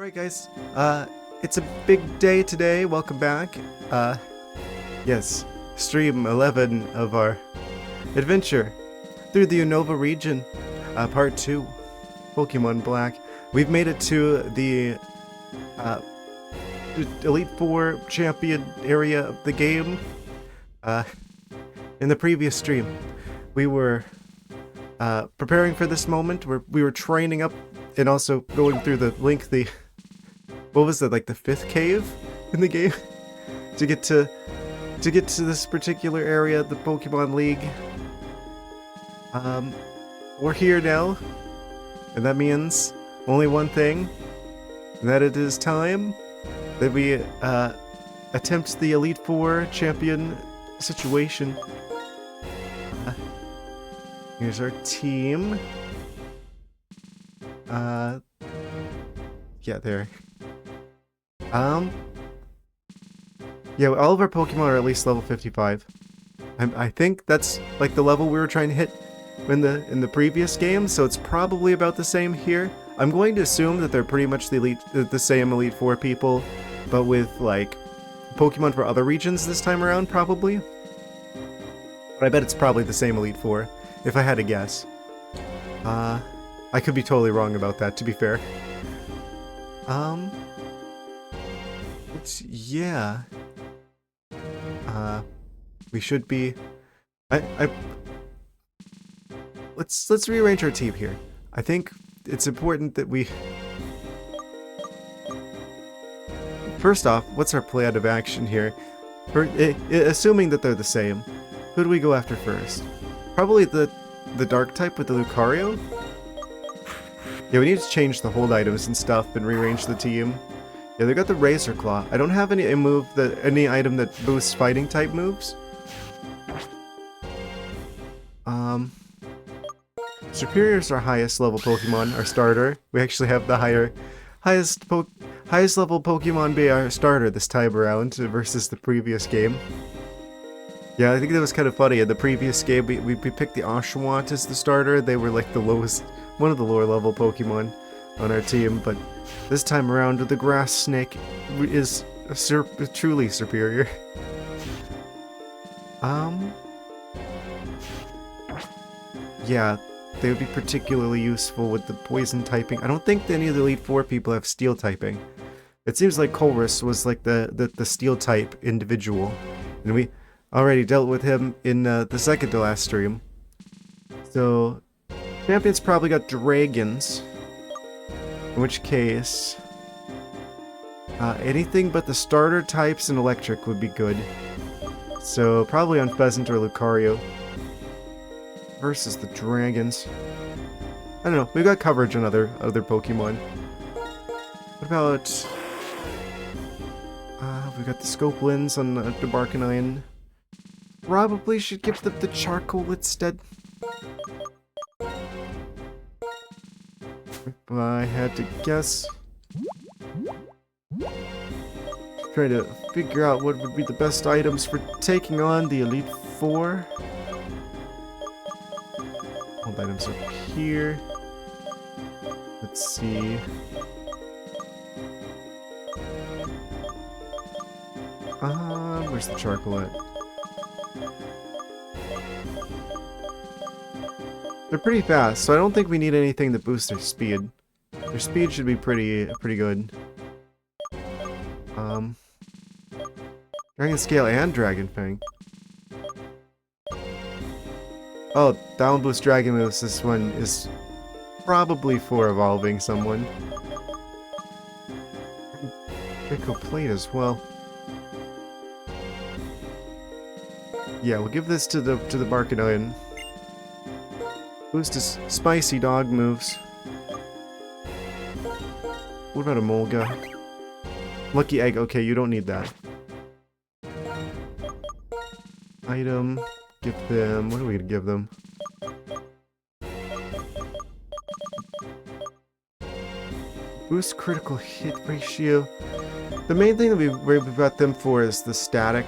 Alright guys, it's a big day today, welcome back. Yes, stream 11 of our adventure through the Unova region, part 2, Pokemon Black. We've made it to the Elite Four champion area of the game. In the previous stream, we were preparing for this moment, we were training up and also going through the lengthy, what was it, like the 5th cave in the game? to get to this particular area of the Pokemon League. We're here now, and that means only one thing, and that it is time that we attempt the Elite Four champion situation. Here's our team. Yeah, there. Yeah, all of our Pokemon are at least level 55. I think that's like the level we were trying to hit in the previous game, so it's probably about the same here. I'm going to assume that they're pretty much the same Elite Four people, but with like Pokemon for other regions this time around, probably. But I bet it's probably the same Elite Four, if I had to guess. I could be totally wrong about that, to be fair. Yeah. We should be... Let's rearrange our team here. I think it's important that we... First off, what's our plan of action here? Assuming that they're the same, who do we go after first? Probably the dark type with the Lucario? Yeah, we need to change the hold items and stuff and rearrange the team. Yeah, they got the Razor Claw. I don't have any item that boosts fighting type moves. Superior's our highest level Pokemon, our starter. We actually have the highest level Pokemon be our starter this time around versus the previous game. Yeah, I think that was kind of funny. In the previous game, we picked the Oshawott as the starter. They were like the lowest, one of the lower level Pokemon on our team, but this time around, the Grass Snake is truly superior. Yeah, they would be particularly useful with the poison typing. I don't think any of the Elite Four people have steel typing. It seems like Colress was like the steel type individual, and we already dealt with him in the second to last stream. So, Champion's probably got dragons. In which case, anything but the starter types and electric would be good. So, probably on Pheasant or Lucario. Versus the dragons. I don't know, we've got coverage on other Pokemon. What about... we got the Scopelins on the Barkanian. Probably should give them the charcoal instead. If I had to guess. Trying to figure out what would be the best items for taking on the Elite Four. Hold items up here. Let's see. Where's the charcoal at? They're pretty fast, so I don't think we need anything that boosts their speed. Their speed should be pretty good. Dragon Scale and Dragon Fang. Oh, down boost Dragon moves. This one is probably for evolving someone. Draco Plate as well. Yeah, we'll give this to the Barkanian. Boost his spicy dog moves. What about a Molga? Lucky Egg, okay, you don't need that. Item, give them, what are we gonna give them? Boost critical hit ratio. The main thing that we've got them for is the static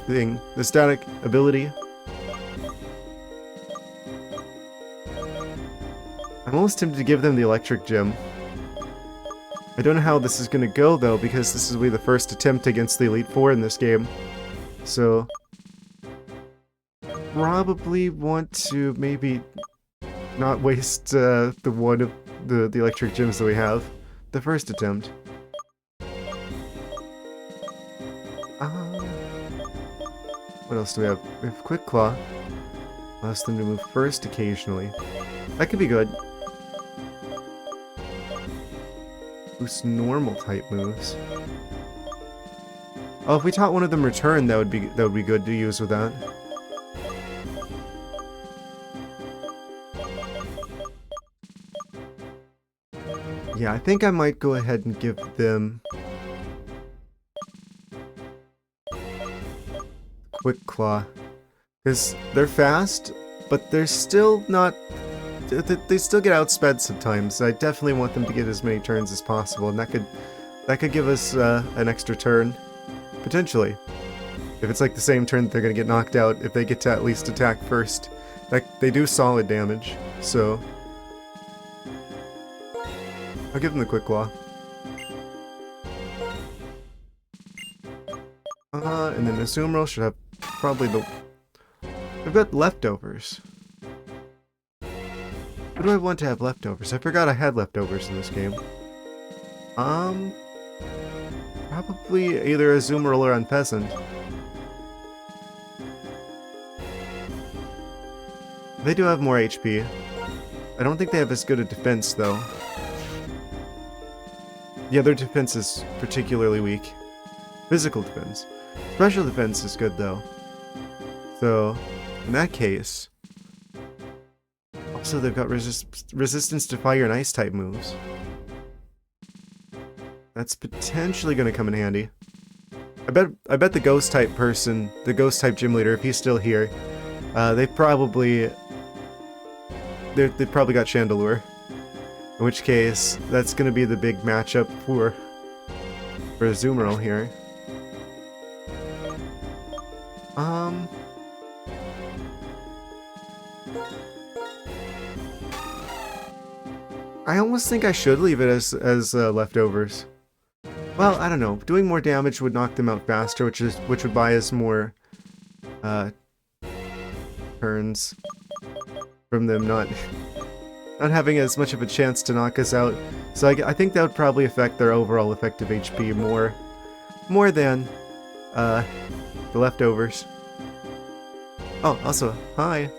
thing, the static ability. I'm almost tempted to give them the electric gym. I don't know how this is going to go, though, because this will be the first attempt against the Elite Four in this game. So, probably want to maybe not waste the one of the electric gyms that we have. The first attempt. What else do we have? We have Quick Claw. Allows them to move first occasionally. That could be good. Boost normal type moves. Oh, if we taught one of them return, that would be good to use with that. Yeah, I think I might go ahead and give them Quick Claw. Because they're fast, but they're still not... They still get outsped sometimes. I definitely want them to get as many turns as possible, and that could give us an extra turn. Potentially. If it's like the same turn that they're going to get knocked out, if they get to at least attack first. They do solid damage, so... I'll give them the Quick Claw. And then Azumarill should have probably the... I've got leftovers. What do I want to have leftovers? I forgot I had leftovers in this game. Probably either Azumarill or Unpheasant. They do have more HP. I don't think they have as good a defense, though. Yeah, their defense is particularly weak. Physical defense. Special defense is good, though. So, in that case... Also, they've got resistance to fire and ice type moves. That's potentially going to come in handy. I bet the ghost type person, the ghost type gym leader, if he's still here, they've probably got Chandelure. In which case, that's going to be the big matchup for Azumarill here. I almost think I should leave it as leftovers. Well, I don't know. Doing more damage would knock them out faster, which would buy us more turns from them not having as much of a chance to knock us out. So I think that would probably affect their overall effective HP more than the leftovers. Oh, also, hi.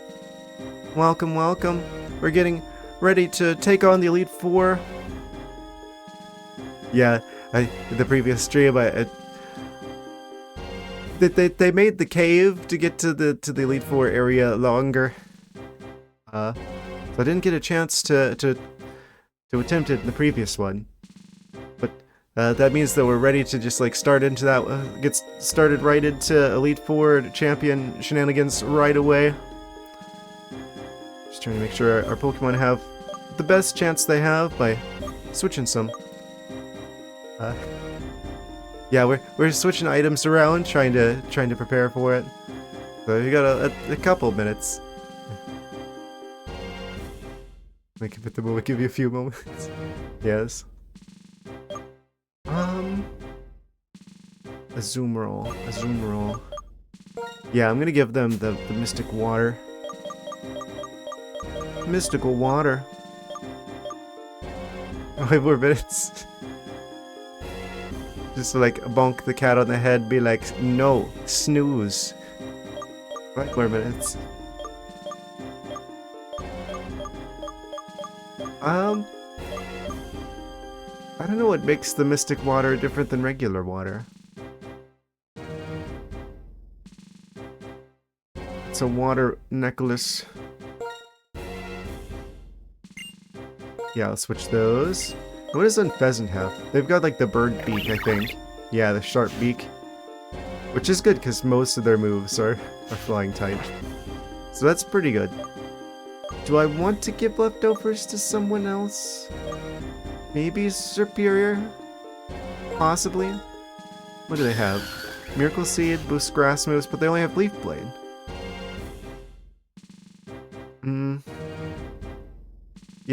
Welcome, welcome. We're getting ready to take on the Elite Four. Yeah, the previous stream, they made the cave to get to the Elite Four area longer. So I didn't get a chance to attempt it in the previous one. But that means that we're ready to just like start into that, get started right into Elite Four champion shenanigans right away. Just trying to make sure our Pokemon have the best chance they have by switching some. Yeah, we're switching items around, trying to prepare for it. So you got a couple minutes. We'll give you a few moments. Yes. Azumarill. Yeah, I'm gonna give them the Mystic Water. Mystical Water. 5 more minutes. Just like bonk the cat on the head, be like, no, snooze. 5 more minutes. I don't know what makes the Mystic Water different than regular water. It's a water necklace. Yeah, I'll switch those. What does Unpheasant have? They've got like the bird beak, I think. Yeah, the sharp beak. Which is good because most of their moves are flying type. So that's pretty good. Do I want to give leftovers to someone else? Maybe Superior? Possibly? What do they have? Miracle Seed, boosts grass moves, but they only have Leaf Blade.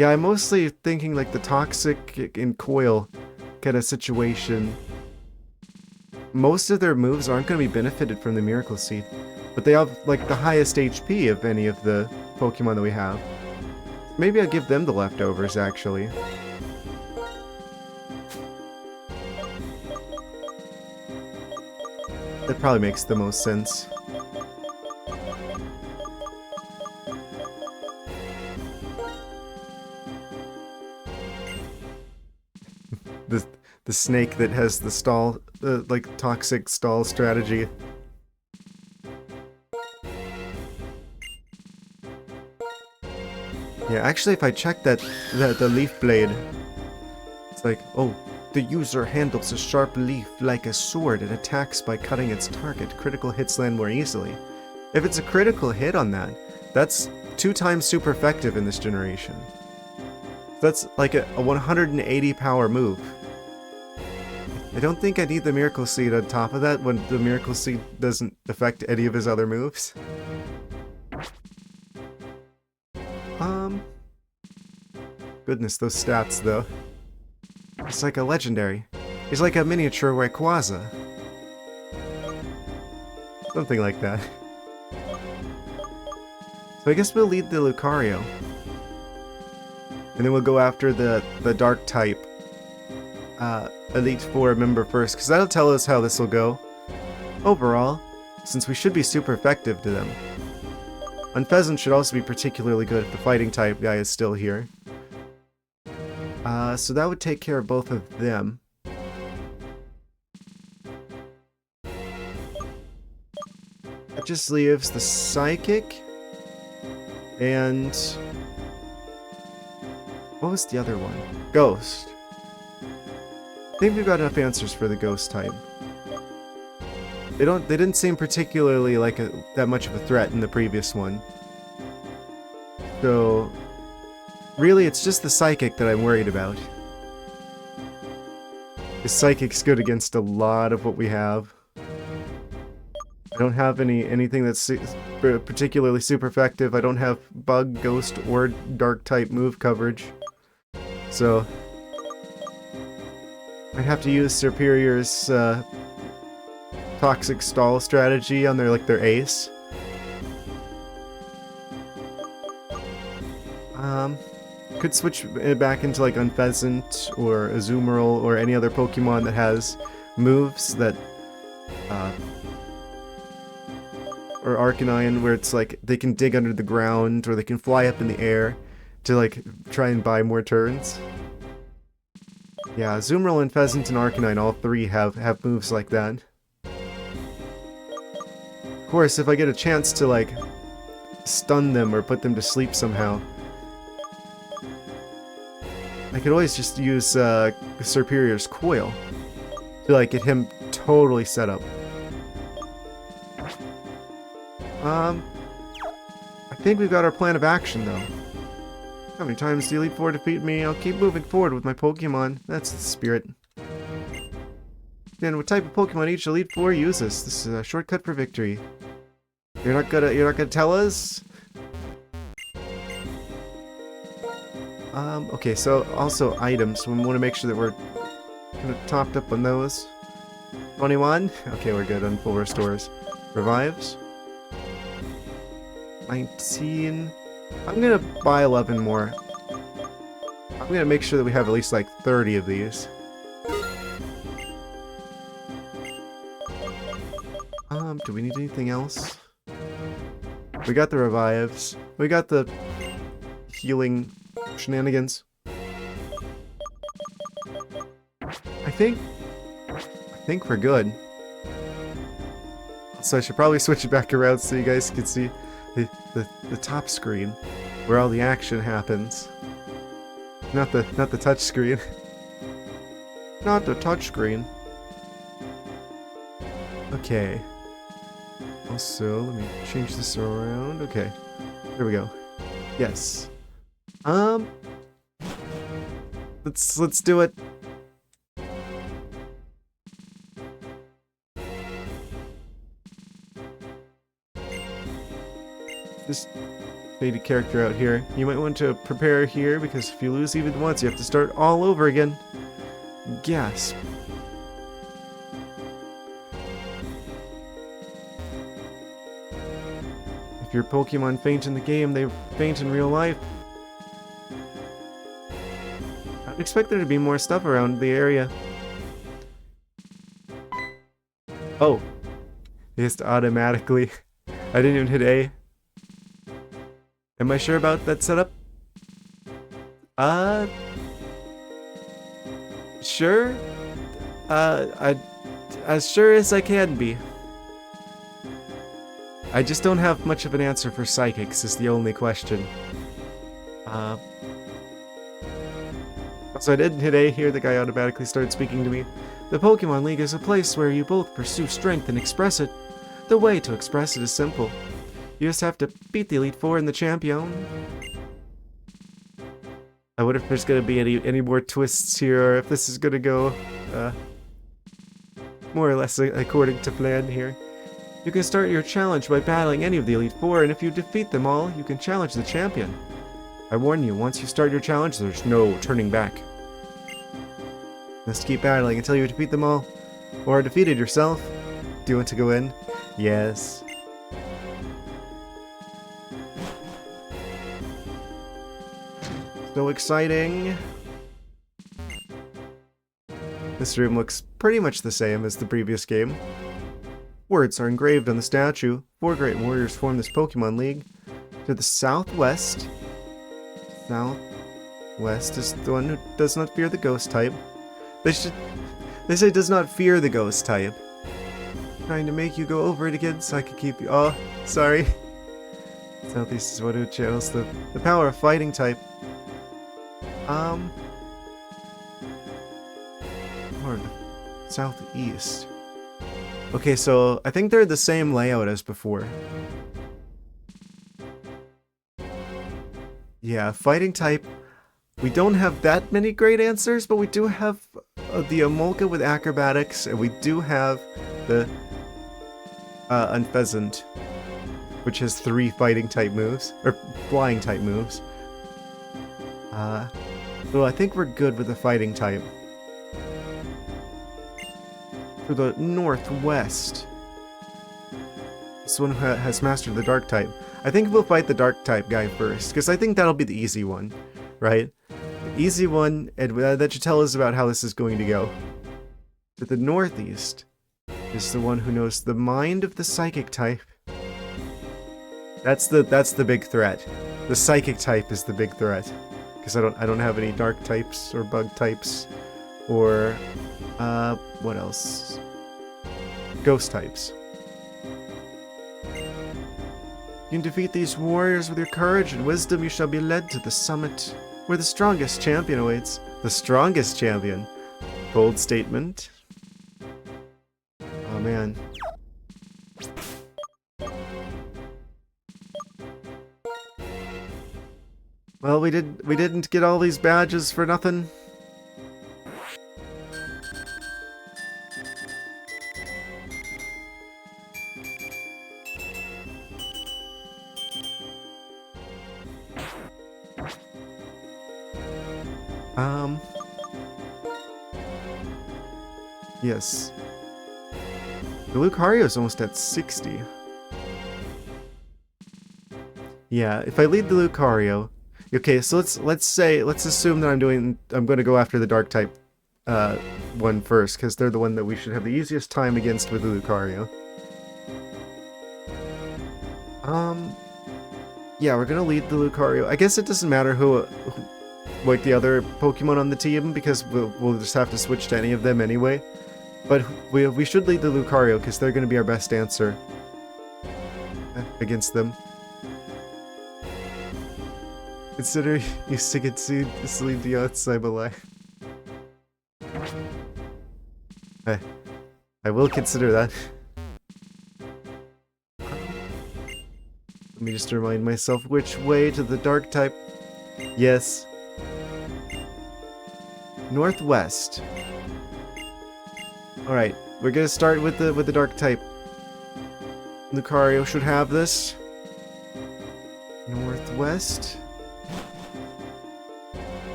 Yeah, I'm mostly thinking like the toxic and coil kind of situation. Most of their moves aren't going to be benefited from the Miracle Seed, but they have like the highest HP of any of the Pokemon that we have. Maybe I'll give them the leftovers, actually. That probably makes the most sense. The snake that has the stall, like toxic stall strategy. Yeah, actually, if I check the leaf blade, it's like, oh, the user handles a sharp leaf like a sword and attacks by cutting its target. Critical hits land more easily. If it's a critical hit on that, that's 2 times super effective in this generation. That's like a 180 power move. I don't think I need the Miracle Seed on top of that when the Miracle Seed doesn't affect any of his other moves. Goodness, those stats, though. It's like a legendary. He's like a miniature Rayquaza. Something like that. So I guess we'll lead the Lucario. And then we'll go after the Dark type Elite Four member first, because that'll tell us how this will go overall, since we should be super effective to them. Unpheasant should also be particularly good if the fighting type guy is still here. So that would take care of both of them. That just leaves the Psychic and... what was the other one? Ghost. I think we've got enough answers for the Ghost type. They didn't seem particularly like that much of a threat in the previous one. So really it's just the Psychic that I'm worried about. The Psychic's good against a lot of what we have. I don't have anything that's particularly super effective. I don't have Bug, Ghost, or Dark type move coverage. So I'd have to use Superior's toxic stall strategy on their ace. Could switch it back into like Unpheasant or Azumarill or any other Pokemon that has moves that or Arcanine where it's like they can dig under the ground or they can fly up in the air to like try and buy more turns. Yeah, Azumarill and Pheasant and Arcanine, all three have moves like that. Of course, if I get a chance to like stun them or put them to sleep somehow, I could always just use Superior's Coil to like get him totally set up. I think we've got our plan of action though. How many times do Elite Four defeat me? I'll keep moving forward with my Pokemon. That's the spirit. Then what type of Pokemon each Elite Four uses? This is a shortcut for victory. You're not gonna tell us? Okay, so also items. We want to make sure that we're kind of topped up on those. 21? Okay, we're good on full restores. Revives. 19. I'm gonna buy 11 more. I'm gonna make sure that we have at least like 30 of these. Do we need anything else? We got the revives. We got the healing shenanigans. I think we're good. So I should probably switch it back around so you guys can see the top screen where all the action happens. Not the touch screen. Not the touch screen. Okay. Also, let me change this around. Okay. There we go. Yes. Let's do it. Faded character out here. You might want to prepare here, because if you lose even once, you have to start all over again. Gasp. If your Pokemon faint in the game, they faint in real life. I'd expect there to be more stuff around the area. Oh. Just automatically. I didn't even hit A. Am I sure about that setup? Sure? As sure as I can be. I just don't have much of an answer for psychics is the only question. So I didn't hit A here, the guy automatically started speaking to me. The Pokemon League is a place where you both pursue strength and express it. The way to express it is simple. You just have to beat the Elite Four and the champion. I wonder if there's gonna be any more twists here, or if this is gonna go, more or less according to plan here. You can start your challenge by battling any of the Elite Four, and if you defeat them all, you can challenge the champion. I warn you, once you start your challenge, there's no turning back. Just keep battling until you defeat them all. Or defeated yourself. Do you want to go in? Yes. So exciting. This room looks pretty much the same as the previous game. Words are engraved on the statue. 4 great warriors form this Pokemon League. To the southwest. Southwest is the one who does not fear the ghost type. They say does not fear the ghost type. Trying to make you go over it again so I can keep you. Oh, sorry. Southeast is what who channels the power of fighting type. Or southeast. Okay, so I think they're the same layout as before. Yeah, fighting type. We don't have that many great answers, but we do have the Amolka with acrobatics, and we do have the Unpheasant, which has 3 fighting type moves, or flying type moves. So I think we're good with the fighting type. For the northwest, this one has mastered the dark type. I think we'll fight the dark type guy first, because I think that'll be the easy one, right? The easy one, and that should tell us about how this is going to go. To the northeast is the one who knows the mind of the psychic type. That's the big threat. The psychic type is the big threat, because I don't have any dark types or bug types, or what else? Ghost types. You can defeat these warriors with your courage and wisdom. You shall be led to the summit, where the strongest champion awaits. The strongest champion. Bold statement. Oh man. Well, we didn't get all these badges for nothing. Yes. The Lucario is almost at 60. Yeah, if I lead the Lucario... Okay, so let's assume that I'm going to go after the Dark type one first, because they're the one that we should have the easiest time against with the Lucario. Yeah, we're gonna lead the Lucario. I guess it doesn't matter who like the other Pokemon on the team, because we'll just have to switch to any of them anyway. But we should lead the Lucario, because they're going to be our best answer against them. Consider using it to lead the outside alive. I will consider that. Let me just remind myself which way to the dark type. Yes. Northwest. Alright, we're gonna start with the dark type. Lucario should have this. Northwest. west.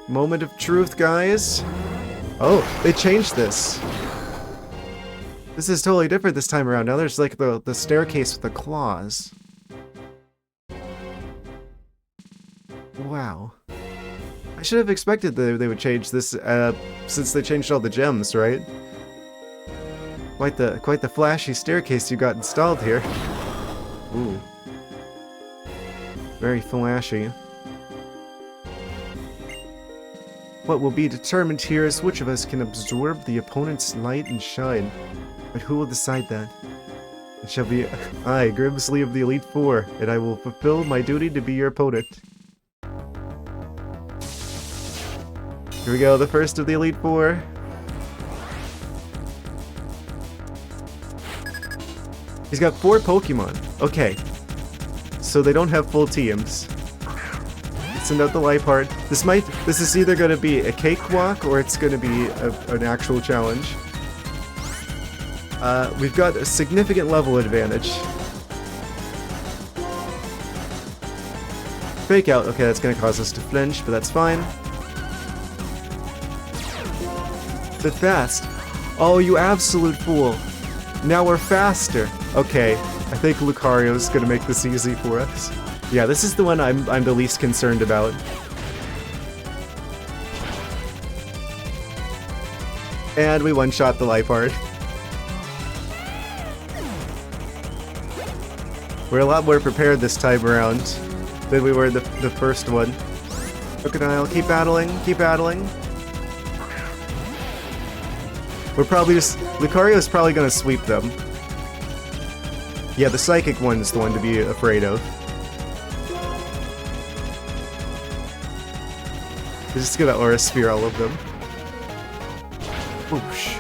Moment of truth, guys. Oh, they changed this. This is totally different this time around. Now there's like the staircase with the claws. Wow. I should have expected that they would change this since they changed all the gems, right? Quite the flashy staircase you got installed here. Ooh. Very flashy. What will be determined here is which of us can absorb the opponent's light and shine. But who will decide that? It shall be I, Grimsley of the Elite Four, and I will fulfill my duty to be your opponent. Here we go, the first of the Elite Four. He's got 4 Pokemon. Okay. So they don't have full teams. Send out the Liepard. This is either going to be a cakewalk or it's going to be an actual challenge. We've got a significant level advantage. Fake out. Okay, that's going to cause us to flinch, but that's fine. Bit fast. Oh, you absolute fool. Now we're faster. Okay, I think Lucario's going to make this easy for us. Yeah, this is the one I'm the least concerned about. And we one-shot the Liepard. We're a lot more prepared this time around than we were the first one. Crocodile, keep battling, keep battling. We're probably just... Lucario's probably gonna sweep them. Yeah, the Psychic one is the one to be afraid of. We're just gonna Aura Sphere all of them. Whoosh.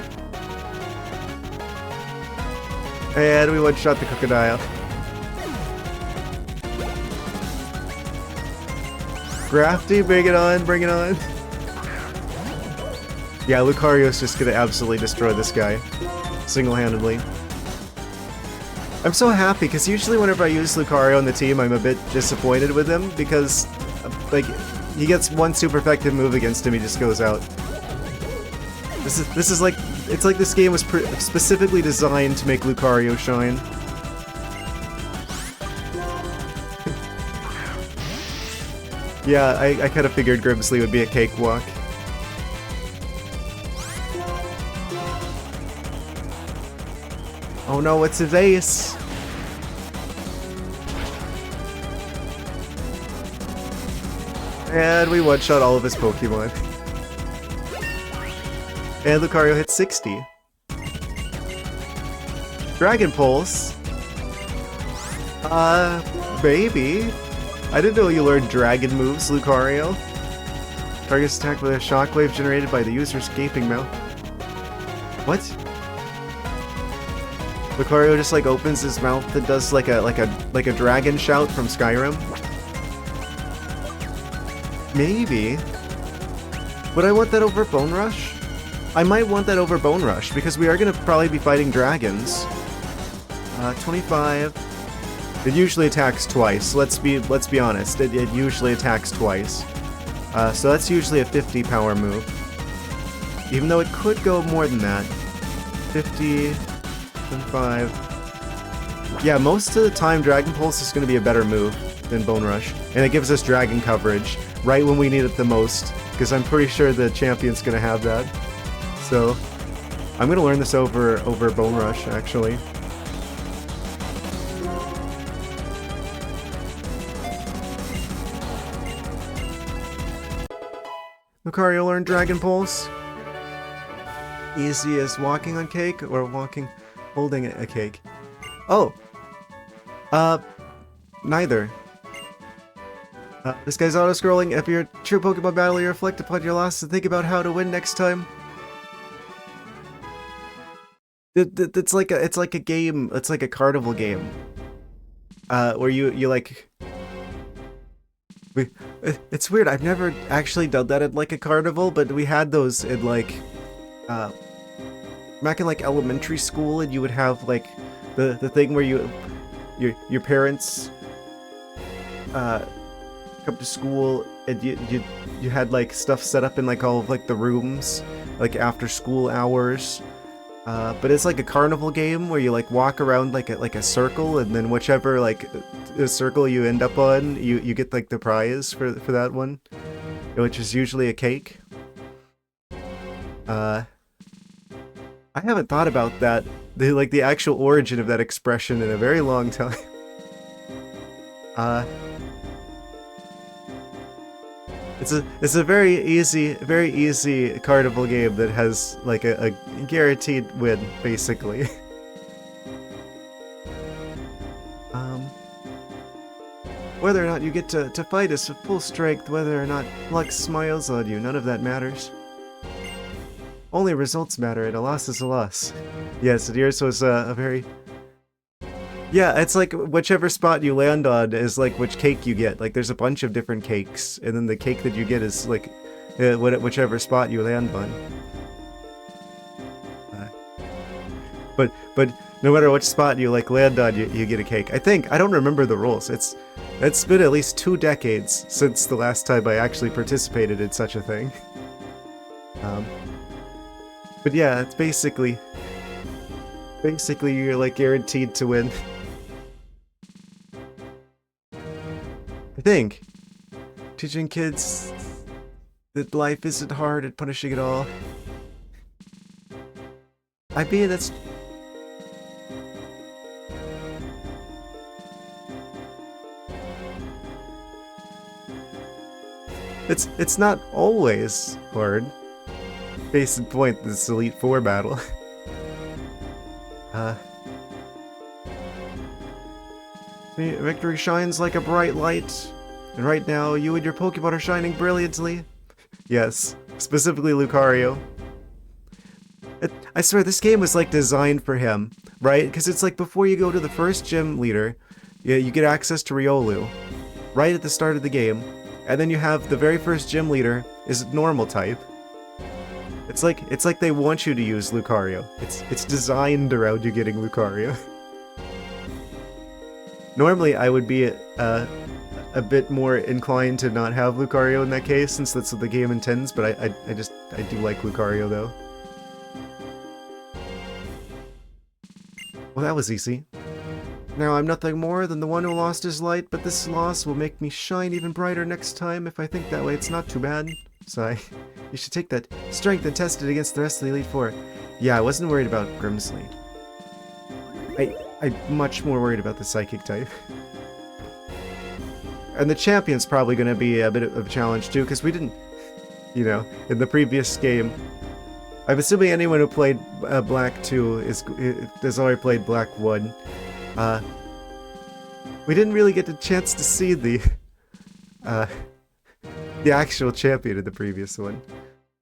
And we one-shot the Crocodile. Grafty, bring it on, bring it on. Yeah, Lucario's just gonna absolutely destroy this guy. Single-handedly. I'm so happy, because usually whenever I use Lucario on the team, I'm a bit disappointed with him, because, like, he gets one super effective move against him, he just goes out. This is like, it's like this game was specifically designed to make Lucario shine. Yeah, I kind of figured Grimsley would be a cakewalk. Oh no, it's his ace! And we one-shot all of his Pokemon. And Lucario hit 60. Dragon Pulse? Maybe. I didn't know you learned dragon moves, Lucario. Target's attacked with a shockwave generated by the user's gaping mouth. What? Lucario just like opens his mouth and does like a dragon shout from Skyrim. Maybe. Would I want that over Bone Rush? I might want that over Bone Rush because we are gonna probably be fighting dragons. 25. It usually attacks twice. Let's be honest. It usually attacks twice. So that's usually a 50 power move. Even though it could go more than that. 50, 25. Yeah, most of the time Dragon Pulse is going to be a better move than Bone Rush. And it gives us dragon coverage right when we need it the most. Because I'm pretty sure the champion's going to have that. So I'm going to learn this over Bone Rush, actually. Lucario learned Dragon Pulse. Easy as walking on cake or holding a cake. Oh! Neither. This guy's auto-scrolling. If you're a true Pokemon battle, you reflect upon your loss and think about how to win next time. It's like a game. It's like a carnival game. Where you like. It's weird. I've never actually done that at like a carnival, but we had those in like. Back in like elementary school, and you would have like the thing where your parents uh, come to school and you had like stuff set up in like all of like the rooms, like after school hours. But it's like a carnival game where you like walk around like a circle, and then whichever like circle you end up on, you get like the prize for that one, which is usually a cake. I haven't thought about that, the actual origin of that expression in a very long time. It's a very easy carnival game that has like a guaranteed win, basically. Whether or not you get to fight is full strength, whether or not luck smiles on you, none of that matters. Only results matter, and a loss is a loss. Yes, and yours was a very... Yeah, it's like whichever spot you land on is like which cake you get. Like there's a bunch of different cakes, and then the cake that you get is like whichever spot you land on. But no matter which spot you like land on, you get a cake. I don't remember the rules. It's been at least 2 decades since the last time I actually participated in such a thing. But yeah, it's basically you're like guaranteed to win. I think teaching kids that life isn't hard and punishing it all. I mean, that's... It's not always hard. Case in point, this Elite Four battle. Victory shines like a bright light, and right now you and your Pokemon are shining brilliantly. Yes, specifically Lucario. I swear this game was like designed for him, right? Because it's like before you go to the first gym leader, you get access to Riolu, right at the start of the game, and then you have the very first gym leader is normal type. It's like they want you to use Lucario. It's designed around you getting Lucario. Normally, I would be a bit more inclined to not have Lucario in that case, since that's what the game intends, but I do like Lucario, though. Well, that was easy. Now, I'm nothing more than the one who lost his light, but this loss will make me shine even brighter next time. If I think that way, it's not too bad. Sigh. You should take that strength and test it against the rest of the Elite Four. Yeah, I wasn't worried about Grimsley. I'm much more worried about the Psychic type. And the champion's probably going to be a bit of a challenge too, because we didn't, you know, in the previous game. I'm assuming anyone who played Black 2 has already played Black 1. We didn't really get a chance to see the actual champion in the previous one.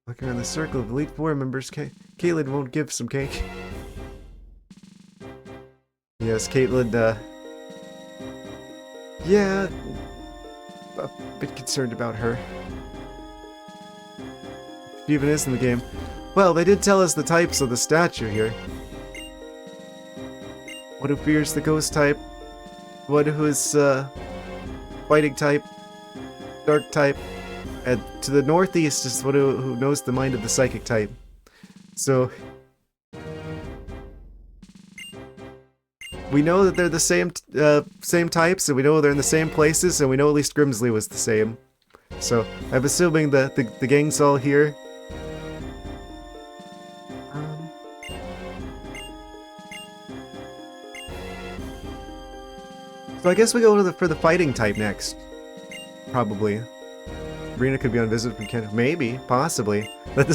Look around the circle of Elite Four members, Caitlin won't give some cake. Yes, Caitlin, yeah, a bit concerned about her. She even is in the game. Well, they did tell us the types of the statue here. One who fears the ghost type, one who is, fighting type, dark type, and to the northeast is one who knows the mind of the psychic type. So... we know that they're the same types, and we know they're in the same places, and we know at least Grimsley was the same. So, I'm assuming that the gang's all here. So I guess we go for the fighting type next. Probably. Rena could be on visit from Canada. Maybe, possibly. That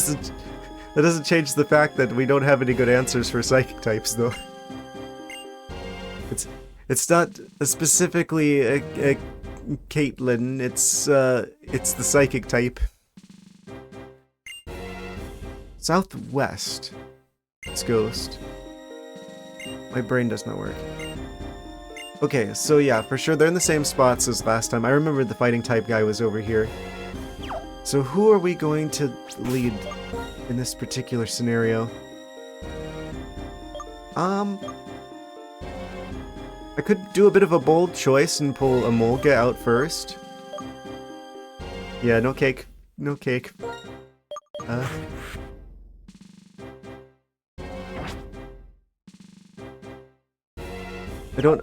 doesn't change the fact that we don't have any good answers for psychic types, though. It's not specifically a Caitlin, it's the psychic type. Southwest. It's Ghost. My brain does not work. Okay, so yeah, for sure they're in the same spots as last time. I remember the fighting type guy was over here. So who are we going to lead in this particular scenario? I could do a bit of a bold choice and pull Emolga out first. Yeah, no cake. No cake.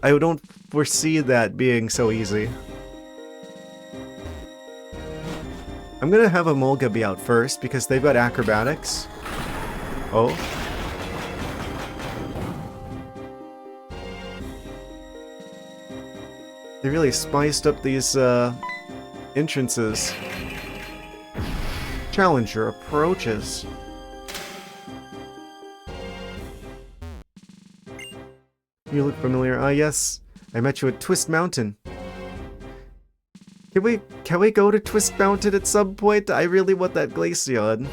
I don't foresee that being so easy. I'm gonna have Emolga be out first because they've got acrobatics. Oh. They really spiced up these entrances. Challenger approaches. You look familiar. Ah, yes. I met you at Twist Mountain. Can we go to Twist Mountain at some point? I really want that Glaceon.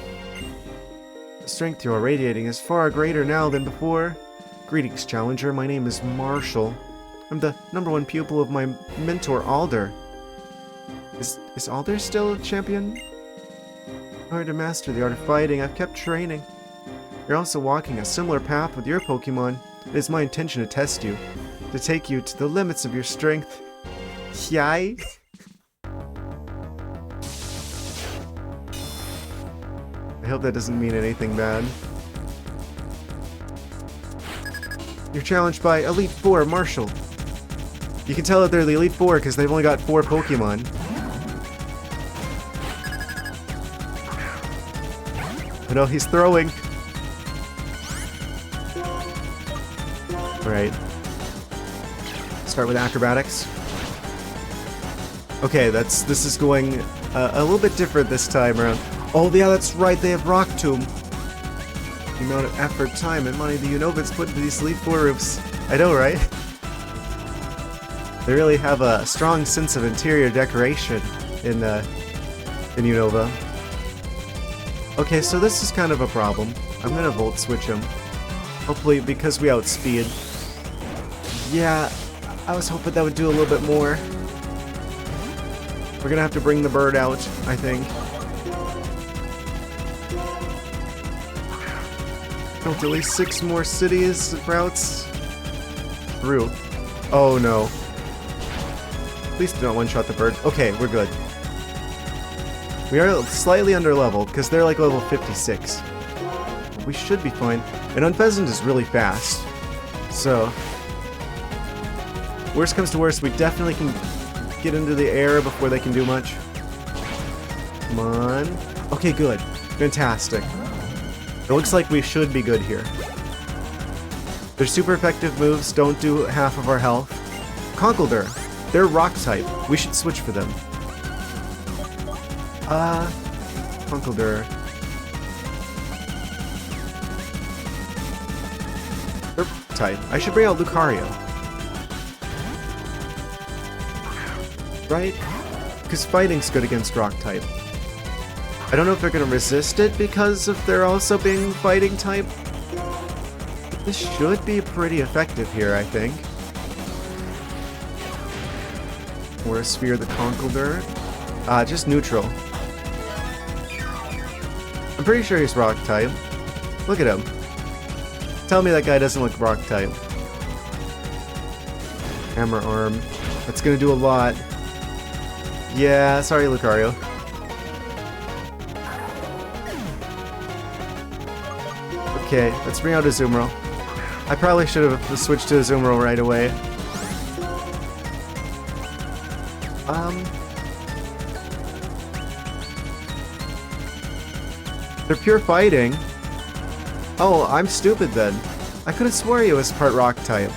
The strength you are radiating is far greater now than before. Greetings, Challenger. My name is Marshall. I'm the #1 pupil of my mentor, Alder. Is Alder still a champion? In order to master the art of fighting, I've kept training. You're also walking a similar path with your Pokemon. It is my intention to test you, to take you to the limits of your strength. Yay! I hope that doesn't mean anything bad. You're challenged by Elite Four, Marshall. You can tell that they're the Elite Four because they've only got 4 Pokemon. Oh no, he's throwing. Alright. Start with acrobatics. Okay, this is going a little bit different this time around. Oh yeah, that's right, they have Rock Tomb. The amount of effort, time, and money the Unovans put into these Elite Four roofs. I know, right? They really have a strong sense of interior decoration in Unova. Okay, so this is kind of a problem. I'm gonna Volt Switch him. Hopefully, because we outspeed. Yeah, I was hoping that would do a little bit more. We're gonna have to bring the bird out, I think. Built at least 6 more cities routes. Through. Oh no. Please do not one-shot the bird. Okay, we're good. We are slightly under-leveled, because they're like level 56. We should be fine. And Unpheasant is really fast. So, worst comes to worst, we definitely can get into the air before they can do much. Come on. Okay, good. Fantastic. It looks like we should be good here. Their super effective moves don't do half of our health. Conkeldurr. They're rock type. We should switch for them. Conkeldurr. They're type. I should bring out Lucario. Right? Because fighting's good against rock type. I don't know if they're gonna resist it because of their also being fighting type. This should be pretty effective here, I think. Or a Sphere the Conkeldurr. Just neutral. I'm pretty sure he's rock type. Look at him. Tell me that guy doesn't look rock type. Hammer Arm. That's gonna do a lot. Yeah, sorry Lucario. Okay, let's bring out Azumarill. I probably should have switched to Azumarill right away. They're pure fighting. Oh, I'm stupid then. I could have swore he was part rock type.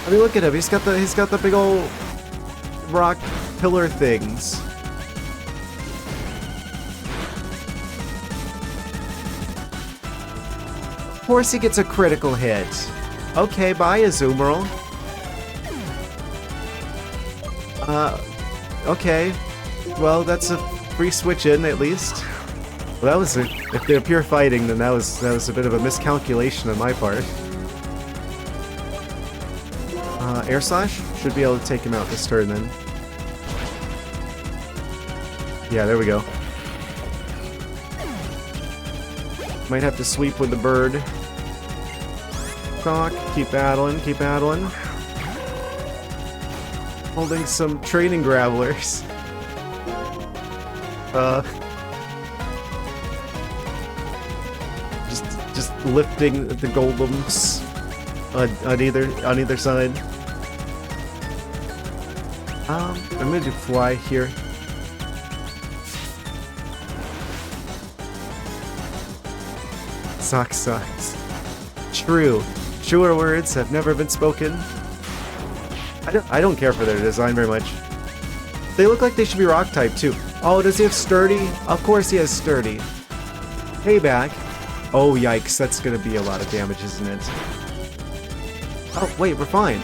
I mean, look at him. He's got the big old rock pillar things. Of course he gets a critical hit. Okay, bye, Azumarill. Okay. Well, that's a free switch in, at least. Well, that was if they're pure fighting, then that was a bit of a miscalculation on my part. Air Slash? Should be able to take him out this turn, then. Yeah, there we go. Might have to sweep with the bird. shock. Keep battling, keep battling. Holding some training gravelers. Just lifting the golems on either side. I'm gonna do fly here. Sucks. True. Truer words have never been spoken. I don't care for their design very much. They look like they should be rock type too. Oh, does he have sturdy? Of course he has sturdy. Payback. Oh yikes, that's gonna be a lot of damage, isn't it? Oh wait, we're fine.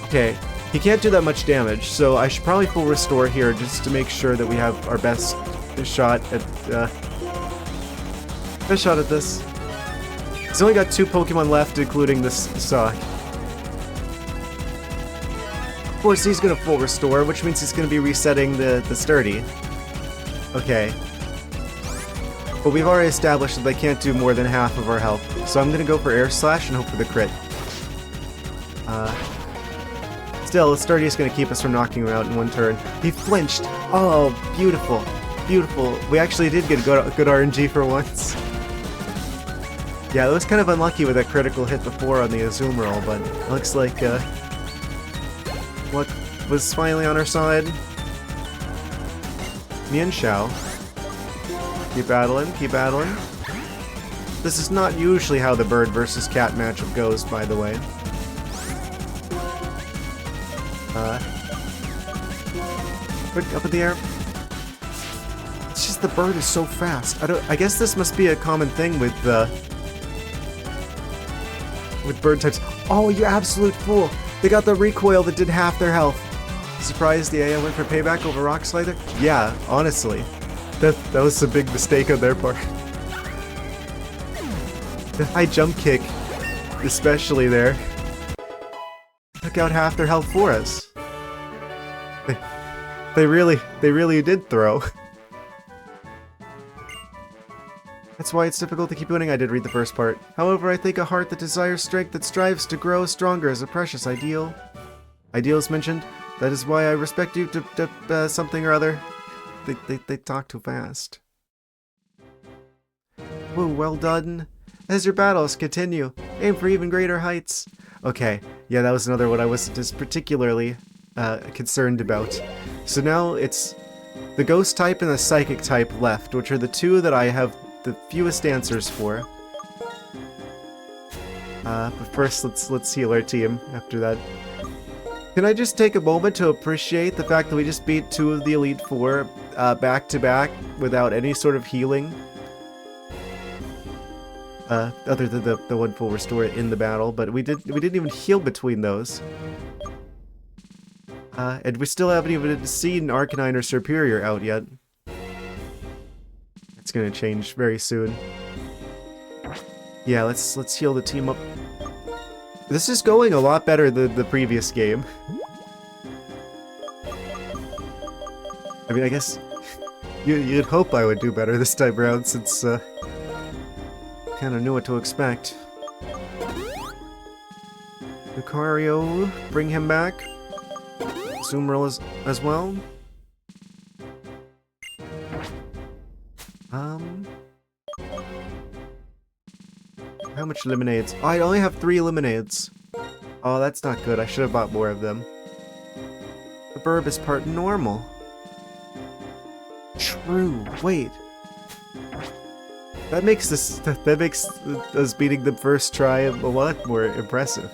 Okay, he can't do that much damage, so I should probably full restore here just to make sure that we have our best shot at this. He's only got 2 Pokemon left, including this Sock. Of course, he's gonna full restore, which means he's gonna be resetting the sturdy. Okay. But we've already established that they can't do more than half of our health, so I'm gonna go for Air Slash and hope for the crit. Still, the sturdy is gonna keep us from knocking him out in one turn. He flinched! Oh, beautiful. Beautiful. We actually did get good RNG for once. Yeah, it was kind of unlucky with that critical hit before on the Azumarill, but it looks like luck was finally on our side. Mienshao. Keep battling, keep battling. This is not usually how the bird versus cat matchup goes, by the way. Quick, up in the air. It's just the bird is so fast. I guess this must be a common thing with bird types. Oh, you absolute fool! They got the recoil that did half their health. Surprised the AI went for payback over Rock Slither? Yeah, honestly. That was a big mistake on their part. The high jump kick, especially there, took out half their health for us. They really did throw. That's why it's difficult to keep winning. I did read the first part. However, I think a heart that desires strength, that strives to grow stronger, is a precious ideal. Ideals mentioned. That is why I respect you to something or other. They talk too fast. Woo, well done. As your battles continue, aim for even greater heights. Okay, yeah, that was another one I wasn't as particularly concerned about. So now it's the ghost type and the psychic type left, which are the two that I have the fewest answers for. But first, let's heal our team after that. Can I just take a moment to appreciate the fact that we just beat 2 of the Elite Four back-to-back without any sort of healing? Other than the one full restore in the battle, but we didn't even heal between those. And we still haven't even seen Arcanine or Superior out yet. It's gonna change very soon. Yeah, let's heal the team up. This is going a lot better than the previous game. I mean, I guess you'd hope I would do better this time around, since kind of knew what to expect. Lucario, bring him back. Azumarill as well. How much lemonades? Oh, I only have 3 lemonades. Oh, that's not good. I should have bought more of them. The burb is part normal. True. Wait. That makes us beating them first try a lot more impressive.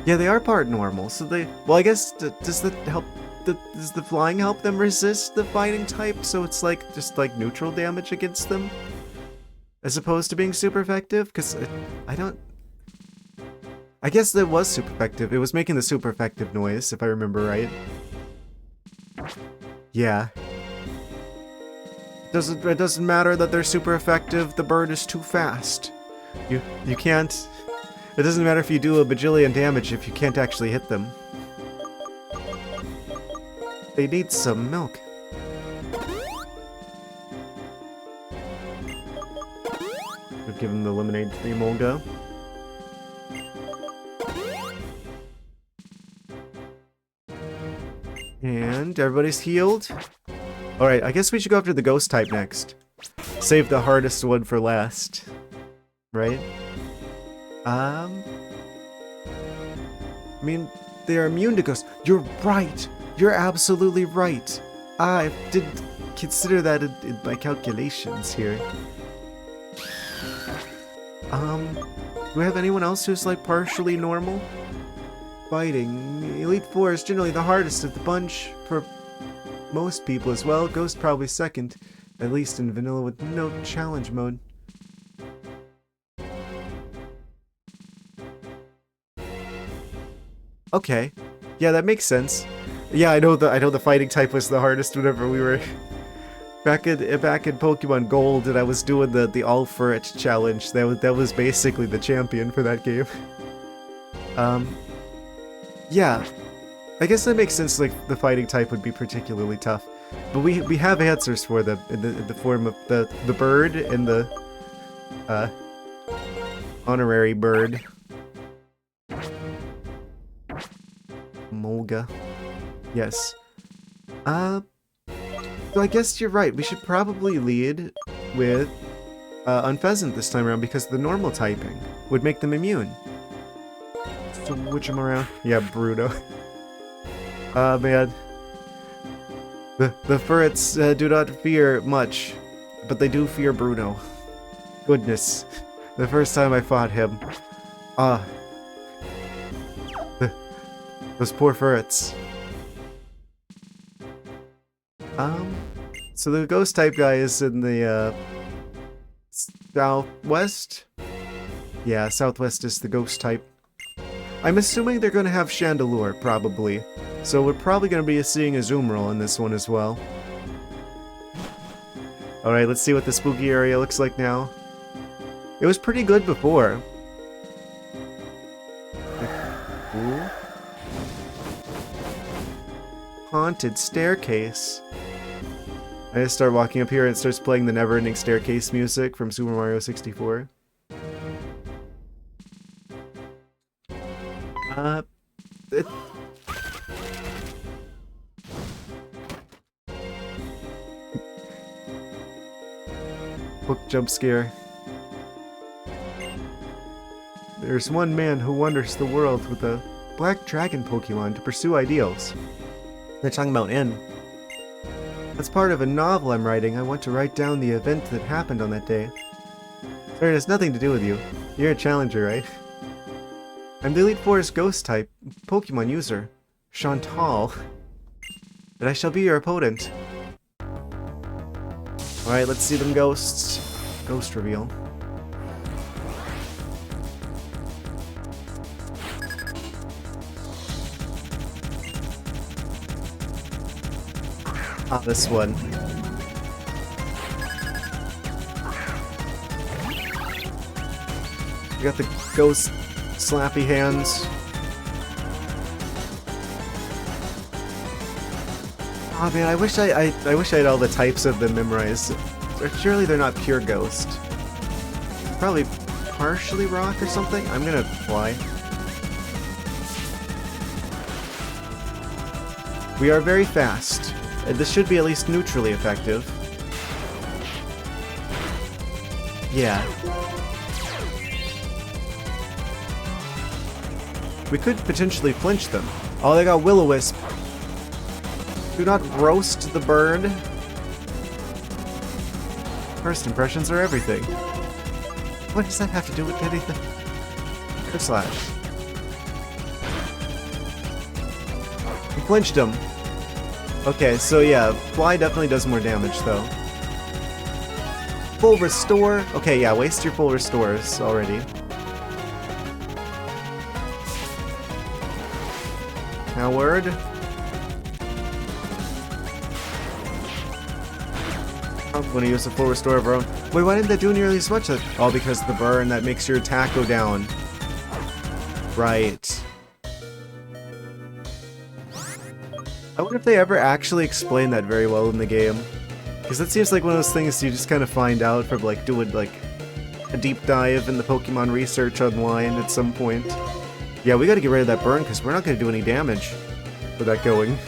Yeah, they are part normal, so they... Well, I guess, does that help... Does the flying help them resist the fighting type, so it's like, just like neutral damage against them? As opposed to being super effective? Because I don't... I guess that was super effective. It was making the super effective noise, if I remember right. Yeah. It doesn't matter that they're super effective, the bird is too fast. You can't... It doesn't matter if you do a bajillion damage if you can't actually hit them. They need some milk. We've given the lemonade to the Emolga. And everybody's healed. Alright, I guess we should go after the ghost type next. Save the hardest one for last. Right? I mean, they are immune to ghosts. You're right! You're absolutely right! I didn't consider that in my calculations here. Do we have anyone else who's like partially normal? Fighting. Elite Four is generally the hardest of the bunch for most people as well. Ghost probably second, at least in vanilla with no challenge mode. Okay, yeah, that makes sense. Yeah, I know the fighting type was the hardest whenever we were back in Pokemon Gold, and I was doing the all for it challenge. That was basically the champion for that game. Yeah, I guess that makes sense. Like the fighting type would be particularly tough, but we have answers for them in the form of the bird and the honorary bird. Molga. Yes. So I guess you're right. We should probably lead with Unpheasant this time around because the normal typing would make them immune. Switch them around. Yeah, Bruno. Man. The ferrets do not fear much, but they do fear Bruno. Goodness. The first time I fought him. Those poor ferrets. So the ghost type guy is in the southwest? Yeah, southwest is the ghost type. I'm assuming they're gonna have Chandelure, probably. So we're probably gonna be seeing a Azumarill in this one as well. Alright, let's see what the spooky area looks like now. It was pretty good before. Ooh. Haunted staircase. I just start walking up here and it starts playing the never-ending staircase music from Super Mario 64. Book jump scare. There's one man who wanders the world with a black dragon Pokemon to pursue ideals. They're talking about N. That's part of a novel I'm writing. I want to write down the event that happened on that day. Sorry, it has nothing to do with you. You're a challenger, right? I'm the Elite Four's ghost type Pokemon user, Chantal. But I shall be your opponent. Alright, let's see them ghosts. Ghost reveal. Ah, this one. We got the ghost slappy hands. Oh man, I wish I wish I had all the types of them memorized. Surely they're not pure ghost. Probably partially rock or something. I'm gonna fly. We are very fast. This should be at least neutrally effective. Yeah. We could potentially flinch them. Oh, they got Will-O-Wisp. Do not roast the bird. First impressions are everything. What does that have to do with anything? Air slash. We flinched him. Okay, so yeah, fly definitely does more damage though. Full restore. Okay, yeah, waste your full restores already. Howard. I'm gonna use a full restore of our own. Wait, why didn't that do nearly as much? Oh, because the burn that makes your attack go down. Right. I wonder if they ever actually explain that very well in the game. Because that seems like one of those things you just kind of find out from like doing like a deep dive in the Pokemon research online at some point. Yeah, we gotta get rid of that burn because we're not gonna do any damage with that going.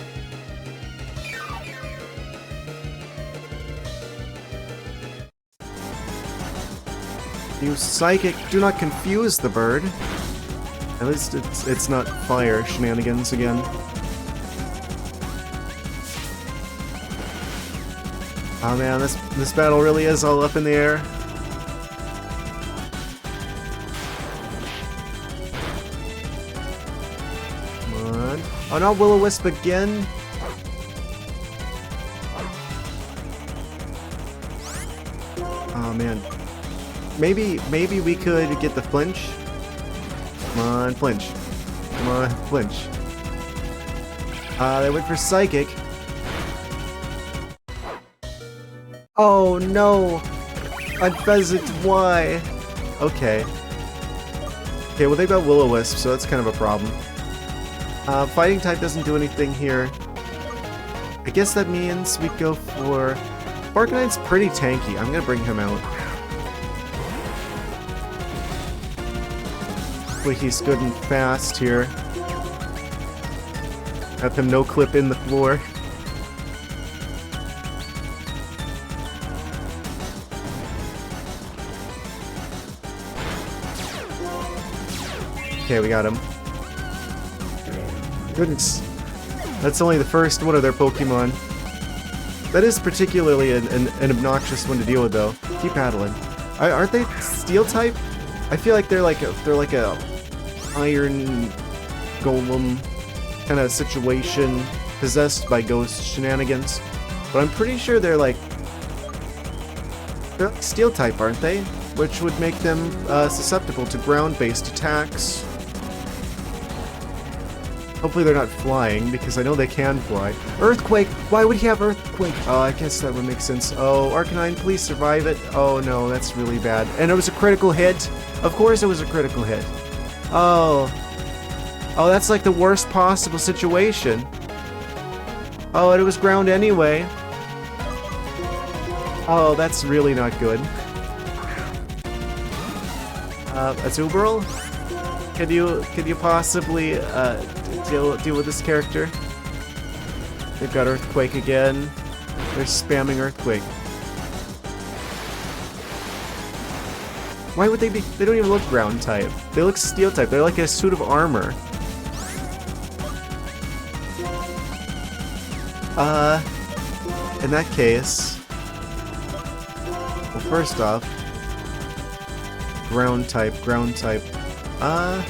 You Psychic, do not confuse the bird. At least it's not fire shenanigans again. Oh man, this battle really is all up in the air. Come on. Oh, not Will-O-Wisp again. Oh man. Maybe we could get the flinch. Come on, flinch. Come on, flinch. They went for Psychic. Oh no! Unpheasant, why? Okay. Okay, well they've got Will-O-Wisp, so that's kind of a problem. Fighting type doesn't do anything here. I guess that means we go for... Arcanine's pretty tanky. I'm gonna bring him out. Hopefully he's good and fast here. Have him no clip in the floor. Okay, we got him. Goodness. That's only the first one of their Pokemon. That is particularly an obnoxious one to deal with, though. Keep paddling. Aren't they Steel type? I feel like they're like a iron golem kind of situation, possessed by ghost shenanigans. But I'm pretty sure they're like Steel type, aren't they? Which would make them susceptible to ground-based attacks. Hopefully they're not flying, because I know they can fly. Earthquake! Why would he have Earthquake? Oh, I guess that would make sense. Oh, Arcanine, please survive it. Oh no, that's really bad. And it was a critical hit? Of course it was a critical hit. Oh. Oh, that's like the worst possible situation. Oh, and it was ground anyway. Oh, that's really not good. Azumarill? Could you possibly deal with this character? They've got Earthquake again. They're spamming Earthquake. Why would they be? They don't even look ground type. They look Steel type. They're like a suit of armor. In that case, well, first off, ground type. I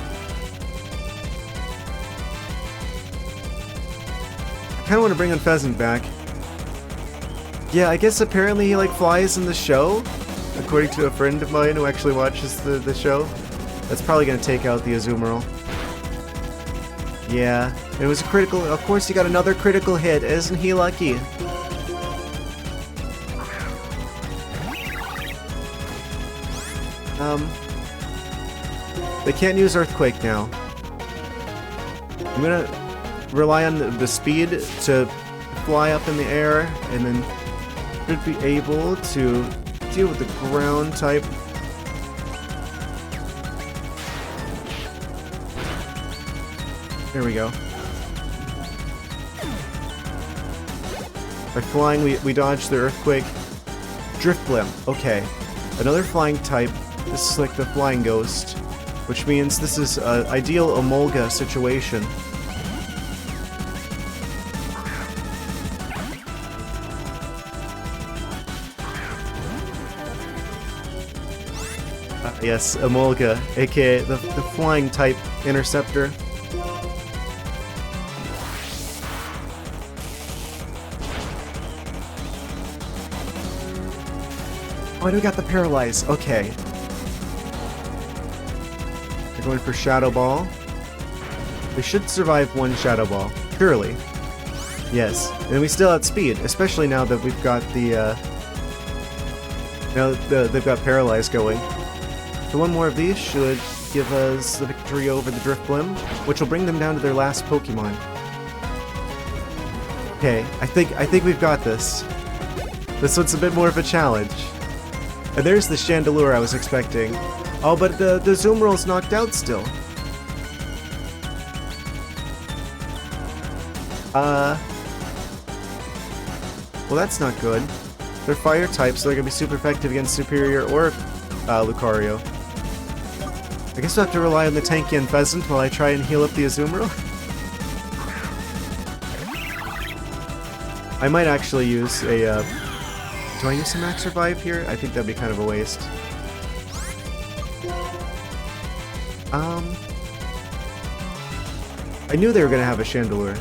kind of want to bring Unpheasant back. Yeah, I guess apparently he like flies in the show, according to a friend of mine who actually watches the show. That's probably going to take out the Azumarill. Yeah, it was a critical. Of course, he got another critical hit. Isn't he lucky? They can't use Earthquake now. I'm gonna rely on the speed to fly up in the air, and then should be able to deal with the ground type. There we go. By flying, we dodge the Earthquake. Drifblim. Okay. Another flying type. This is like the Flying Ghost, which means this is an ideal Emolga situation. Yes, Emolga, aka the flying type interceptor. Oh, we got the Paralyze. Okay. They're going for Shadow Ball. They should survive one Shadow Ball. Surely. Yes. And we still outspeed, especially now that we've got the, they've got Paralyze going. So one more of these should give us the victory over the Drifblim, which will bring them down to their last Pokemon. Okay, I think we've got this. This one's a bit more of a challenge. And there's the Chandelure I was expecting. Oh, but the Zoomeral's knocked out still. Well, that's not good. They're fire types, so they're gonna be super effective against Superior or Lucario. I guess we'll have to rely on the Tanky and Pheasant while I try and heal up the Azumarill. I might actually use a, do I use a Max Revive here? I think that'd be kind of a waste. I knew they were gonna have a Chandelure.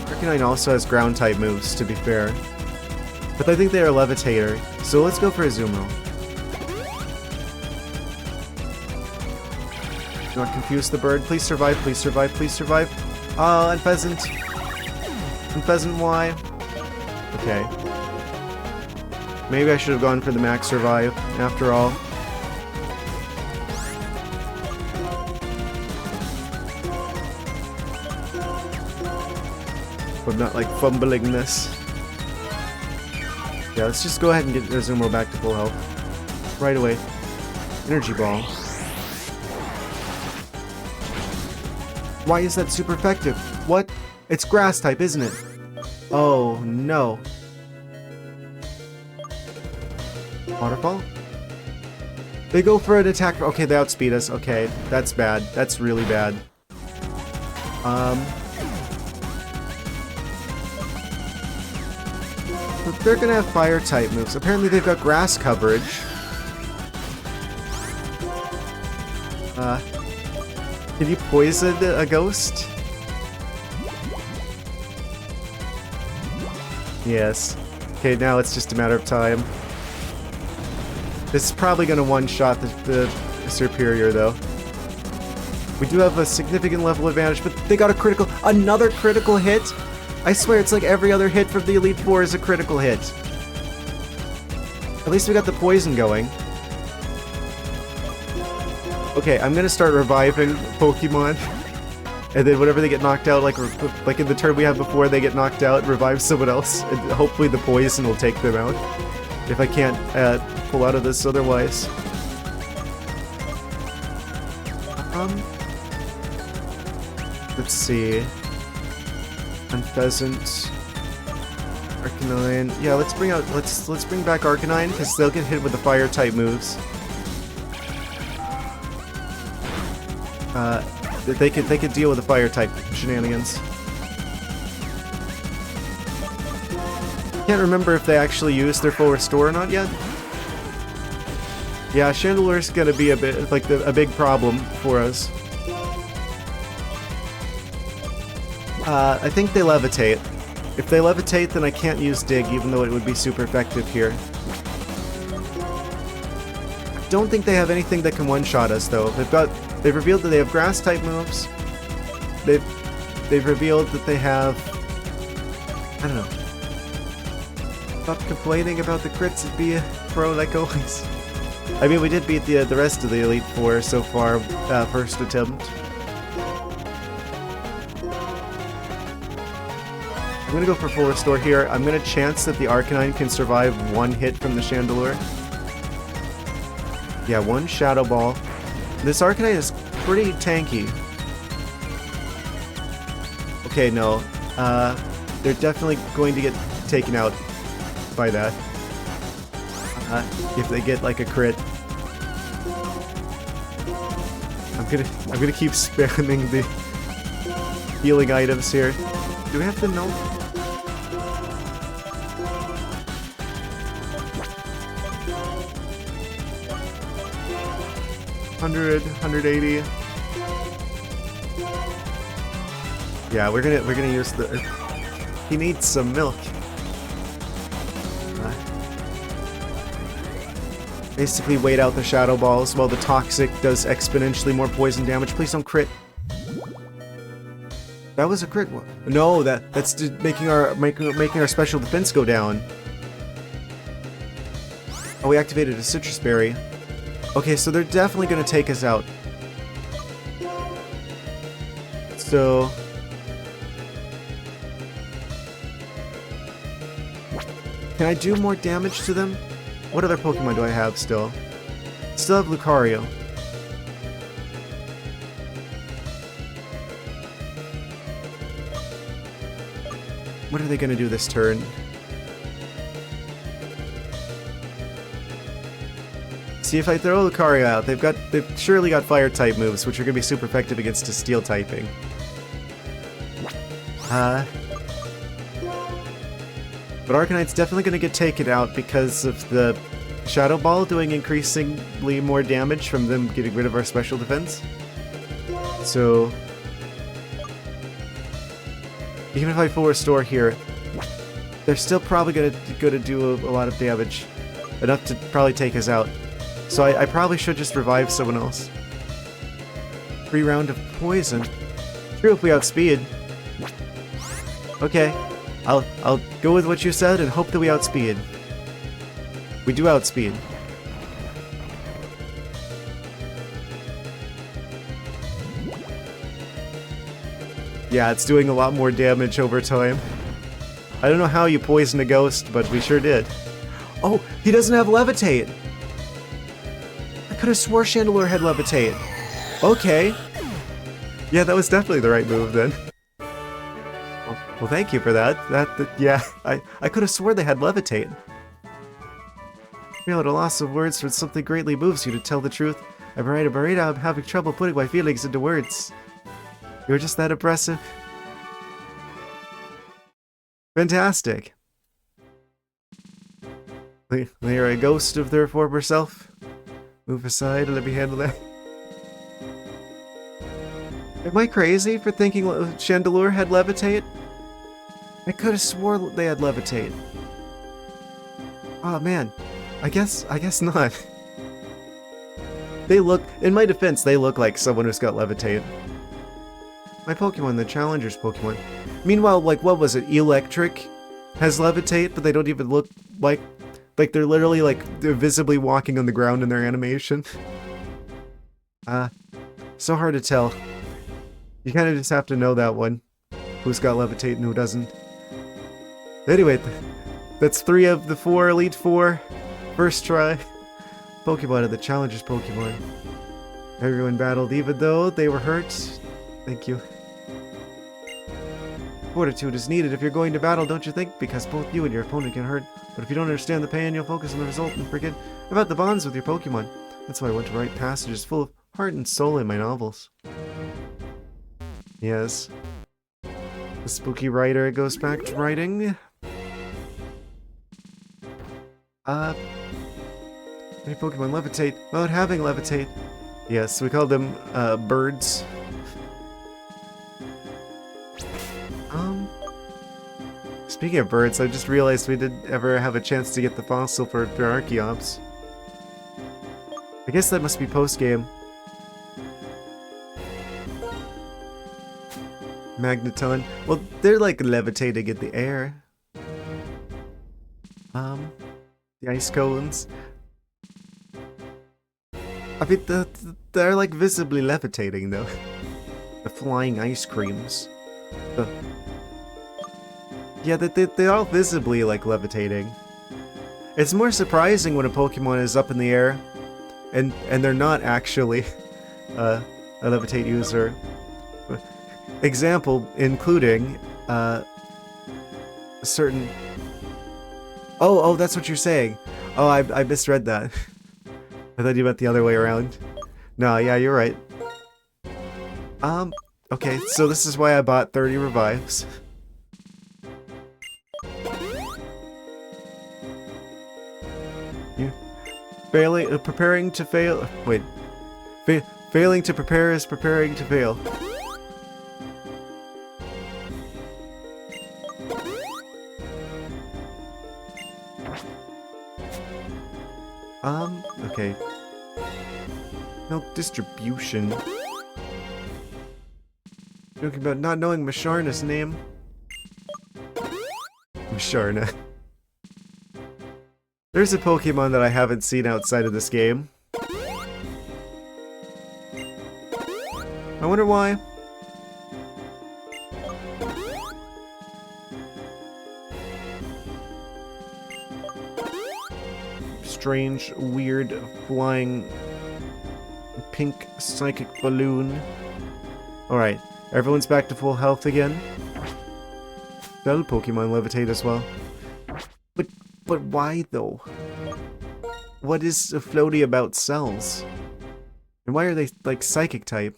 Arcanine also has ground-type moves, to be fair. But I think they are Levitator, so let's go for Azumarill. Do not confuse the bird. Please survive, please survive, please survive. And Pheasant. And Pheasant, why? Okay. Maybe I should have gone for the Max Revive, after all. I'm not, like, fumbling this. Yeah, let's just go ahead and get Azumarill back to full health. Right away. Energy Ball. Why is that super effective? What? It's Grass type, isn't it? Oh, no. Waterfall? They go for an attack. Okay, they outspeed us. Okay, that's bad. That's really bad. But they're gonna have fire type moves. Apparently they've got grass coverage. Can you poison a ghost? Yes. Okay, now it's just a matter of time. This is probably going to one-shot the Superior, though. We do have a significant level advantage, but they got a critical... Another critical hit? I swear, it's like every other hit from the Elite Four is a critical hit. At least we got the poison going. Okay, I'm going to start reviving Pokemon. And then whenever they get knocked out, like in the turn we had before, they get knocked out, revive someone else. And hopefully the poison will take them out. If I can't pull out of this otherwise. Let's see. Unpheasant. Arcanine. Yeah, let's bring back Arcanine, because they'll get hit with the fire type moves. They could deal with the fire type shenanigans. Can't remember if they actually used their full restore or not yet. Yeah, Chandelure's gonna be a bit like a big problem for us. I think they levitate. If they levitate, then I can't use Dig, even though it would be super effective here. I don't think they have anything that can one-shot us, though. They've revealed that they have grass-type moves. They've revealed that they have... I don't know. Stop complaining about the crits and be a pro like always. I mean, we did beat the rest of the Elite Four so far, first attempt. I'm gonna go for full restore here. I'm gonna chance that the Arcanine can survive one hit from the Chandelure. Yeah, one Shadow Ball. This Arcanine is pretty tanky. Okay, no. They're definitely going to get taken out by that. If they get like a crit. I'm gonna keep spamming the healing items here. Do we have to know? 100, 180. Yeah, we're gonna use the... He needs some milk. Basically wait out the Shadow Balls while the Toxic does exponentially more poison damage. Please don't crit. That was a crit one. No, that's making our special defense go down. Oh, we activated a Citrus Berry. Okay, so they're definitely gonna take us out. So Can I do more damage to them? What other Pokemon do I have still? Still have Lucario. What are they gonna do this turn? See, if I throw Lucario out, they've surely got fire type moves, which are gonna be super effective against a steel typing. But Arcanite's definitely gonna get taken out because of the Shadow Ball doing increasingly more damage from them getting rid of our special defense. So even if I full restore here, they're still probably gonna do a lot of damage. Enough to probably take us out. So I probably should just revive someone else. Free round of poison. True if we outspeed. Okay. I'll go with what you said and hope that we outspeed. We do outspeed. Yeah, it's doing a lot more damage over time. I don't know how you poisoned a ghost, but we sure did. Oh, he doesn't have Levitate! I could have swore Chandelure had Levitate. Okay. Yeah, that was definitely the right move then. Well, thank you for that. Yeah, I could have swore they had Levitate. Feel at a loss of words when something greatly moves you to tell the truth. I'm having trouble putting my feelings into words. You're just that impressive. Fantastic. They are a ghost of their former self. Move aside and let me handle that. Am I crazy for thinking Chandelure had Levitate? I could have swore they had Levitate. Oh man, I guess not. They look, in my defense, they look like someone who's got Levitate. My Pokemon, the Challenger's Pokemon. Meanwhile, like, what was it? Electric has Levitate, but they don't even look like they're literally, like, they're visibly walking on the ground in their animation. So hard to tell. You kind of just have to know that one. Who's got Levitate and who doesn't. Anyway, that's 3 of the 4 Elite Four. First try. Pokemon are the Challenger's Pokemon. Everyone battled even though they were hurt. Thank you. Fortitude is needed if you're going to battle, don't you think? Because both you and your opponent get hurt. But if you don't understand the pain, you'll focus on the result and forget about the bonds with your Pokemon. That's why I want to write passages full of heart and soul in my novels. Yes. The spooky writer goes back to writing. Any Pokemon Levitate? Without having Levitate. Yes, we call them, birds. Speaking of birds, I just realized we didn't ever have a chance to get the fossil for Archeops. I guess that must be post-game. Magneton. Well, they're like levitating in the air. The ice cones. I mean, they're like visibly levitating though. The flying ice creams. Yeah, they're all visibly like levitating. It's more surprising when a Pokemon is up in the air and they're not actually a levitate user. Example including certain. Oh, that's what you're saying. Oh, I misread that. I thought you meant the other way around. No, yeah, you're right. Okay, so this is why I bought 30 revives. You preparing to fail. Wait, failing to prepare is preparing to fail. Okay. Milk distribution. Joking about not knowing Masharna's name. Masharna. There's a Pokemon that I haven't seen outside of this game. I wonder why. strange, weird, flying pink psychic balloon. Alright, everyone's back to full health again. That'll Pokemon levitate as well. But why though? What is so floaty about cells? And why are they like psychic type?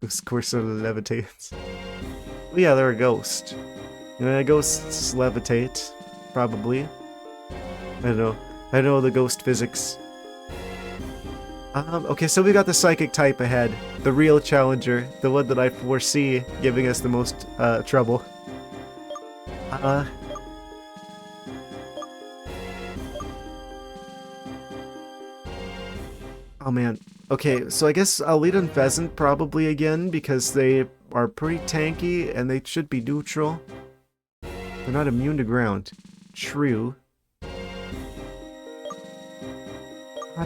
Of course it levitates. Well, yeah, they're a ghost. Ghosts levitate, probably. I don't know. I know the ghost physics. Okay, so we got the psychic type ahead. The real challenger. The one that I foresee giving us the most trouble. Oh man. Okay, so I guess I'll lead on Pheasant probably again because they are pretty tanky and they should be neutral. They're not immune to ground. True.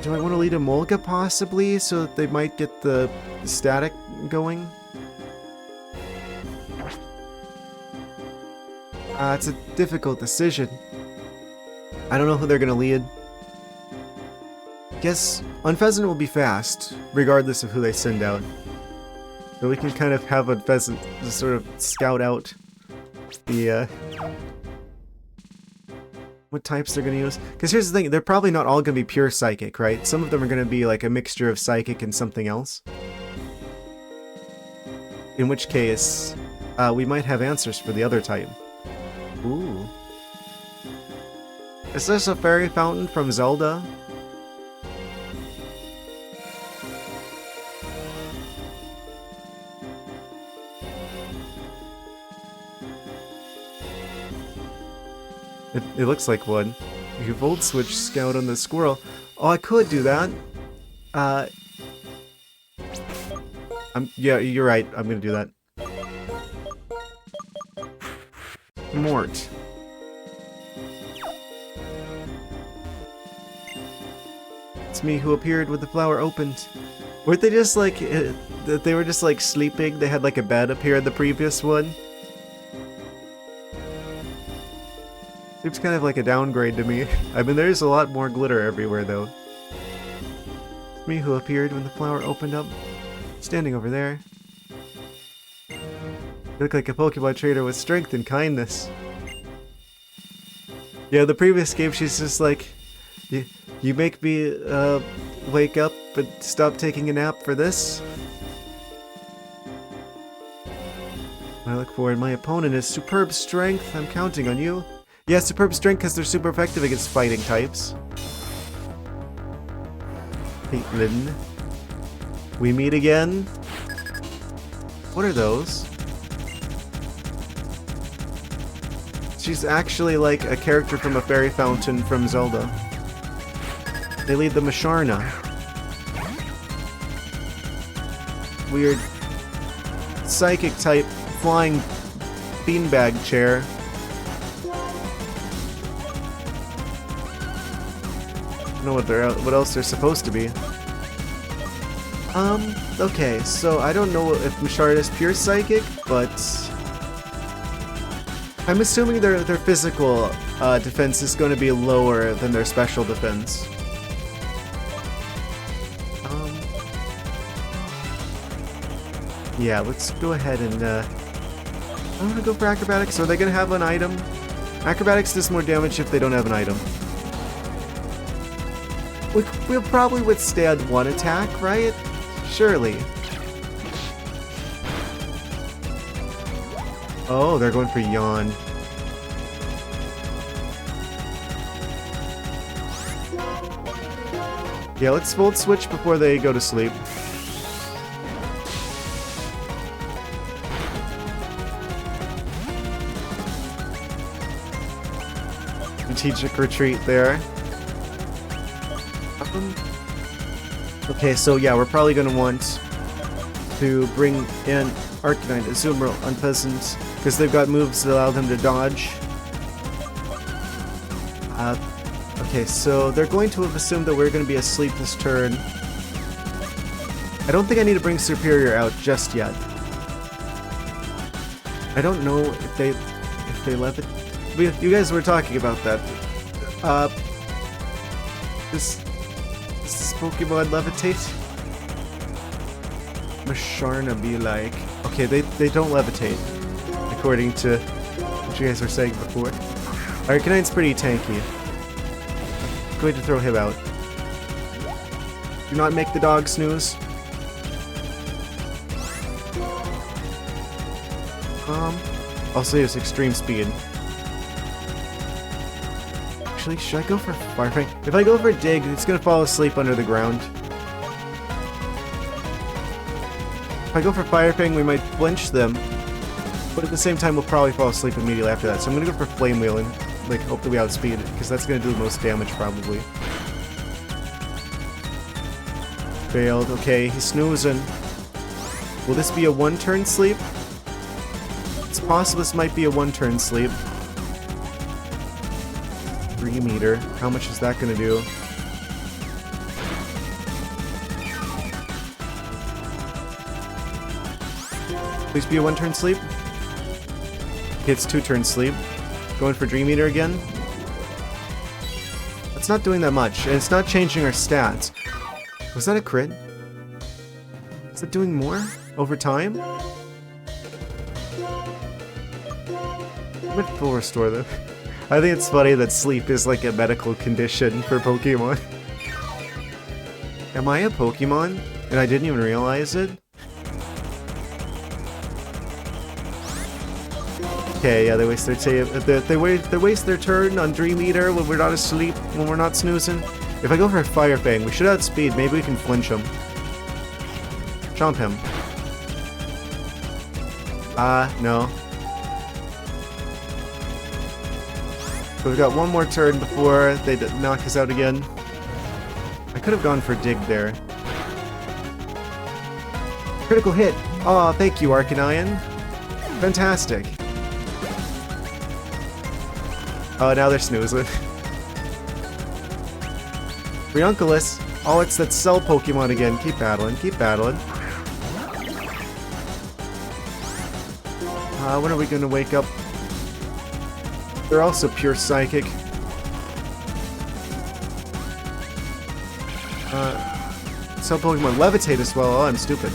Do I want to lead a Molga possibly so that they might get the static going? It's a difficult decision. I don't know who they're going to lead. Guess Unpheasant will be fast, regardless of who they send out. So we can kind of have Unpheasant just sort of scout out the, what types they're going to use. Because here's the thing, they're probably not all going to be pure Psychic, right? Some of them are going to be like a mixture of Psychic and something else. In which case, we might have answers for the other type. Ooh. Is this a fairy fountain from Zelda? It looks like one. You can Volt Switch Scout on the squirrel. Oh, I could do that. Yeah, you're right. I'm gonna do that. Mort. It's me who appeared with the flower opened. Weren't they just like... they were just like sleeping? They had like a bed appear in the previous one? Seems kind of like a downgrade to me. I mean, there's a lot more glitter everywhere, though. It's me who appeared when the flower opened up. Standing over there. You look like a Pokemon trainer with strength and kindness. Yeah, the previous game, she's just like... You make me, wake up and stop taking a nap for this? I look for in my opponent is superb strength. I'm counting on you. Yeah, superb strength because they're super effective against fighting types. Caitlin. We meet again. What are those? She's actually like a character from a fairy fountain from Zelda. They lead the Masharna. Weird psychic type flying beanbag chair. I don't know what else they're supposed to be. Okay, so I don't know if Masharna is pure psychic, but I'm assuming their physical defense is going to be lower than their special defense. Yeah, let's go ahead and I'm gonna go for acrobatics. Are they gonna have an item? Acrobatics does more damage if they don't have an item. We'll probably withstand one attack, right? Surely. Oh, they're going for Yawn. Yeah, let's Volt Switch before they go to sleep. Strategic retreat there. Okay, so yeah, we're probably going to want to bring in Arcanine, Azumarill, Unpheasant, because they've got moves that allow them to dodge. Okay, so they're going to have assumed that we're going to be asleep this turn. I don't think I need to bring Superior out just yet. I don't know if they left it. You guys were talking about that. Does this Pokemon levitate? Masharna be like? Okay, they don't levitate, according to what you guys were saying before. Arcanine's pretty tanky. I'm going to throw him out. Do not make the dog snooze. Also use extreme speed. Actually, should I go for Fire Fang? If I go for Dig, it's gonna fall asleep under the ground. If I go for Fire Fang, we might flinch them, but at the same time, we'll probably fall asleep immediately after that. So I'm gonna go for Flame Wheel and like hope that we outspeed it, because that's gonna do the most damage probably. Failed. Okay, he's snoozing. Will this be a one-turn sleep? It's possible this might be a one-turn sleep. 3 meter. How much is that gonna do? Please be a one-turn sleep. Okay, it's 2-turn sleep. Going for Dream Eater again. That's not doing that much, and it's not changing our stats. Was that a crit? Is it doing more over time? I'm at full restore though. I think it's funny that sleep is like a medical condition for Pokemon. Am I a Pokemon? And I didn't even realize it? Okay, yeah, they waste their turn on Dream Eater when we're not asleep, when we're not snoozing. If I go for a Fire Fang, we should outspeed. Maybe we can flinch him. Chomp him. No. So we've got one more turn before they knock us out again. I could have gone for Dig there. Critical hit! Aw, thank you, Arcanine. Fantastic. Oh, now they're snoozing. Reunculus! Oh, it's that Cell Pokemon again. Keep battling, keep battling. When are we gonna wake up? They're also pure Psychic. Cell Pokemon Levitate as well. Oh, I'm stupid.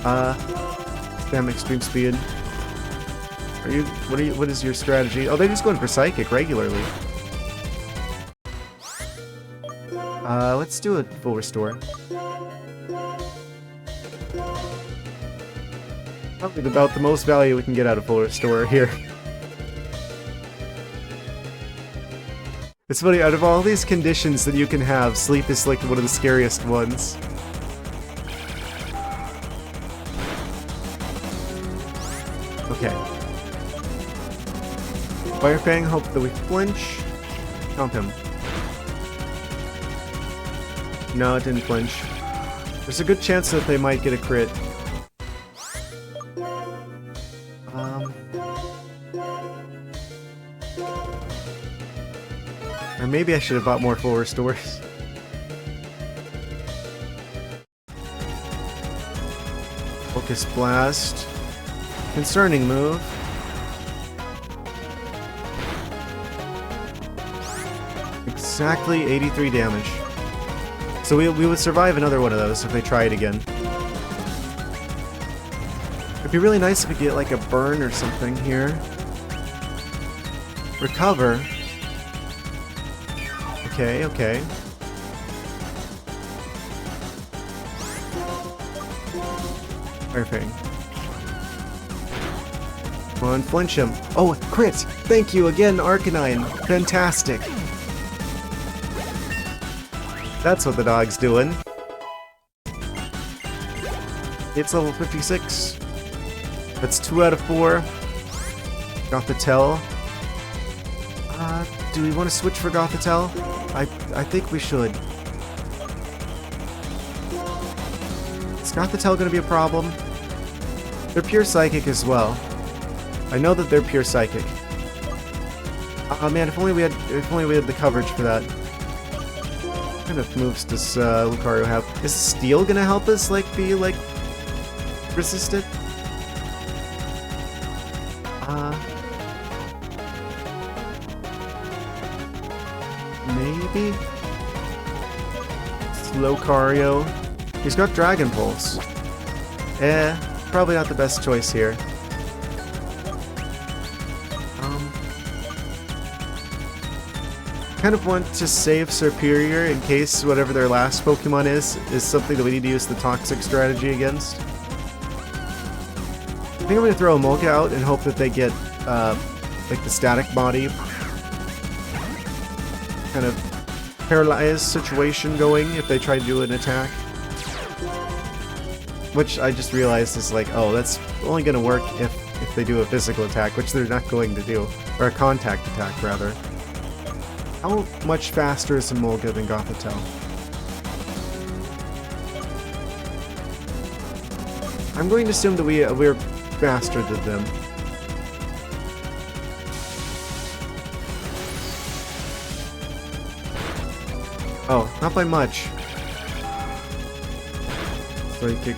Spam Extreme Speed. What is your strategy? Oh, they're just going for Psychic regularly. Let's do a full restore. Probably about the most value we can get out of full restore here. It's funny, out of all these conditions that you can have, sleep is like one of the scariest ones. Okay. Fire Fang, hope that we flinch. Chomp him. No, it didn't flinch. There's a good chance that they might get a crit. Or maybe I should have bought more full restores. Focus Blast. Concerning move. Exactly 83 damage. So we would survive another one of those if they try it again. It'd be really nice if we get like a burn or something here. Recover. Okay, okay. Perfect. Come on, flinch him. Oh, crit! Thank you again, Arcanine. Fantastic. That's what the dog's doing. It's level 56. That's 2 out of 4. Gothitelle. Do we want to switch for Gothitelle? I think we should. Is Gothitelle going to be a problem? They're pure Psychic as well. I know that they're pure Psychic. Oh man, if only we had the coverage for that. What kind of moves does Lucario have? Is Steel gonna help us, like, be, like, resisted? Maybe? Lucario. He's got Dragon Pulse. Probably not the best choice here. Kind of want to save Superior in case whatever their last Pokemon is something that we need to use the Toxic strategy against. I think I'm going to throw Emolga out and hope that they get like the Static Body kind of paralyzed situation going if they try to do an attack. Which I just realized is like, oh, that's only going to work if they do a physical attack, which they're not going to do. Or a contact attack, rather. How much faster is Emolga than Gothitelle? I'm going to assume that we're faster than them. Oh, not by much. Sorry, kick.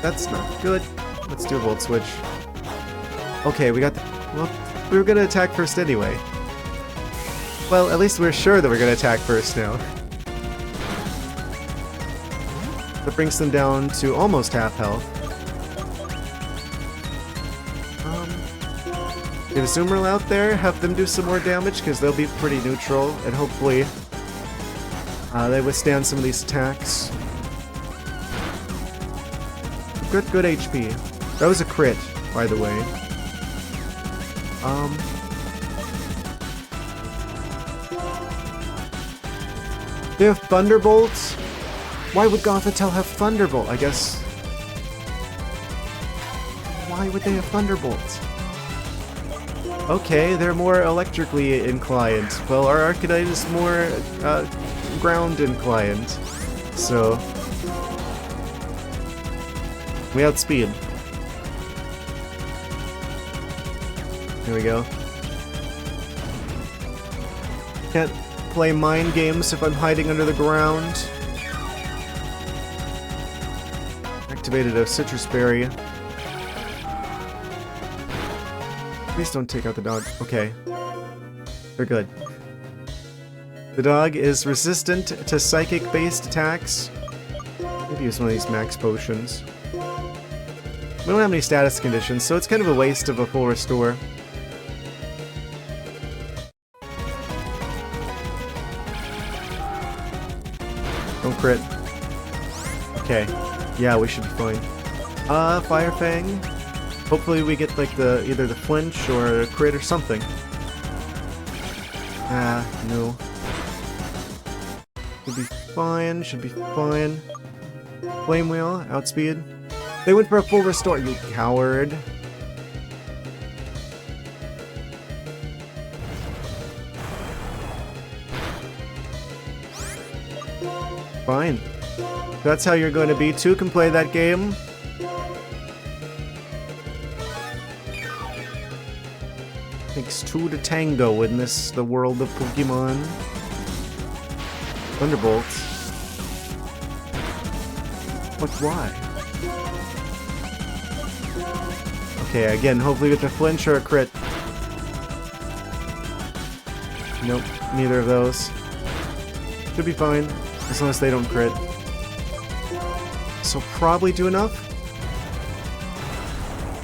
That's not good. Let's do a Volt Switch. Okay, we got the... Well, we were gonna attack first anyway. Well, at least we're sure that we're gonna attack first now. That brings them down to almost half health. Get a Azumarill out there, have them do some more damage, because they'll be pretty neutral, and hopefully they withstand some of these attacks. Good HP. That was a crit, by the way. They have Thunderbolts? Why would Gothitelle have Thunderbolt? I guess... Why would they have Thunderbolts? Okay, they're more electrically inclined. Well, our Arcanine is more ground inclined. So... we outspeed. Here we go. Can't play mind games if I'm hiding under the ground. Activated a Citrus Berry. Please don't take out the dog. Okay. They're good. The dog is resistant to psychic-based attacks. Maybe use one of these max potions. We don't have any status conditions, so it's kind of a waste of a full restore. Don't crit. Okay. Yeah, we should be fine. Fire Fang. Hopefully we get like either the flinch or a crit or something. No. Should be fine, should be fine. Flame Wheel, outspeed. They went for a full restore, you coward. Fine. If that's how you're going to be. Two can play that game. Takes two to tango in the world of Pokemon. Thunderbolts. But why? Okay, again, hopefully with a flinch or a crit. Nope, neither of those. Should be fine, as long as they don't crit. So probably do enough?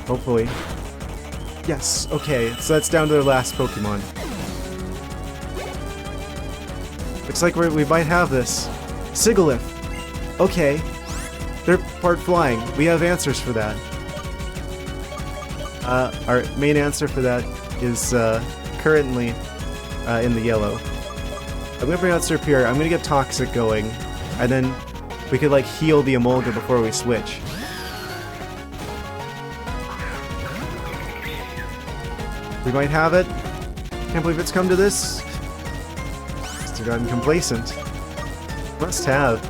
Hopefully. Yes, okay, so that's down to their last Pokemon. Looks like we might have this. Sigilyph. Okay. They're part flying. We have answers for that. Our main answer for that is currently in the yellow. I'm gonna bring out Serperior. I'm gonna get Toxic going, and then we could like heal the Emolga before we switch. We might have it. Can't believe it's come to this. Must have gotten complacent. Must have.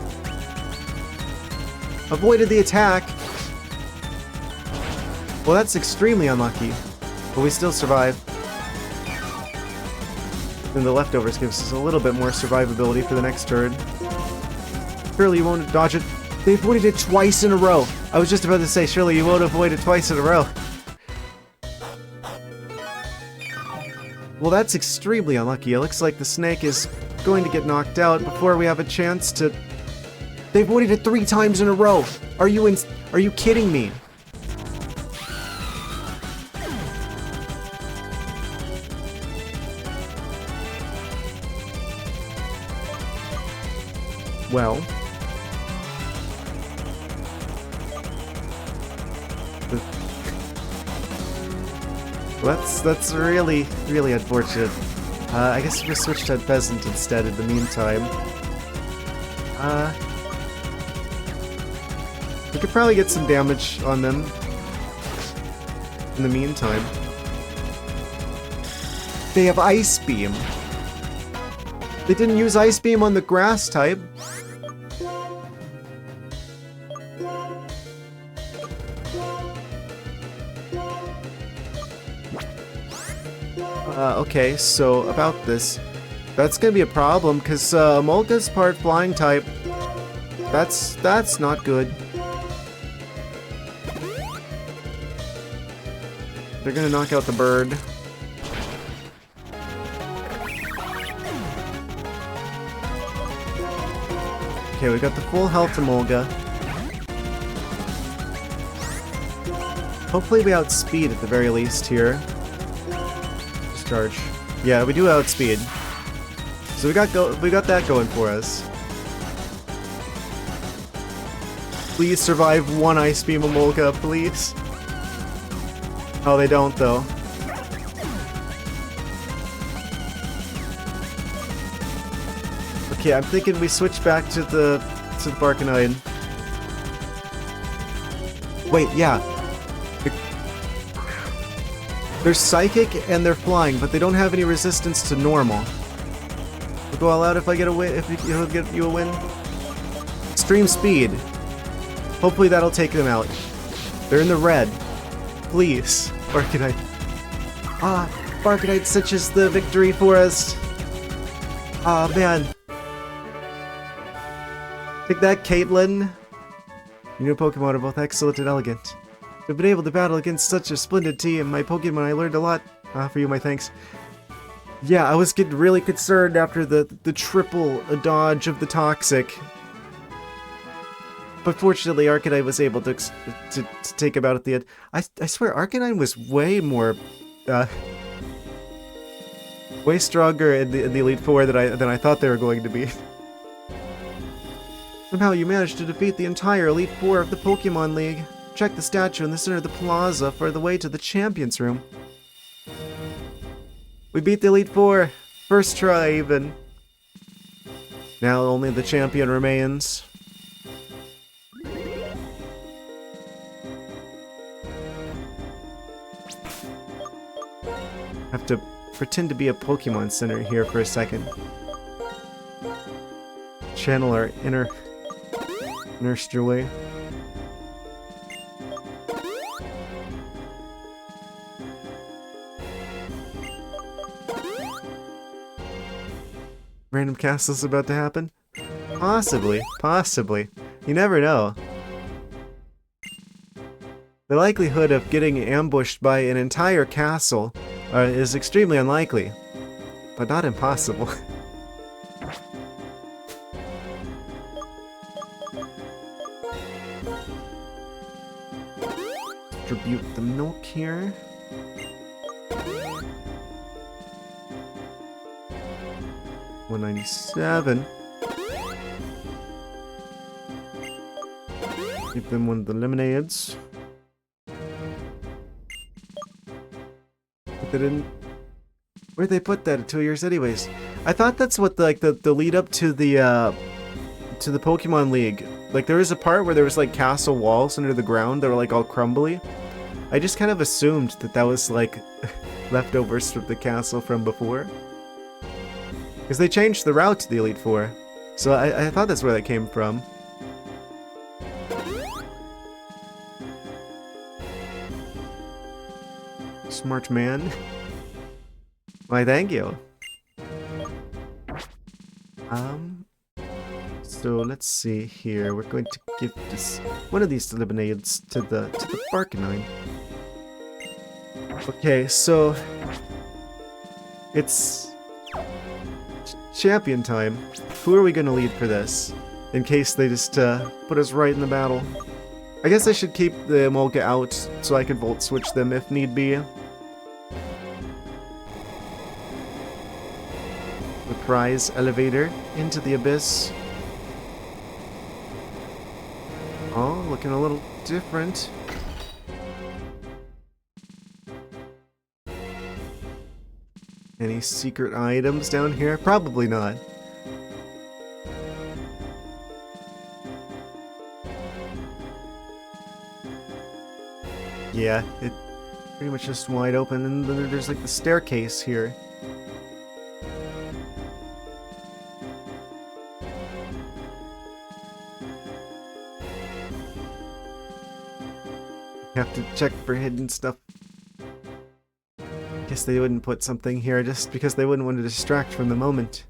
Avoided the attack. Well, that's extremely unlucky, but we still survive. Then the leftovers gives us a little bit more survivability for the next turn. Surely you won't dodge it. They avoided it twice in a row. I was just about to say, surely you won't avoid it twice in a row. Well, that's extremely unlucky. It looks like the snake is going to get knocked out before we have a chance to... They've waited 3 times in a row! Are you kidding me? Well... That's really, really unfortunate. I guess we'll switch to Peasant instead in the meantime. We could probably get some damage on them in the meantime. They have Ice Beam. They didn't use Ice Beam on the grass type. Okay, so about this. That's gonna be a problem, because Molga's part flying type. That's not good. They're gonna knock out the bird. Okay, we got the full health to Molga. Hopefully we outspeed at the very least here. Charge. Yeah, we do outspeed. So we got that going for us. Please survive 1 Ice Beam Molga, please. Oh, they don't though. Okay, I'm thinking we switch back to the Barkanine. Wait, yeah. They're psychic and they're flying, but they don't have any resistance to normal. We'll go all out if I get a win. If he'll get you a win. Extreme speed. Hopefully that'll take them out. They're in the red. Please, Barkanite. Ah, Barkanite cinches the victory for us. Ah, man. Take that, Caitlyn. Your new Pokemon are both excellent and elegant. I've been able to battle against such a splendid team. My Pokemon, I learned a lot. For you, my thanks. Yeah, I was getting really concerned after the triple dodge of the Toxic. But fortunately, Arcanine was able to take him out at the end. I swear, Arcanine was way more... way stronger in the Elite Four than I thought they were going to be. Somehow you managed to defeat the entire Elite Four of the Pokemon League. Check the statue in the center of the plaza for the way to the Champions Room. We beat the Elite Four. First try, even. Now only the champion remains. Have to pretend to be a Pokemon Center here for a second. Channel our inner joy. Random castle's about to happen? Possibly. You never know. The likelihood of getting ambushed by an entire castle is extremely unlikely, but not impossible. Distribute the milk here. $197. Give them one of the lemonades. Put that in. Where'd they put that? 2 years, anyways. I thought that's what the lead up to the Pokemon League. Like there was a part where there was like castle walls under the ground that were like all crumbly. I just kind of assumed that was like leftovers from the castle from before. Because they changed the route to the Elite Four. So I thought that's where that came from. Smart man. Why, thank you. So let's see here. We're going to give this one of these lemonades to the Barkanine. Okay, so it's champion time. Who are we gonna lead for this? In case they just put us right in the battle. I guess I should keep the Molga out so I can Volt Switch them if need be. The prize elevator into the abyss. Oh, looking a little different. Any secret items down here? Probably not. Yeah, it's pretty much just wide open, and then there's like the staircase here. You have to check for hidden stuff. Guess they wouldn't put something here just because they wouldn't want to distract from the moment.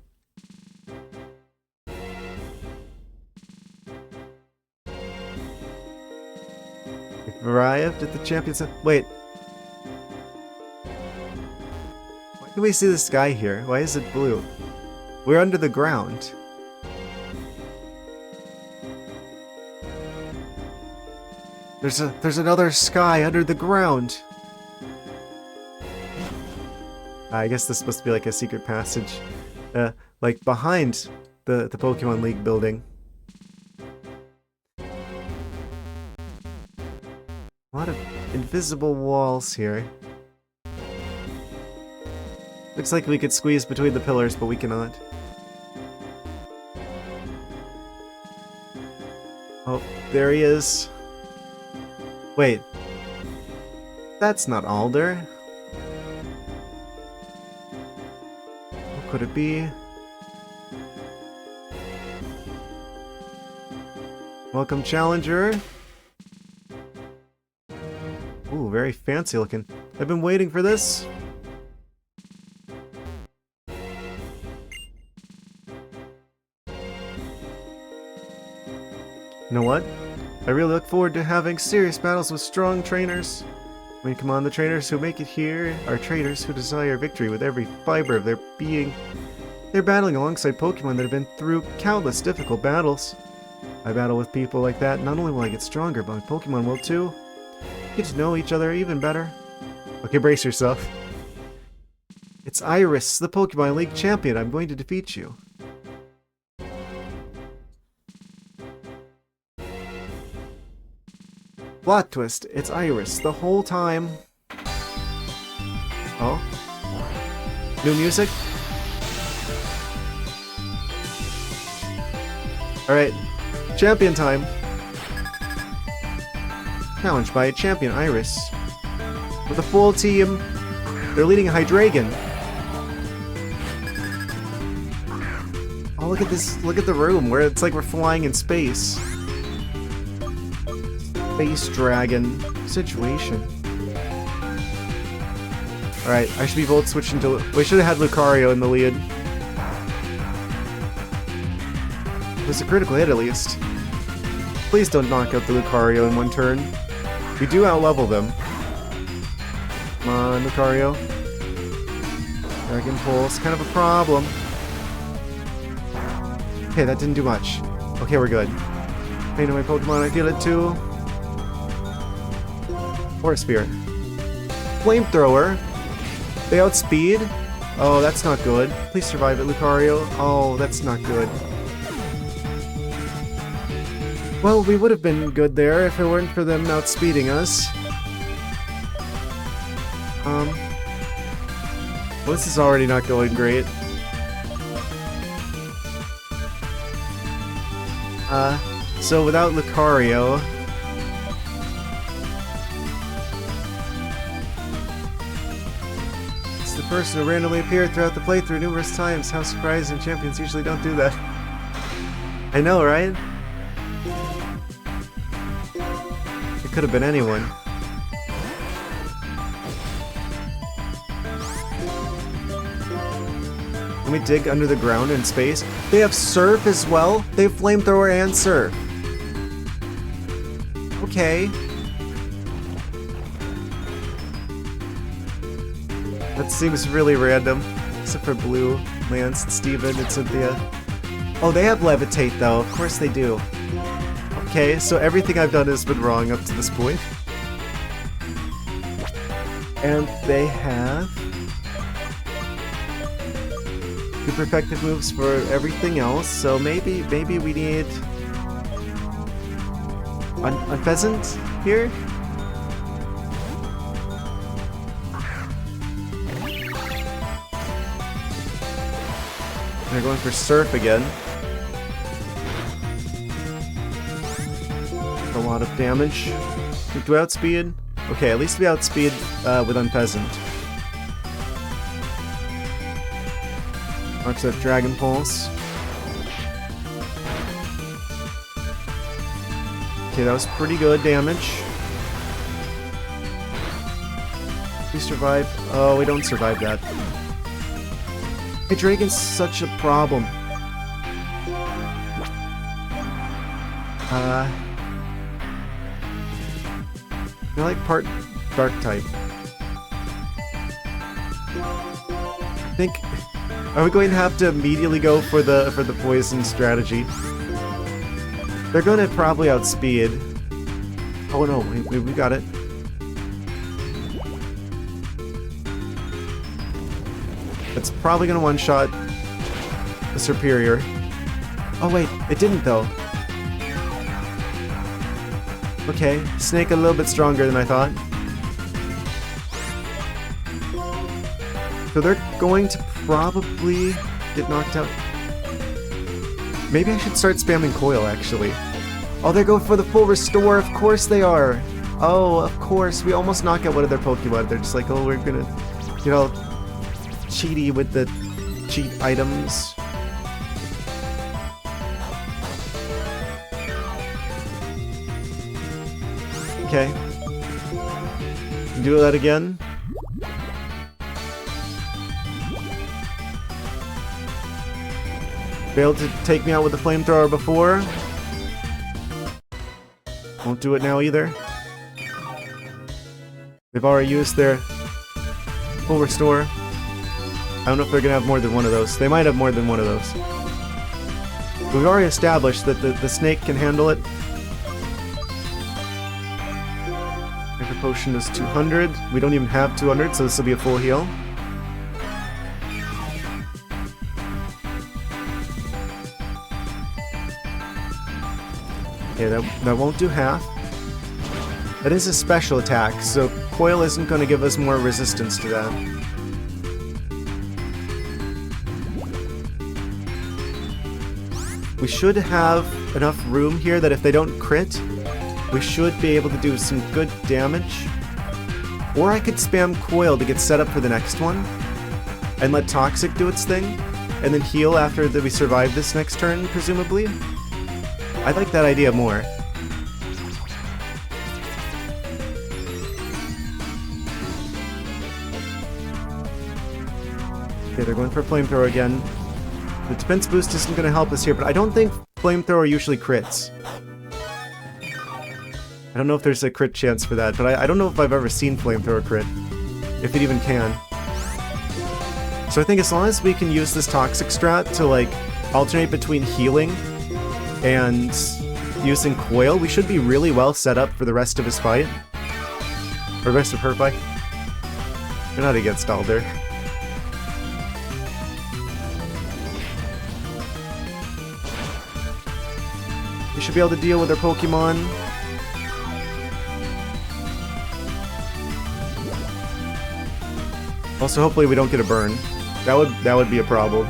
We've arrived at the champion's... Wait. Why can we see the sky here? Why is it blue? We're under the ground. There's another sky under the ground. I guess this must be like a secret passage, like behind the Pokemon League building. A lot of invisible walls here. Looks like we could squeeze between the pillars, but we cannot. Oh, there he is. Wait. That's not Alder. What could it be? Welcome, Challenger. Ooh, very fancy looking. I've been waiting for this. You know what? I really look forward to having serious battles with strong trainers. I mean, come on, the trainers who make it here are trainers who desire victory with every fiber of their being. They're battling alongside Pokemon that have been through countless difficult battles. I battle with people like that, not only will I get stronger, but my Pokemon will too. Get to know each other even better. Okay, brace yourself. It's Iris, the Pokemon League champion. I'm going to defeat you. Plot twist, it's Iris the whole time. Oh? New music? Alright, champion time. Challenged by champion Iris. With a full team, they're leading a Hydreigon. Oh, look at this, look at the room where it's like we're flying in space. Space Dragon situation. Alright, I should be Volt switching to... We should have had Lucario in the lead. It was a critical hit at least. Please don't knock out the Lucario in one turn. We do outlevel them. Come on, Lucario. Dragon Pulse, kind of a problem. Okay, that didn't do much. Okay, we're good. Pain in my Pokemon, I feel it too. Force Spear. Flamethrower. They outspeed? Oh, that's not good. Please survive it, Lucario. Oh, that's not good. Well, we would have been good there if it weren't for them outspeeding us. Well, this is already not going great. So without Lucario... It's the person who randomly appeared throughout the playthrough numerous times. How surprising, champions usually don't do that. I know, right? It could have been anyone. Let me dig under the ground in space. They have Surf as well? They have Flamethrower and Surf. Okay. That seems really random. Except for Blue, Lance, and Steven, and Cynthia. Oh, they have Levitate, though. Of course they do. Okay, so everything I've done has been wrong up to this point. And they have super effective moves for everything else, so maybe we need a pheasant here? They're going for Surf again. A lot of damage. Do we outspeed? Okay, at least we outspeed with Unpheasant. Watch that Dragon Pulse. Okay, that was pretty good damage. We survive. Oh, we don't survive that. Hey, Dragon's such a problem. They're like part dark type. I think. Are we going to have to immediately go for the poison strategy? They're going to probably outspeed. Oh no, we got it. It's probably going to one-shot the Superior. Oh wait, it didn't though. Okay, Snake a little bit stronger than I thought. So they're going to probably get knocked out. Maybe I should start spamming Coil, actually. Oh, they go for the full restore. Of course they are. Oh, of course. We almost knock out one of their Pokemon. They're just like, oh, we're gonna get all cheaty with the cheat items. Okay. Do that again. Failed to take me out with the flamethrower before. Won't do it now either. They've already used their full restore. I don't know if they're gonna have more than one of those. They might have more than one of those. But we've already established that the snake can handle it. Hyper Potion is 200. We don't even have 200, so this will be a full heal. Okay, that won't do half. That is a special attack, so Coil isn't going to give us more resistance to that. We should have enough room here that if they don't crit, we should be able to do some good damage. Or I could spam Coil to get set up for the next one, and let Toxic do its thing, and then heal after that we survive this next turn, presumably. I like that idea more. Okay, they're going for Flamethrower again. The defense boost isn't going to help us here, but I don't think Flamethrower usually crits. I don't know if there's a crit chance for that, but I don't know if I've ever seen Flamethrower crit. If it even can. So I think as long as we can use this Toxic strat to, like, alternate between healing and using Coil, we should be really well set up for the rest of his fight. Or the rest of her fight. They're not against Alder. We should be able to deal with their Pokemon. Also, hopefully we don't get a burn. That would be a problem.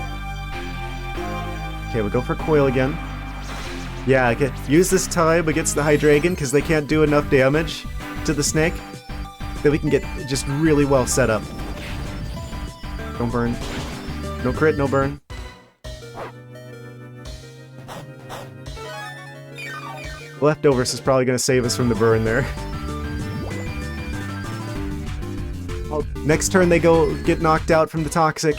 Okay, we'll go for Coil again. Yeah, okay. Use this time against the Hydreigon because they can't do enough damage to the snake. Then we can get just really well set up. Don't burn. No crit, no burn. Leftovers is probably going to save us from the burn there. Oh, next turn they get knocked out from the Toxic.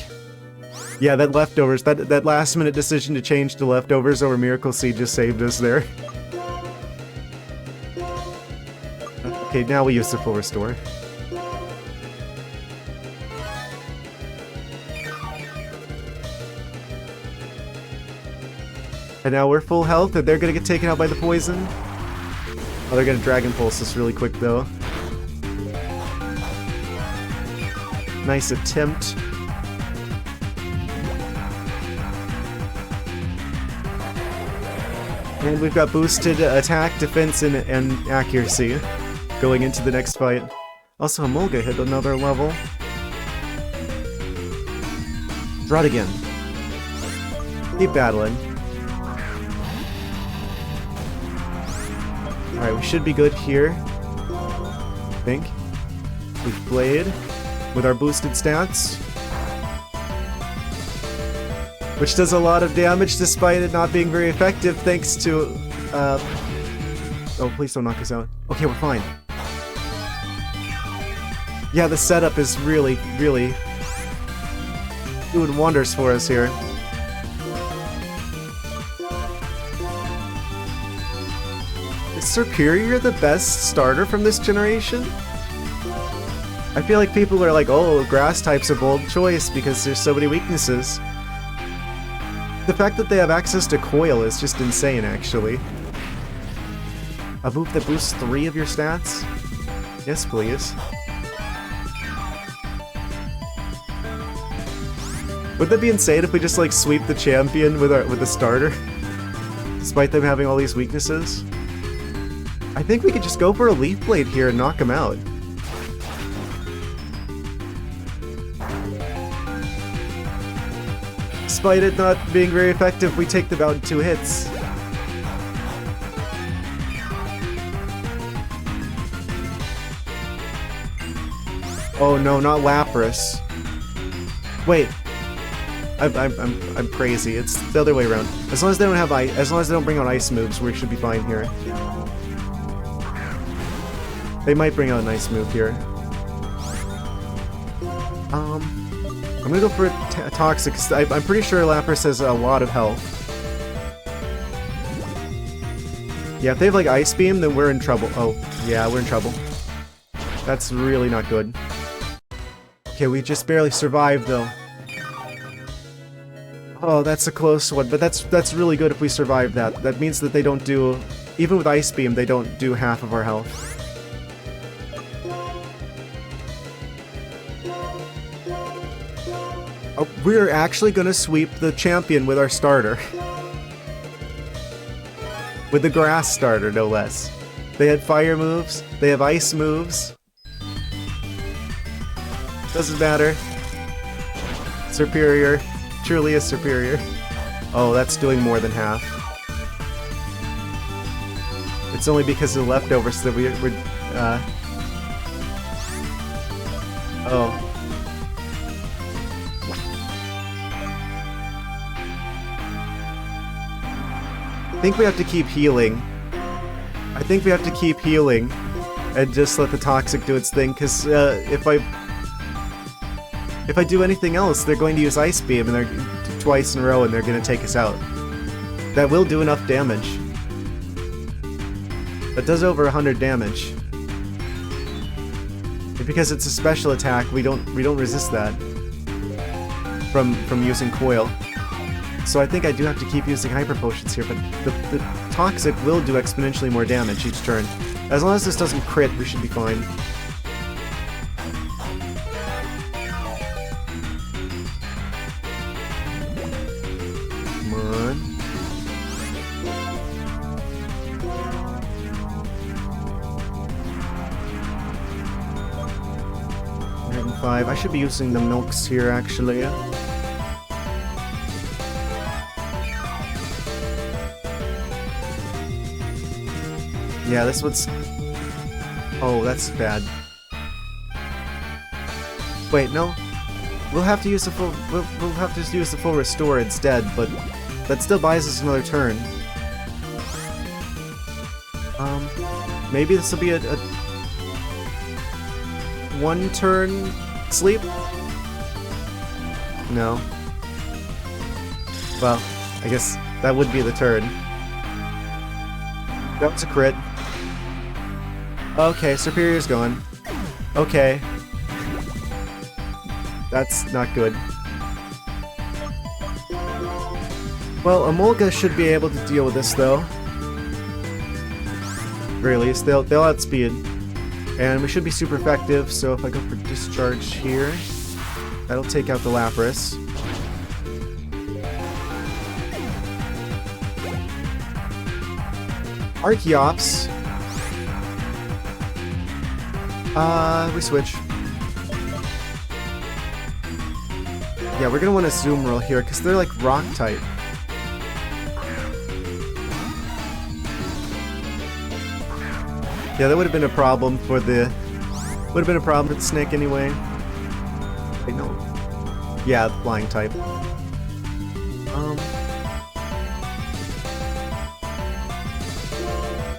Yeah, that Leftovers, that last minute decision to change to Leftovers over Miracle Seed just saved us there. Okay, now we use the full restore. And now we're full health, and they're gonna get taken out by the poison. Oh, they're gonna Dragon Pulse us really quick, though. Nice attempt. And we've got boosted attack, defense, and accuracy going into the next fight. Also, Emolga hit another level. Draw it again. Keep battling. Alright, we should be good here. I think. We've Blade with our boosted stats. Which does a lot of damage despite it not being very effective thanks to, oh, please don't knock us out. Okay, we're fine. Yeah, the setup is really, really doing wonders for us here. Is Superior the best starter from this generation? I feel like people are like, oh, grass type's a bold choice because there's so many weaknesses. The fact that they have access to Coil is just insane, actually. A move that boosts 3 of your stats? Yes, please. Would that be insane if we just, like, sweep the champion with the starter? Despite them having all these weaknesses? I think we could just go for a Leaf Blade here and knock him out. Despite it not being very effective, we take them out in 2 hits. Oh no, not Lapras. Wait. I'm crazy. It's the other way around. As long as they don't have as long as they don't bring out ice moves, we should be fine here. They might bring out an ice move here. I'm gonna go for a Toxic, because I'm pretty sure Lapras has a lot of health. Yeah, if they have like Ice Beam, then we're in trouble. Oh, yeah, we're in trouble. That's really not good. Okay, we just barely survived though. Oh, that's a close one, but that's really good if we survive that. That means that they don't do, even with Ice Beam, they don't do half of our health. Oh, we're actually gonna sweep the champion with our starter. With the grass starter, no less. They had fire moves, they have ice moves. Doesn't matter. Superior. Truly is superior. Oh, that's doing more than half. It's only because of the leftovers that we're oh. I think we have to keep healing. I think we have to keep healing and just let the Toxic do its thing, because if I do anything else, they're going to use Ice Beam and they're twice in a row and they're going to take us out. That will do enough damage. That does over 100 damage. And because it's a special attack, we don't resist that from using Coil. So I think I do have to keep using Hyper Potions here, but the Toxic will do exponentially more damage each turn. As long as this doesn't crit, we should be fine. Come on. I should be using the Milks here, actually. Yeah, this one's... Oh, that's bad. Wait, no. We'll have to use the full... We'll have to use the full restore instead, but that still buys us another turn. Maybe this will be a one-turn sleep? No. Well, I guess that would be the turn. That was a crit. Okay, Superior's gone. Okay. That's not good. Well, Emolga should be able to deal with this, though. At very least, they'll outspeed. And we should be super effective, so if I go for Discharge here, that'll take out the Lapras. Archeops. We switch. Yeah, we're gonna want to Zoom Roll here, because they're like rock type. Yeah, that would have been a problem for the... Would have been a problem for the snake anyway. Wait, no. Yeah, the flying type.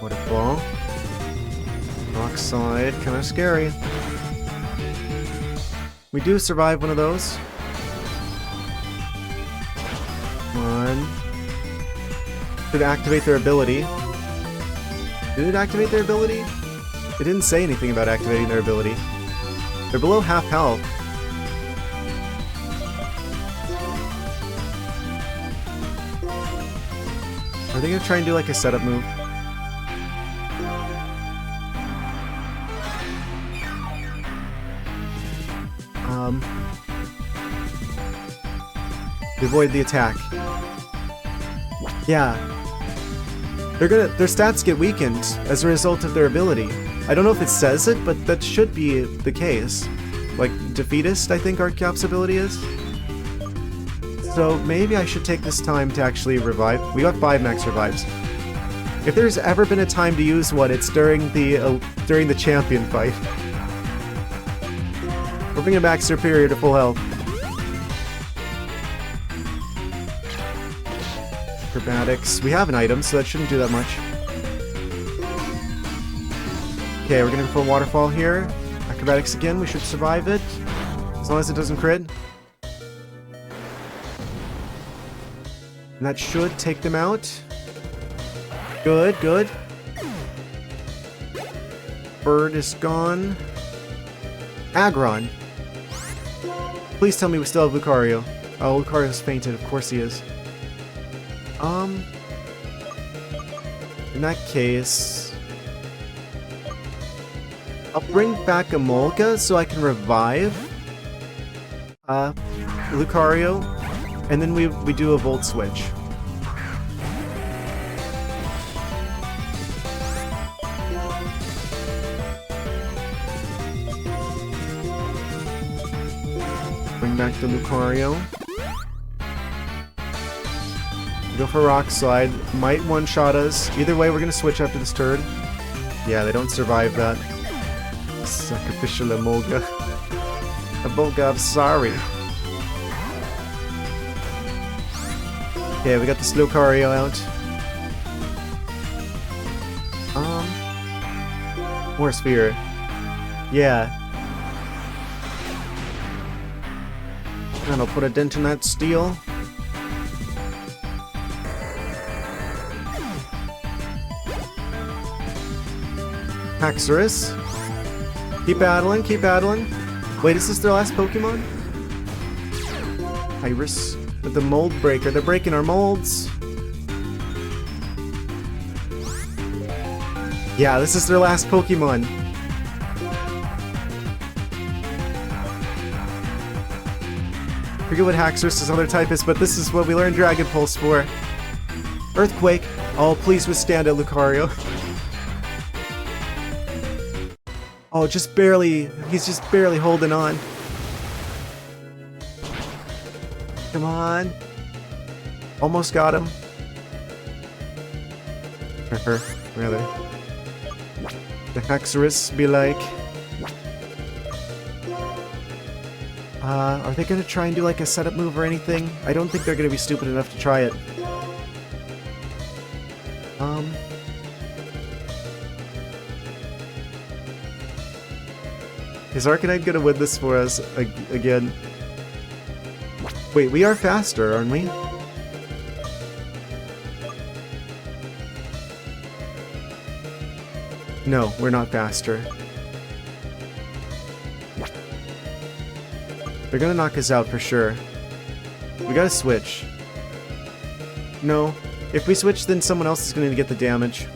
Waterfall. Rock Slide, kinda scary. We do survive one of those. One. Should activate their ability. Did it activate their ability? It didn't say anything about activating their ability. They're below half health. Are they gonna try and do like a setup move? Avoid the attack. Yeah. Their stats get weakened as a result of their ability. I don't know if it says it, but that should be the case. Like, Defeatist, I think Archeops' ability is. So maybe I should take this time to actually revive. We got 5 max revives. If there's ever been a time to use one, it's during the champion fight. We're bringing back Superior to full health. Acrobatics. We have an item, so that shouldn't do that much. Okay, we're gonna go for a waterfall here. Acrobatics again, we should survive it. As long as it doesn't crit. And that should take them out. Good, good. Bird is gone. Aggron. Please tell me we still have Lucario. Oh, Lucario's fainted, of course he is. In that case, I'll bring back Emolga so I can revive Lucario, and then we do a Volt Switch. Bring back the Lucario. Go for Rock Slide. Might one-shot us. Either way, we're gonna switch after this turn. Yeah, they don't survive that. Sacrificial Emolga. Emolga, I'm sorry. Okay, we got the Lucario out. More Sphere. Yeah. And I'll put a dent in that steel. Haxorus. Keep battling, keep battling. Wait, is this their last Pokemon? Iris. With the mold breaker. They're breaking our molds. Yeah, this is their last Pokemon. I forget what Haxorus' other type is, but this is what we learned Dragon Pulse for. Earthquake. Oh, please withstand it, Lucario. Oh, just barely. He's just barely holding on. Come on. Almost got him. Rather. The Haxorus be like... are they gonna try and do like a setup move or anything? I don't think they're gonna be stupid enough to try it. Is Arcanine gonna win this for us again? Wait, we are faster, aren't we? No, we're not faster. They're gonna knock us out for sure. We gotta switch. No. If we switch, then someone else is going to get the damage.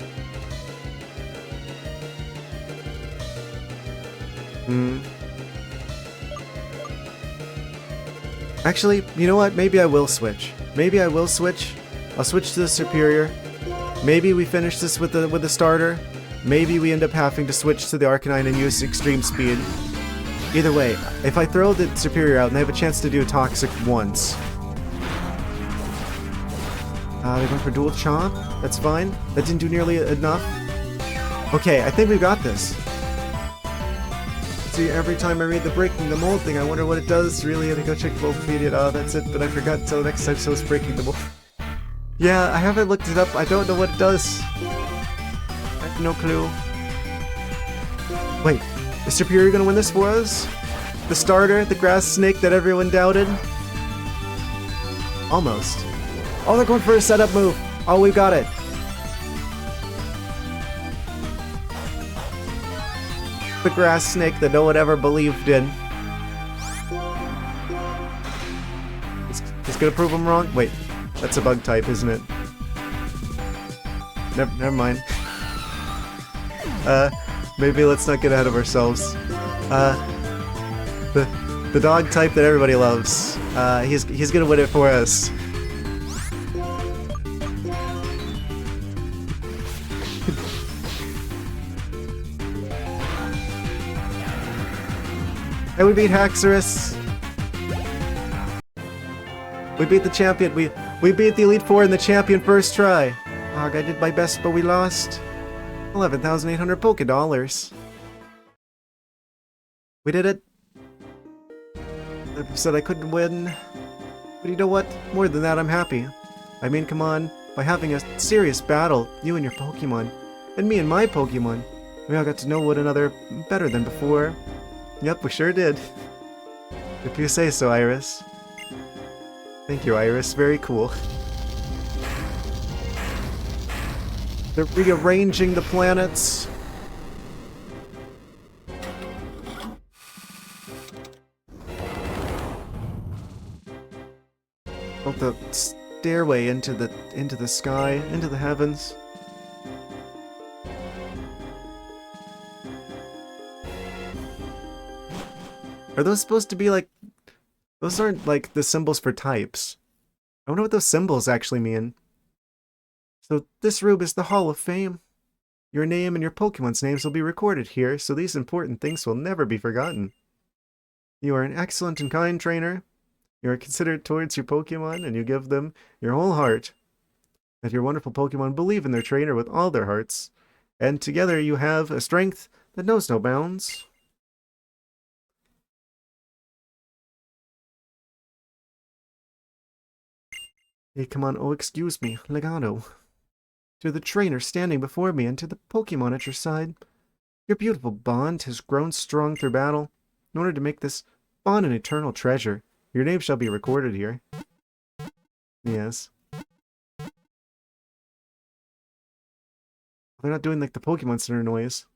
Actually, you know what? Maybe I will switch. Maybe I will switch. I'll switch to the superior. Maybe we finish this with the starter. Maybe we end up having to switch to the Arcanine and use extreme speed. Either way, if I throw the superior out and they have a chance to do toxic once. They're going for dual chomp. That's fine. That didn't do nearly enough. Okay, I think we got this. See, every time I read the breaking the mold thing, I wonder what it does. Really, I have to go check Wikipedia. Oh, that's it, but I forgot until next time, so it's breaking the mold. Yeah, I haven't looked it up. I don't know what it does. I have no clue. Wait, is Superior gonna win this for us? The starter, the grass snake that everyone doubted? Almost. Oh, they're going for a setup move. Oh, we got it. The grass snake that no one ever believed in. He's gonna prove him wrong? Wait, that's a bug type, isn't it? Never mind. Maybe let's not get ahead of ourselves. The dog type that everybody loves. He's gonna win it for us. And we beat Haxorus. We beat the champion. We beat the Elite Four in the champion first try. Ugh, I did my best, but we lost 11,800 Poké Dollars. We did it. I said I couldn't win. But you know what? More than that, I'm happy. I mean, come on. By having a serious battle, you and your Pokemon, and me and my Pokemon, we all got to know one another better than before. Yep, we sure did. If you say so, Iris. Thank you, Iris. Very cool. They're rearranging the planets. Built the stairway into the sky, into the heavens. Are those supposed to be like... Those aren't like the symbols for types. I wonder what those symbols actually mean. So this room is the Hall of Fame. Your name and your Pokemon's names will be recorded here, so these important things will never be forgotten. You are an excellent and kind trainer. You are considerate towards your Pokemon, and you give them your whole heart. That your wonderful Pokemon believe in their trainer with all their hearts. And together you have a strength that knows no bounds. Hey, come on, oh, excuse me, Legato. To the trainer standing before me and to the Pokemon at your side. Your beautiful bond has grown strong through battle. In order to make this bond an eternal treasure, your name shall be recorded here. Yes. They're not doing like the Pokemon Center noise.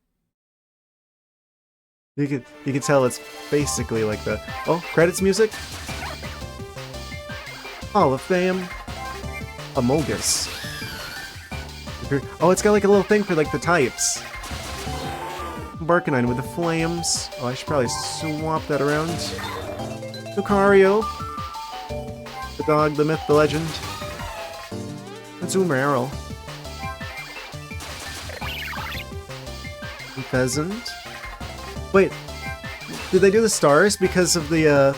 You can tell it's basically like the... Oh, credits music? Hall of Fame. Amogus. Oh, it's got like a little thing for like the types. Barkanine with the flames. Oh, I should probably swap that around. Lucario. The dog, the myth, the legend. Azumarill. Pheasant. Wait, did they do the stars because of the,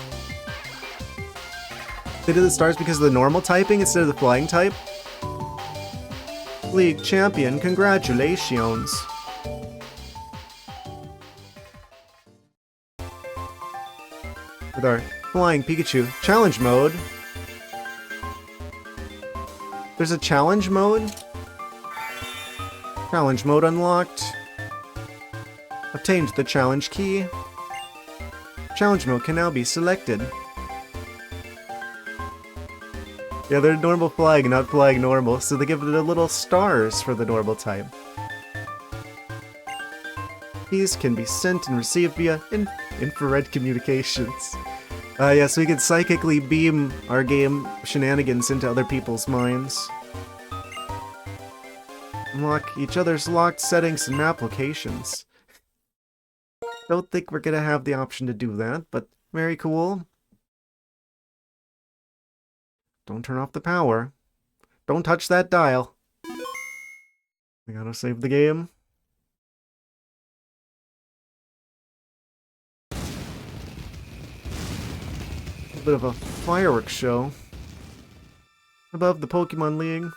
They did the stars because of the normal typing instead of the flying type? League champion, congratulations. With our flying Pikachu. Challenge mode. There's a challenge mode? Challenge mode unlocked. Obtained the challenge key. Challenge mode can now be selected. Yeah, they're normal flying, not flying normal, so they give it a little stars for the normal type. Keys can be sent and received via infrared communications. Yeah, so we can psychically beam our game shenanigans into other people's minds. Unlock each other's locked settings and map locations. Don't think we're gonna have the option to do that, but very cool. Don't turn off the power. Don't touch that dial. We gotta save the game. A bit of a fireworks show. Above the Pokemon League.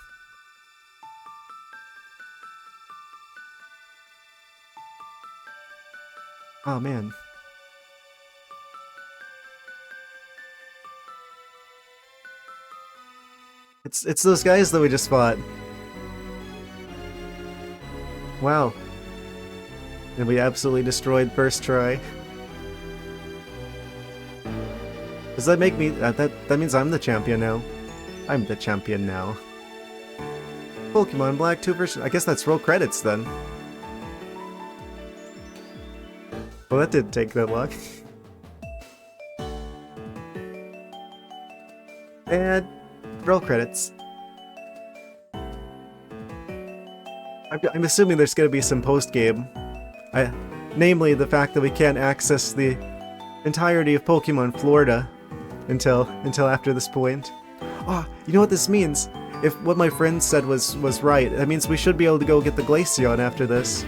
Oh man. It's those guys that we just fought. Wow. And we absolutely destroyed first try. Does that make me... that means I'm the champion now. I'm the champion now. Pokemon Black 2 version... I guess that's roll credits then. Well, that didn't take that long. And... roll credits. I'm assuming there's going to be some post-game. Namely, the fact that we can't access the entirety of Pokemon Florida until after this point. Oh, you know what this means? If what my friend said was right, that means we should be able to go get the Glaceon after this.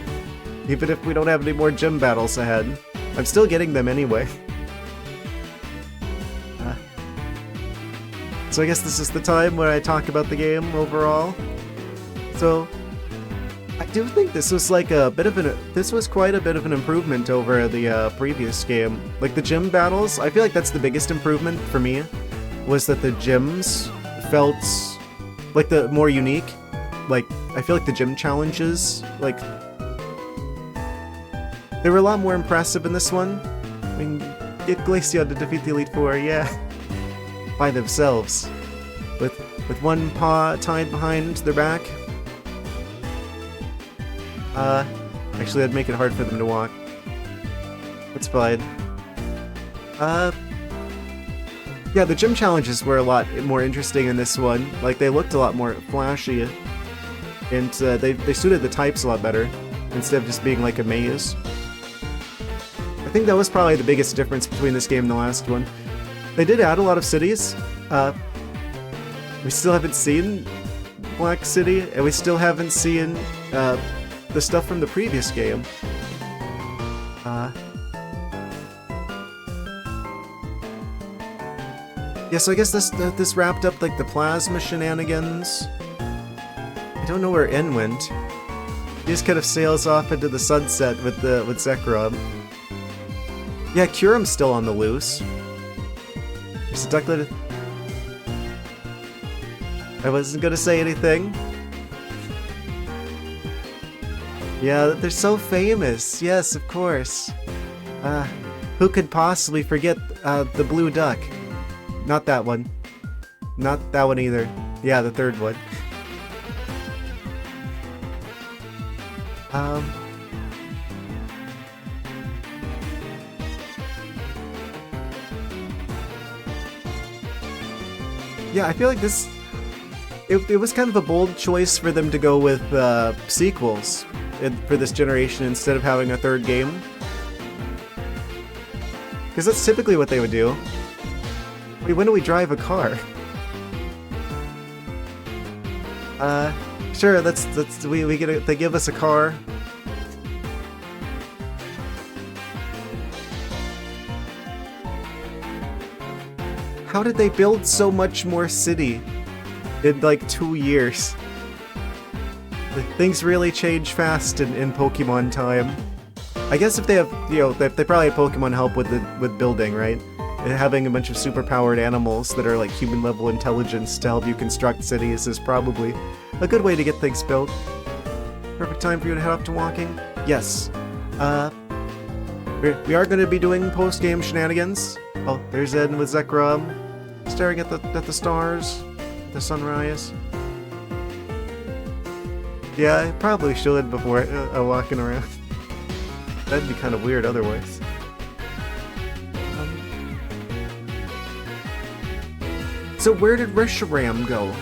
Even if we don't have any more gym battles ahead. I'm still getting them anyway. So I guess this is the time where I talk about the game overall. So I do think this was like a bit of this was quite a bit of an improvement over the previous game. Like the gym battles, I feel like that's the biggest improvement for me, was that the gyms felt like the more unique. Like I feel like the gym challenges, like they were a lot more impressive in this one. I mean, get Glaceon to defeat the Elite Four, yeah. By themselves, with one paw tied behind their back. Actually that'd make it hard for them to walk. That's fine. Yeah, the gym challenges were a lot more interesting in this one. Like, they looked a lot more flashy, and they suited the types a lot better, instead of just being like a maze. I think that was probably the biggest difference between this game and the last one. They did add a lot of cities. We still haven't seen Black City, and we still haven't seen the stuff from the previous game. Yeah, so I guess this wrapped up like the plasma shenanigans. I don't know where N went. He just kind of sails off into the sunset with Zekrom. Yeah, Curum's still on the loose. There's a Ducklet. I wasn't gonna say anything. Yeah, they're so famous. Yes, of course. Who could possibly forget the blue duck? Not that one. Not that one either. Yeah, the third one. Yeah, I feel like this... It was kind of a bold choice for them to go with sequels for this generation instead of having a third game. Because that's typically what they would do. Wait, when do we drive a car? Sure, they give us a car. How did they build so much more city in like 2 years? Things really change fast in Pokemon time. I guess if they have, you know, they probably have Pokemon help with building, right? Having a bunch of super-powered animals that are like human-level intelligence to help you construct cities is probably a good way to get things built. Perfect time for you to head off to walking? Yes. We are going to be doing post-game shenanigans. Oh, there's Ed with Zekrom, staring at the stars, the sunrise. Yeah, I probably should before walking around. That'd be kind of weird otherwise. So where did Reshiram go?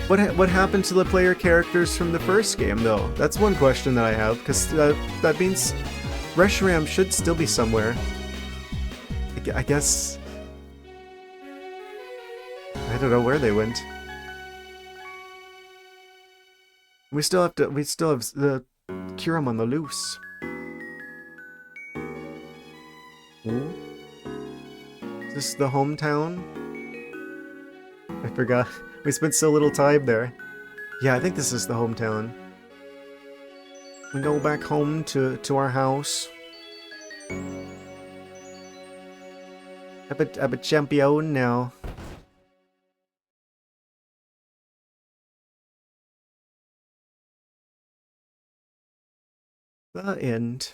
What happened to the player characters from the first game, though? That's one question that I have, because that means Reshiram should still be somewhere. I guess... I don't know where they went. We still have the Kiram on the loose. Ooh. Is this the hometown? I forgot. We spent so little time there. Yeah, I think this is the hometown. We go back home to our house. I'm a champion now. The end.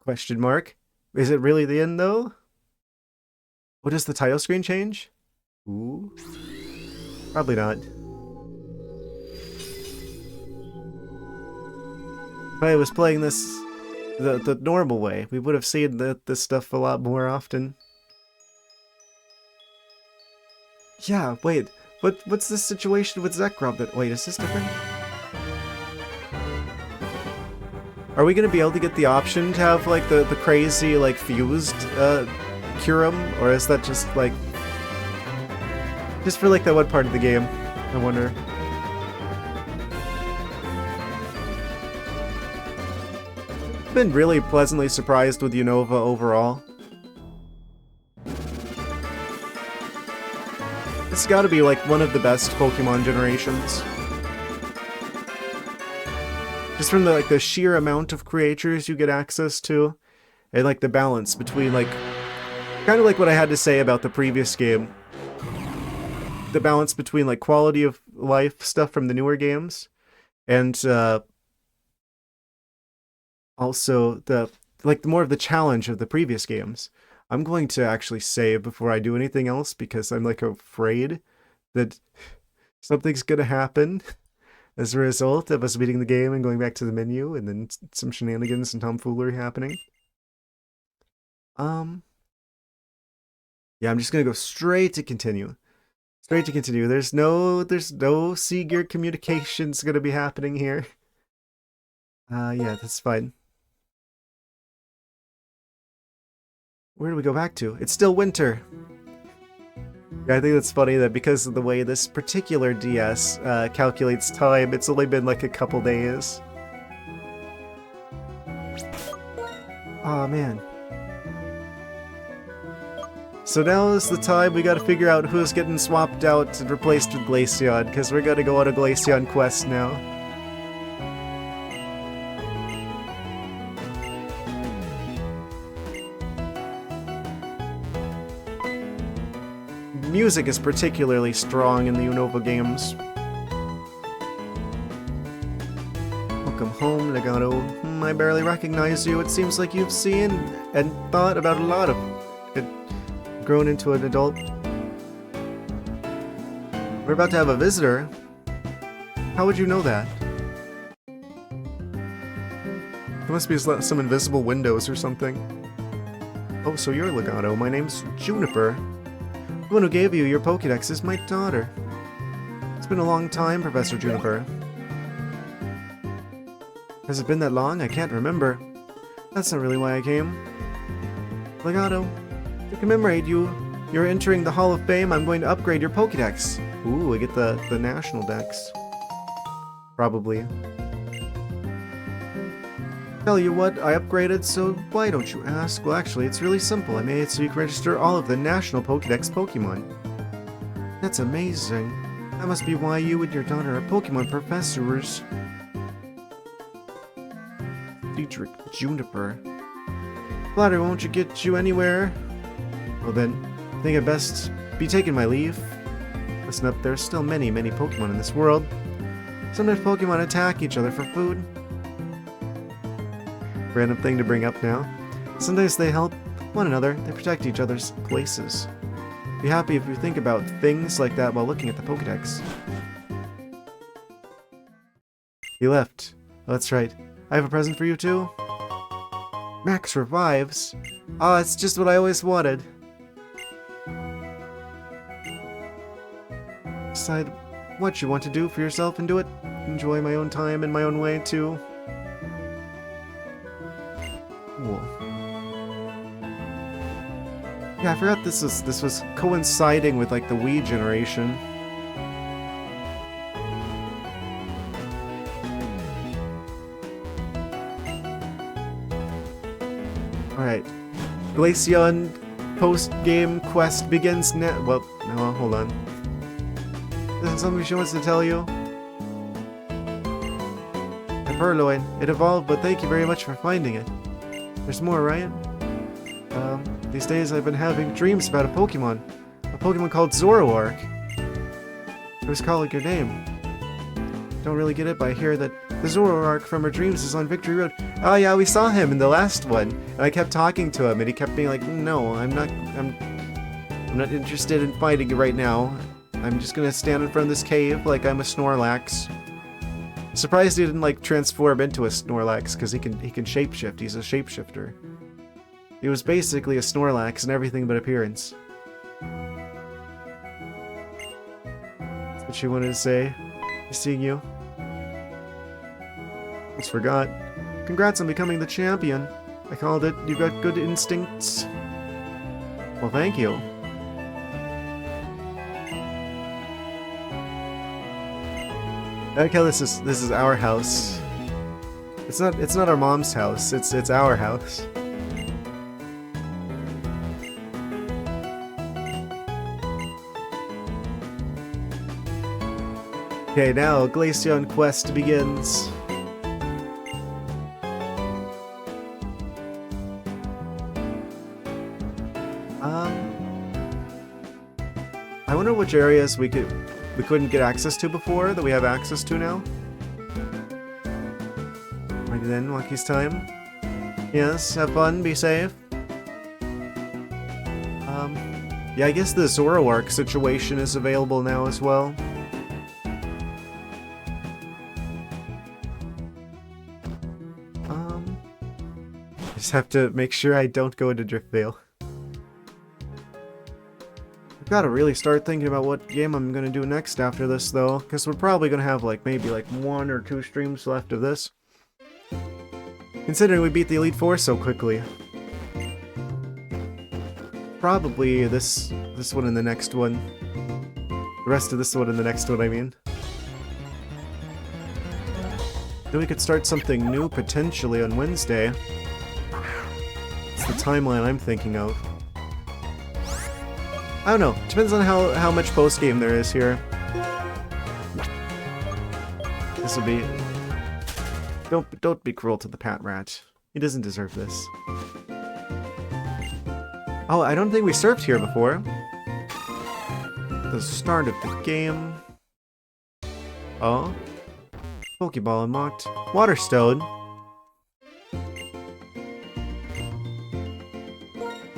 Question mark. Is it really the end, though? What does the title screen change? Ooh. Probably not. If I was playing this the normal way, we would have seen this stuff a lot more often. Yeah, wait. What's the situation with Zekrom? Wait, is this different? Are we gonna be able to get the option to have like the crazy like fused Kiram, or is that just like for like that one part of the game? I wonder. I've been really pleasantly surprised with Unova overall. It's got to be like one of the best Pokemon generations. Just from the sheer amount of creatures you get access to, and like the balance between like, kind of like what I had to say about the previous game. The balance between like quality of life stuff from the newer games, and also the more of the challenge of the previous games. I'm going to actually save before I do anything else because I'm like afraid that something's gonna happen as a result of us beating the game and going back to the menu, and then some shenanigans and tomfoolery happening. Yeah, I'm just gonna go straight to continue. Straight to continue. There's no Sea-Gear communications gonna be happening here. Yeah, that's fine. Where do we go back to? It's still winter. Yeah, I think that's funny that because of the way this particular DS calculates time, it's only been like a couple days. Aw, man. So now is the time we gotta figure out who's getting swapped out and replaced with Glaceon, because we're gonna go on a Glaceon quest now. Music is particularly strong in the Unova games. Welcome home, Legato. I barely recognize you. It seems like you've seen and thought about a lot of it. Grown into an adult. We're about to have a visitor. How would you know that? There must be some invisible windows or something. Oh, so you're Legato. My name's Juniper. The one who gave you your Pokédex is my daughter. It's been a long time, Professor Juniper. Has it been that long? I can't remember. That's not really why I came. Legato, to commemorate you're entering the Hall of Fame, I'm going to upgrade your Pokédex. Ooh, I get the National Dex. Probably. Tell you what, I upgraded, so why don't you ask? Well, actually, it's really simple. I made it so you can register all of the National Pokédex Pokemon. That's amazing. That must be why you and your daughter are Pokemon professors. Friedrich Juniper. Flattery won't get you anywhere. Well then, I think I'd best be taking my leave. Listen up, there are still many, many Pokemon in this world. Sometimes Pokemon attack each other for food. Random thing to bring up now. Sometimes they help one another, they protect each other's places. Be happy if you think about things like that while looking at the Pokédex. He left. Oh, that's right. I have a present for you too. Max revives? Ah, it's just what I always wanted. Decide what you want to do for yourself and do it. Enjoy my own time in my own way, too. Cool. Yeah, I forgot this was coinciding with, like, the Wii generation. Alright. Glaceon post-game quest begins now. Well, no, hold on. Isn't something she wants to tell you? A Purloin. It evolved, but thank you very much for finding it. There's more, right? These days I've been having dreams about a Pokemon called Zoroark. It was calling your name. Don't really get it, but I hear that the Zoroark from her dreams is on Victory Road. Oh yeah, we saw him in the last one, and I kept talking to him, and he kept being like, "No, I'm not interested in fighting you right now. I'm just gonna stand in front of this cave like I'm a Snorlax." Surprised he didn't like transform into a Snorlax, because he can shapeshift. He's a shapeshifter. He was basically a Snorlax in everything but appearance. That's what she wanted to say. Seeing you. Almost forgot. Congrats on becoming the champion. I called it. You've got good instincts. Well, thank you. I like how this is our house. It's not our mom's house. It's our house. Okay, now Glaceon quest begins. I wonder which areas we couldn't get access to before that we have access to now. Right then, Lucky's time. Yes, have fun, be safe. Yeah, I guess the Zoroark situation is available now as well. Just have to make sure I don't go into Driftvale. I've got to really start thinking about what game I'm going to do next after this, though, because we're probably going to have maybe 1 or 2 streams left of this. Considering we beat the Elite Four so quickly. Probably this one and the next one. The rest of this one and the next one, I mean. Then we could start something new potentially on Wednesday. It's the timeline I'm thinking of. I don't know. Depends on how much post-game there is here. This will be... Don't be cruel to the Pat Rat. He doesn't deserve this. Oh, I don't think we surfed here before. The start of the game. Oh. Pokeball unlocked. Waterstone.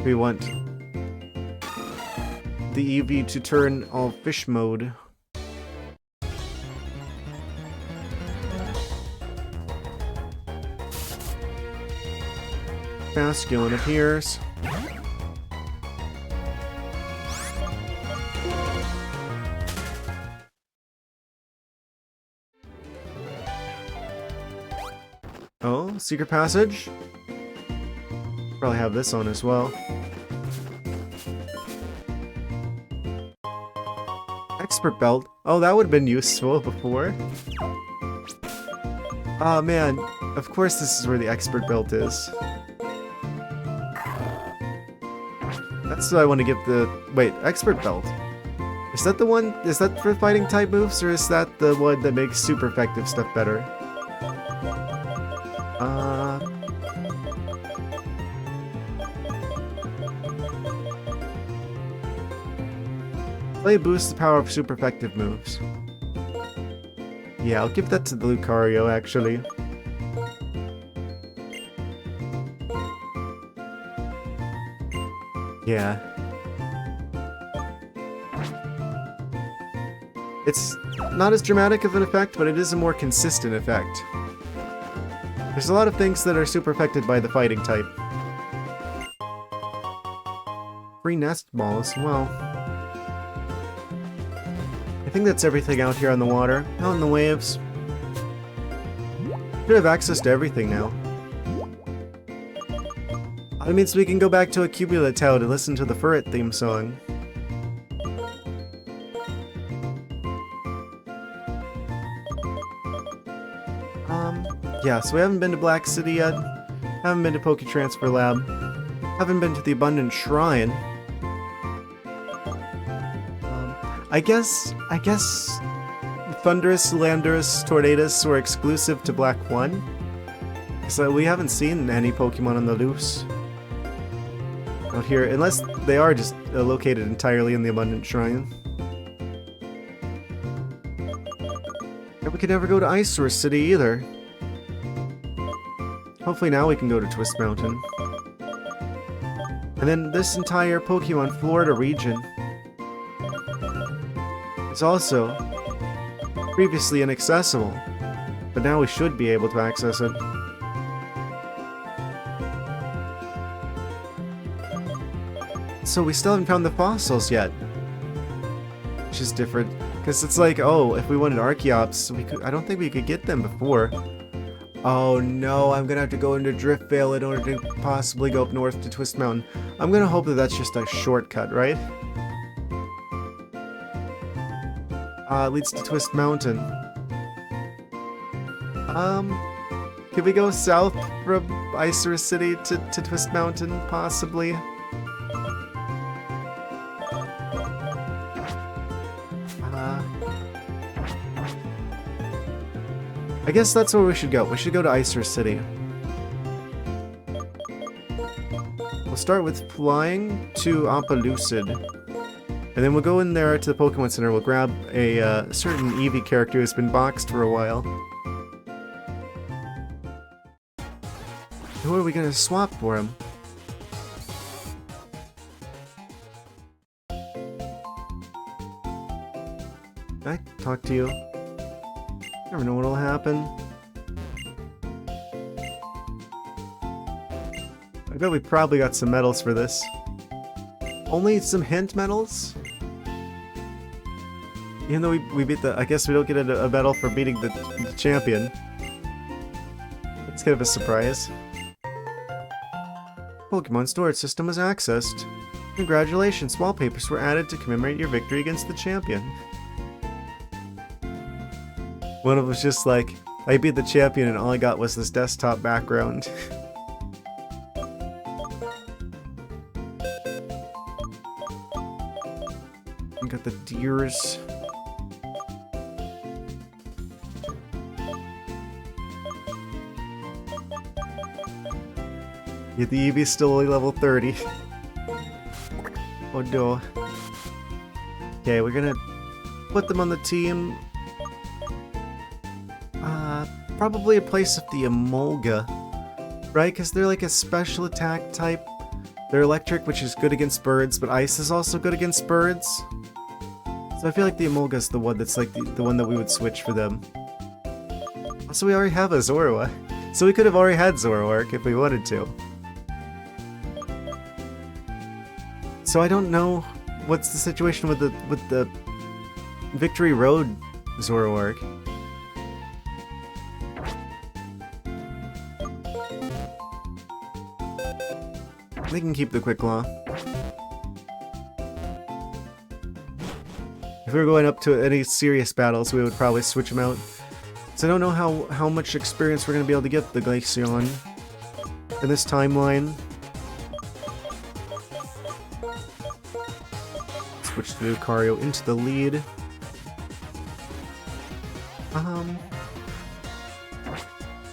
We want the Eevee to turn all fish mode. Basculin appears. Oh, secret passage? Probably have this on as well. Expert belt. Oh, that would have been useful before. Oh man, of course this is where the expert belt is. That's what I want to give the... Wait, expert belt. Is that the one... Is that for fighting type moves, or is that the one that makes super effective stuff better? Play boosts the power of super effective moves. Yeah, I'll give that to the Lucario, actually. Yeah. It's not as dramatic of an effect, but it is a more consistent effect. There's a lot of things that are super affected by the fighting type. Free nest balls, well. I think that's everything out here on the water. Out in the waves. Should have access to everything now. That means we can go back to a Cubula Town and listen to the Furret theme song. Yeah, so we haven't been to Black City yet. Haven't been to Poke Transfer Lab. Haven't been to the Abundant Shrine. I guess Thunderous, Landorus, Tornadus were exclusive to Black 1. So we haven't seen any Pokemon on the loose out here, unless they are just located entirely in the Abundant Shrine. And we could never go to Icesource City either. Hopefully now we can go to Twist Mountain. And then this entire Pokemon Florida region is also previously inaccessible, but now we should be able to access it. So we still haven't found the fossils yet, which is different, because it's like, oh, if we wanted Archeops, I don't think we could get them before. Oh no, I'm gonna have to go into Driftvale in order to possibly go up north to Twist Mountain. I'm gonna hope that that's just a shortcut, right? It leads to Twist Mountain. Can we go south from Icesource City to Twist Mountain, possibly? I guess that's where we should go. We should go to Icesource City. We'll start with flying to Amphalucid. And then we'll go in there to the Pokemon Center. We'll grab a certain Eevee character who's been boxed for a while. Who are we gonna swap for him? Can I talk to you? Never know what'll happen. I bet we probably got some medals for this. Only some hint medals? Even though we beat the... I guess we don't get a medal for beating the champion. It's kind of a surprise. Pokemon storage system was accessed. Congratulations, wallpapers were added to commemorate your victory against the champion. One of them was just like, I beat the champion and all I got was this desktop background. We got the deers. Yeah, the Eevee's still only level 30. Oh no. Okay, we're gonna put them on the team. Probably a place of the Emolga, right? Because they're like a special attack type. They're electric, which is good against birds, but ice is also good against birds. So I feel like the Emolga is the one that's like the one that we would switch for them. Also, we already have a Zorua, so we could have already had Zoroark if we wanted to. So I don't know what's the situation with the Victory Road Zoroark. They can keep the Quick Claw. If we were going up to any serious battles, we would probably switch them out. So I don't know how much experience we're going to be able to get the Glaceon in this timeline. Switch the Lucario into the lead.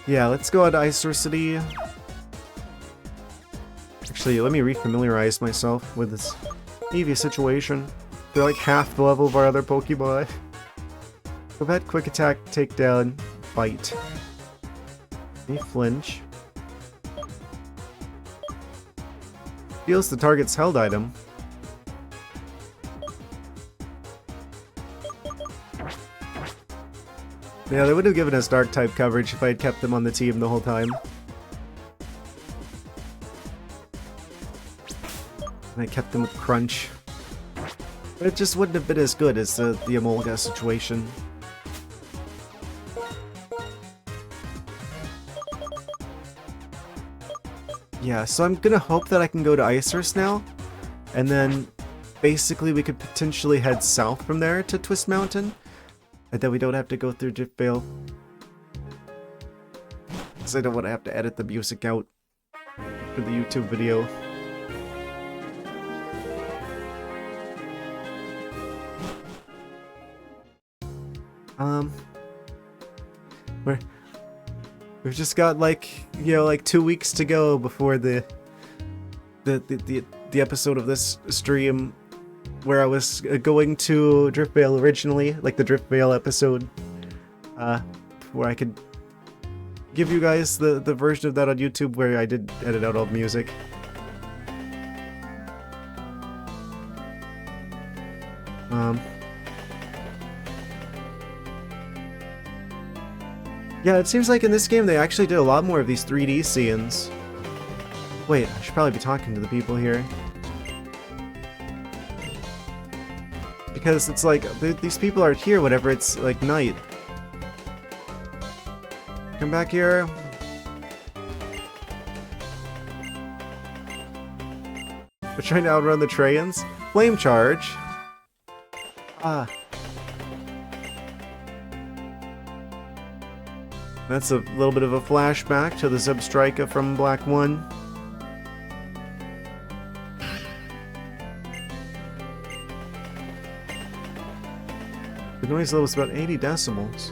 Yeah, let's go on to Icesource City. Actually, let me refamiliarize myself with this Eevee situation. They're like half the level of our other Pokemon. Prevent, Quick Attack, Takedown, Bite. Any flinch. Deals the target's held item. Yeah, they would have given us dark type coverage if I had kept them on the team the whole time. And I kept them with Crunch. But it just wouldn't have been as good as the Emolga situation. Yeah, so I'm gonna hope that I can go to Isurus now, and then basically we could potentially head south from there to Twist Mountain, and then we don't have to go through Driftveil. Because I don't want to have to edit the music out for the YouTube video. We've just got like, you know, like 2 weeks to go before the episode of this stream where I was going to Driftveil originally, like the Driftveil episode, where I could give you guys the version of that on YouTube where I did edit out all the music. Yeah, it seems like in this game they actually did a lot more of these 3D scenes. Wait, I should probably be talking to the people here. Because it's like, these people aren't here whenever it's like night. Come back here. We're trying to outrun the Traians. Flame charge. Ah. That's a little bit of a flashback to the Substrika from Black 1. The noise level is about 80 decibels.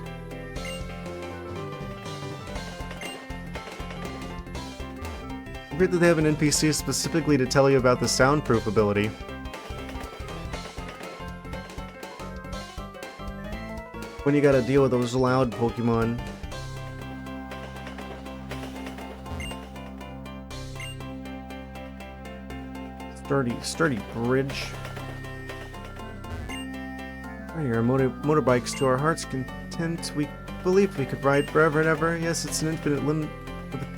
Weird that they have an NPC specifically to tell you about the soundproof ability. When you gotta deal with those loud Pokemon. Sturdy bridge. Here are motorbikes to our heart's content. We believe we could ride forever and ever. Yes, it's an infinite limit.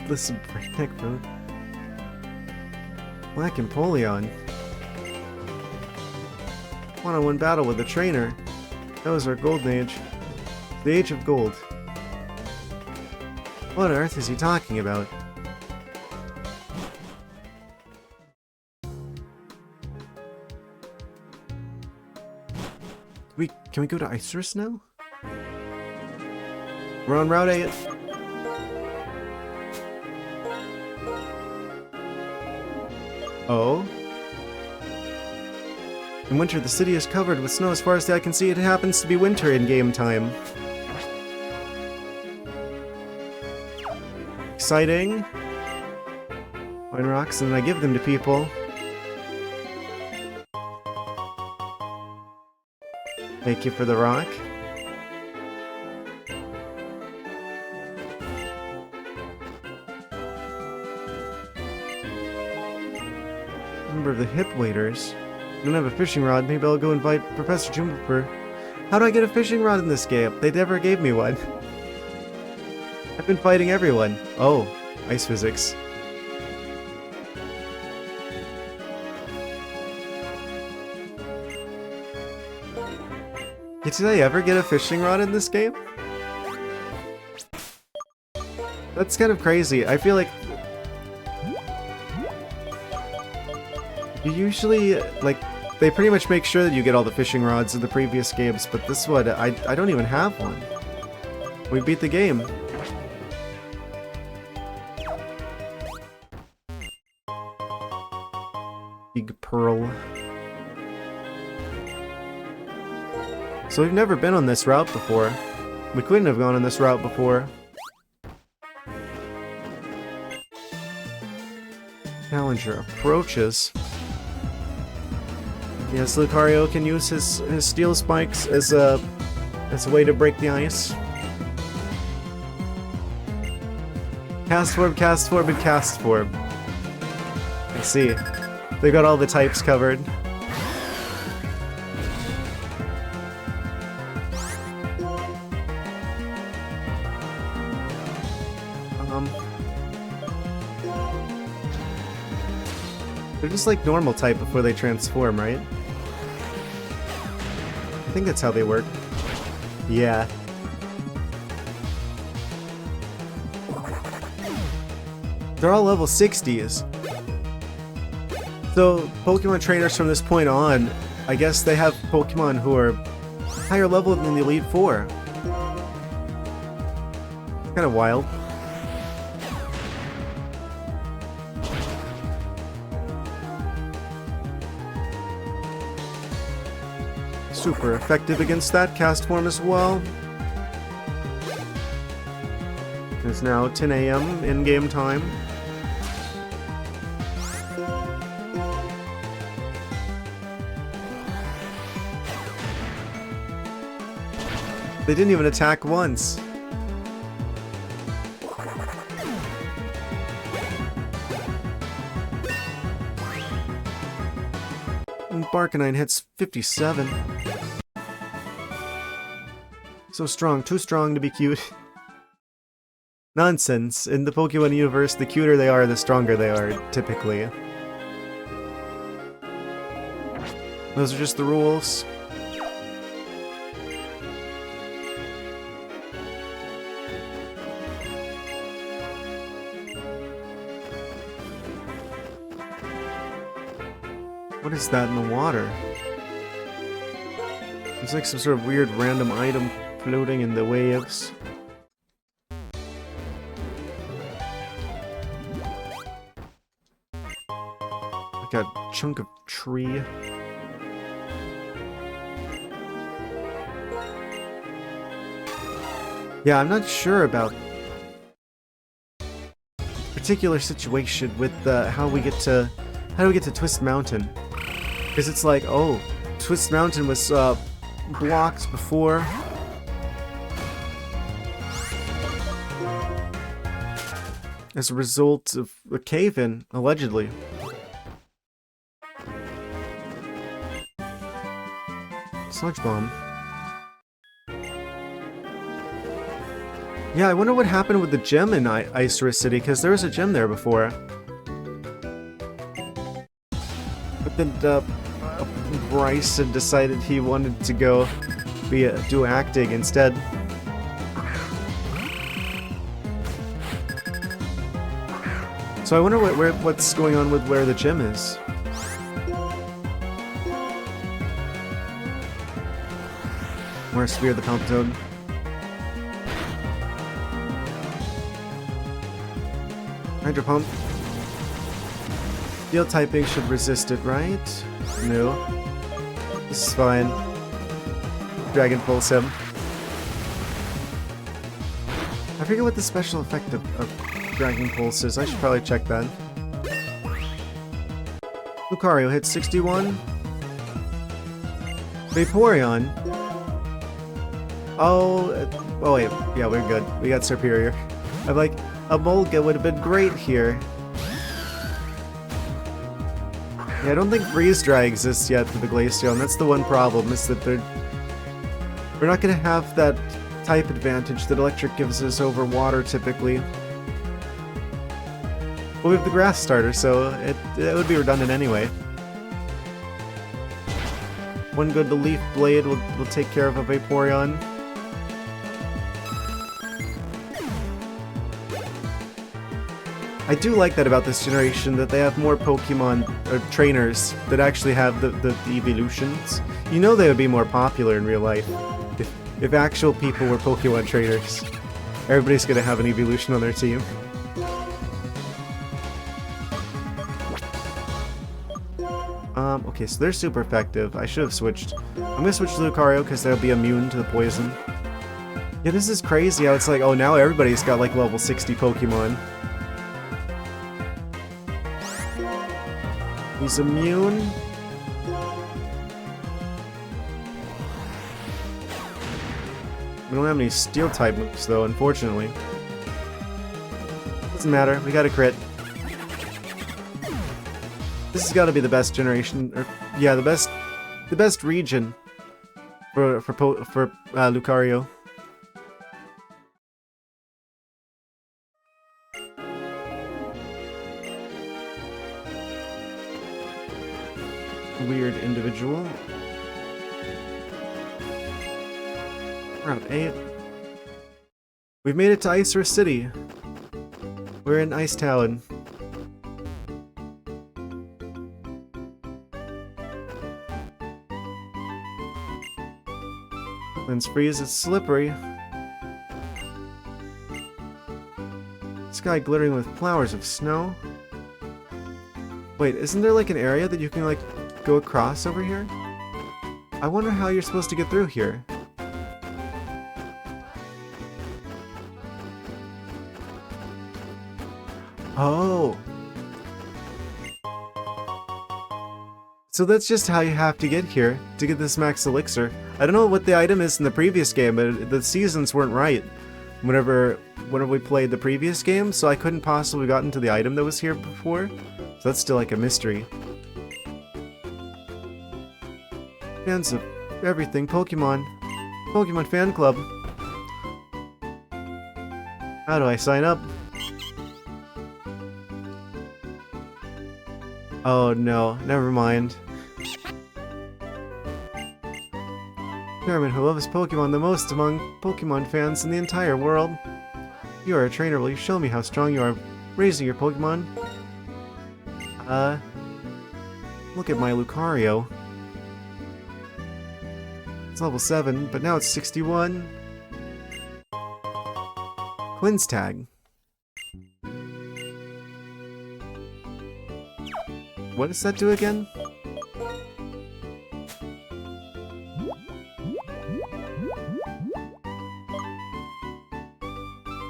Listen, breakneck road. Black Empoleon. One-on-one battle with a trainer. That was our golden age. The age of gold. What on earth is he talking about? Can we go to Isurus now? We're on Route 8. Oh? In winter, the city is covered with snow as far as the eye can see. It happens to be winter in game time. Exciting. Find rocks and then I give them to people. Thank you for the rock. Member of the Hip Waiters. I don't have a fishing rod. Maybe I'll go invite Professor Jumper. How do I get a fishing rod in this game? They never gave me one. I've been fighting everyone. Oh, ice physics. Did I ever get a fishing rod in this game? That's kind of crazy. I feel like you usually, like, they pretty much make sure that you get all the fishing rods in the previous games, but this one, I don't even have one. We beat the game. Big Pearl. So we've never been on this route before. We couldn't have gone on this route before. Challenger approaches. Yes, Lucario can use his steel spikes as a way to break the ice. Castform, Castform, and Castform. I see. They got all the types covered. They're just like normal type before they transform, right? I think that's how they work. Yeah. They're all level 60s. So, Pokemon trainers from this point on, I guess they have Pokemon who are higher level than the Elite Four. Kind of wild. Super effective against that cast form as well. It's now 10 AM in-game time. They didn't even attack once. And Barkanine hits 57. So strong, too strong to be cute. Nonsense. In the Pokemon universe, the cuter they are, the stronger they are, typically. Those are just the rules. What is that in the water? It's like some sort of weird random item floating in the waves. Like a chunk of tree. Yeah, I'm not sure about particular situation with how do we get to Twist Mountain? Because it's like, oh, Twist Mountain was blocked before. As a result of a cave-in, allegedly. Sludge Bomb. Yeah, I wonder what happened with the gem in Iceria City, because there was a gem there before. But then Bryce had decided he wanted to go do acting instead. So I wonder what's going on with where the gym is. More Sphere the Palpitoad. Hydro Pump. Steel typing should resist it, right? No. This is fine. Dragon Pulse him. I forget what the special effect of Dragon Pulse is. I should probably check that. Lucario hits 61. Vaporeon. Oh wait, yeah, we're good. We got Superior. I'm like, a Molga would have been great here. Yeah, I don't think Freeze Dry exists yet for the Glaceon. That's the one problem, is that we're not going to have that type advantage that Electric gives us over Water, typically. Well, we have the Grass starter, so it would be redundant anyway. One good Leaf Blade will take care of a Vaporeon. I do like that about this generation, that they have more Pokemon or trainers that actually have the evolutions. You know they would be more popular in real life if actual people were Pokemon trainers. Everybody's gonna have an evolution on their team. Okay, so they're super effective. I should have switched. I'm gonna switch to Lucario because they'll be immune to the poison. Yeah, this is crazy how it's like, oh, now everybody's got like level 60 Pokemon. He's immune. We don't have any steel type moves though, unfortunately. Doesn't matter, we got a crit. This has got to be the best generation, or yeah, the best region for Lucario. Weird individual. Route 8. We've made it to Icer City. We're in Ice Town. Winds freeze, it's slippery. Sky glittering with flowers of snow. Wait, isn't there like an area that you can like go across over here? I wonder how you're supposed to get through here. Oh. So that's just how you have to get here to get this max elixir. I don't know what the item is in the previous game, but the seasons weren't right whenever we played the previous game, so I couldn't possibly gotten to the item that was here before. So that's still like a mystery. Fans of everything Pokemon. Pokemon Fan Club. How do I sign up? Oh no, never mind. Chairman who loves Pokemon the most among Pokemon fans in the entire world. You are a trainer, will you show me how strong you are raising your Pokemon? Look at my Lucario. It's level 7, but now it's 61. Quinn's Tag. What does that do again?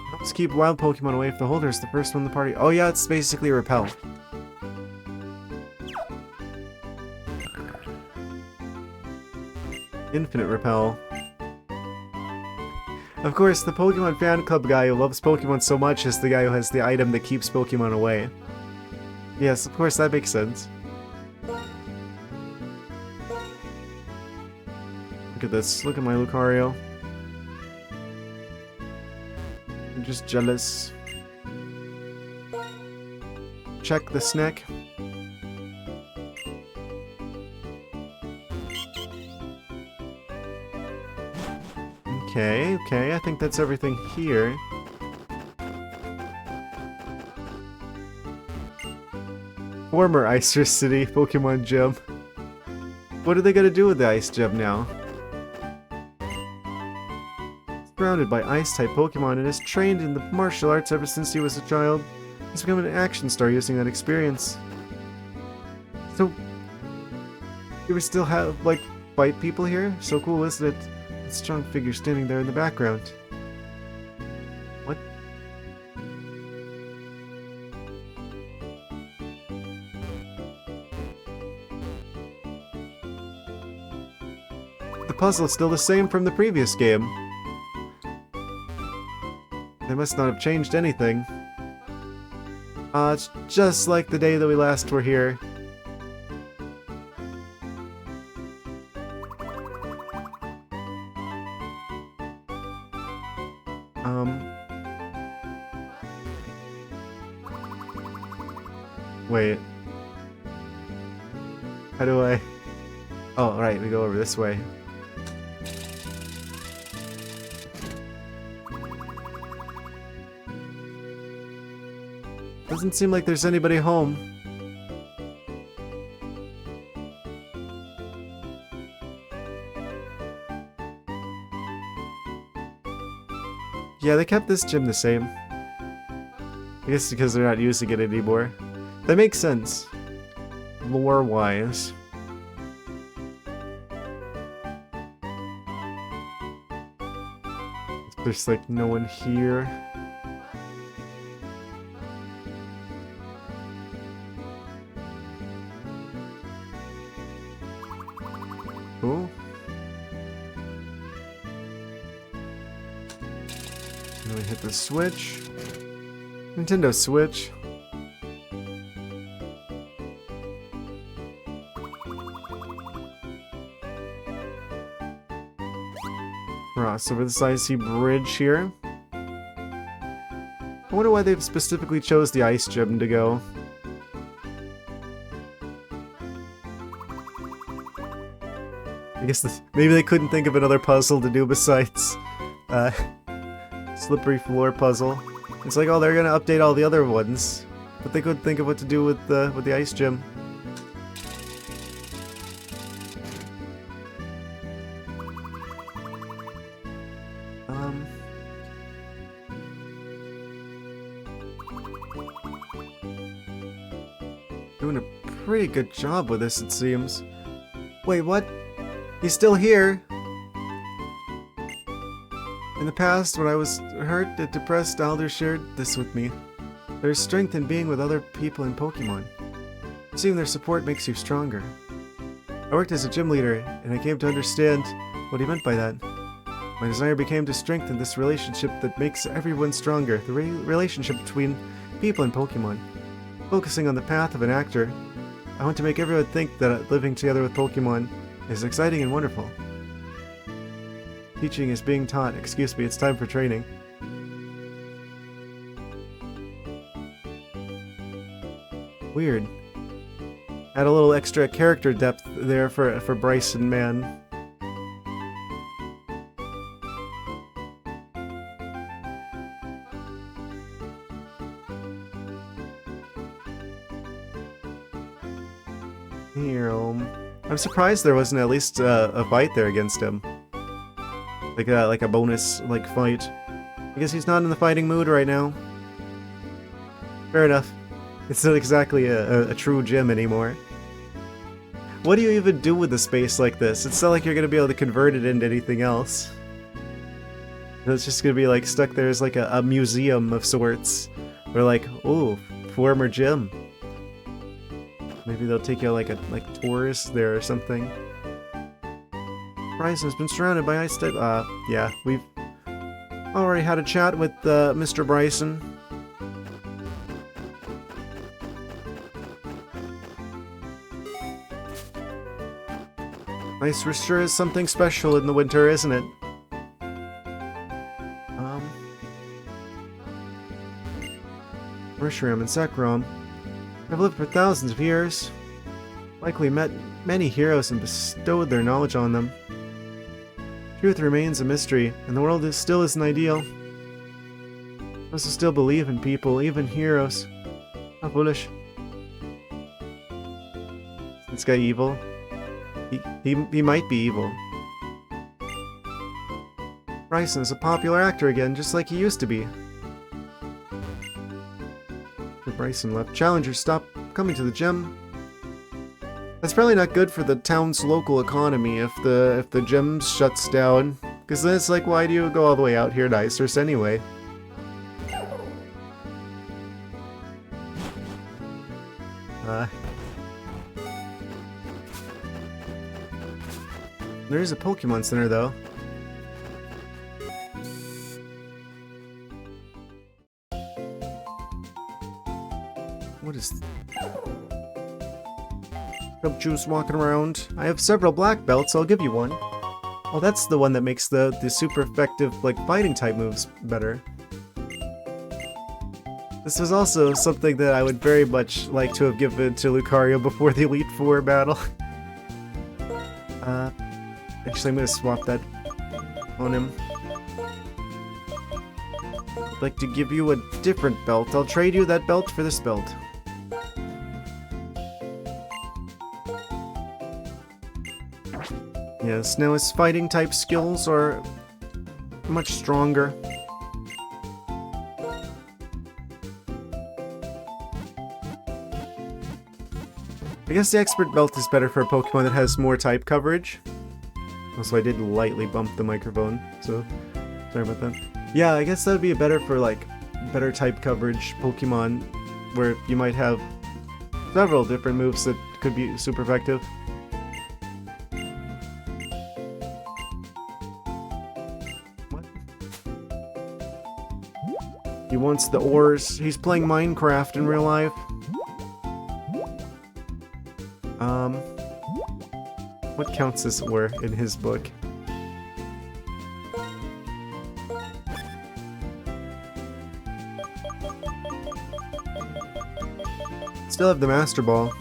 Helps keep wild Pokemon away if the holder is the first one in the party. Oh yeah, it's basically Repel. Infinite Repel. Of course, the Pokemon Fan Club guy who loves Pokemon so much is the guy who has the item that keeps Pokemon away. Yes, of course, that makes sense. Look at this. Look at my Lucario. I'm just jealous. Check the snack. Okay, I think that's everything here. Former Icer City Pokemon Gym. What are they gonna do with the Ice Gym now? Surrounded by Ice-type Pokemon and has trained in the martial arts ever since he was a child. He's become an action star using that experience. So, do we still have, like, fight people here? So cool, isn't it? A strong figure standing there in the background. What? The puzzle is still the same from the previous game. They must not have changed anything. It's just like the day that we last were here. Wait. How do I... Oh, right, we go over this way. Doesn't seem like there's anybody home. Yeah, they kept this gym the same. I guess because they're not using it anymore. That makes sense. Lore-wise. There's like no one here. Cool. Then we hit the Switch. Nintendo Switch. Cross over this icy bridge here. wonder why they've specifically chose the ice gym to go. I guess maybe they couldn't think of another puzzle to do besides slippery floor puzzle. It's like, oh, they're gonna update all the other ones, but they couldn't think of what to do with the ice gym. Doing a pretty good job with this, it seems. Wait, what? He's still here? In the past, when I was hurt and depressed, Alder shared this with me. There's strength in being with other people in Pokemon. Receiving their support makes you stronger. I worked as a gym leader, and I came to understand what he meant by that. My desire became to strengthen this relationship that makes everyone stronger, the relationship between people and Pokemon. Focusing on the path of an actor, I want to make everyone think that living together with Pokemon is exciting and wonderful. Teaching is being taught. Excuse me, it's time for training. Weird. Add a little extra character depth there for Bryson, man. Here, I'm surprised there wasn't at least a fight there against him. Like a bonus fight. I guess he's not in the fighting mood right now. Fair enough. It's not exactly a true gym anymore. What do you even do with a space like this? It's not like you're gonna be able to convert it into anything else. It's just gonna be like stuck there as like a museum of sorts. Or like, ooh, former gym. Maybe they'll take you like tours there or something. Bryson has been surrounded by ice type. Yeah, we've already had a chat with Mr. Bryson. Ice sure is something special in the winter, isn't it? Reshiram and Zekrom have lived for thousands of years. Likely met many heroes and bestowed their knowledge on them. Truth remains a mystery, and the world still isn't ideal. Those who still believe in people, even heroes. How foolish. Is this guy evil? He might be evil. Bryson is a popular actor again, just like he used to be. Bryson left. Challengers stopped coming to the gym. That's probably not good for the town's local economy if the gym shuts down. Because then it's like, why do you go all the way out here to Icers anyway? There is a Pokemon Center though. What is... Jump Juice walking around. I have several black belts, I'll give you one. Oh, that's the one that makes the super effective, fighting type moves better. This was also something that I would very much like to have given to Lucario before the Elite Four battle. Actually, I'm gonna swap that on him. I'd like to give you a different belt. I'll trade you that belt for this belt. Yes, now his fighting type skills are much stronger. I guess the expert belt is better for a Pokemon that has more type coverage. Also, I did lightly bump the microphone, so sorry about that. Yeah, I guess that would be better for better type coverage Pokemon, where you might have several different moves that could be super effective. What? He wants the ores. He's playing Minecraft in real life. What counts as ore in his book? Still have the Master Ball.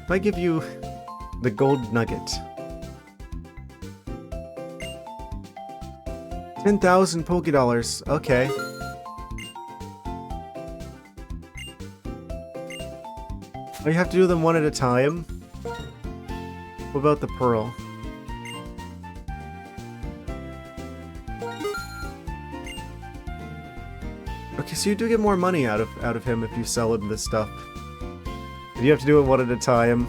If I give you the gold nugget. 10,000 Pokédollars. Okay. Oh, you have to do them one at a time? What about the pearl? Okay, so you do get more money out of him if you sell him this stuff. But you have to do it one at a time.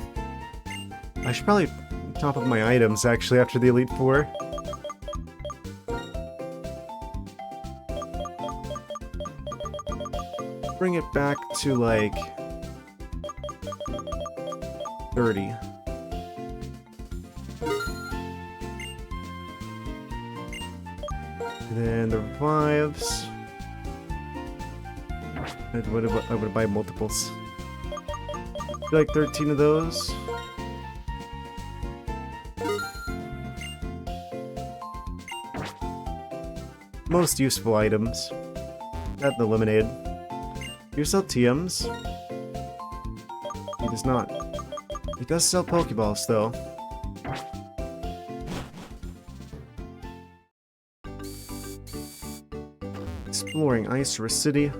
I should probably top up my items actually after the Elite Four. Bring it back to like 30. And then the revives. I would buy multiples. Like 13 of those. Most useful items. Got the lemonade. Do you sell TMs? He does not. He does sell Pokeballs, though. Exploring Ice City.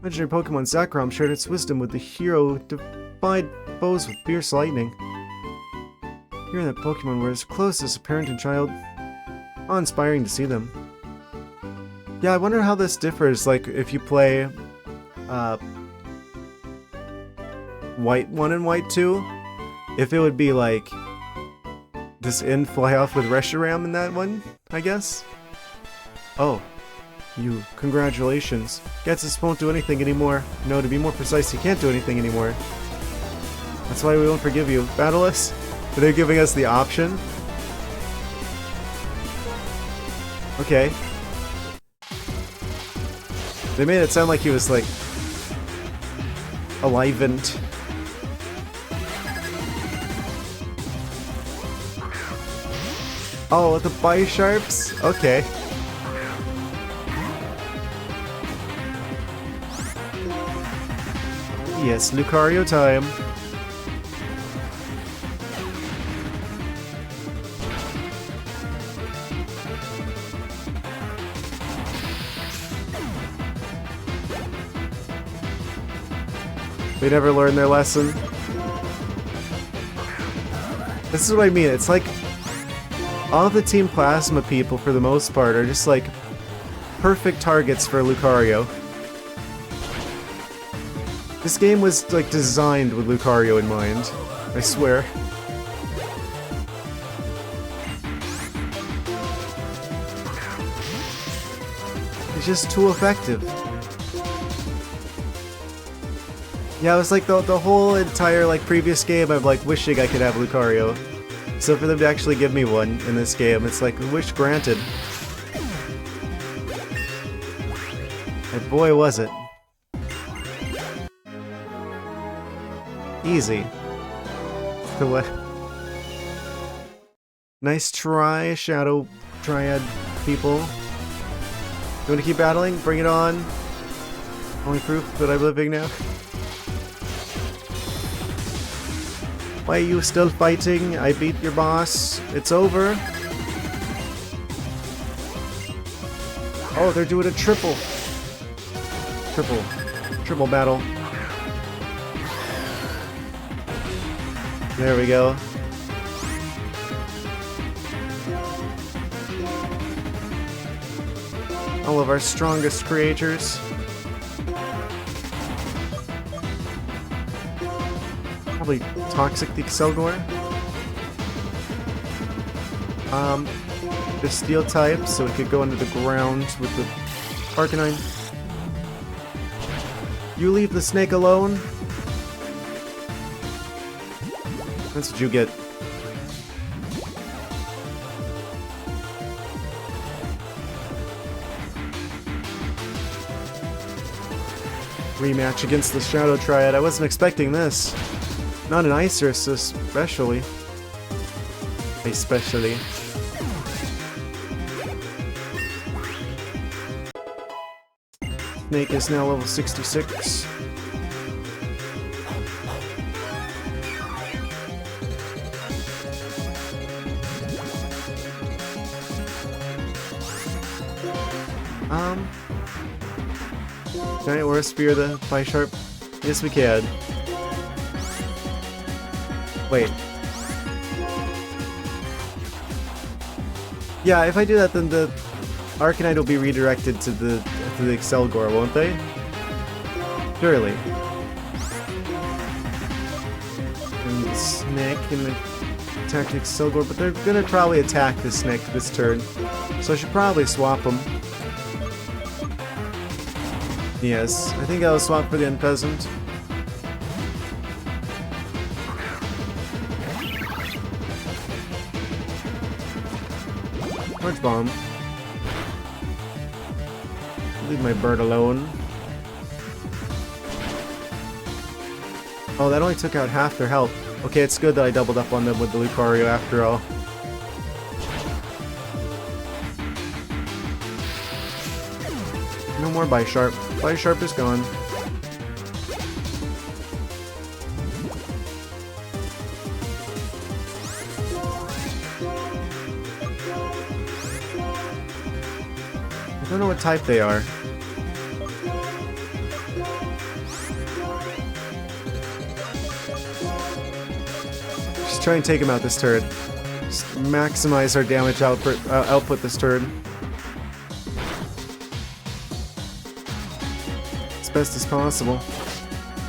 Legendary Pokemon Zekrom shared its wisdom with the hero who defied foes with fierce lightning. Hearing that Pokemon were as close as a parent and child. Awe-inspiring to see them. Yeah, I wonder how this differs, like, if you play White 1 and White 2, if it would be like, does In fly off with Reshiram in that one, I guess? Oh, you, congratulations. Getsus won't do anything anymore. No, to be more precise, he can't do anything anymore. That's why we won't forgive you. Battle us? They're giving us the option? Okay. They made it sound like he was, like, alivened. Oh, the Bisharps? Okay. Yes, Lucario time. They never learned their lesson. This is what I mean, it's like all the Team Plasma people, for the most part, are just like perfect targets for Lucario. This game was like designed with Lucario in mind, I swear. It's just too effective. Yeah, it was like the whole entire like previous game I'm like wishing I could have Lucario. So for them to actually give me one in this game, it's like wish granted. And boy was it. Easy. To what? Nice try, Shadow Triad people. You want to keep battling? Bring it on. Only proof that I'm living now. Why are you still fighting? I beat your boss. It's over. Oh, they're doing a triple battle. There we go. All of our strongest creators. Probably Toxic the Excelgor. The Steel type, so it could go under the ground with the Arcanine. You leave the snake alone. That's what you get. Rematch against the Shadow Triad. I wasn't expecting this. Not an Isurus, especially. Snake is now level 66. Giant Aura Spear the Bisharp? Yes, we can. Wait. Yeah, if I do that, then the Arcanine will be redirected to the Excelgor, won't they? Surely. And the Snake can attack the Excelgor, but they're gonna probably attack the Snake this turn. So I should probably swap them. Yes, I think I'll swap for the Unpeasant. Charge Bomb. Leave my bird alone. Oh, that only took out half their health. Okay, it's good that I doubled up on them with the Lucario after all. No more Bisharp. Bisharp is gone. I don't know what type they are. Just try and take him out this turn. Just maximize our damage output this turn. As best as possible.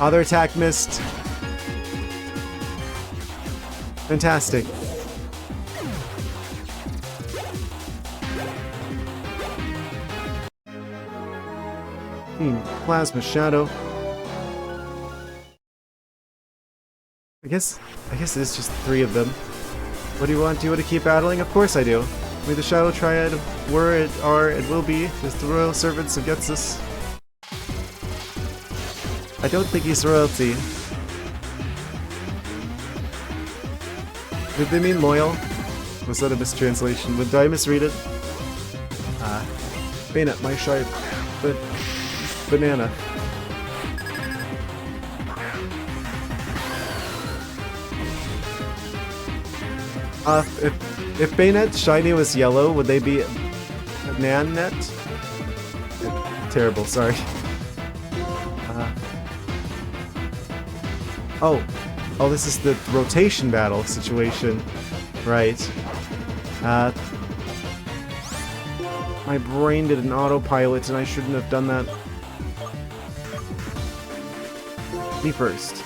Other attack missed. Fantastic. Plasma Shadow. I guess it is just 3 of them. What do you want? Do you want to keep battling? Of course I do. May the Shadow Triad were, it, are, it will be, just the royal servants of Getsus. I don't think he's royalty. Did they mean loyal? Was that a mistranslation? Did I misread it? Bayonet, my sharp, but banana. If Bayonet shiny was yellow, would they be Nannet? Terrible, sorry. Oh, this is the rotation battle situation, right? My brain did an autopilot and I shouldn't have done that. Me first.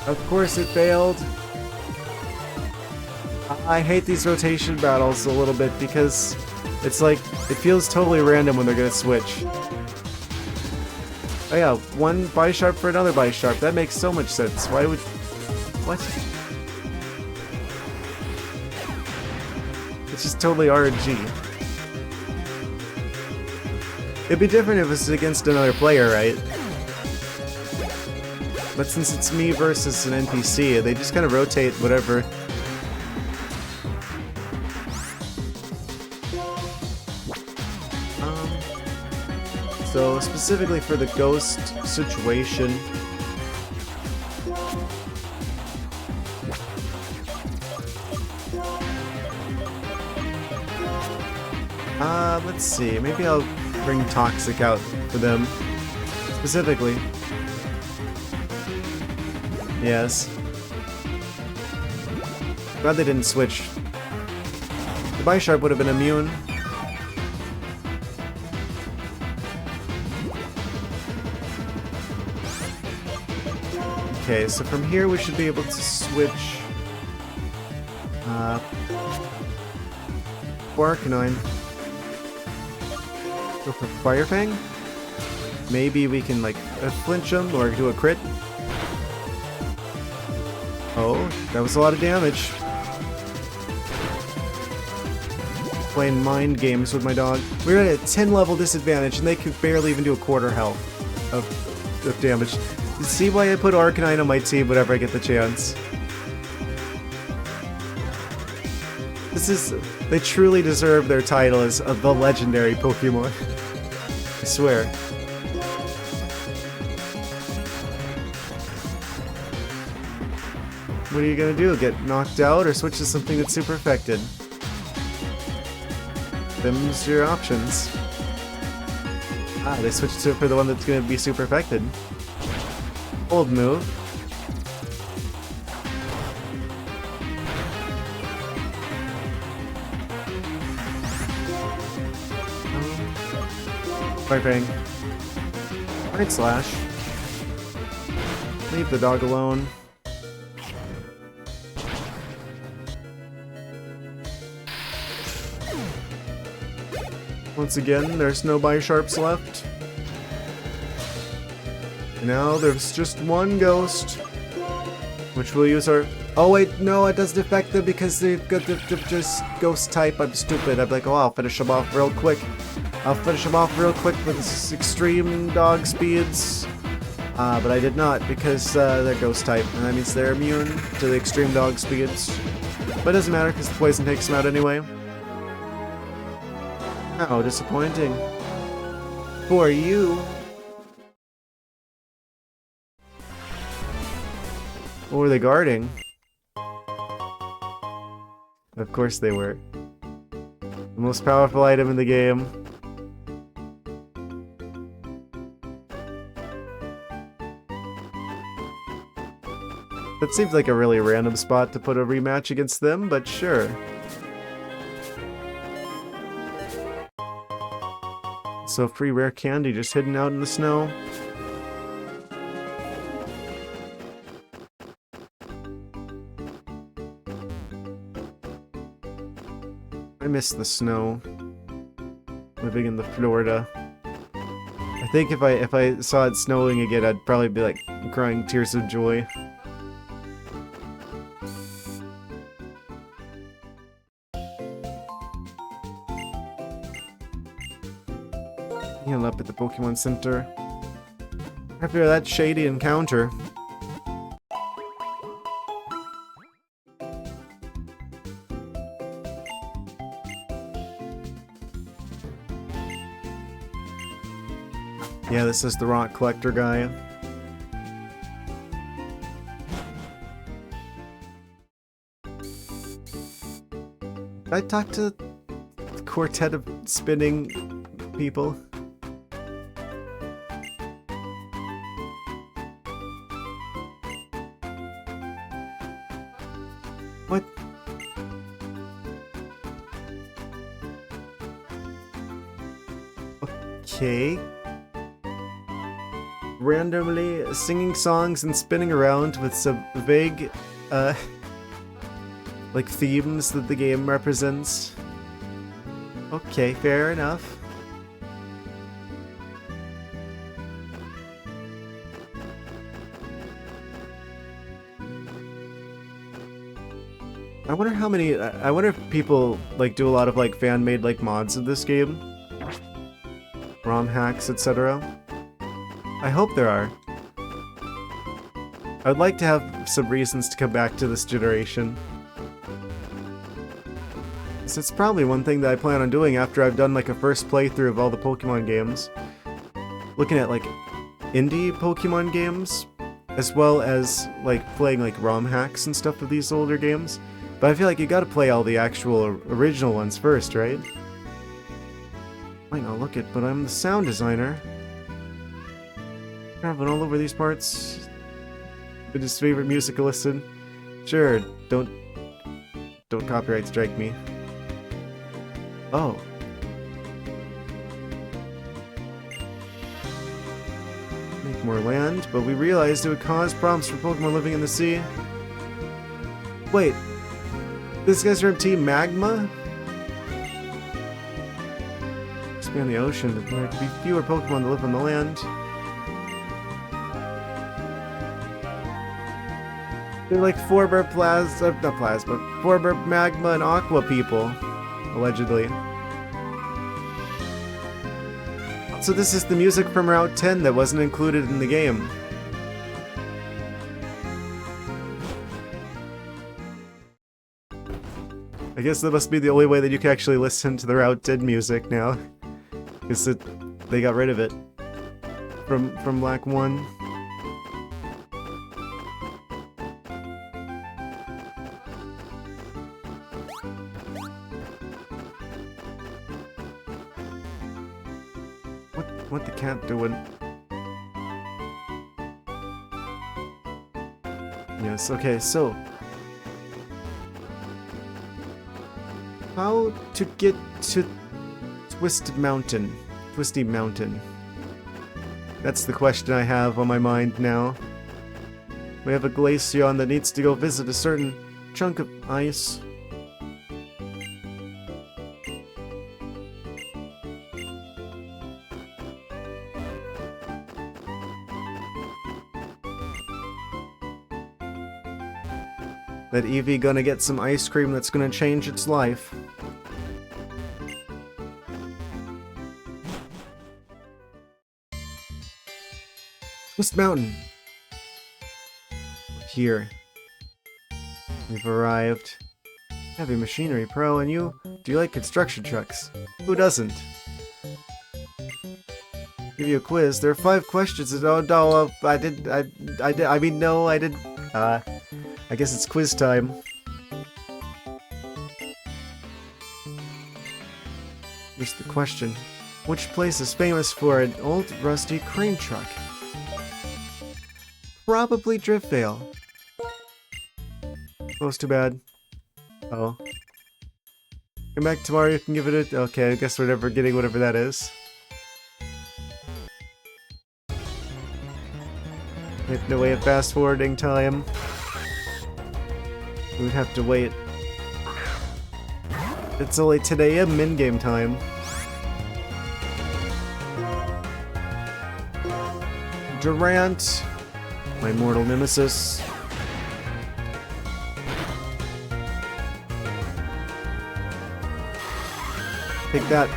Of course it failed. I hate these rotation battles a little bit because it's like, it feels totally random when they're gonna switch. Oh yeah, one Bisharp for another Bisharp. That makes so much sense. Why would... What? It's just totally RNG. It'd be different if it was against another player, right? But since it's me versus an NPC, they just kind of rotate whatever. So specifically for the ghost situation, let's see, maybe I'll bring Toxic out for them, specifically. Yes. Glad they didn't switch. The Bisharp would have been immune. Okay, so from here we should be able to switch for Arcanine. Go for Fire Fang. Maybe we can like flinch him or do a crit. Oh, that was a lot of damage. Playing mind games with my dog. We're at a 10 level disadvantage and they could barely even do a quarter health of damage. You see why I put Arcanine on my team whenever I get the chance? They truly deserve their title as the legendary Pokemon. I swear. What are you gonna do? Get knocked out or switch to something that's super affected? Them's your options. Ah, they switched to for the one that's gonna be super affected. Old move. Fire Fang. Night Slash. Leave the dog alone. Once again, there's no Bisharps left. Now there's just one ghost, which we'll use our... Oh wait, no, it doesn't affect them because they've got the just ghost type. I'm stupid. I'm like, oh, I'll finish them off real quick. I'll finish them off real quick with extreme dog speeds. But I did not because they're ghost type, and that means they're immune to the extreme dog speeds. But it doesn't matter because the poison takes them out anyway. How disappointing. For you. What were they guarding? Of course they were. The most powerful item in the game. That seems like a really random spot to put a rematch against them, but sure. So free rare candy just hidden out in the snow. I miss the snow. Living in the Florida. I think if I saw it snowing again, I'd probably be like crying tears of joy. Heal up at the Pokemon Center. After that shady encounter. Yeah, this is the rock collector guy. Did I talk to the quartet of spinning people? What? Okay. Randomly singing songs and spinning around with some vague, like themes that the game represents. Okay, fair enough. I wonder how many, I wonder if people like do a lot of like fan-made like mods of this game. ROM hacks, etc. I hope there are. I would like to have some reasons to come back to this generation. So it's probably one thing that I plan on doing after I've done like a first playthrough of all the Pokemon games. Looking at like indie Pokemon games, as well as like playing like ROM hacks and stuff of these older games. But I feel like you gotta play all the actual original ones first, right? Might not look it, but I'm the sound designer. Traveling all over these parts. Been his favorite music to listen. Sure, don't copyright strike me. Oh. Make more land, but we realized it would cause problems for Pokemon living in the sea. Wait. This guy's from Team Magma? Expand the ocean, but there could be fewer Pokemon that live on the land. They're like Forbur Forbur Magma and Aqua people, allegedly. So this is the music from Route 10 that wasn't included in the game. I guess that must be the only way that you can actually listen to the Route 10 music now. Because they got rid of it from Black 1. What the cat doing? Yes, okay, so how to get to Twisty Mountain? That's the question I have on my mind now. We have a Glaceon that needs to go visit a certain chunk of ice. That Eevee gonna get some ice cream that's gonna change its life. Twist Mountain. Here. We've arrived. Heavy Machinery Pro, and you? Do you like construction trucks? Who doesn't? Give you a quiz. There are 5 questions. Oh no, I guess it's quiz time. Here's the question. Which place is famous for an old rusty crane truck? Probably Driftvale. Oh, too bad. Oh. Come back tomorrow, you can give it a... Okay, I guess we're never getting whatever that is. No way of fast forwarding time. We would have to wait. It's only 10 AM min-game time. Durant, my mortal nemesis. Take that.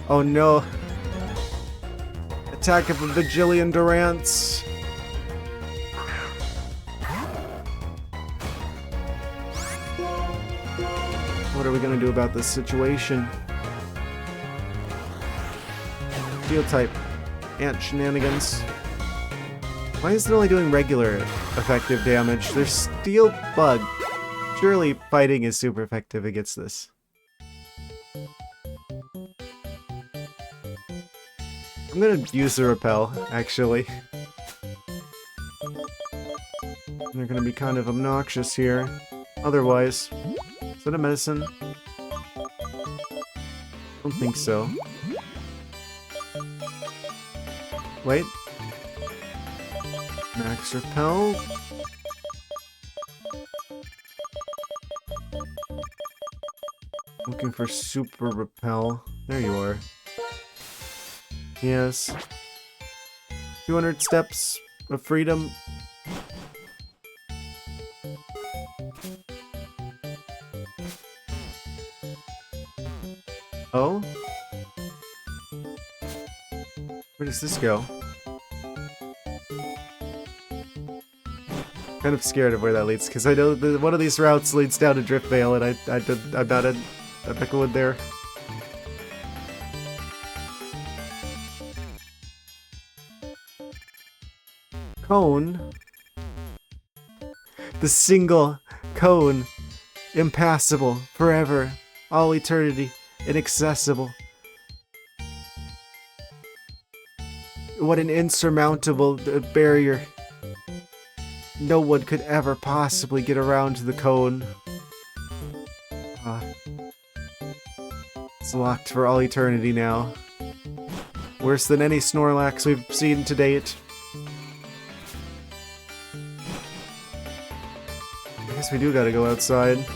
Oh no. Attack of a bajillion Durants. What are we gonna do about this situation? Field type. Ant shenanigans. Why is it only doing regular effective damage? There's Steel Bug. Surely fighting is super effective against this. I'm gonna use the repel, actually. They're gonna be kind of obnoxious here. Otherwise. Is that a medicine? Don't think so. Wait. Max repel. Looking for super repel. There you are. Yes. 200 steps of freedom. Oh? Where does this go? Kind of scared of where that leads, because I know that one of these routes leads down to Driftvale, and I'm not a going there. Cone. The single cone. Impassable. Forever. All eternity. Inaccessible. What an insurmountable barrier. No one could ever possibly get around the cone. It's locked for all eternity now. Worse than any Snorlax we've seen to date. I guess we do gotta go outside.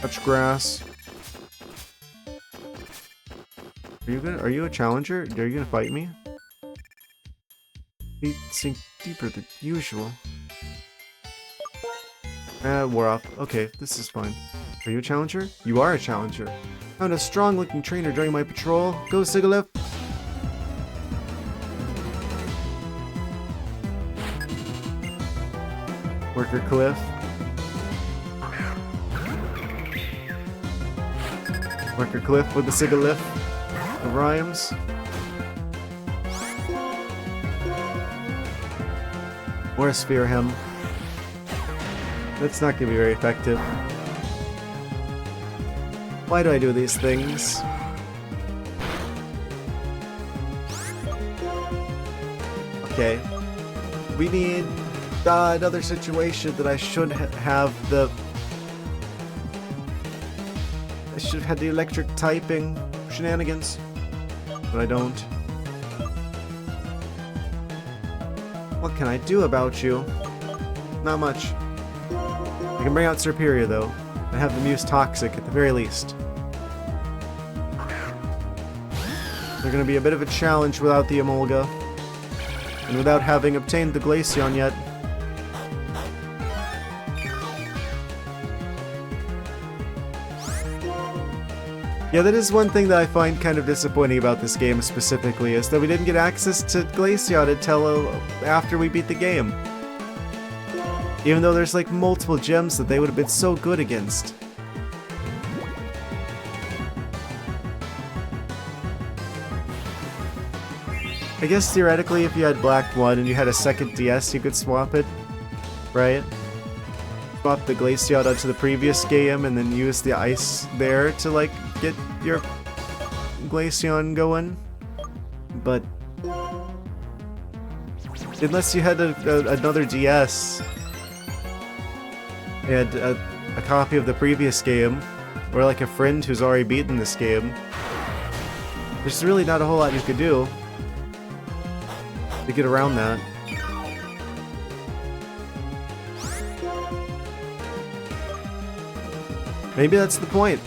Touch grass. Are you a challenger? Are you gonna fight me? Feet sink deeper than usual. Wore off. Okay, this is fine. Are you a challenger? You are a challenger. Found a strong-looking trainer during my patrol. Go, Sigalith. Worker Cliff. Worker Cliff with the Sigalith. The rhymes. Or a Sphere Hem. That's not gonna be very effective. Why do I do these things? Okay. We need another situation that I should have the... I should have had the electric typing shenanigans, but I don't. What can I do about you? Not much. I can bring out Serperia though, and have them use Toxic at the very least. They're gonna be a bit of a challenge without the Emolga, and without having obtained the Glaceon yet. Yeah, that is one thing that I find kind of disappointing about this game specifically, is that we didn't get access to Glaceon until after we beat the game. Even though there's like multiple gems that they would have been so good against. I guess theoretically if you had Black 1 and you had a second DS you could swap it, right? Swap the Glaceon onto the previous game and then use the ice there to like get your Glaceon going. But unless you had another DS and a copy of the previous game, or like a friend who's already beaten this game, there's really not a whole lot you could do to get around that. Maybe that's the point.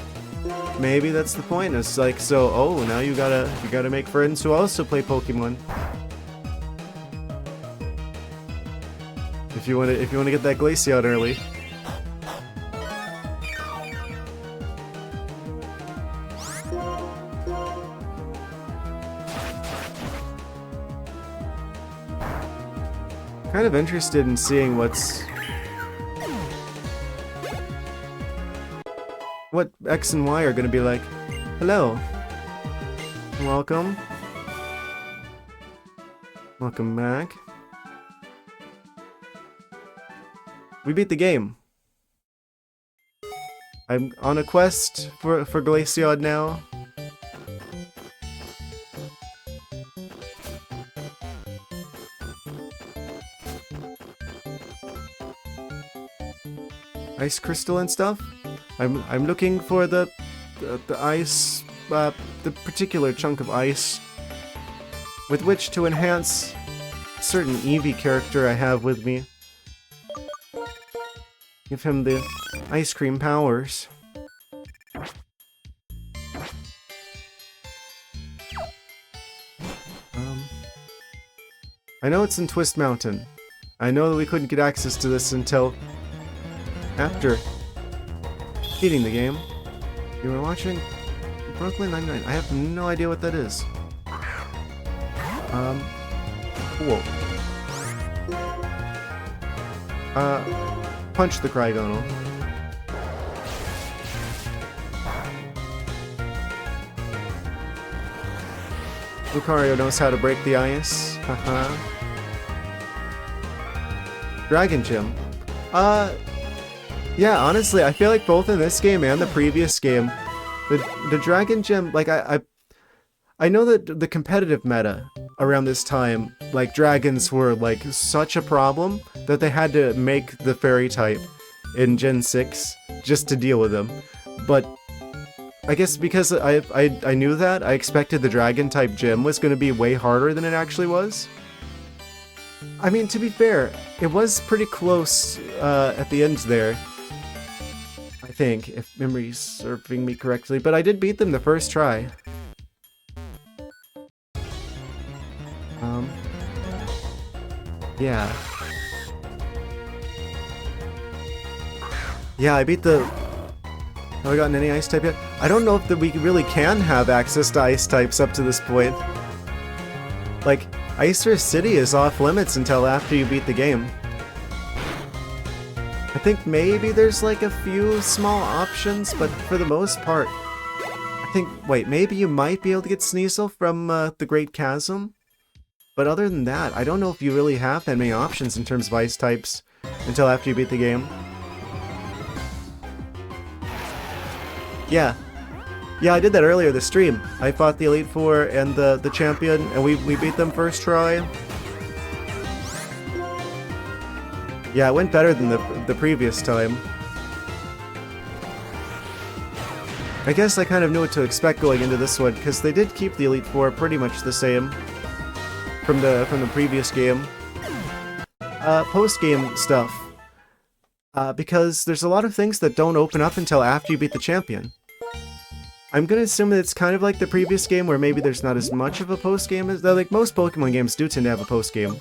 Maybe that's the point. It's like, so, oh, now you gotta make friends who also play Pokemon. If you wanna get that Glaceon early. Kind of interested in seeing what X and Y are going to be like. Hello. Welcome. Welcome back. We beat the game. I'm on a quest for Glaceon now. Ice crystal and stuff. I'm looking for the ice, the particular chunk of ice with which to enhance a certain Eevee character I have with me. Give him the ice cream powers. I know it's in Twist Mountain. I know that we couldn't get access to this until after beating the game. You were watching Brooklyn Nine-Nine. I have no idea what that is. Cool. Punch the Crygonal. Lucario knows how to break the ice. Haha. Dragon Gym. Yeah, honestly, I feel like both in this game and the previous game, the Dragon Gym, like, I know that the competitive meta around this time, like, dragons were, like, such a problem that they had to make the fairy type in Gen 6 just to deal with them. But I guess because I knew that, I expected the dragon type gym was going to be way harder than it actually was. I mean, to be fair, it was pretty close at the end there. I think, if memory's serving me correctly, but I did beat them the first try. Yeah. Yeah, I beat the... Have I gotten any ice type yet? I don't know if that we really can have access to ice types up to this point. Like, Ice City is off limits until after you beat the game. think maybe there's like a few small options, but for the most part, I think, wait, maybe you might be able to get Sneasel from the Great Chasm? But other than that, I don't know if you really have that many options in terms of ice types until after you beat the game. Yeah. Yeah, I did that earlier this stream. I fought the Elite Four and the champion, and we beat them first try. Yeah, it went better than the previous time. I guess I kind of knew what to expect going into this one, because they did keep the Elite Four pretty much the same from the previous game. Post-game stuff. Because there's a lot of things that don't open up until after you beat the champion. I'm gonna assume that it's kind of like the previous game, where maybe there's not as much of a post-game as... Like, most Pokemon games do tend to have a post-game.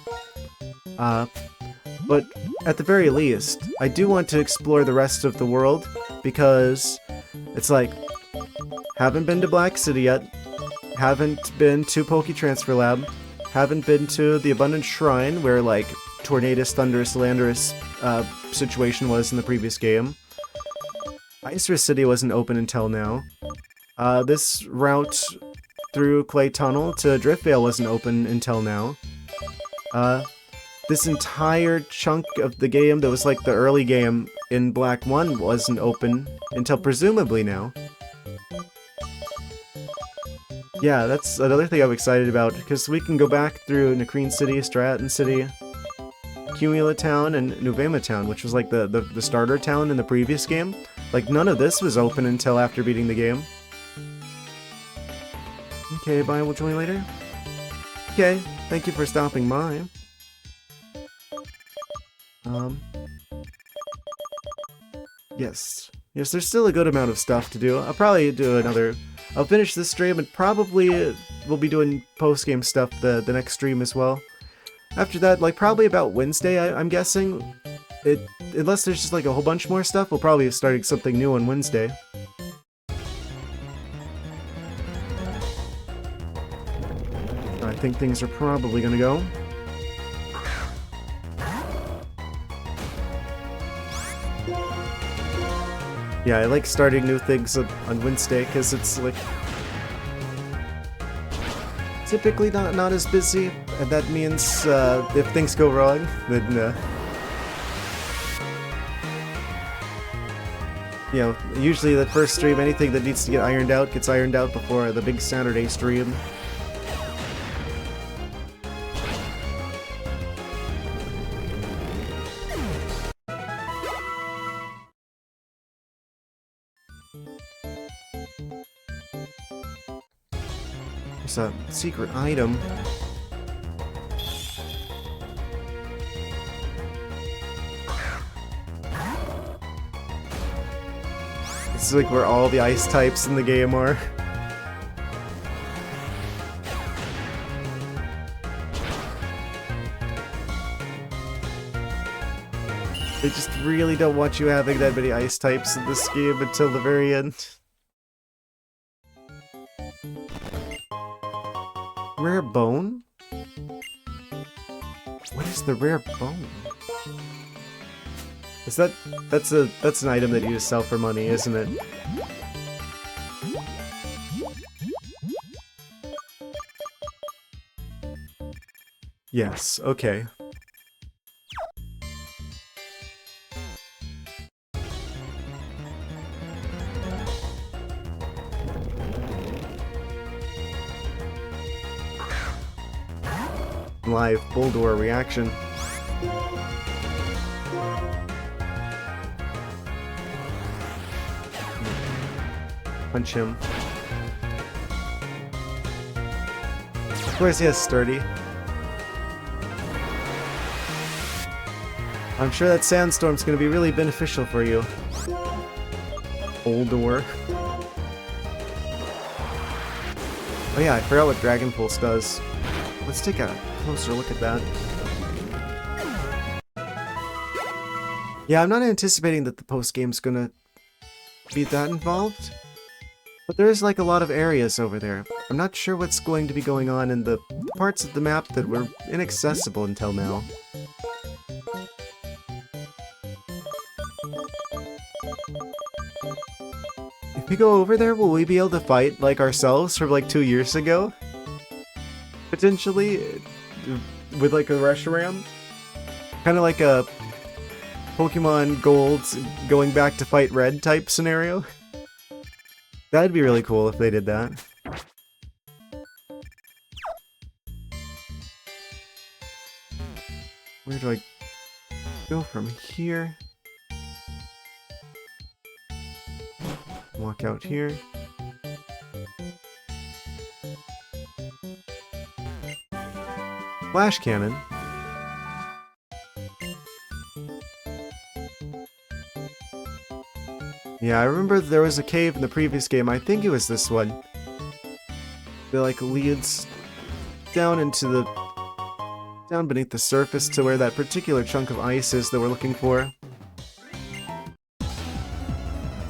But at the very least, I do want to explore the rest of the world, because it's like, haven't been to Black City yet, haven't been to Poke Transfer Lab, haven't been to the Abundant Shrine, where, like, Tornadus, Thundurus, Landorus situation was in the previous game. Isurus City wasn't open until now. This route through Clay Tunnel to Driftvale wasn't open until now. This entire chunk of the game that was like the early game in Black 1 wasn't open until presumably now. Yeah, that's another thing I'm excited about, because we can go back through Nakreen City, Stratton City, Cumula Town, and Nuvema Town, which was like the starter town in the previous game. Like, none of this was open until after beating the game. Okay, bye, we'll join later. Okay, thank you for stopping by. Yes. Yes, there's still a good amount of stuff to do. I'll probably do another... I'll finish this stream and probably we'll be doing post-game stuff the next stream as well. After that, like, probably about Wednesday, I'm guessing. Unless there's just like a whole bunch more stuff, we'll probably be starting something new on Wednesday. I think things are probably gonna go. Yeah, I like starting new things on Wednesday, because it's like typically not as busy, and that means if things go wrong, then you know, usually the first stream, anything that needs to get ironed out gets ironed out before the big Saturday stream. There's a secret item. This is like where all the ice types in the game are. They just really don't want you having that many ice types in this game until the very end. Rare bone? What is the rare bone? Is that's an item that you just sell for money, isn't it? Yes, okay. Live Bulldor reaction. Punch him. Of course he has sturdy. I'm sure that sandstorm's gonna be really beneficial for you. Bulldor. Oh yeah, I forgot what Dragon Pulse does. Let's take a closer look at that. Yeah, I'm not anticipating that the post-game's gonna be that involved. But there's like a lot of areas over there. I'm not sure what's going to be going on in the parts of the map that were inaccessible until now. we go over there, will we be able to fight like ourselves from like 2 years ago? Potentially, with like a Reshiram? Kind of like a Pokemon Gold going back to fight Red type scenario? That'd be really cool if they did that. Where do I go from here? Walk out here. Flash cannon. Yeah, I remember there was a cave in the previous game. I think it was this one. That like leads down into the down beneath the surface to where that particular chunk of ice is that we're looking for.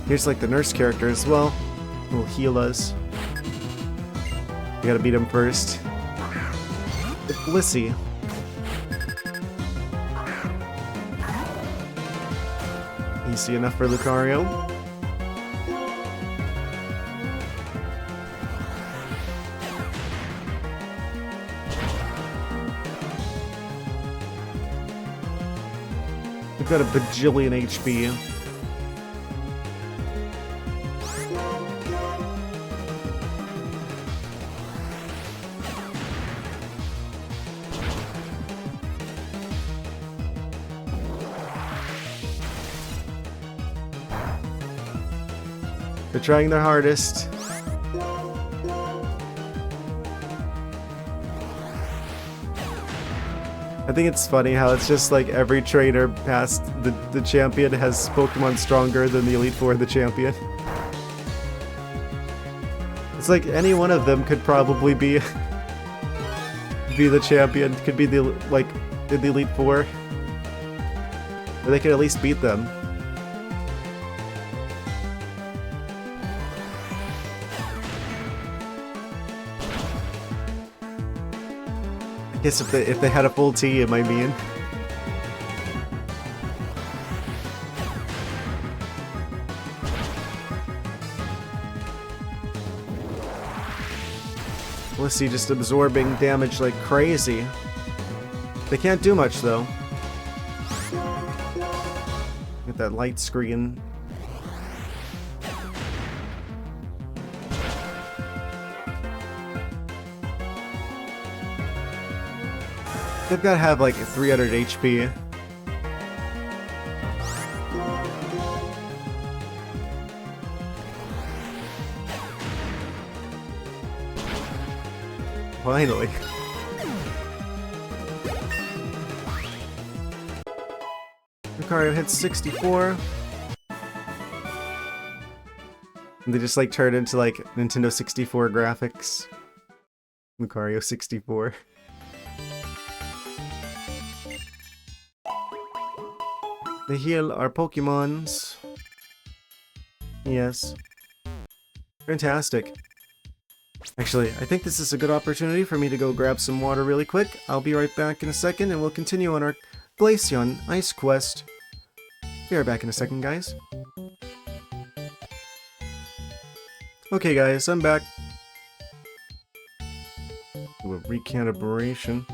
Here's like the nurse character as well, who will heal us. We gotta beat him first. It's Blissey. Easy enough for Lucario. We've got a bajillion HP. They're trying their hardest. I think it's funny how it's just like every trainer past the champion has Pokemon stronger than the Elite Four of the champion. It's like any one of them could probably be the champion, could be the Elite Four. Or they could at least beat them. I guess if they had a full team, I mean. Blissey just absorbing damage like crazy. They can't do much though. Get that light screen. They've got to have like 300 HP. Finally. Lucario hits 64. And they just like turn into like Nintendo 64 graphics. Lucario 64. They heal our Pokemons. Yes. Fantastic. Actually, I think this is a good opportunity for me to go grab some water really quick. I'll be right back in a second and we'll continue on our Glaceon Ice Quest. Be right back in a second, guys. Okay guys, I'm back. Do a recalibration.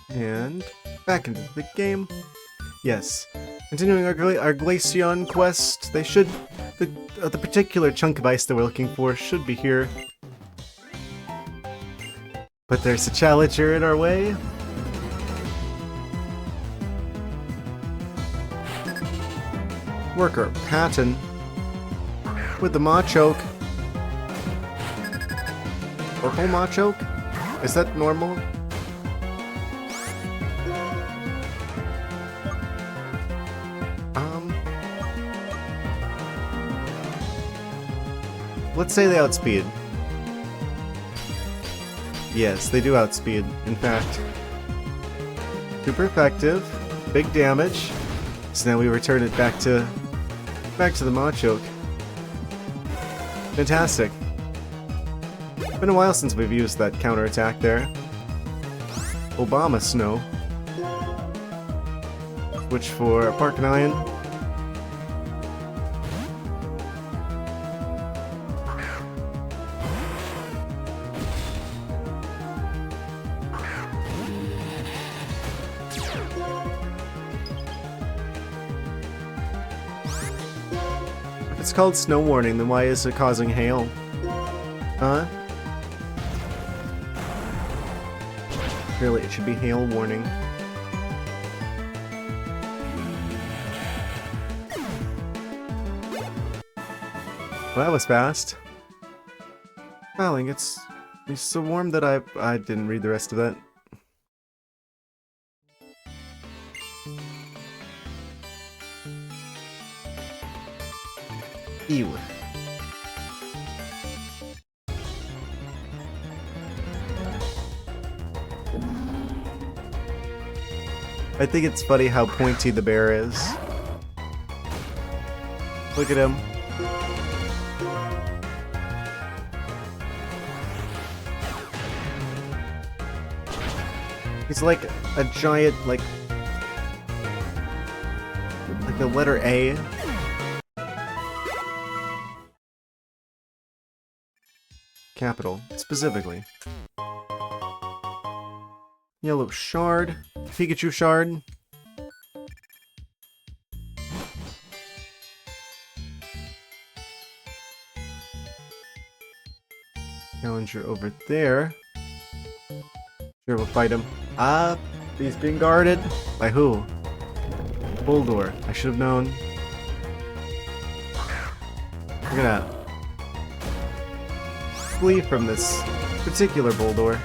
And back into the game. Yes. Continuing our Glaceon quest, they should... The particular chunk of ice that we're looking for should be here. But there's a challenger in our way. Worker Patton with the Machoke. Purple Machoke? Is that normal? Let's say they outspeed. Yes, they do outspeed, in fact. Super effective, big damage. So now we return it back to the Machoke. Fantastic. Been a while since we've used that counterattack there. Obama Snow. Switch for Park 9. it's called snow warning, then why is it causing hail? Huh? Really, it should be hail warning. Well, that was fast. Darling, it's so warm that I didn't read the rest of that. Ew. I think it's funny how pointy the bear is. Look at him. He's like a giant, like the letter A. Capital, specifically. Yellow shard. Pikachu shard. Challenger over there. Sure, we'll fight him. Ah, he's being guarded. By who? Boldor. I should have known. Look at that. Flee from this particular Boldor.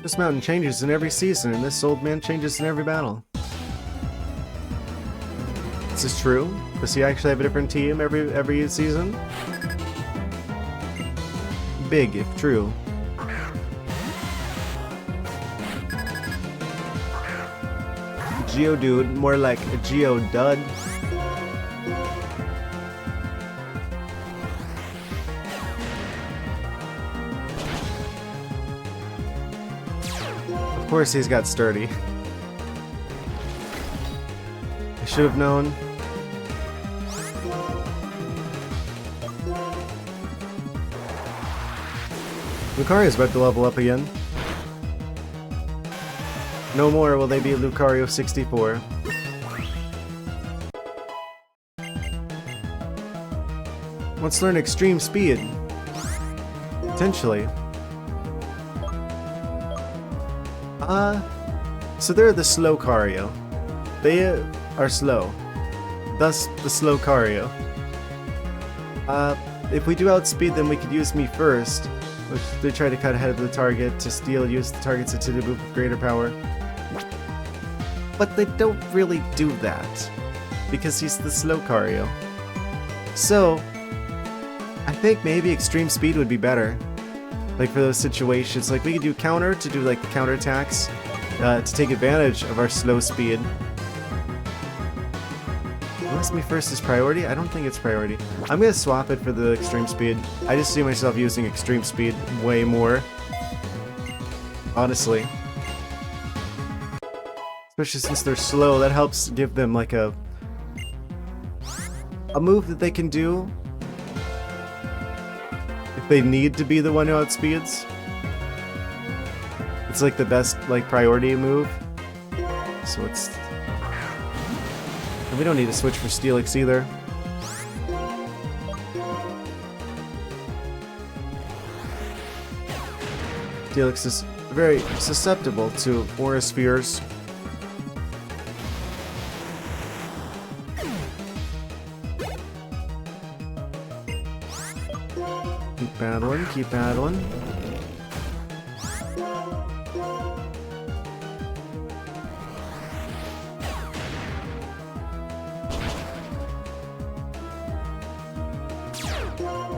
This mountain changes in every season, and this old man changes in every battle. Is this true? Does he actually have a different team every season? Big, if true. Geodude, more like a Geodud. Of course he's got sturdy. I should have known. Lucario's about to level up again. No more will they be Lucario 64. Let's learn extreme speed. Potentially. So they're the slow Cario. They are slow. Thus, the slow Cario. If we do outspeed them, we could use me first, which they try to cut ahead of the target to steal, use the target's attitude with greater power. But they don't really do that, because he's the slow Cario. So, I think maybe extreme speed would be better. Like for those situations, like we could do counter to do like the counter attacks to take advantage of our slow speed. Unless me first is priority? I don't think it's priority. I'm gonna swap it for the extreme speed. I just see myself using extreme speed way more. Honestly. Especially since they're slow, that helps give them like a move that they can do if they need to be the one who outspeeds. It's like the best like priority move. So it's... And we don't need to switch for Steelix either. Steelix is very susceptible to Aura Spheres. Keep battling, keep battling.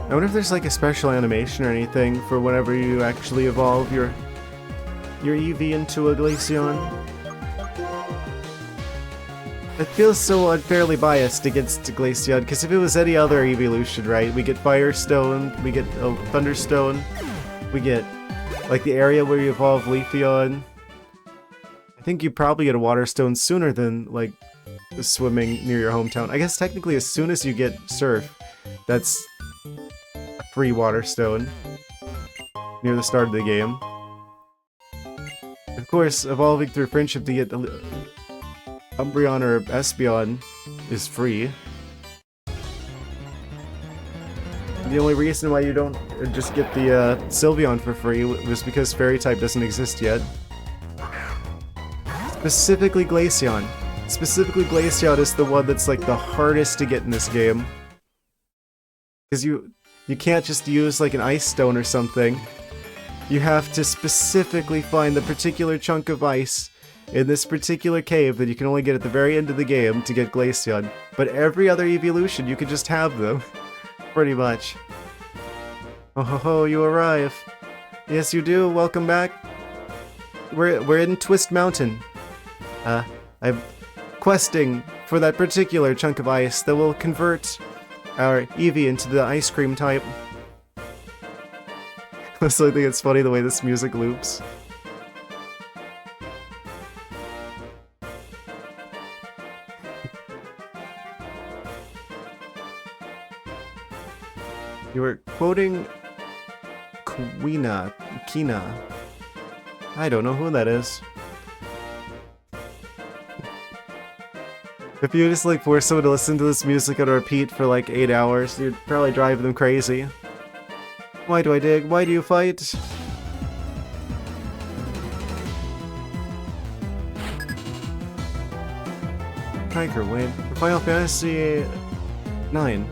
I wonder if there's like a special animation or anything for whenever you actually evolve your Eevee into a Glaceon. It feels so unfairly biased against Glaceon, because if it was any other evolution, right? We get Firestone, we get Thunderstone, we get like the area where you evolve Leafeon. I think you probably get a Waterstone sooner than like swimming near your hometown. I guess technically as soon as you get Surf, that's a free Waterstone near the start of the game. course, evolving through friendship to get Umbreon or Espeon is free. The only reason why you don't just get the Sylveon for free was because Fairy type doesn't exist yet. Specifically Glaceon. Specifically Glaceon is the one that's like the hardest to get in this game. Because you can't just use like an Ice Stone or something. You have to specifically find the particular chunk of ice in this particular cave that you can only get at the very end of the game to get Glaceon. But every other evolution, you can just have them. Pretty much. Oh ho ho, you arrive. Yes, you do. Welcome back. We're in Twist Mountain. I'm questing for that particular chunk of ice that will convert our Eevee into the ice cream type. So I think it's funny the way this music loops. You were quoting Kina. I don't know who that is. If you just like force someone to listen to this music on repeat for like 8 hours, you'd probably drive them crazy. Why do I dig? Why do you fight? Tiger Wave. Final Fantasy 9.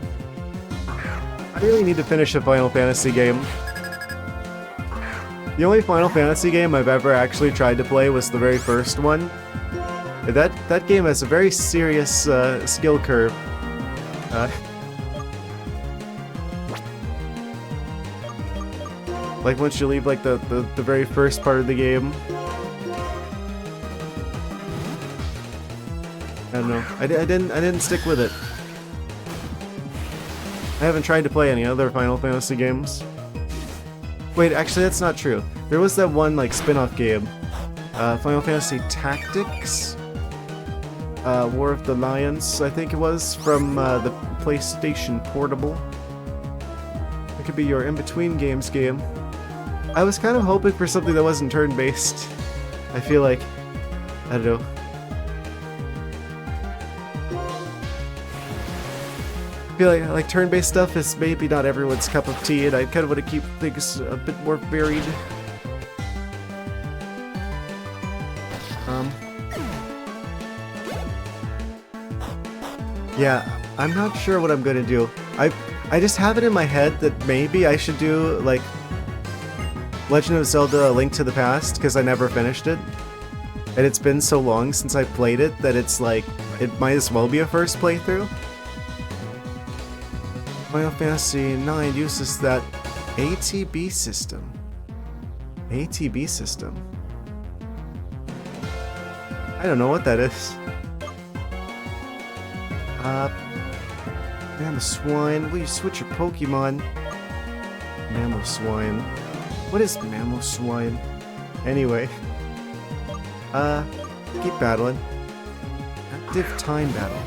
I really need to finish a Final Fantasy game. The only Final Fantasy game I've ever actually tried to play was the very first one. That game has a very serious skill curve. Like once you leave like the very first part of the game. I don't know. I didn't stick with it. I haven't tried to play any other Final Fantasy games. Wait, actually that's not true. There was that one like spin-off game. Final Fantasy Tactics? War of the Lions, I think it was, from the PlayStation Portable. It could be your in-between games game. I was kind of hoping for something that wasn't turn-based. I feel like... I don't know. I feel like turn-based stuff is maybe not everyone's cup of tea, and I kind of want to keep things a bit more varied. Yeah, I'm not sure what I'm gonna do. I just have it in my head that maybe I should do, like, Legend of Zelda: A Link to the Past, because I never finished it. And it's been so long since I played it that it's like, it might as well be a first playthrough. Final Fantasy IX uses that ATB system. ATB system? I don't know what that is. Mamoswine. Will you switch your Pokemon? Mamoswine. What is Mamoswine? Anyway. Keep battling. Active time battle.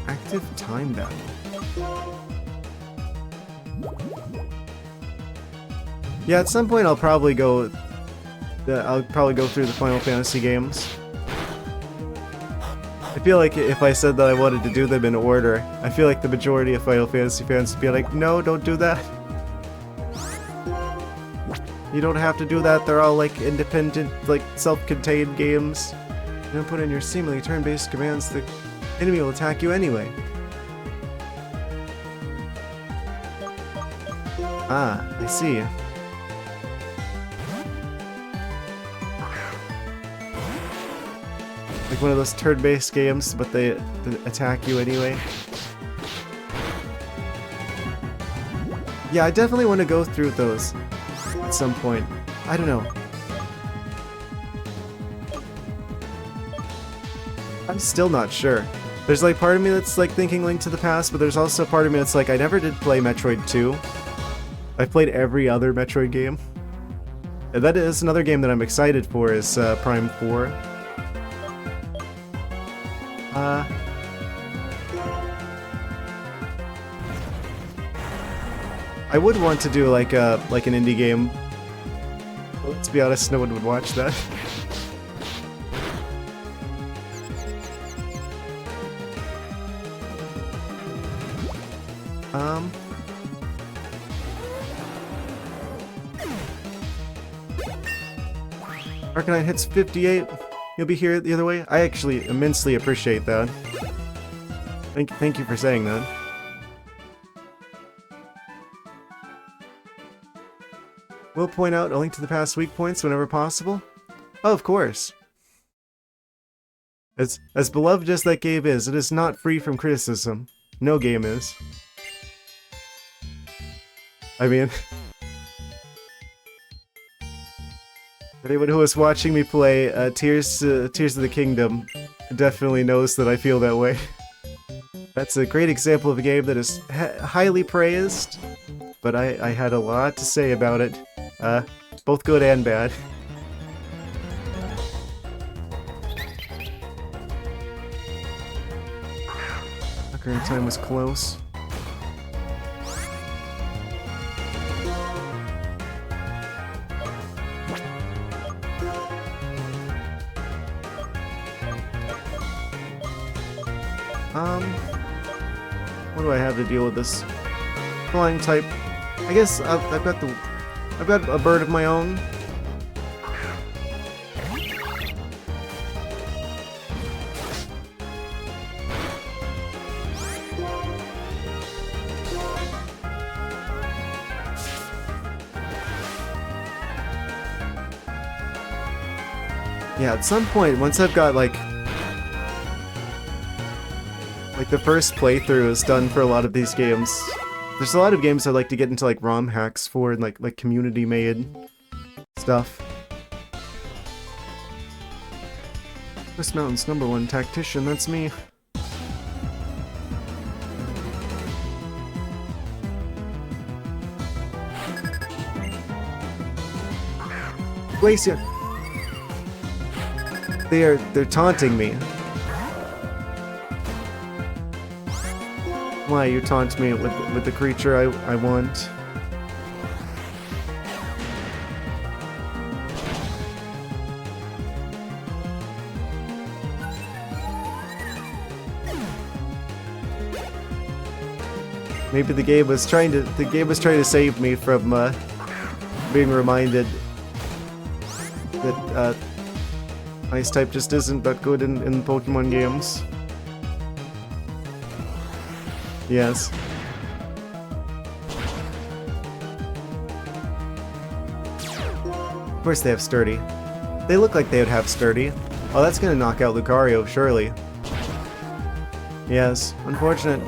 Active time battle. Yeah, at some point I'll probably go through the Final Fantasy games. I feel like if I said that I wanted to do them in order, I feel like the majority of Final Fantasy fans would be like, no, don't do that. You don't have to do that, they're all like independent, like self-contained games. You don't put in your seemingly turn-based commands, the enemy will attack you anyway. Ah, I see. Like one of those turn-based games, but they attack you anyway. Yeah, I definitely want to go through those at some point. I don't know. I'm still not sure. There's like part of me that's like thinking Link to the Past, but there's also part of me that's like, I never did play Metroid 2. I've played every other Metroid game. And that is another game that I'm excited for, is Prime 4. I would want to do like an indie game. Let's be honest, no one would watch that. Arcanine hits 58. You'll be here the other way? I actually immensely appreciate that. Thank you for saying that. We'll point out a link to the past weak points whenever possible. Oh, of course. As beloved as that game is, it is not free from criticism. No game is. I mean... anyone who was watching me play Tears of the Kingdom definitely knows that I feel that way. That's a great example of a game that is highly praised, but I had a lot to say about it. Both good and bad. Ocarina of Time was close. What do I have to deal with this? Flying type. I guess I've got a bird of my own. Yeah, at some point, once I've got like the first playthrough is done for a lot of these games. There's a lot of games I like to get into like ROM hacks for and like community made stuff. This Mountain's #1 tactician, that's me. Glacia! They're taunting me. Why you taunt me with the creature I want? Maybe the game was trying to save me from being reminded that Ice type just isn't that good in Pokemon games. Yes. Of course they have Sturdy. They look like they would have Sturdy. Oh, that's gonna knock out Lucario, surely. Yes, unfortunate.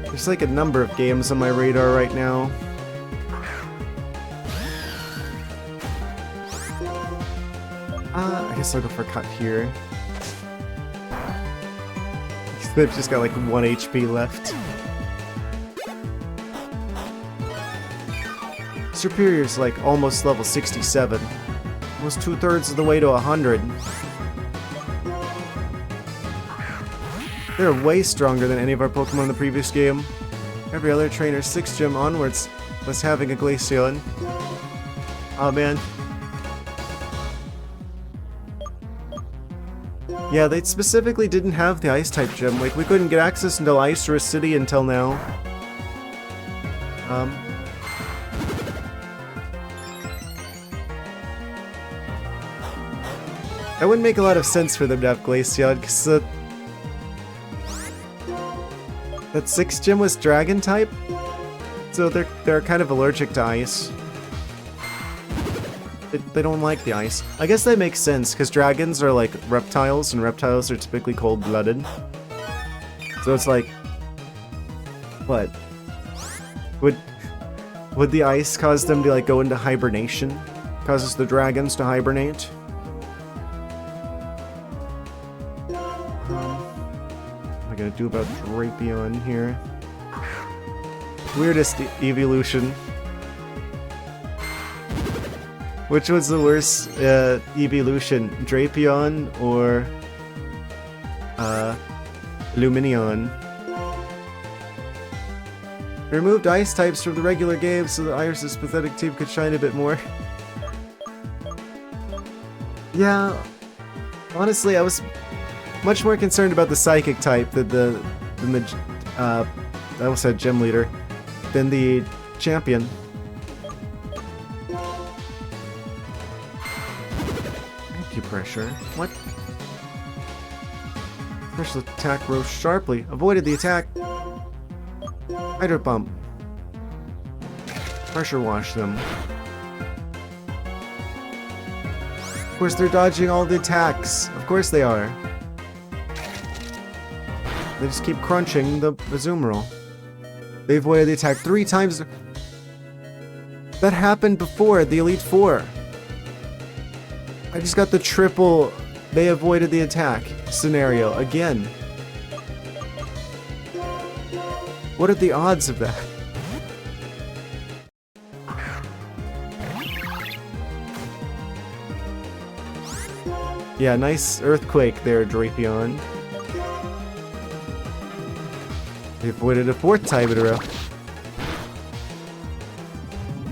There's like a number of games on my radar right now. I guess I'll go for a cut here. They've just got like 1 HP left. Superior's like almost level 67. Almost 2/3 of the way to 100. They're way stronger than any of our Pokemon in the previous game. Every other trainer 6th gym onwards was having a Glaceon. Oh man. Yeah, they specifically didn't have the Ice-type gym. Like, we couldn't get access into Ice City until now. That wouldn't make a lot of sense for them to have Glaceon, because that 6th gym was Dragon-type, so they're kind of allergic to Ice. They don't like the ice. I guess that makes sense, because dragons are like reptiles, and reptiles are typically cold-blooded. So it's like... what? Would the ice cause them to like go into hibernation? Causes the dragons to hibernate? What am I gonna do about Drapion here? Weirdest evolution. Which was the worst evolution? Drapion or Lumineon? They removed ice types from the regular game so that Iris's pathetic team could shine a bit more. Yeah, honestly, I was much more concerned about the psychic type than the I almost said gym leader, than the champion. Pressure. What? Special attack rose sharply. Avoided the attack. Hydro pump. Pressure wash them. Of course they're dodging all the attacks. Of course they are. They just keep crunching the Azumarill. They avoided the attack 3 times. That happened before the Elite Four. I just got the triple they avoided the attack scenario again. What are the odds of that? Yeah, nice earthquake there, Drapion. They avoided a 4th time in a row.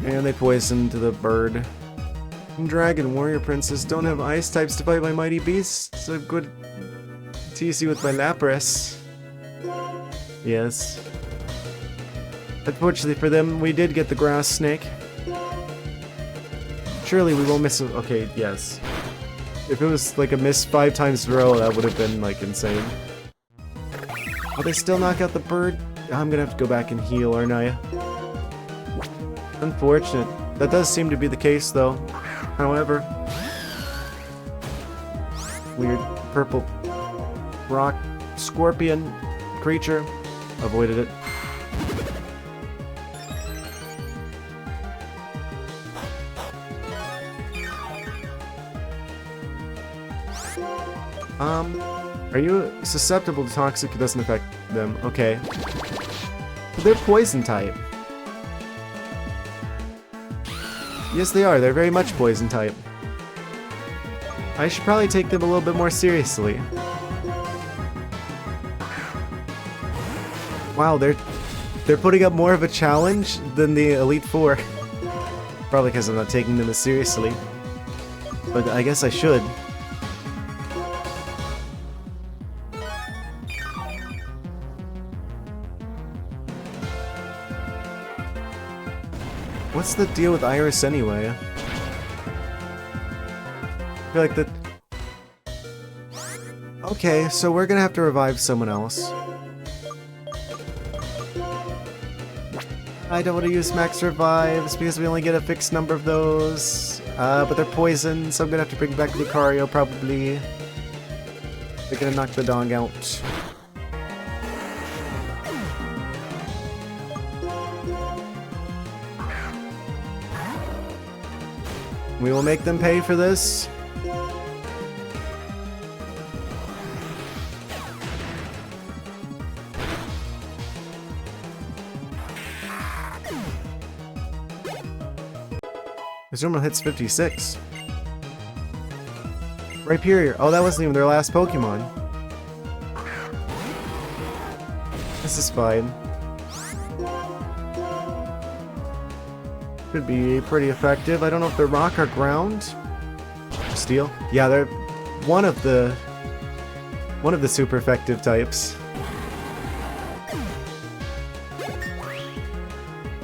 And they poisoned the bird. Dragon Warrior Princess don't have ice types to fight my mighty beasts, so I'm good TC with my Lapras. Yes. Unfortunately for them, we did get the grass snake. Surely we won't miss a— okay, yes. If it was like a miss 5 times in a row, that would have been like insane. Will they still knock out the bird? I'm gonna have to go back and heal, aren't I? Unfortunate. That does seem to be the case though. However, weird purple rock scorpion creature avoided it. Are you susceptible to toxic? It doesn't affect them. Okay. But they're poison type. Yes, they are. They're very much poison type. I should probably take them a little bit more seriously. Wow, they're putting up more of a challenge than the Elite Four. Probably because I'm not taking them as seriously. But I guess I should. What's the deal with Iris anyway? I feel like that... Okay, so we're gonna have to revive someone else. I don't want to use max revives because we only get a fixed number of those. But they're poison, so I'm gonna have to bring back Lucario probably. They're gonna knock the dog out. We will make them pay for this. Azumarill hits 56. Rhyperior. Oh, that wasn't even their last Pokemon. This is fine. Could be pretty effective. I don't know if they're rock or ground. Steel. Yeah, they're one of the super effective types.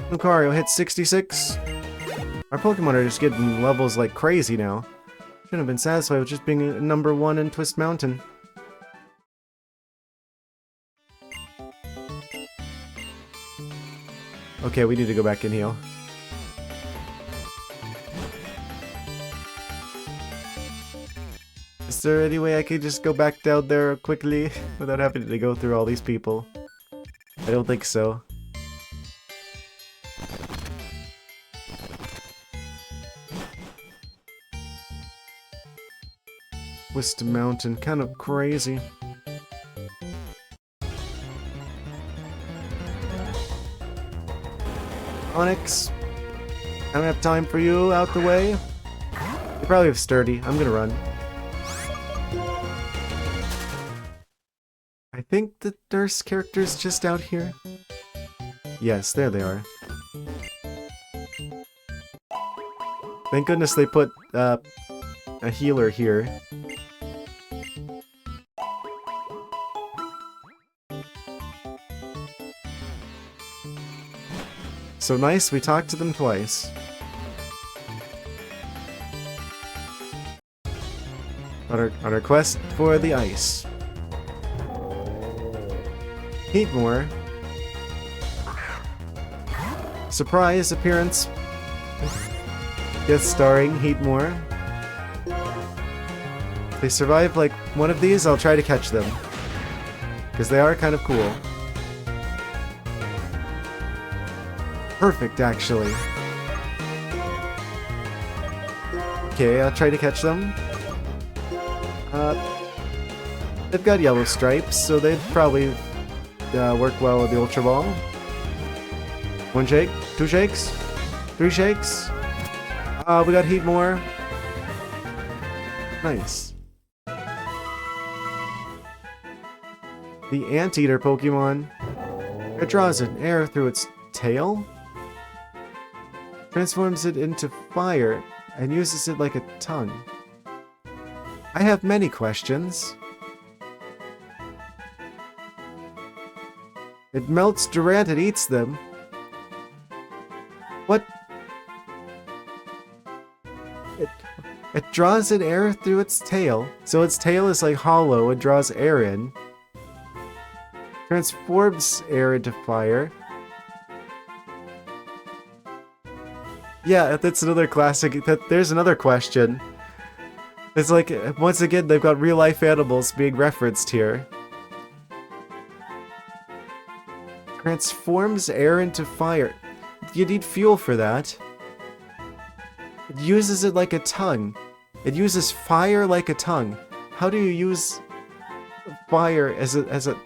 Lucario hits 66. Our Pokemon are just getting levels like crazy now. Shouldn't have been satisfied with just being number 1 in Twist Mountain. Okay, we need to go back and heal. Is there any way I could just go back down there quickly without having to go through all these people? I don't think so. Twist Mountain, kind of crazy. Onyx, I don't have time for you out the way. You probably have Sturdy. I'm gonna run. I think the Nurse character's just out here. Yes, there they are. Thank goodness they put a healer here. So nice, we talked to them twice. On our quest for the ice. Heatmore. Surprise appearance. Guest starring Heatmore. If they survive like one of these, I'll try to catch them. Because they are kind of cool. Perfect, actually. Okay, I'll try to catch them. They've got yellow stripes, so they'd probably work well with the Ultra Ball. One shake, two shakes, three shakes. We got Heatmore. Nice. The Anteater Pokemon. It draws an air through its tail, transforms it into fire, and uses it like a tongue. I have many questions. It melts Durant and eats them. What? It draws in air through its tail, so its tail is like hollow and draws air in. Transforms air into fire. Yeah, that's another classic. There's another question. It's like, once again, they've got real-life animals being referenced here. Transforms air into fire. You need fuel for that. It uses it like a tongue. It uses fire like a tongue. How do you use fire as a...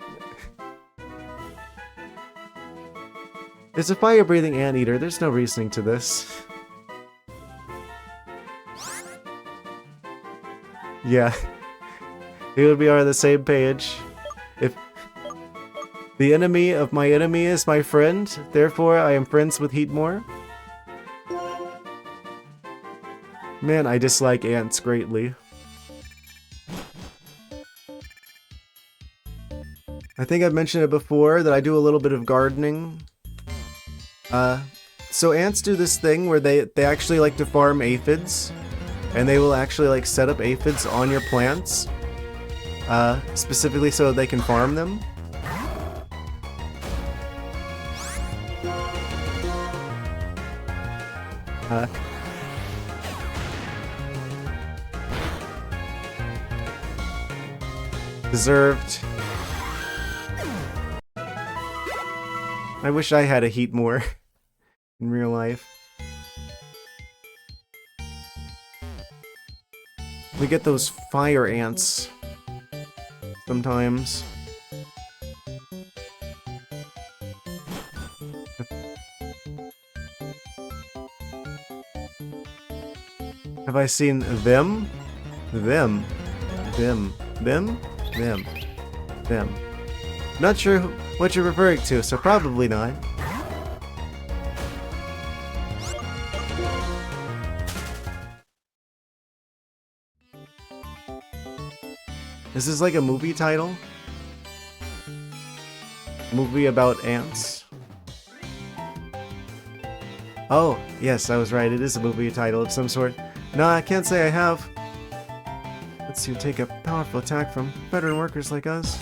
It's a fire-breathing anteater. There's no reasoning to this. Yeah. He would be on the same page. If the enemy of my enemy is my friend, therefore I am friends with Heatmore. Man, I dislike ants greatly. I think I've mentioned it before that I do a little bit of gardening. So ants do this thing where they actually like to farm aphids. And they will actually like set up aphids on your plants. Specifically so they can farm them. Deserved. I wish I had a Heatmore in real life. We get those fire ants sometimes. Have I seen them? Them. Not sure what you're referring to, so probably not. Is this like a movie title? Movie about ants? Oh, yes, I was right. It is a movie title of some sort. No, I can't say I have. Let's see, take a powerful attack from veteran workers like us.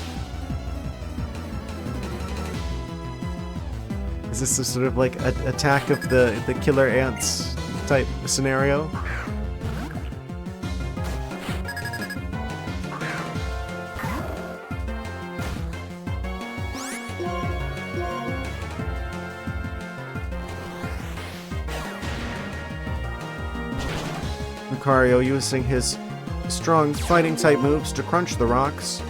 Is this a sort of like an attack of the killer ants type scenario? Lucario using his strong fighting type moves to crunch the rocks.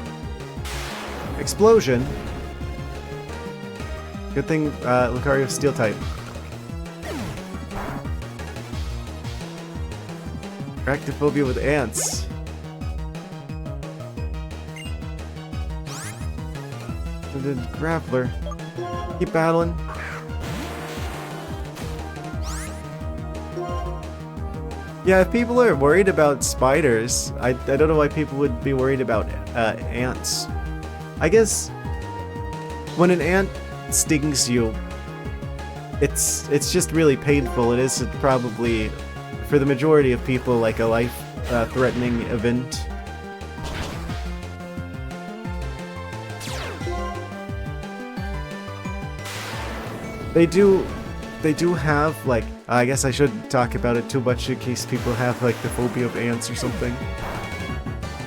Explosion. Good thing Lucario's steel type. Arachnophobia with ants. And then Grappler. Keep battling. Yeah, if people are worried about spiders, I don't know why people would be worried about ants. I guess when an ant stings you, it's just really painful. It is probably, for the majority of people, like a life-threatening event. They do have, like, I guess I shouldn't talk about it too much in case people have, like, the phobia of ants or something.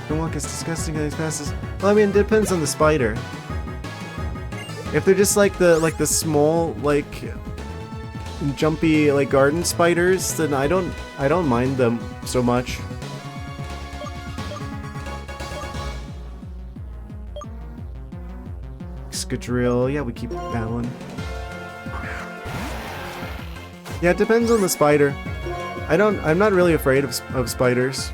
Don't walk as disgusting as fast as... Well, I mean, it depends on the spider. If they're just like the small, like, jumpy, like, garden spiders, then I don't mind them so much. Scadrill, yeah, we keep battling. Yeah, it depends on the spider. I'm not really afraid of spiders.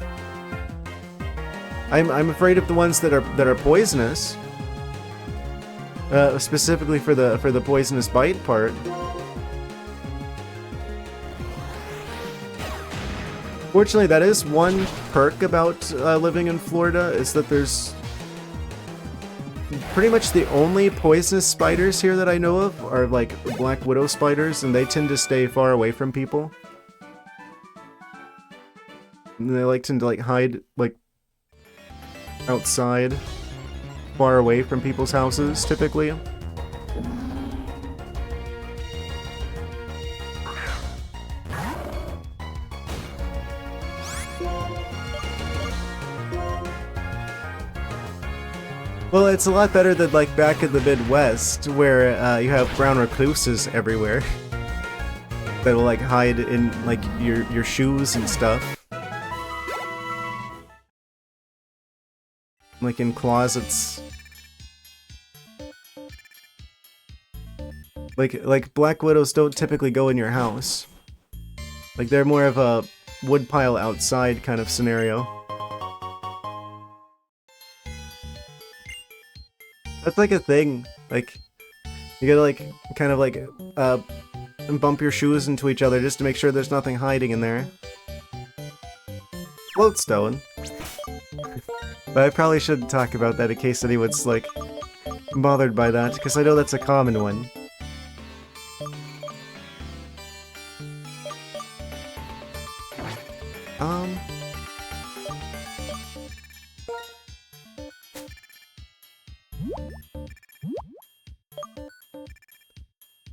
I'm afraid of the ones that are poisonous. Specifically for the poisonous bite part. Fortunately, that is one perk about living in Florida, is that there's pretty much the only poisonous spiders here that I know of are like black widow spiders, and they tend to stay far away from people. And they tend to hide like outside, far away from people's houses, typically. Well, it's a lot better than like back in the Midwest, where you have brown recluses everywhere that will like hide in like your shoes and stuff, like in closets. Like black widows don't typically go in your house. Like they're more of a woodpile outside kind of scenario. That's like a thing, like, you gotta like, kind of like, bump your shoes into each other just to make sure there's nothing hiding in there. Floatstone. But I probably shouldn't talk about that in case anyone's, like, bothered by that, because I know that's a common one.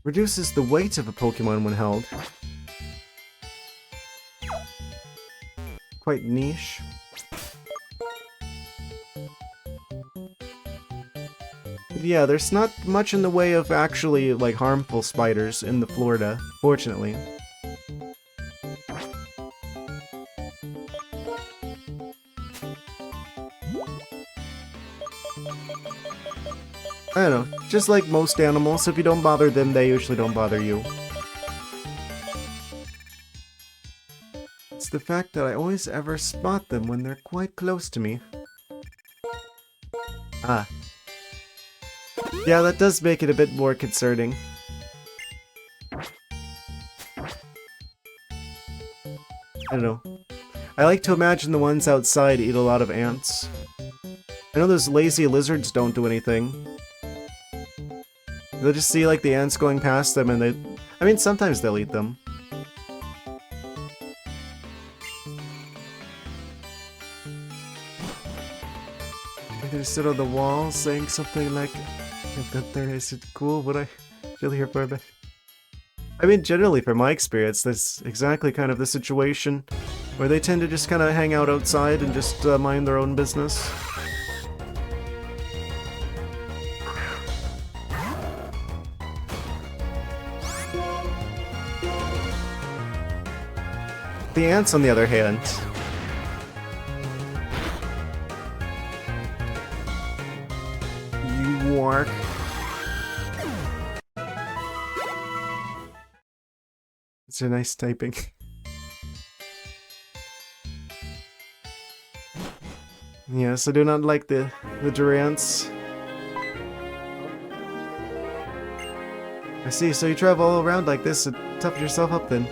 Reduces the weight of a Pokemon when held. Quite niche. But yeah, there's not much in the way of actually, like, harmful spiders in the Florida, fortunately. I don't know, just like most animals, if you don't bother them, they usually don't bother you. It's the fact that I always ever spot them when they're quite close to me. Ah. Yeah, that does make it a bit more concerning. I don't know. I like to imagine the ones outside eat a lot of ants. I know those lazy lizards don't do anything. They'll just see, like, the ants going past them and they... I mean, sometimes they'll eat them. They're gonna sit on the wall saying something like, I've got there, is it cool? Would I chill here for a bit? I mean, generally, from my experience, that's exactly kind of the situation where they tend to just kind of hang out outside and just mind their own business. The ants, on the other hand, you are... It's a nice typing. Yes, I do not like the Durants. I see, so you travel all around like this to toughen yourself up then.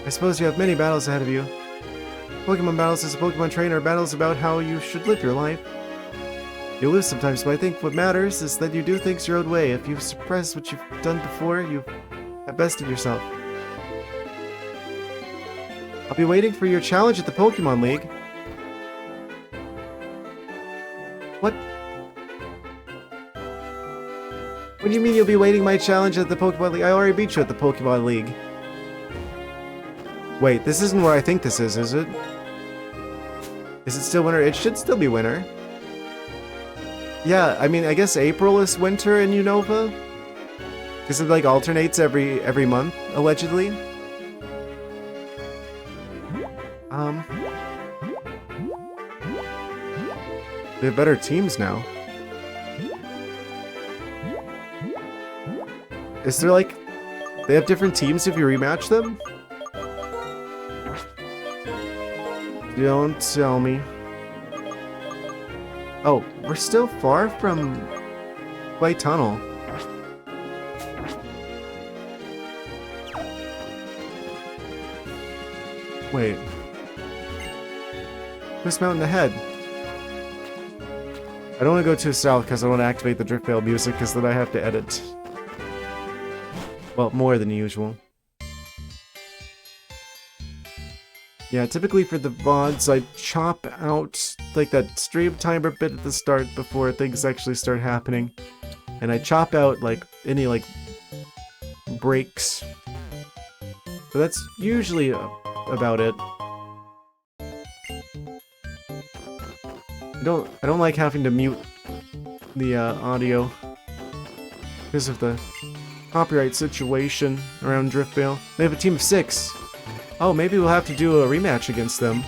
I suppose you have many battles ahead of you. Pokemon battles as a Pokemon trainer, battles about how you should live your life. You lose sometimes, but I think what matters is that you do things your own way. If you suppress what you've done before, you have bested yourself. I'll be waiting for your challenge at the Pokemon League. What? What do you mean you'll be waiting my challenge at the Pokemon League? I already beat you at the Pokemon League. Wait, this isn't where I think this is it? Is it still winter? It should still be winter. Yeah, I mean, I guess April is winter in Unova? Because it, like, alternates every month, allegedly. They have better teams now. Is there, like... They have different teams if you rematch them? Don't tell me. Oh, we're still far from White Tunnel. Wait. This mountain ahead. I don't want to go too south because I want to activate the Driftveil music because then I have to edit. Well, more than usual. Yeah, typically for the VODs, I chop out, like, that stream timer bit at the start before things actually start happening. And I chop out, like, any, like, breaks. So that's usually about it. I don't like having to mute the audio because of the copyright situation around Driftveil. They have a team of 6. Oh, maybe we'll have to do a rematch against them.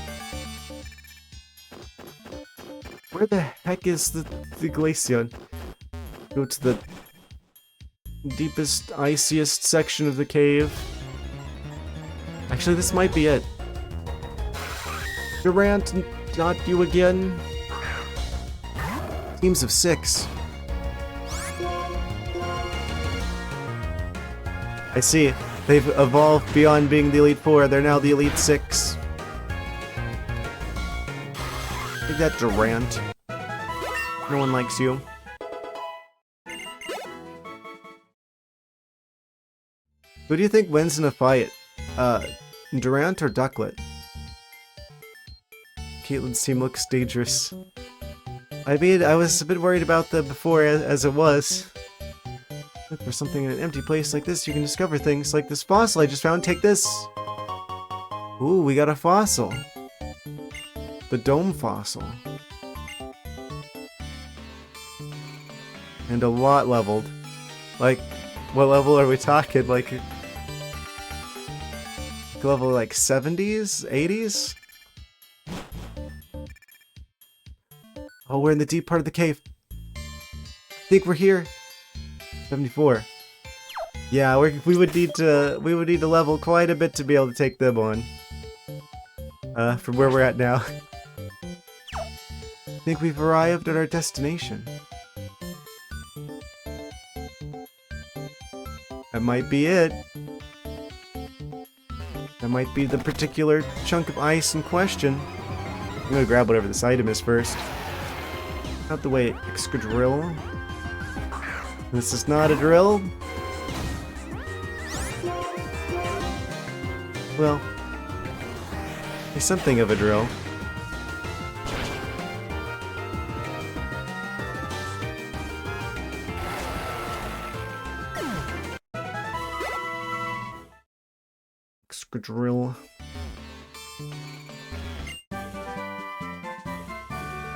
Where the heck is the Glaceon? Go to the deepest, iciest section of the cave. Actually, this might be it. Durant, not you again. Teams of 6. I see. They've evolved beyond being the Elite Four. They're now the Elite 6. Take that, Durant. No one likes you. Who do you think wins in a fight? Durant or Ducklet? Caitlin's team looks dangerous. I mean, I was a bit worried about them before as it was. Look for something in an empty place like this, you can discover things like this fossil I just found. Take this! Ooh, we got a fossil. The dome fossil. And a lot leveled. Like, what level are we talking? Like, level like 70s? 80s? Oh, we're in the deep part of the cave. I think we're here. 74. Yeah, we would need to level quite a bit to be able to take them on. From where we're at now. I think we've arrived at our destination. That might be it. That might be the particular chunk of ice in question. I'm gonna grab whatever this item is first. Out the way, Excadrill. This is not a drill. Well, it's something of a drill. Excadrill.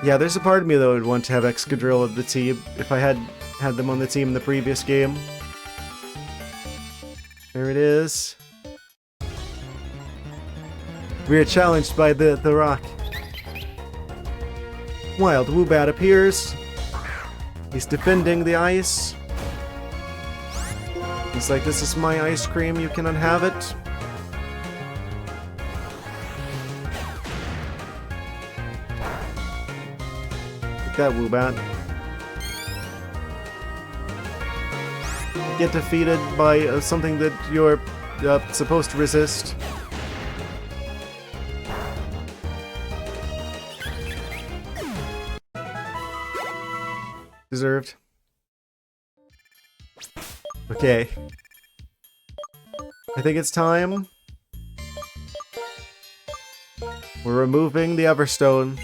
Yeah, there's a part of me that would want to have Excadrill of the team if I had them on the team in the previous game. There it is. We are challenged by the rock. Wild Woobat appears. He's defending the ice. He's like, this is my ice cream, you cannot have it. Take that, Woobat. Get defeated by something that you're supposed to resist. Deserved. Okay. I think it's time. We're removing the Everstone.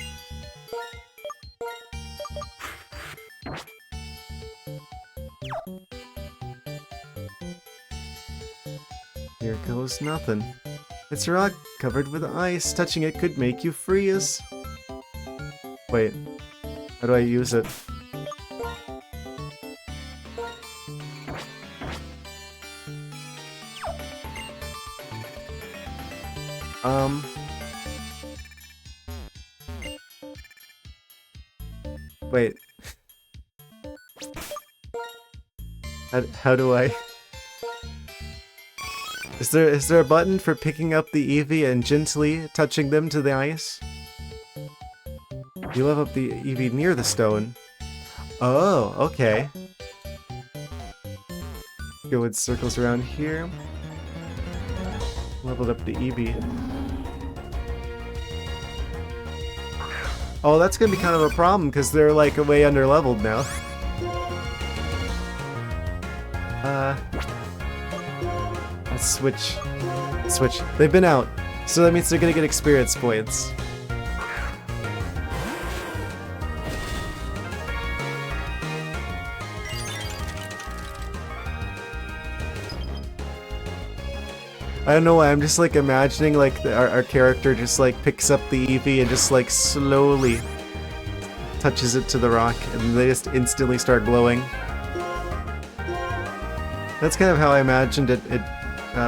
Here goes nothing. It's a rock covered with ice. Touching it could make you freeze. Wait. How do I use it? Wait. How do I... Is there a button for picking up the Eevee and gently touching them to the ice? You level up the Eevee near the stone. Oh, okay. Go in circles around here. Leveled up the Eevee. Oh, that's gonna be kind of a problem because they're like way under leveled now. Let's switch. Switch. They've been out, so that means they're gonna get experience points. I don't know why, I'm just like imagining like our character just like picks up the Eevee and just like slowly touches it to the rock and they just instantly start glowing. That's kind of how I imagined it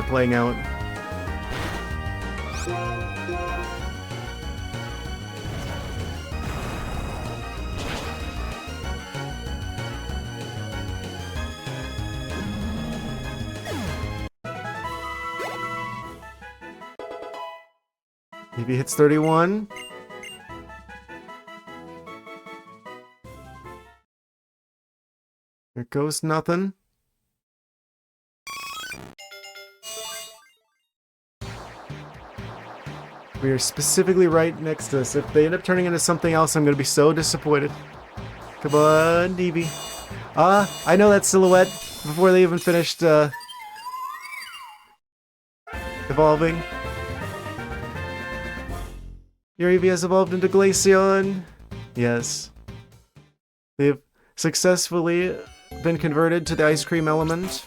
playing out. Eevee hits 31. There goes nothing. We are specifically right next to us. If they end up turning into something else, I'm gonna be so disappointed. Come on, Eevee. I know that silhouette before they even finished evolving. Your Eevee has evolved into Glaceon. Yes. They've successfully been converted to the ice cream element.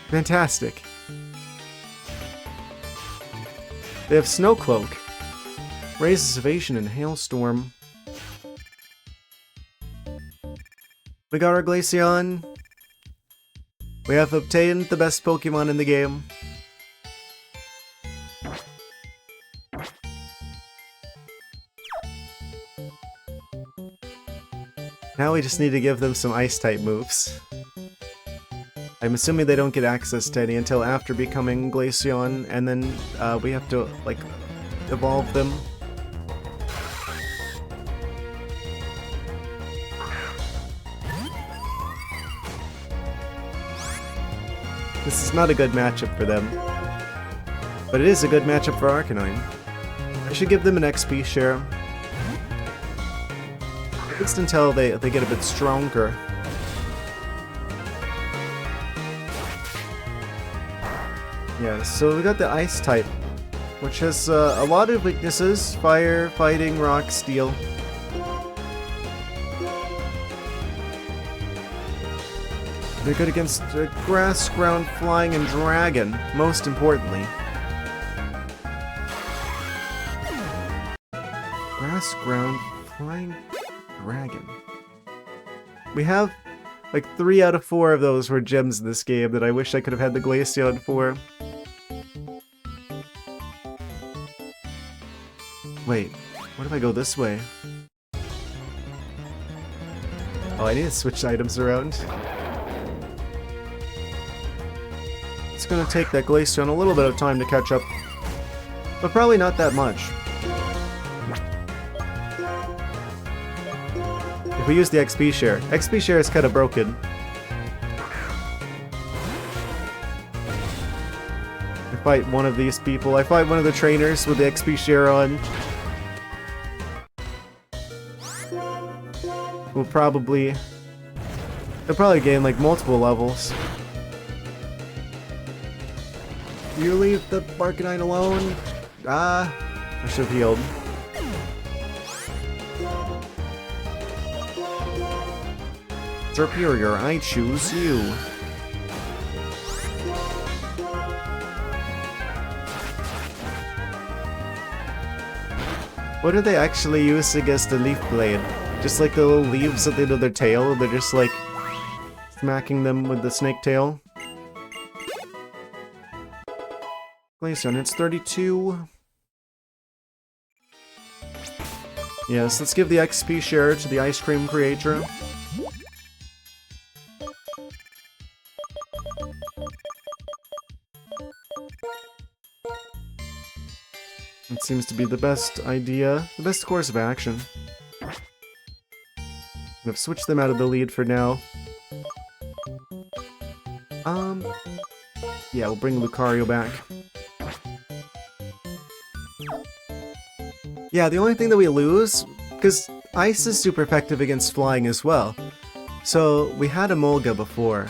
Fantastic. They have Snow Cloak. Raises evasion in Hailstorm. We got our Glaceon. We have obtained the best Pokemon in the game. Now we just need to give them some Ice-type moves. I'm assuming they don't get access to any until after becoming Glaceon, and then we have to, like, evolve them. This is not a good matchup for them. But it is a good matchup for Arcanine. I should give them an XP share. At least until they get a bit stronger. Yeah, so we got the Ice type, which has a lot of weaknesses. Fire, Fighting, Rock, Steel. They're good against Grass, Ground, Flying, and Dragon, most importantly. Grass, Ground, Flying, Dragon. We have like 3 out of 4 of those were gems in this game that I wish I could have had the Glaceon for. Wait, what if I go this way? Oh, I need to switch items around. It's gonna take that Glaceon a little bit of time to catch up, but probably not that much. If we use the XP share is kind of broken. I fight one of these people. I fight one of the trainers with the XP share on. They'll probably gain like multiple levels. You leave the Arcanine alone. I should have healed. Superior, I choose you. What do they actually use against the Leaf Blade? Just like the little leaves at the end of their tail, they're just like smacking them with the snake tail. Glaceon, it's 32. Yes, let's give the XP share to the ice cream creator. It seems to be the best idea, the best course of action. I've switched them out of the lead for now. Yeah, we'll bring Lucario back. Yeah, the only thing that we lose, because Ice is super effective against flying as well. So, we had Emolga before.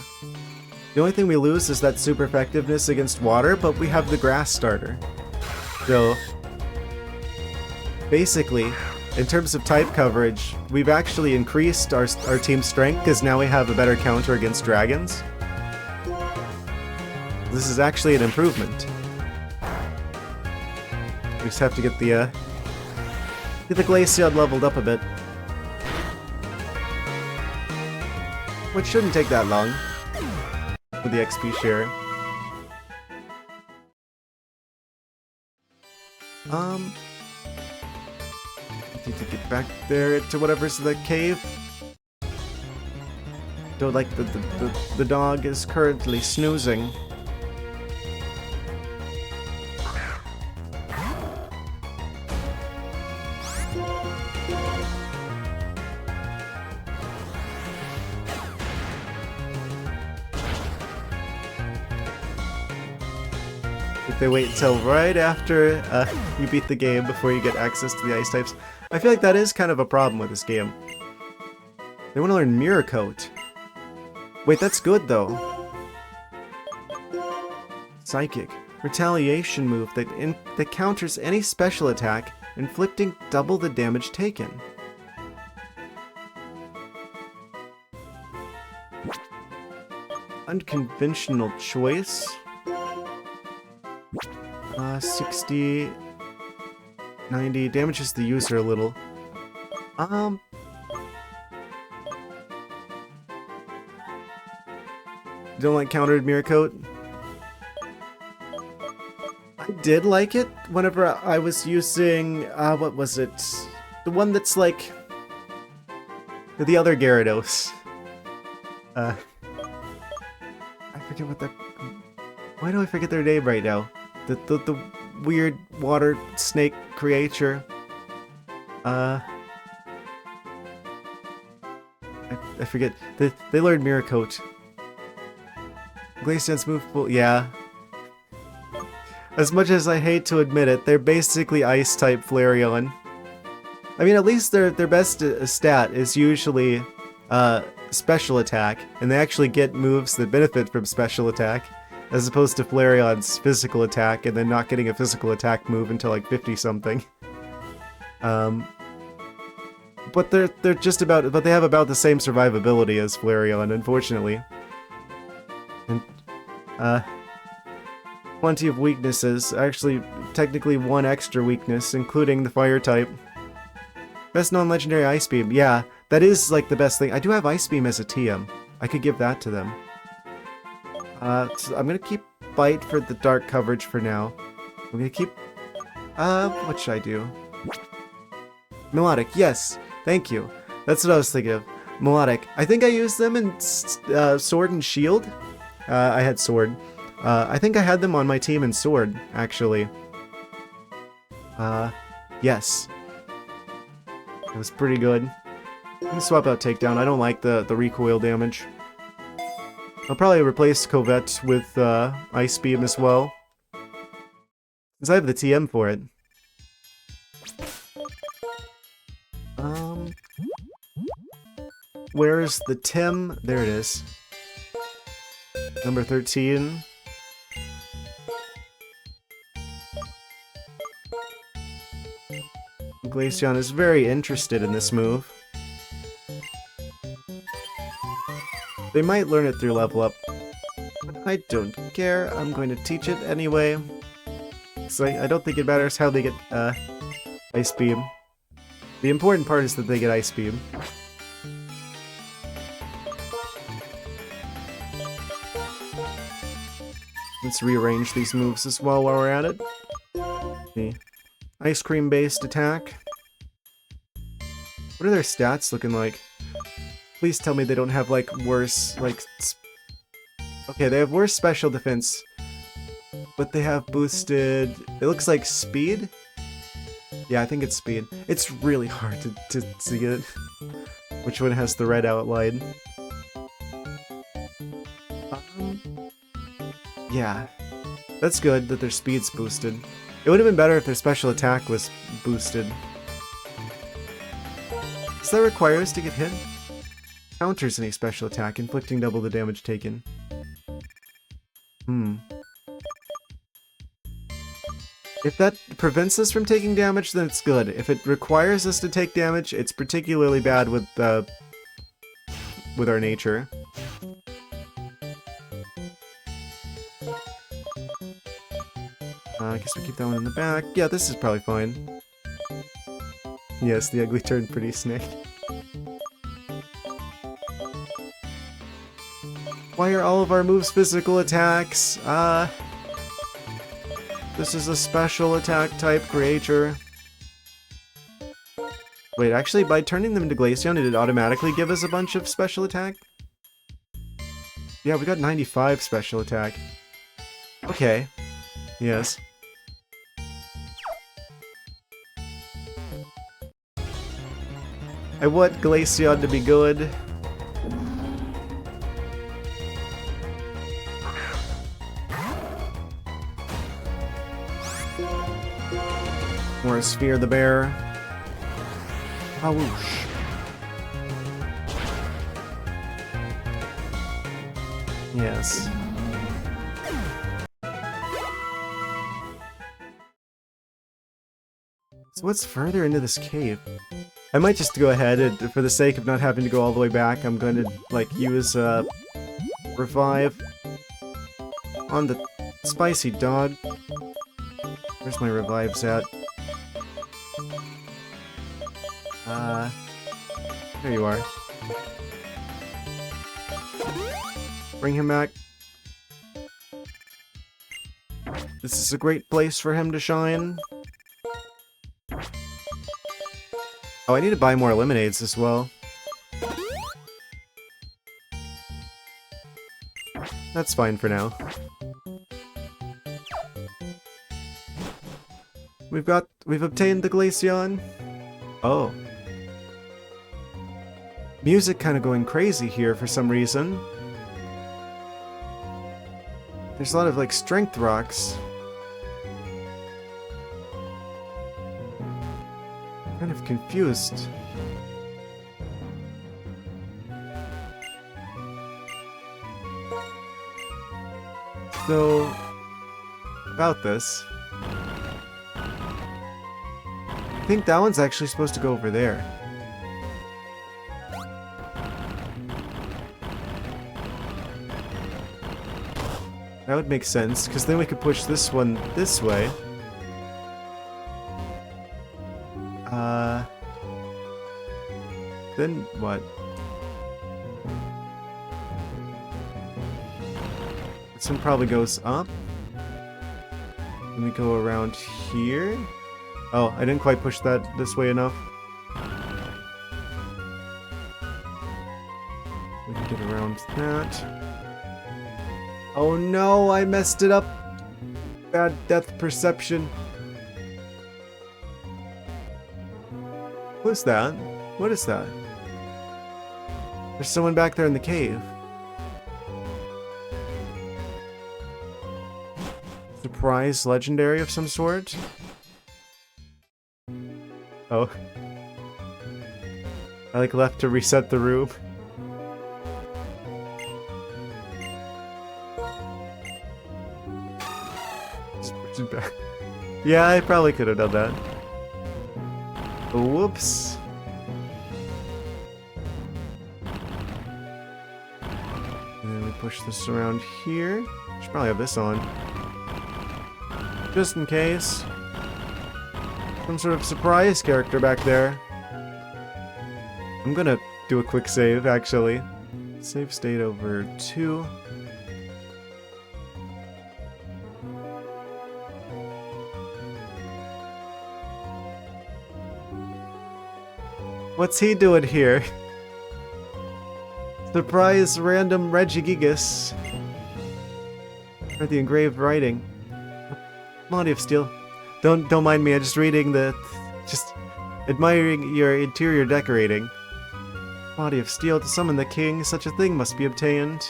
The only thing we lose is that super effectiveness against water, but we have the Grass starter. So, basically, in terms of type coverage, we've actually increased our team's strength because now we have a better counter against dragons. This is actually an improvement. We just have to get the Glaceon leveled up a bit. Which shouldn't take that long with the XP share. Need to get back there to whatever's the cave. Though, like, the dog is currently snoozing. If they wait until right after you beat the game before you get access to the ice types. I feel like that is kind of a problem with this game. They want to learn Mirror Coat. Wait, that's good though. Psychic. Retaliation move that counters any special attack, inflicting double the damage taken. Unconventional choice. 60... 90, damages the user a little. Don't like countered Mirror Coat? I did like it whenever I was using, what was it? The one that's like... the other Gyarados. I forget what that... Why do I forget their name right now? The weird water snake creature. I forget. They learned Mirror Coat. Glaceon's move pool, yeah. As much as I hate to admit it, they're basically Ice-type Flareon. I mean, at least their best stat is usually special attack, and they actually get moves that benefit from special attack. As opposed to Flareon's physical attack and then not getting a physical attack move until like 50-something. But they're just about, but they have about the same survivability as Flareon, unfortunately. And plenty of weaknesses. Actually, technically one extra weakness, including the fire type. Best non-legendary Ice Beam. Yeah, that is like the best thing. I do have Ice Beam as a TM. I could give that to them. So I'm gonna keep Bite for the dark coverage for now. I'm gonna keep... what should I do? Melodic, yes! Thank you. That's what I was thinking of. Melodic. I think I used them in Sword and Shield. I had Sword. I think I had them on my team in Sword, actually. Yes. It was pretty good. I'm gonna swap out Takedown. I don't like the recoil damage. I'll probably replace Covette with Ice Beam as well. Since I have the TM for it. Where's the Tim? There it is. Number 13. Glaceon is very interested in this move. They might learn it through level up. I don't care, I'm going to teach it anyway. So I don't think it matters how they get Ice Beam. The important part is that they get Ice Beam. Let's rearrange these moves as well while we're at it. The ice cream based attack. What are their stats looking like? Please tell me they don't have like worse, like... Okay, they have worse special defense, but they have boosted... It looks like speed? Yeah, I think it's speed. It's really hard to see it. Which one has the red outline? Yeah, that's good that their speed's boosted. It would have been better if their special attack was boosted. Does that require us to get hit? Counters any special attack, inflicting double the damage taken. If that prevents us from taking damage, then it's good. If it requires us to take damage, it's particularly bad with our nature. I guess we keep that one in the back. Yeah, this is probably fine. Yes, the ugly turned pretty snake. Why are all of our moves physical attacks? This is a special attack type creature. Wait, actually, by turning them into Glaceon, did it automatically give us a bunch of special attack? Yeah, we got 95 special attack. Okay. Yes. I want Glaceon to be good. Or Sphere the Bear. Whoosh. Yes. So what's further into this cave? I might just go ahead and, for the sake of not having to go all the way back, I'm going to, like, use, Revive on the spicy dog. Where's my revives at? There you are. Bring him back. This is a great place for him to shine. Oh, I need to buy more lemonades as well. That's fine for now. We've obtained the Glaceon. Oh. Music kind of going crazy here for some reason. There's a lot of, like, strength rocks. I'm kind of confused. So, about this. I think that one's actually supposed to go over there. That would make sense, because then we could push this one this way. Then what? This one probably goes up. Then we go around here. Oh, I didn't quite push that this way enough. We can get around that. Oh no, I messed it up. Bad depth perception. Who's that? What is that? There's someone back there in the cave. surprise legendary of some sort. Oh. I like left to reset the room. Just push it back. Yeah, I probably could have done that. Whoops. And then we push this around here. Should probably have this on. Just in case. Some sort of surprise character back there. I'm gonna do a quick save, actually. Save state over 2. What's he doing here? Surprise random Regigigas. Read the engraved writing. Body of steel. Don't mind me, I'm just reading just admiring your interior decorating. Body of steel to summon the king, such a thing must be obtained.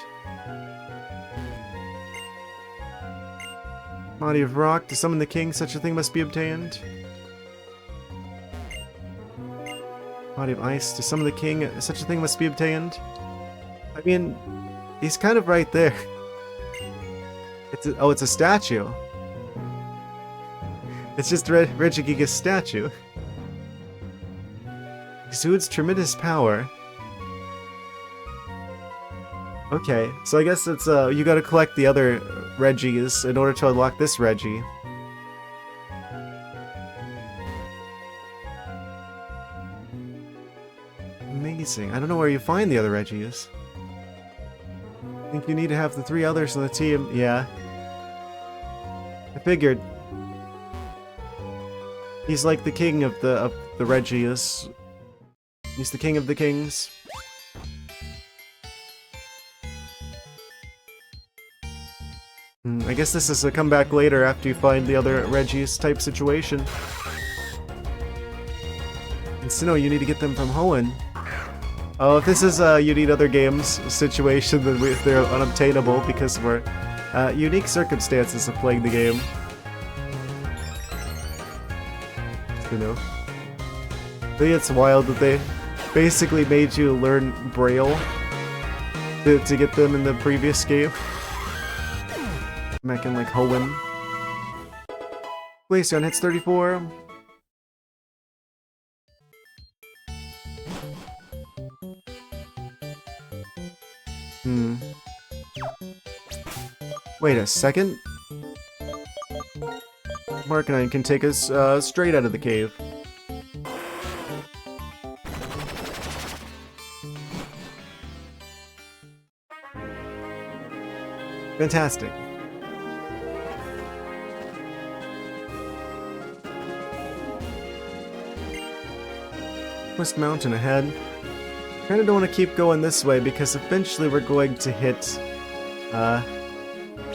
Body of rock to summon the king, such a thing must be obtained. Body of ice to summon the king, such a thing must be obtained. I mean, he's kind of right there. It's a statue. It's just Regigigas statue. Exudes tremendous power. Okay, so I guess it's you gotta collect the other Regis in order to unlock this Regi. Amazing. I don't know where you find the other Regis. I think you need to have the 3 others on the team. Yeah. I figured. He's like the king of the Regis. He's the king of the kings. I guess this is a comeback later after you find the other Regis type situation. And Sinnoh, you need to get them from Hoenn. Oh, if this is a you need other games situation, then they're unobtainable because of our unique circumstances of playing the game. You know, I think it's wild that they basically made you learn Braille to get them in the previous game. Back in like Hoenn. Glaceon hits 34. Wait a second. Markanine can take us straight out of the cave. Fantastic. West Mountain ahead. Kinda don't want to keep going this way because eventually we're going to hit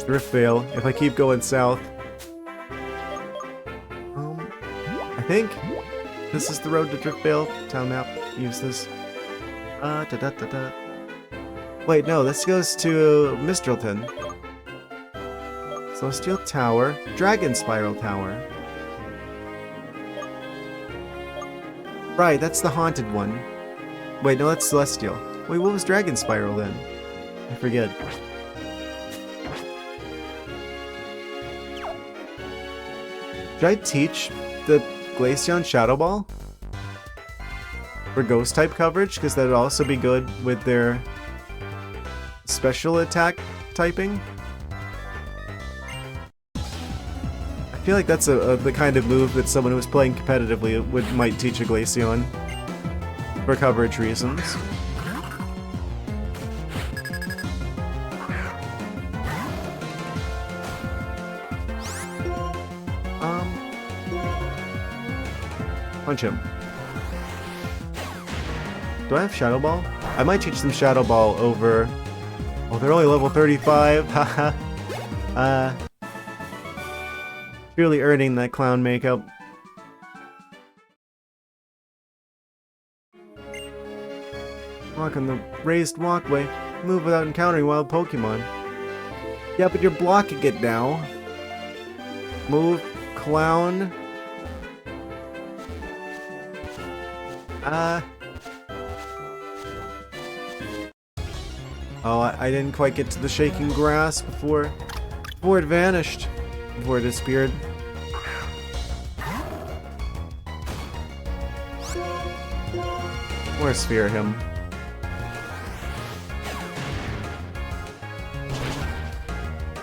Driftvale if I keep going south. I think this is the road to Driftvale. Town map. Use this. Wait, no, this goes to Mistralton. Celestial Tower. Dragon Spiral Tower. Right, that's the haunted one. Wait, no, that's Celestial. Wait, what was Dragon Spiral then? I forget. Should I teach the Glaceon Shadow Ball? For ghost type coverage? Because that would also be good with their special attack typing. I feel like that's the kind of move that someone who was playing competitively might teach a Glaceon. For coverage reasons. Punch him. Do I have Shadow Ball? I might teach them Shadow Ball over... Oh, they're only level 35. Haha. Really earning that clown makeup. Walk on the raised walkway. Move without encountering wild Pokemon. Yeah, but you're blocking it now. Move, clown. Oh, I didn't quite get to the shaking grass before it vanished. Before it disappeared. Or sphere him.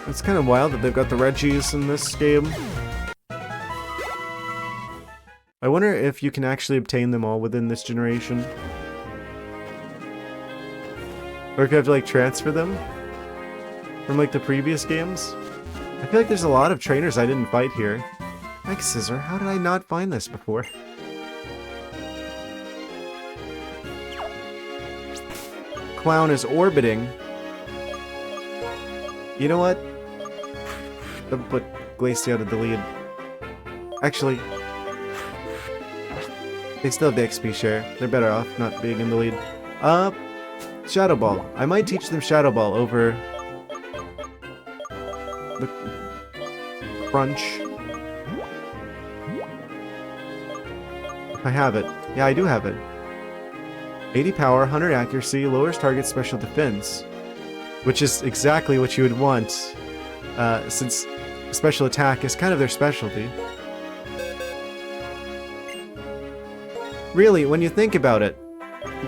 It's kind of wild that they've got the Reggies in this game. I wonder if you can actually obtain them all within this generation. Or if you have to, like, transfer them from, like, the previous games. I feel like there's a lot of trainers I didn't fight here. Like, Scissor, how did I not find this before? Clown is orbiting. You know what? Let me put Glaceon in the lead. Actually, they still have the XP share. They're better off not being in the lead. Shadow Ball. I might teach them Shadow Ball over the Crunch. I have it. Yeah, I do have it. 80 power, 100 accuracy, lowers target special defense. Which is exactly what you would want, since special attack is kind of their specialty. Really, when you think about it,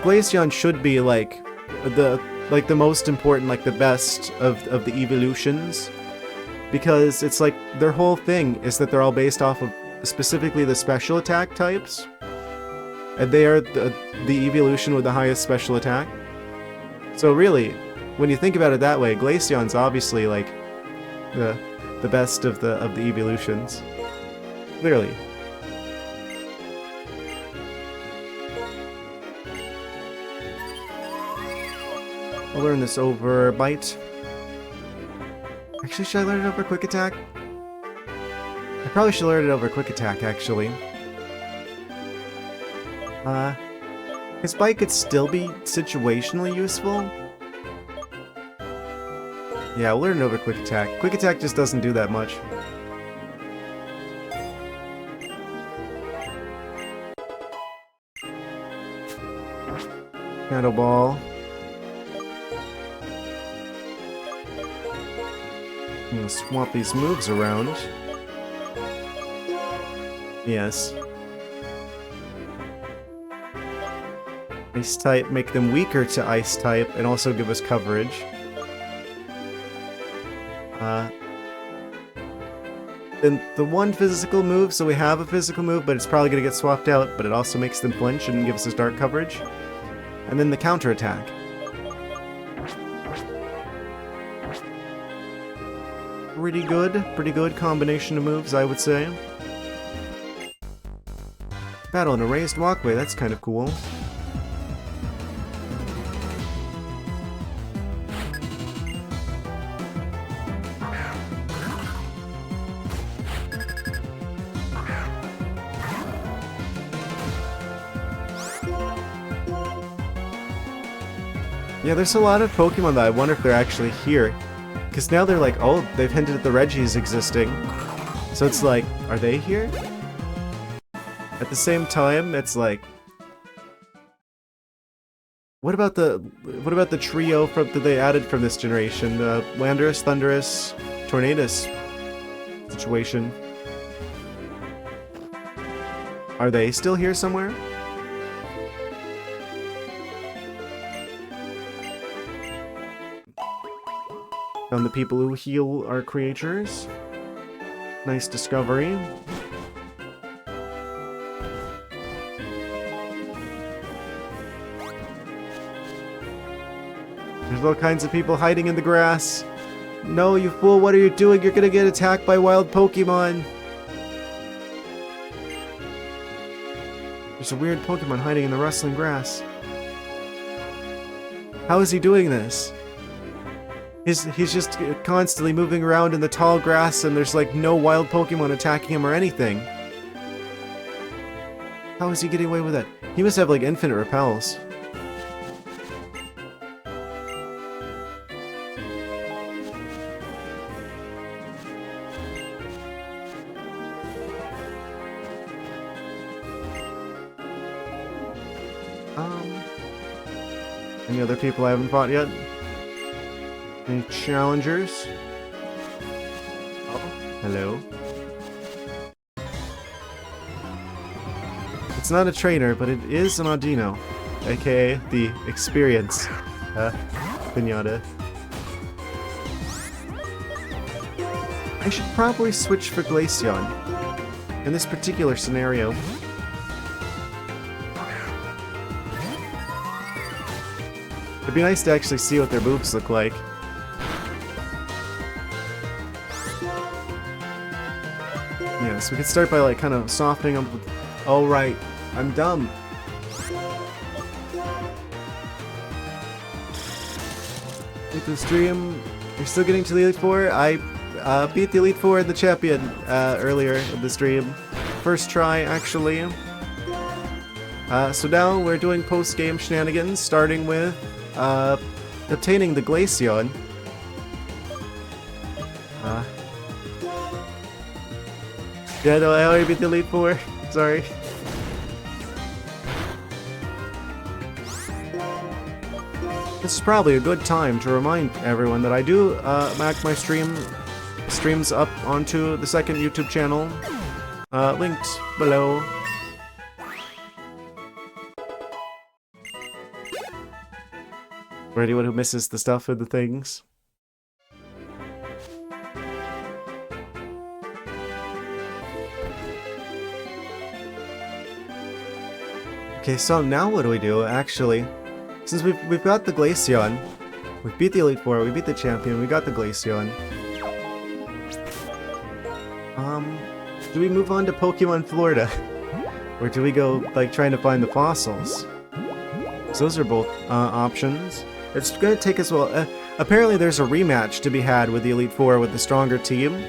Glaceon should be like the most important, like the best of the evolutions, because it's like their whole thing is that they're all based off of specifically the special attack types, and they are the evolution with the highest special attack. So really, when you think about it that way, Glaceon's obviously like the best of the evolutions. Clearly. I'll learn this over Bite. Actually, should I learn it over Quick Attack? I probably should learn it over Quick Attack, actually. His Bite could still be situationally useful. Yeah, we'll learn it over Quick Attack. Quick Attack just doesn't do that much. Shadow Ball. I'm gonna swap these moves around. Yes. Ice type, make them weaker to Ice type, and also give us coverage. Then the one physical move, so we have a physical move, but it's probably gonna get swapped out, but it also makes them flinch and gives us dark coverage. And then the counter attack. Pretty good combination of moves, I would say. Battle in a raised walkway, that's kind of cool. Yeah, there's a lot of Pokemon that I wonder if they're actually here. Because now they're like, oh, they've hinted at the Reggies existing. So it's like, are they here? At the same time, it's like, what about the trio that they added from this generation? The Landorus, Thundurus, Tornadus situation. Are they still here somewhere? Found the people who heal our creatures. Nice discovery. There's all kinds of people hiding in the grass. No, you fool, what are you doing? You're gonna get attacked by wild Pokemon. There's a weird Pokemon hiding in the rustling grass. How is he doing this? He's just constantly moving around in the tall grass and there's like no wild Pokemon attacking him or anything. How is he getting away with that? He must have like infinite repels. Any other people I haven't fought yet? Any challengers? Oh, hello. It's not a trainer, but it is an Audino, aka the experience pinata. I should probably switch for Glaceon in this particular scenario. It'd be nice to actually see what their moves look like. Yeah, so we could start by like kind of softening up with... Oh right, I'm dumb. With the stream, you're still getting to the Elite Four? I beat the Elite Four in the Champion earlier in the stream. First try, actually. So now we're doing post-game shenanigans, starting with obtaining the Glaceon. Yeah, no, I already beat the Elite Four. Sorry. This is probably a good time to remind everyone that I do back my streams up onto the second YouTube channel, linked below. For anyone who misses the stuff and the things. Okay, so now what do we do, actually? Since we've got the Glaceon, we beat the Elite Four, we beat the Champion, we got the Glaceon. Do we move on to Pokemon Florida? Or do we go, like, trying to find the fossils? So those are both options. It's gonna take us, well, apparently there's a rematch to be had with the Elite Four with the stronger team.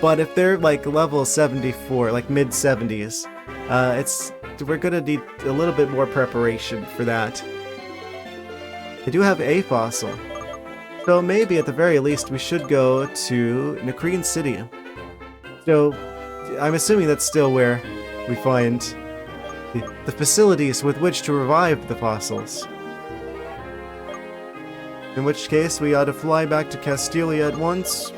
But if they're, like, level 74, like mid-70s, we're gonna need a little bit more preparation for that. They do have a fossil. So maybe at the very least we should go to Nakreen City. So I'm assuming that's still where we find the facilities with which to revive the fossils. In which case we ought to fly back to Castelia at once.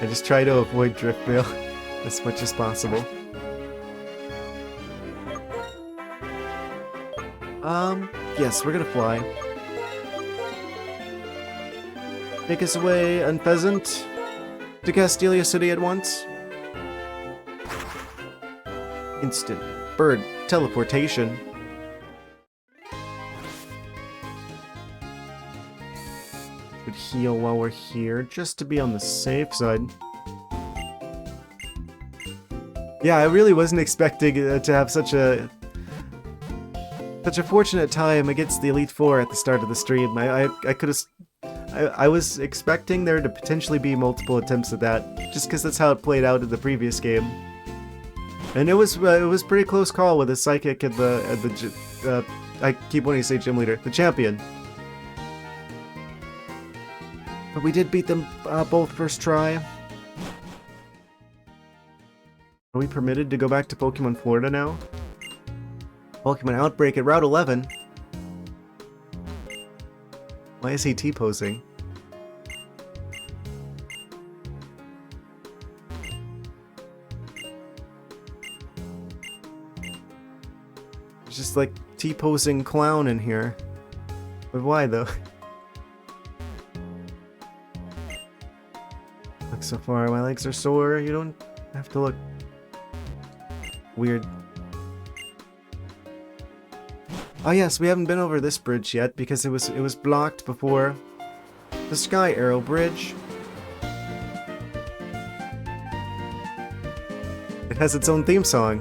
I just try to avoid Driftvale as much as possible. Yes, we're gonna fly. Make us away, Unpheasant, to Castelia City at once. Instant bird teleportation. Could heal while we're here, just to be on the safe side. Yeah, I really wasn't expecting to have such a fortunate time against the Elite Four at the start of the stream. I could have... I was expecting there to potentially be multiple attempts at that, just because that's how it played out in the previous game. And it was pretty close call with the Psychic and the I keep wanting to say Gym Leader, the Champion. But we did beat them both first try. Are we permitted to go back to Pokemon Florida now? Pokemon Outbreak at Route 11. Why is he T-posing? There's just like T-posing clown in here. But why though? Look so far, my legs are sore. You don't have to look weird. Oh yes, we haven't been over this bridge yet because it was blocked before the Sky Arrow Bridge. It has its own theme song.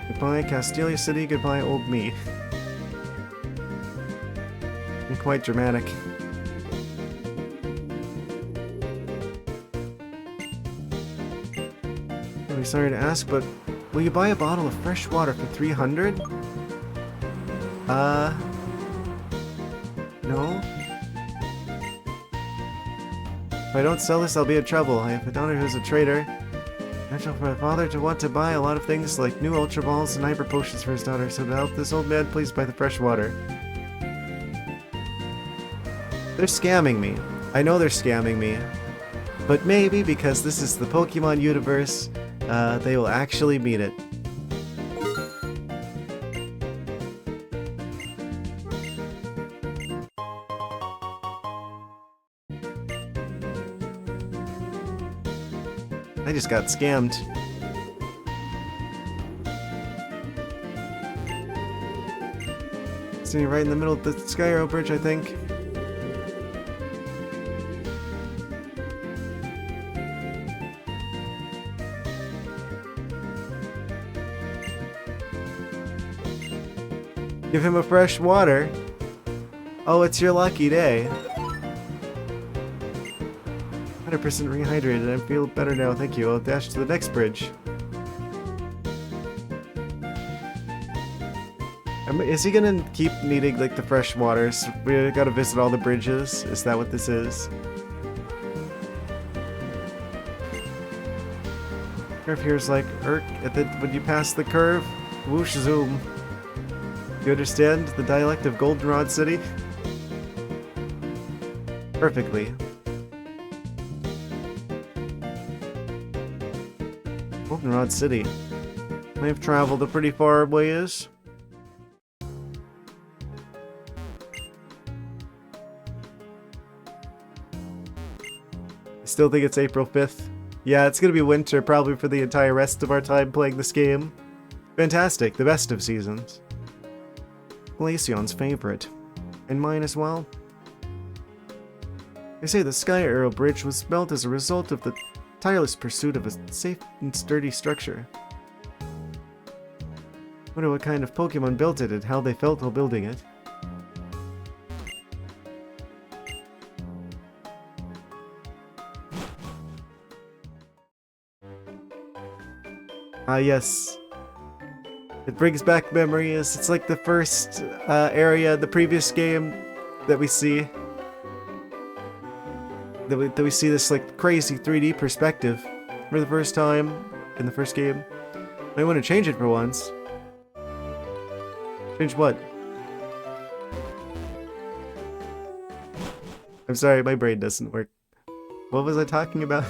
Goodbye Castelia City, goodbye old me. And quite dramatic. Sorry to ask, but will you buy a bottle of fresh water for 300? No? If I don't sell this, I'll be in trouble. I have a daughter who's a trader. Natural for my father to want to buy a lot of things like new Ultra Balls and Hyper Potions for his daughter, so to help this old man, please buy the fresh water. They're scamming me. I know they're scamming me. But maybe, because this is the Pokemon universe, they will actually mean it. I just got scammed. Sitting right in the middle of the Sky Arrow Bridge, I think. Give him a fresh water. Oh, it's your lucky day. 100% rehydrated. I feel better now, thank you. I'll dash to the next bridge. Is he gonna keep needing, like, the fresh waters? We gotta visit all the bridges? Is that what this is? Curve here is like, when you pass the curve, whoosh zoom. You understand the dialect of Goldenrod City? Perfectly. Goldenrod City. I have traveled a pretty far ways. I still think it's April 5th. Yeah, it's gonna be winter probably for the entire rest of our time playing this game. Fantastic, the best of seasons. Glaceon's favorite. And mine as well. They say the Sky Arrow Bridge was built as a result of the tireless pursuit of a safe and sturdy structure. Wonder what kind of Pokemon built it and how they felt while building it. Ah, yes. It brings back memories. It's like the first area in the previous game that we see. That we see this like crazy 3D perspective for the first time in the first game. I want to change it for once. Change what? I'm sorry, my brain doesn't work. What was I talking about?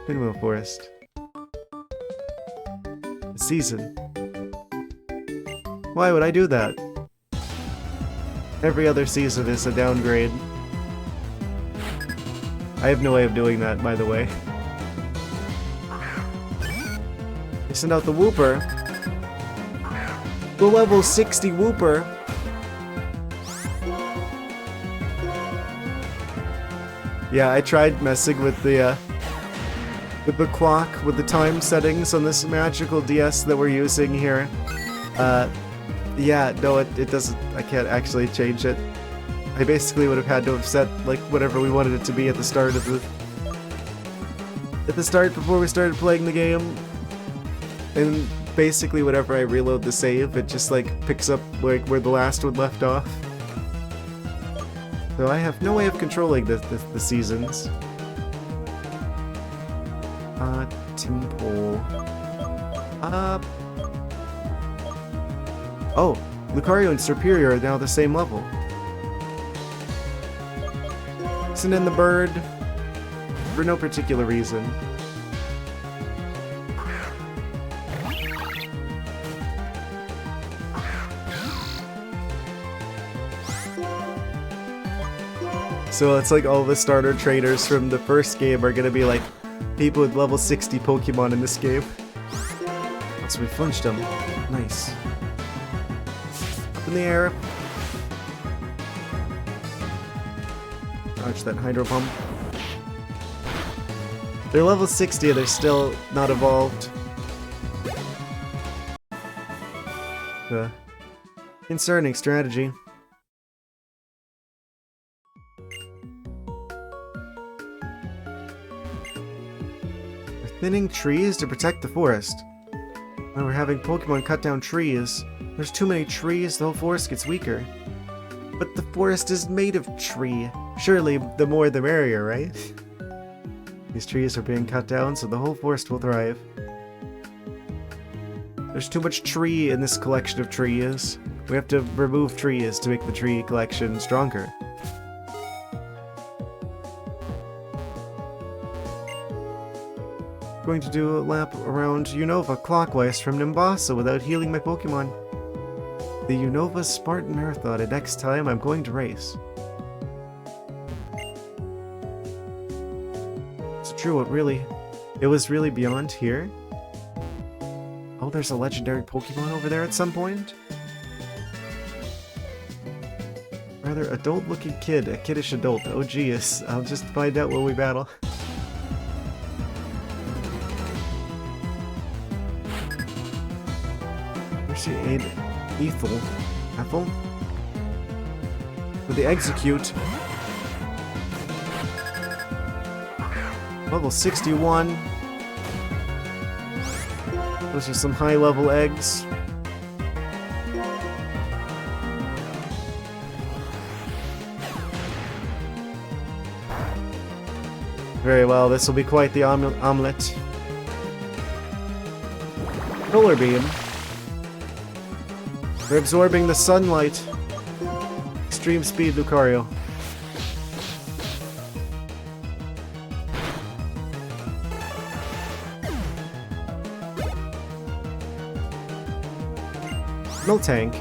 Pinwheel Forest. The season. Why would I do that? Every other season is a downgrade. I have no way of doing that, by the way. They send out the Wooper. The level 60 Wooper. Yeah, I tried messing with the clock, with the time settings on this magical DS that we're using here. Yeah, no, it doesn't. I can't actually change it. I basically would have had to have set like whatever we wanted it to be at the start of before we started playing the game, and basically whenever I reload the save, it just like picks up like where the last one left off. So I have no way of controlling the seasons. Temple. Oh, Lucario and Serperior are now the same level. Send in the bird for no particular reason. So it's like all the starter trainers from the first game are gonna be like people with level 60 Pokemon in this game. So we flinched them. Nice. Up in the air. Dodge that Hydro Pump. They're level 60, they're still not evolved. Concerning strategy. We're thinning trees to protect the forest. When we're having Pokemon cut down trees, there's too many trees, the whole forest gets weaker. But the forest is made of tree. Surely the more the merrier, right? These trees are being cut down so the whole forest will thrive. There's too much tree in this collection of trees. We have to remove trees to make the tree collection stronger. Going to do a lap around Unova clockwise from Nimbasa without healing my Pokemon. The Unova Spartan Marathon, and next time I'm going to race. It's true, it was really beyond here. Oh, there's a legendary Pokemon over there at some point? Rather adult-looking kid, a kiddish adult. Oh geez, I'll just find out when we battle. Mercy aid Ethel? With the Execute. Level 61. Those are some high-level eggs. Very well, this will be quite the omelette. Roller Beam. They're absorbing the sunlight. Extreme speed, Lucario. Miltank.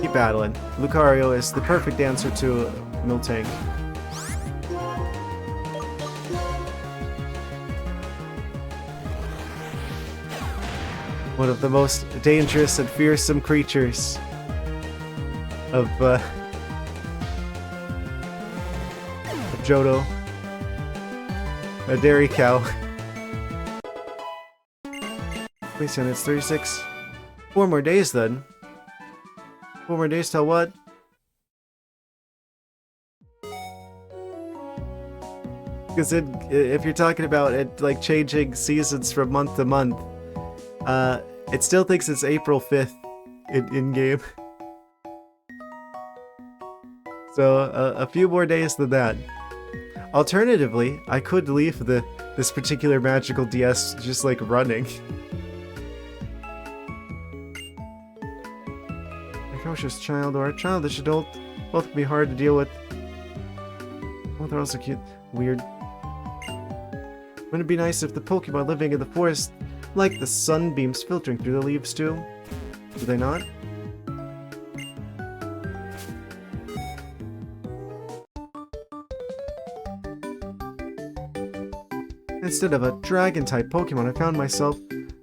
Keep battling. Lucario is the perfect answer to Miltank. One of the most dangerous and fearsome creatures of Johto. A dairy cow. Wait, it's 36. 4 more days then. 4 more days till what? Because if you're talking about it like changing seasons from month to month, it still thinks it's April 5th in game. So a few more days than that. Alternatively, I could leave this particular magical DS just like running. Precocious child or a childish adult, both can be hard to deal with. Oh, they're also cute. Weird. Wouldn't it be nice if the Pokemon living in the forest like the sunbeams filtering through the leaves too? Do they not? Instead of a dragon-type Pokemon, I found myself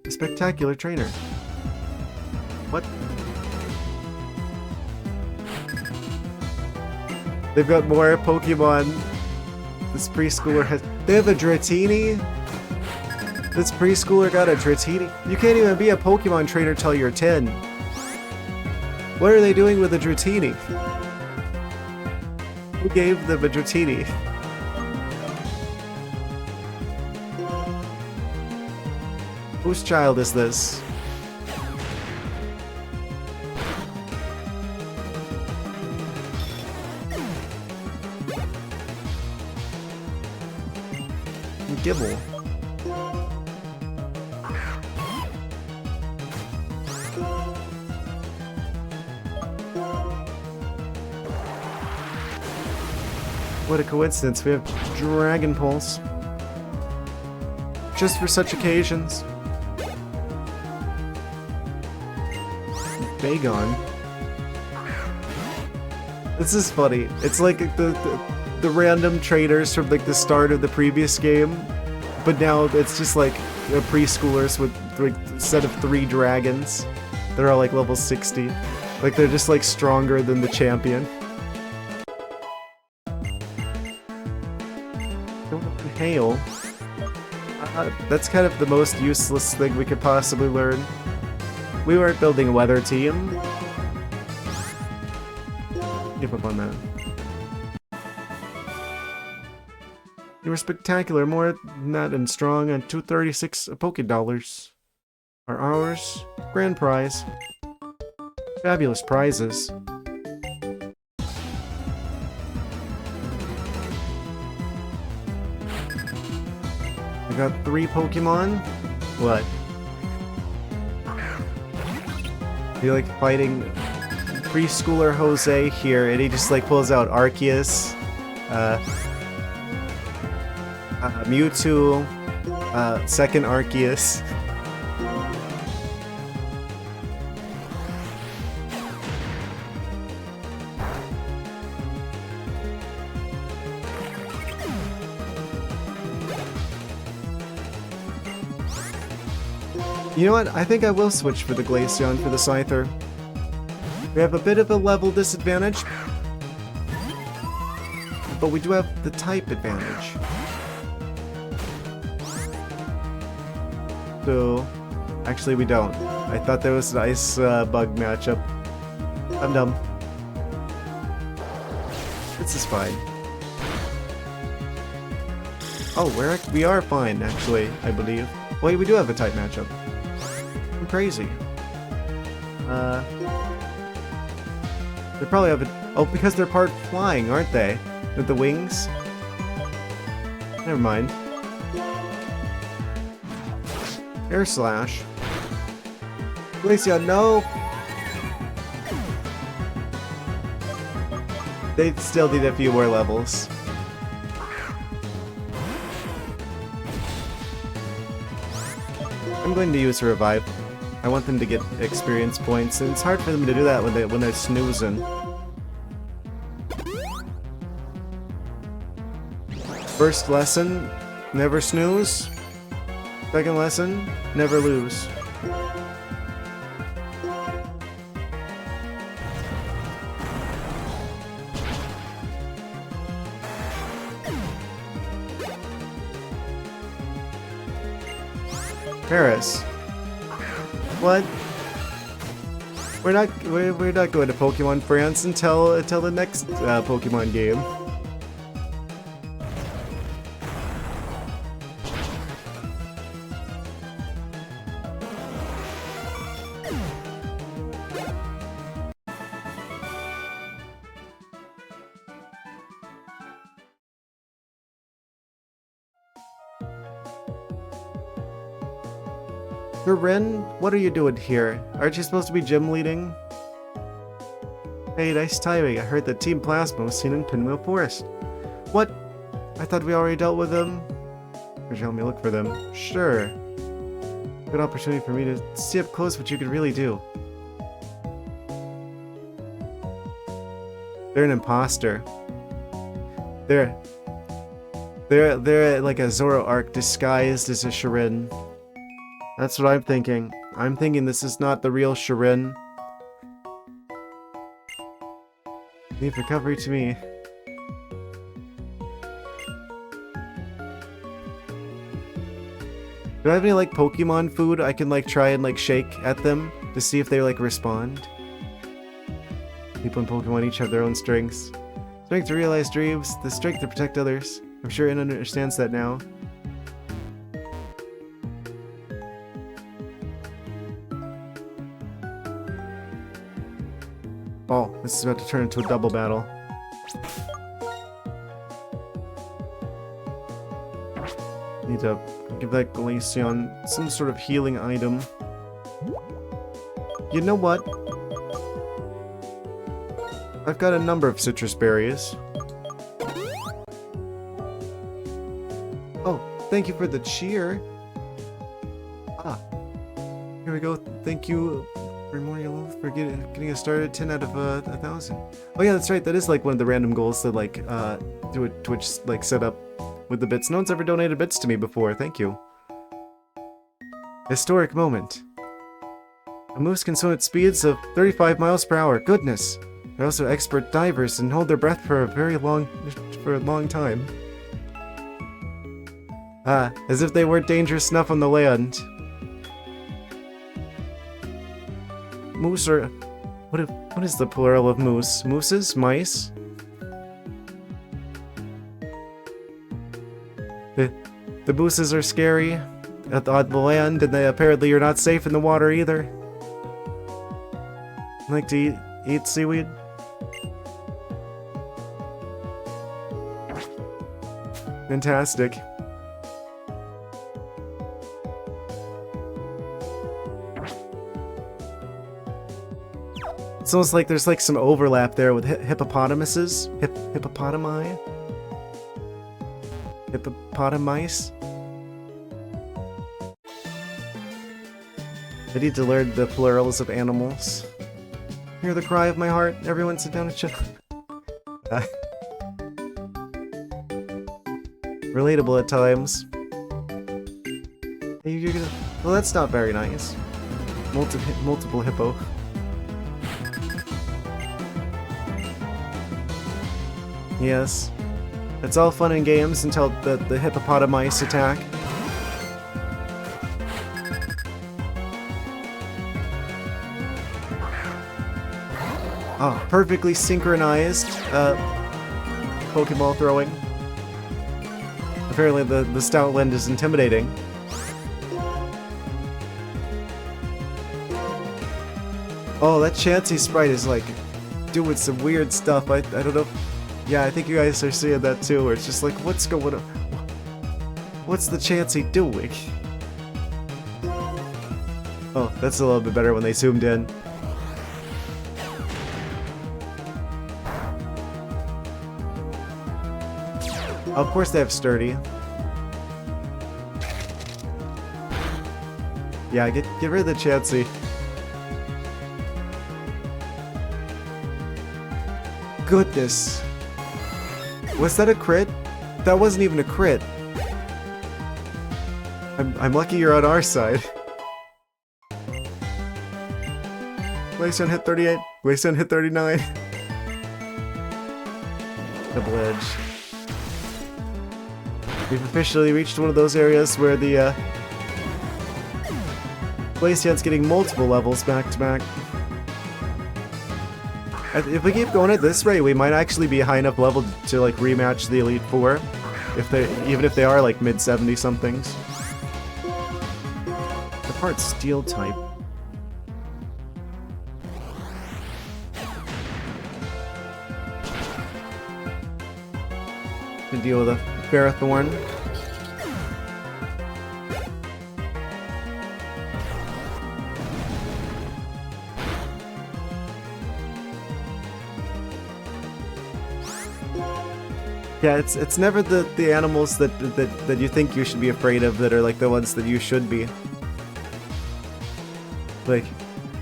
a spectacular trainer. What? They've got more Pokemon. This preschooler has... They have a Dratini? This preschooler got a Dratini? You can't even be a Pokemon trainer till you're 10. What are they doing with a Dratini? Who gave them a Dratini? Whose child is this? Gibble. What a coincidence, we have Dragon Pulse. Just for such occasions. Bagon. This is funny. It's like the random trainers from like the start of the previous game, but now it's just like preschoolers with like a set of 3 dragons. They're all like level 60. Like they're just like stronger than the champion. Hail. That's kind of the most useless thing we could possibly learn. We weren't building a weather team. Give up on that. You were spectacular, more than that and strong, and 236 Poké-Dollars are ours. Grand prize. Fabulous prizes. got 3 Pokemon? What? You're like fighting preschooler Jose here, and he just like pulls out Arceus, Mewtwo, second Arceus. You know what? I think I will switch for the Glaceon for the Scyther. We have a bit of a level disadvantage, but we do have the type advantage. So, actually we don't. I thought there was an ice bug matchup. I'm dumb. This is fine. Oh, we are fine, actually, I believe. Wait, we do have a type matchup. I'm crazy. They probably have a... Oh, because they're part flying, aren't they? With the wings? Never mind. Air Slash. Glaceon, no! They still need a few more levels. I'm going to use Revive. I want them to get experience points, and it's hard for them to do that when they're snoozing. First lesson, never snooze. Second lesson, never lose. Paris. What? We're not going to Pokemon France until the next Pokemon game. Ren, what are you doing here? Aren't you supposed to be gym leading? Hey, nice timing. I heard that Team Plasma was seen in Pinwheel Forest. What? I thought we already dealt with them. Could you help me look for them? Sure. Good opportunity for me to see up close what you could really do. They're an imposter. They're like a Zoroark disguised as a Shirin. That's what I'm thinking. I'm thinking this is not the real Shirin. Leave recovery to me. Do I have any like Pokemon food I can like try and like shake at them to see if they like respond? People in Pokemon each have their own strengths. Strength to realize dreams, the strength to protect others. I'm sure Anna understands that now. Oh, this is about to turn into a double battle. Need to give that Glaceon some sort of healing item. You know what? I've got a number of citrus berries. Oh, thank you for the cheer. Ah, here we go. Thank you, Primordial, for getting us started. 10 out of 1,000. Oh yeah, that's right. That is like one of the random goals to like do a Twitch like setup with the bits. No one's ever donated bits to me before. Thank you. Historic moment. A moose can swim at speeds of 35 miles per hour. Goodness. They're also expert divers and hold their breath for a long time. Ah, as if they weren't dangerous enough on the land. Moose are... What is the plural of moose? Mooses? Mice? The mooses are scary on the land, and apparently you're not safe in the water either. Like to eat seaweed? Fantastic. It's almost like there's like some overlap there with hippopotamuses. Hippopotami? Hippopotamis? I need to learn the plurals of animals. Hear the cry of my heart. Everyone sit down and chill. Relatable at times. Hey, you're gonna... Well, that's not very nice. Multiple hippo. Yes. It's all fun and games until the hippopotamus attack. Oh, perfectly synchronized Pokeball throwing. Apparently the Stoutland is intimidating. Oh, that Chansey sprite is like doing some weird stuff. I don't know. Yeah, I think you guys are seeing that too, where it's just like, what's going on? What's the Chansey doing? Oh, that's a little bit better when they zoomed in. Of course they have Sturdy. Yeah, get rid of the Chansey. Goodness. Was that a crit? That wasn't even a crit. I'm lucky you're on our side. Glaceon hit 38. Glaceon hit 39. Double edge. We've officially reached one of those areas where the Glaceon's getting multiple levels back to back. If we keep going at this rate, we might actually be high enough level to like rematch the Elite Four, even if they are like mid 70 somethings. The part's Steel type. To deal with a Ferrothorn. Yeah, it's never the animals that you think you should be afraid of that are like the ones that you should be. Like,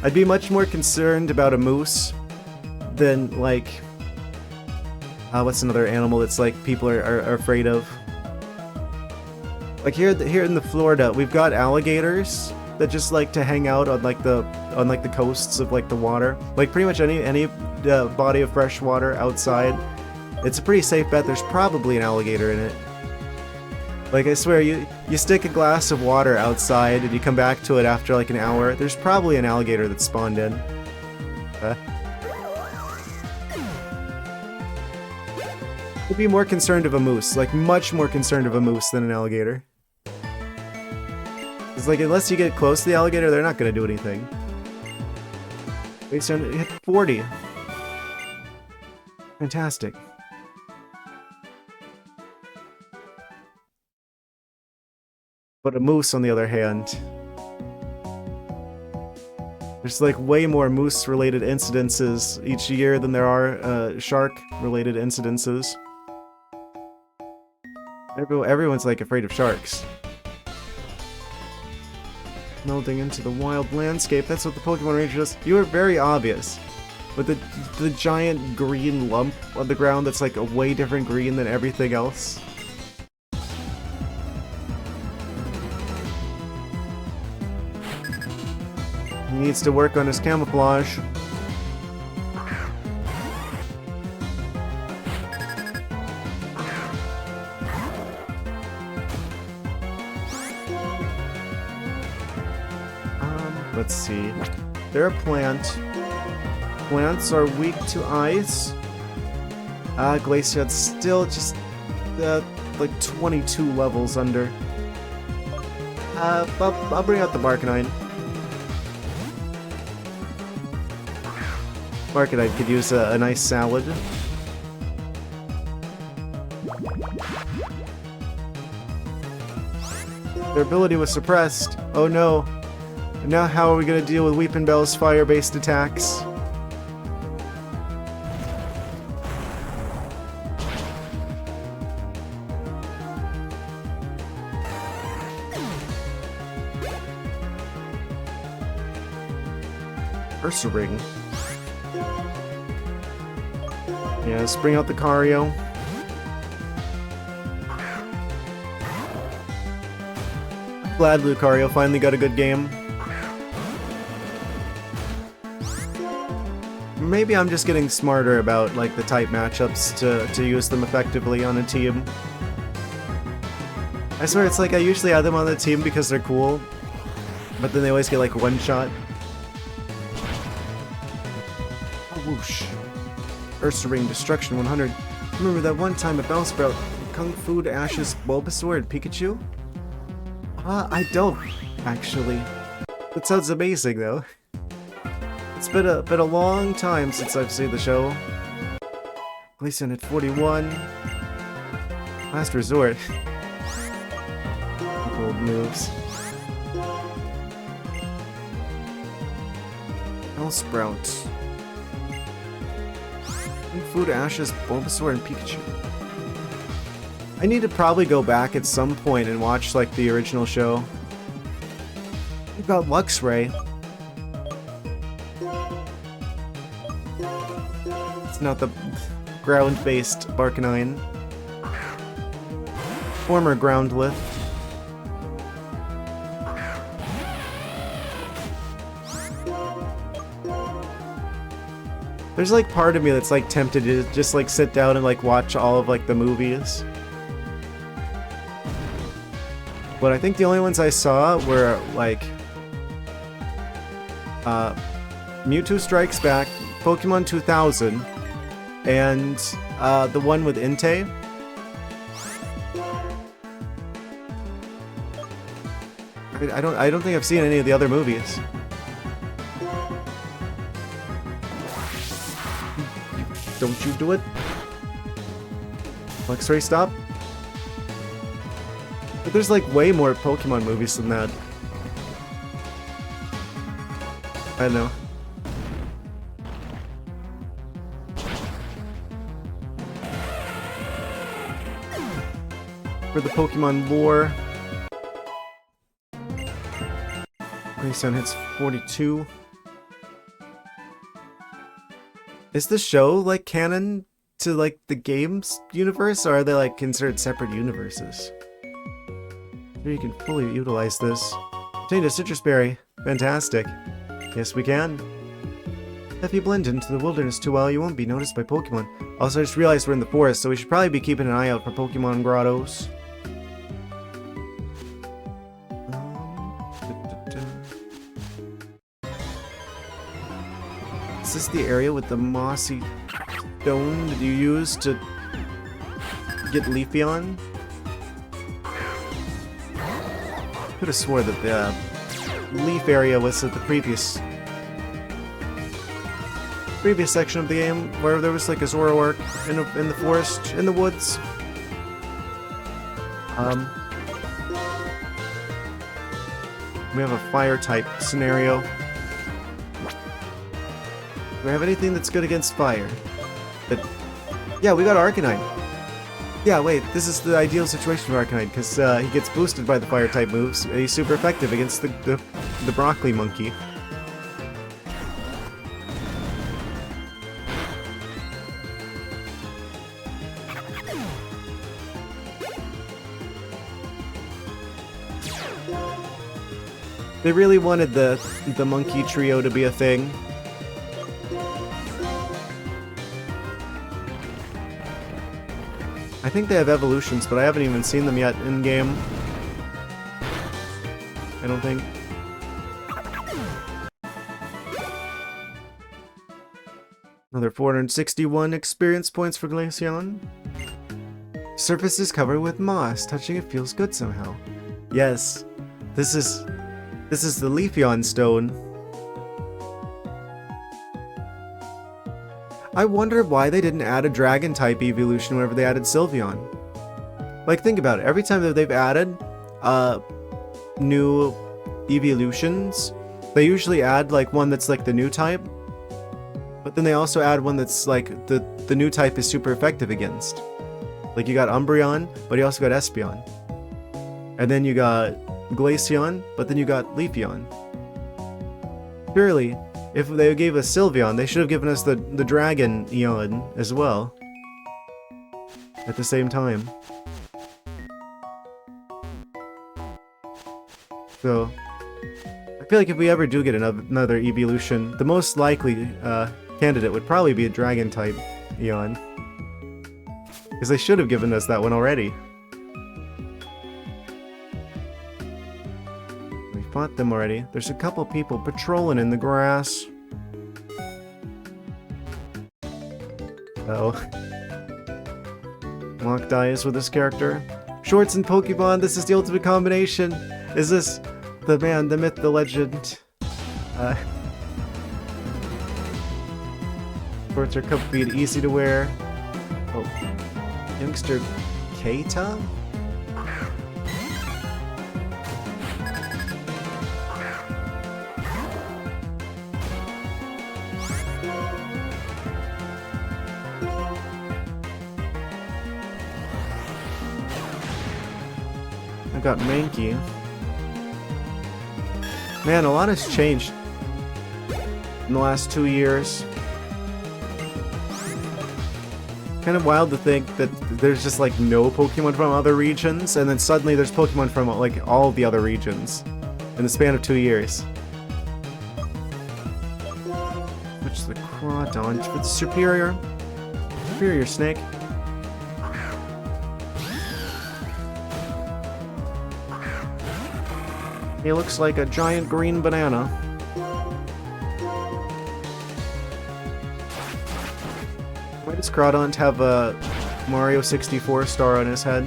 I'd be much more concerned about a moose than like what's another animal that's like people are afraid of? Like here in the Florida, we've got alligators that just like to hang out on like the coasts of like the water. Like pretty much any body of fresh water outside. It's a pretty safe bet there's probably an alligator in it. Like I swear, you stick a glass of water outside and you come back to it after like an hour, there's probably an alligator that spawned in. I'd be more concerned of a moose, like much more concerned of a moose than an alligator. It's like unless you get close to the alligator, they're not gonna do anything. Wait, so it hit 40. Fantastic. But a moose, on the other hand, there's like way more moose-related incidences each year than there are shark-related incidences. Everyone's like afraid of sharks. Melding into the wild landscape, that's what the Pokemon Ranger does. You are very obvious. With the giant green lump on the ground that's like a way different green than everything else. He needs to work on his camouflage. Let's see. They're a plant. Plants are weak to ice. Glaceon's still just like 22 levels under. I'll bring out the Markanine. Markanine could use a nice salad. Their ability was suppressed. Oh no. Now how are we gonna deal with Weepinbell's fire-based attacks? Ursaring. Yeah, let's bring out the Cario. Glad Lucario finally got a good game. Maybe I'm just getting smarter about like the type matchups to use them effectively on a team. I swear it's like I usually add them on the team because they're cool, but then they always get like one shot. Oh, whoosh. Ursaring Destruction 100. Remember that one time at Bellsprout, Kung Fu Ash's Bulbasaur and Pikachu? I don't, actually. That sounds amazing, though. It's been a long time since I've seen the show. Glaceon at 41. Last resort. Old moves. Bellsprout. Kung Fu Ash's Bulbasaur and Pikachu. I need to probably go back at some point and watch like the original show. We've got Luxray. It's not the ground-based Arcanine. Former Groundlift. There's like part of me that's like tempted to just like sit down and like watch all of like the movies. But I think the only ones I saw were like Mewtwo Strikes Back, Pokemon 2000, and the one with Entei. I don't think I've seen any of the other movies. Don't you do it? Luxray, stop. But there's like way more Pokemon movies than that. I don't know. For the Pokemon lore, Glaceon hits 42. Is the show like canon to like the games universe, or are they like considered separate universes? Here you can fully utilize this. Obtained a citrus berry. Fantastic. Yes, we can. If you blend into the wilderness too well, you won't be noticed by Pokemon. Also, I just realized we're in the forest, so we should probably be keeping an eye out for Pokemon grottos. Is this the area with the mossy stone that you use to get Leafeon? Could have swore that the leaf area was at the previous section of the game where there was like a Zoroark in the forest, in the woods. We have a fire type scenario. Do we have anything that's good against fire? But yeah, we got Arcanine. Yeah, wait, this is the ideal situation for Arcanine, because he gets boosted by the fire-type moves, and he's super effective against the broccoli monkey. They really wanted the monkey trio to be a thing. I think they have evolutions, but I haven't even seen them yet in-game. I don't think. Another 461 experience points for Glaceon. Surface is covered with moss. Touching it feels good somehow. Yes, this is the Leafeon stone. I wonder why they didn't add a Dragon-type evolution whenever they added Sylveon. Like, think about it. Every time that they've added new evolutions, they usually add like one that's like the new type, but then they also add one that's like the new type is super effective against. Like you got Umbreon, but you also got Espeon. And then you got Glaceon, but then you got Leafeon. Surely, If they gave us Sylveon, they should have given us the Dragon Eon as well. At the same time. So, I feel like if we ever do get another evolution, the most likely candidate would probably be a Dragon-type Eon. Because they should have given us that one already. We fought them already. There's a couple people patrolling in the grass. Uh-oh. Mock dies with this character. Shorts and Pokemon, this is the ultimate combination. Is this the man, the myth, the legend? Shorts are comfy and easy to wear. Oh, youngster Keita? I've got Mankey. Man, a lot has changed in the last 2 years. Kind of wild to think that there's just like no Pokemon from other regions, and then suddenly there's Pokemon from like all the other regions in the span of 2 years. Switch the Crawdon for the Superior Snake. He looks like a giant green banana. Why does Crawdon have a Mario 64 star on his head?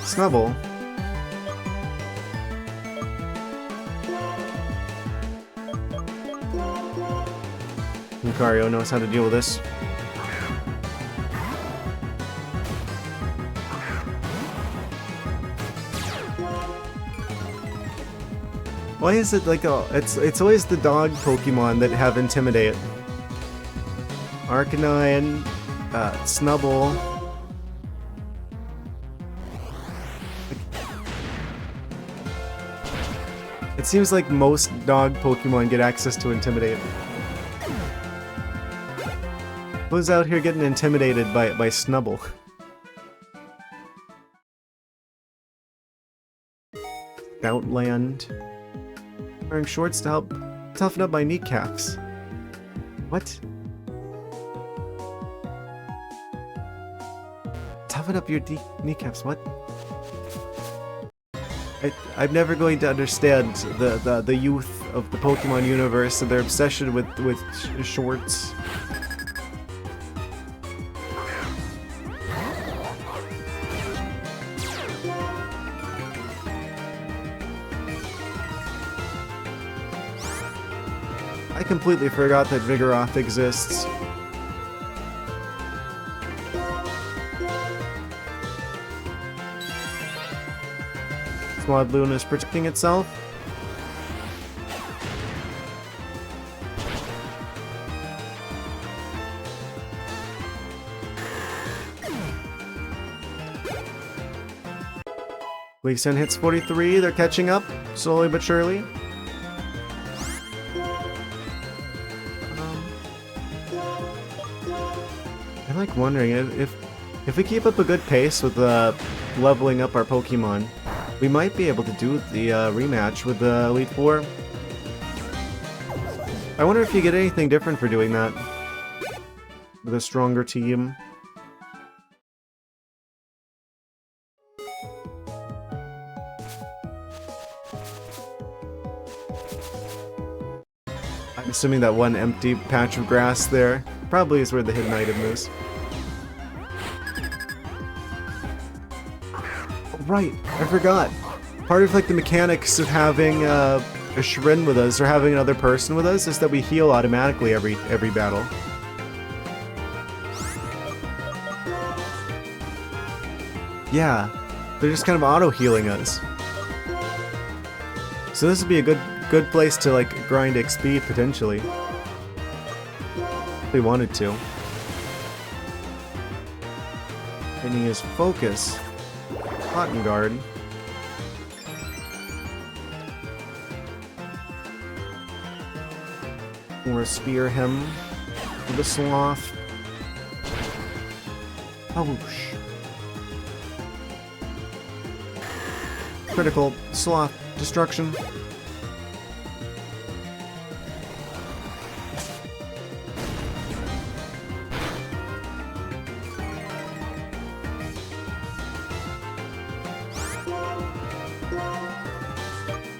Snubble. Lucario knows how to deal with this. Why is it like it's always the dog Pokemon that have Intimidate? Arcanine, Snubble. It seems like most dog Pokemon get access to Intimidate. Who's out here getting intimidated by Snubble? Outland. Wearing shorts to help toughen up my kneecaps. What? Toughen up your kneecaps, what? I'm never going to understand the youth of the Pokemon universe and their obsession with shorts. I completely forgot that Vigoroth exists. Swadloon is protecting itself. Leafson hits 43, they're catching up, slowly but surely. I'm like wondering if we keep up a good pace with leveling up our Pokemon, we might be able to do the rematch with the Elite Four. I wonder if you get anything different for doing that with a stronger team. I'm assuming that one empty patch of grass there probably is where the hidden item is. Right, I forgot. Part of like the mechanics of having a Shrin with us or having another person with us is that we heal automatically every battle. Yeah, they're just kind of auto-healing us. So this would be a good place to like grind XP potentially. If we wanted to. And he is focus. Cotton Guard. Or spear him with a sloth. Whoosh. Critical sloth destruction.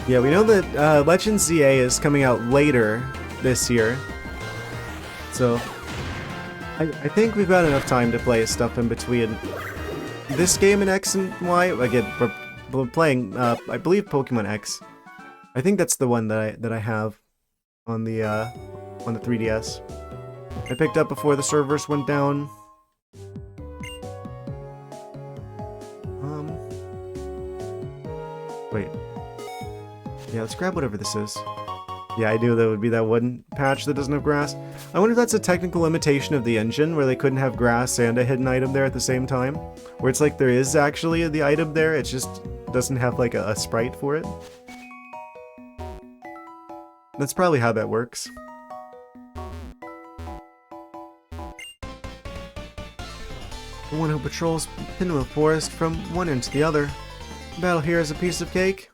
Yeah, we know that Legends ZA is coming out later this year, so I think we've got enough time to play stuff in between this game and X and Y. Again, we're playing, I believe, Pokemon X. I think that's the one that I have on the 3DS. I picked up before the servers went down. Wait. Yeah, let's grab whatever this is. Yeah, I knew that would be that one patch that doesn't have grass. I wonder if that's a technical limitation of the engine, where they couldn't have grass and a hidden item there at the same time. Where it's like there is actually the item there, it just doesn't have like a sprite for it. That's probably how that works. The one who patrols Pinwheel Forest from one end to the other. The battle here is a piece of cake.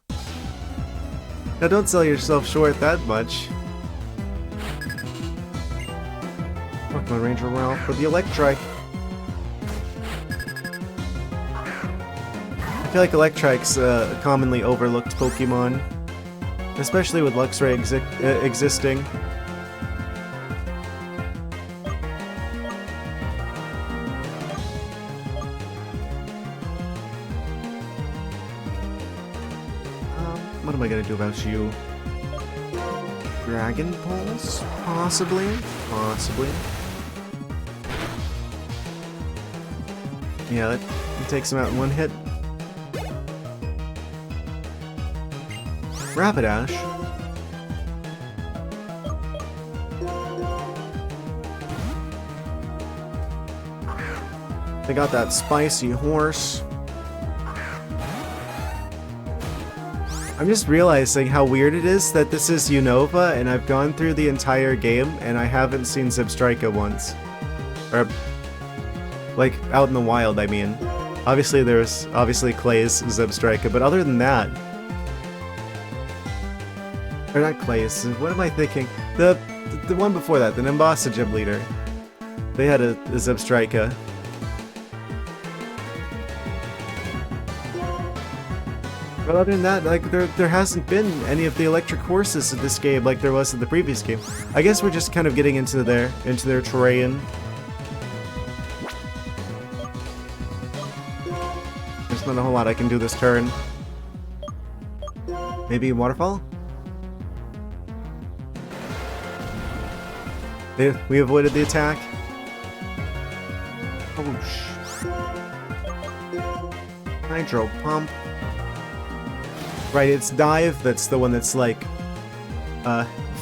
Now don't sell yourself short that much. Pokemon Ranger Ralph with the Electrike. I feel like Electrike's a commonly overlooked Pokemon, especially with Luxray existing. What am I gonna do about you? Dragon Pulse? Possibly? Possibly. Yeah, that takes him out in one hit. Rapidash. They got that spicy horse. I'm just realizing how weird it is that this is Unova and I've gone through the entire game and I haven't seen Zebstrika once. Or, like, out in the wild, I mean. Obviously there's, Clay's Zebstrika, but other than that... Or not Clay's, what am I thinking? The one before that, the Nimbasa Gym Leader. They had a Zebstrika. But other than that, like, there hasn't been any of the electric horses in this game like there was in the previous game. I guess we're just kind of getting into their terrain. There's not a whole lot I can do this turn. Maybe waterfall? We avoided the attack. Whoosh. Hydro Pump. Right, it's Dive that's the one that's like,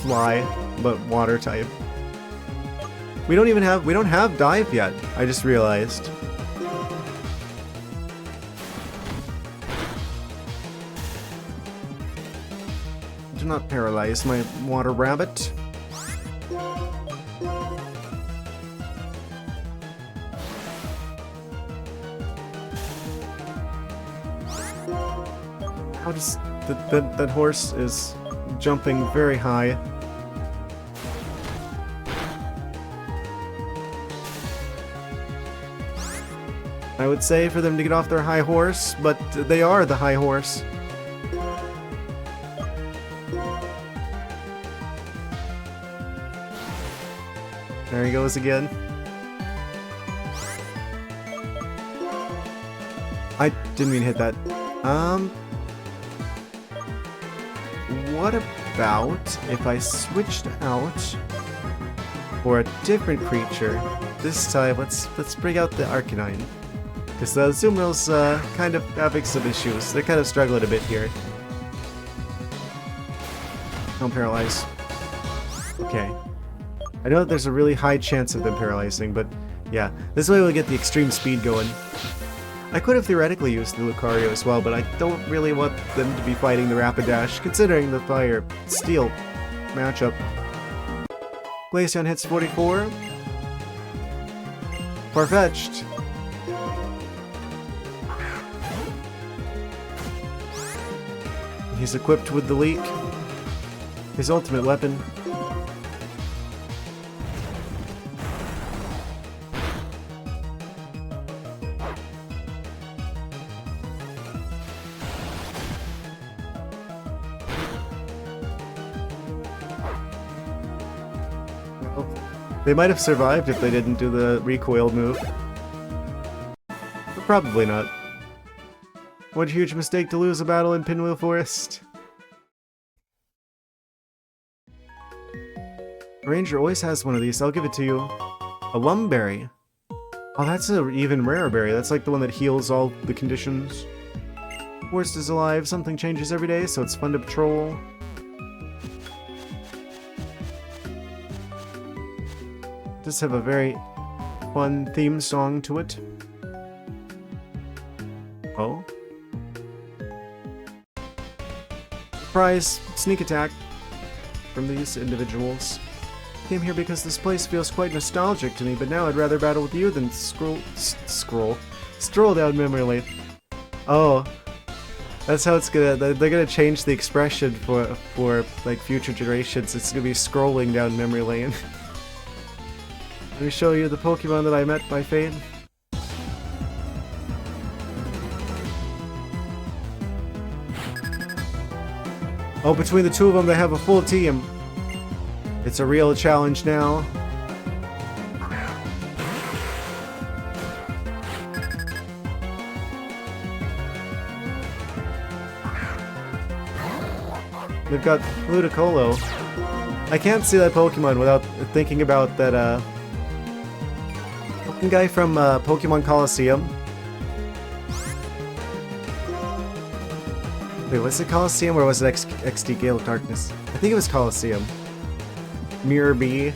fly, but water type. We don't have Dive yet, I just realized. Do not paralyze my water rabbit. How does that horse is jumping very high. I would say for them to get off their high horse, but they are the high horse. There he goes again. I didn't mean to hit that. What about if I switched out for a different creature? This time, let's bring out the Arcanine. Because the Azumarill's kind of having some issues. They're kind of struggling a bit here. Don't paralyze. Okay. I know that there's a really high chance of them paralyzing, but yeah. This way we'll get the extreme speed going. I could have theoretically used the Lucario as well, but I don't really want them to be fighting the Rapidash, considering the Fire Steel matchup. Glaceon hits 44. Far-fetched. He's equipped with the Leak, his ultimate weapon. They might have survived if they didn't do the recoil move. But probably not. What a huge mistake to lose a battle in Pinwheel Forest. A ranger always has one of these, I'll give it to you. A Lumberry. Oh, that's an even rarer berry. That's like the one that heals all the conditions. Forest is alive, something changes every day, so it's fun to patrol. Does have a very fun theme song to it. Oh. Surprise! Sneak attack from these individuals. Came here because this place feels quite nostalgic to me, but now I'd rather battle with you than stroll down memory lane. Oh. That's how it's gonna... They're gonna change the expression for like future generations. It's gonna be scrolling down memory lane. Let me show you the Pokemon that I met by fate. Oh, between the two of them, they have a full team. It's a real challenge now. They've got Ludicolo. I can't see that Pokemon without thinking about that, guy from Pokemon Coliseum. Wait, was it Coliseum or was it XD Gale of Darkness? I think it was Coliseum. Mirror B.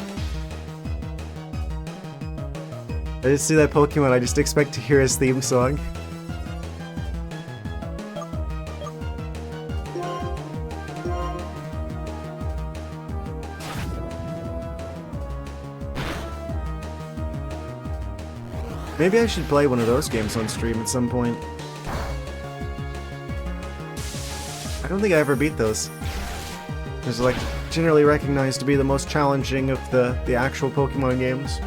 I just see that Pokemon, I just expect to hear his theme song. Maybe I should play one of those games on stream at some point. I don't think I ever beat those. Those are like generally recognized to be the most challenging of the actual Pokemon games.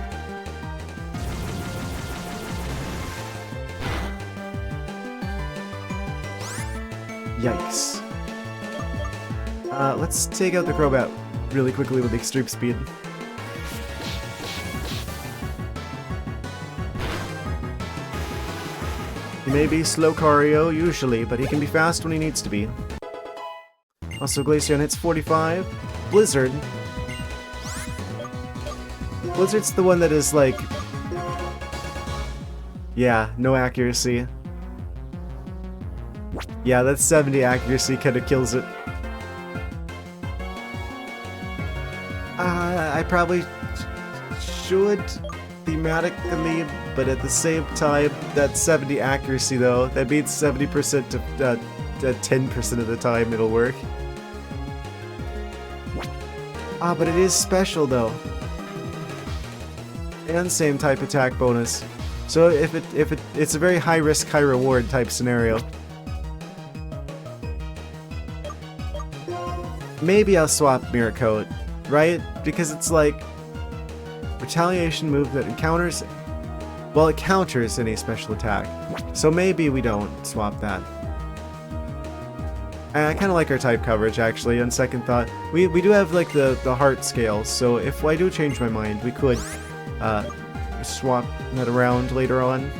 Yikes. Let's take out the Crobat really quickly with extreme speed. He may be slow Lucario usually, but he can be fast when he needs to be. Also, Glaceon hits 45. Blizzard. Blizzard's the one that is like... Yeah, no accuracy. Yeah, that 70 accuracy kinda kills it. I probably should thematically, but at the same time, that 70 accuracy though, that means 70% to 10% of the time it'll work. Ah, but it is special though. And same type attack bonus. So it's a very high risk, high reward type scenario. Maybe I'll swap Mirror Coat, right? Because it's like retaliation move that encounters, well, it counters any special attack. So maybe we don't swap that. I kind of like our type coverage actually, on second thought. We do have like the heart scale, so if I do change my mind, we could swap that around later on.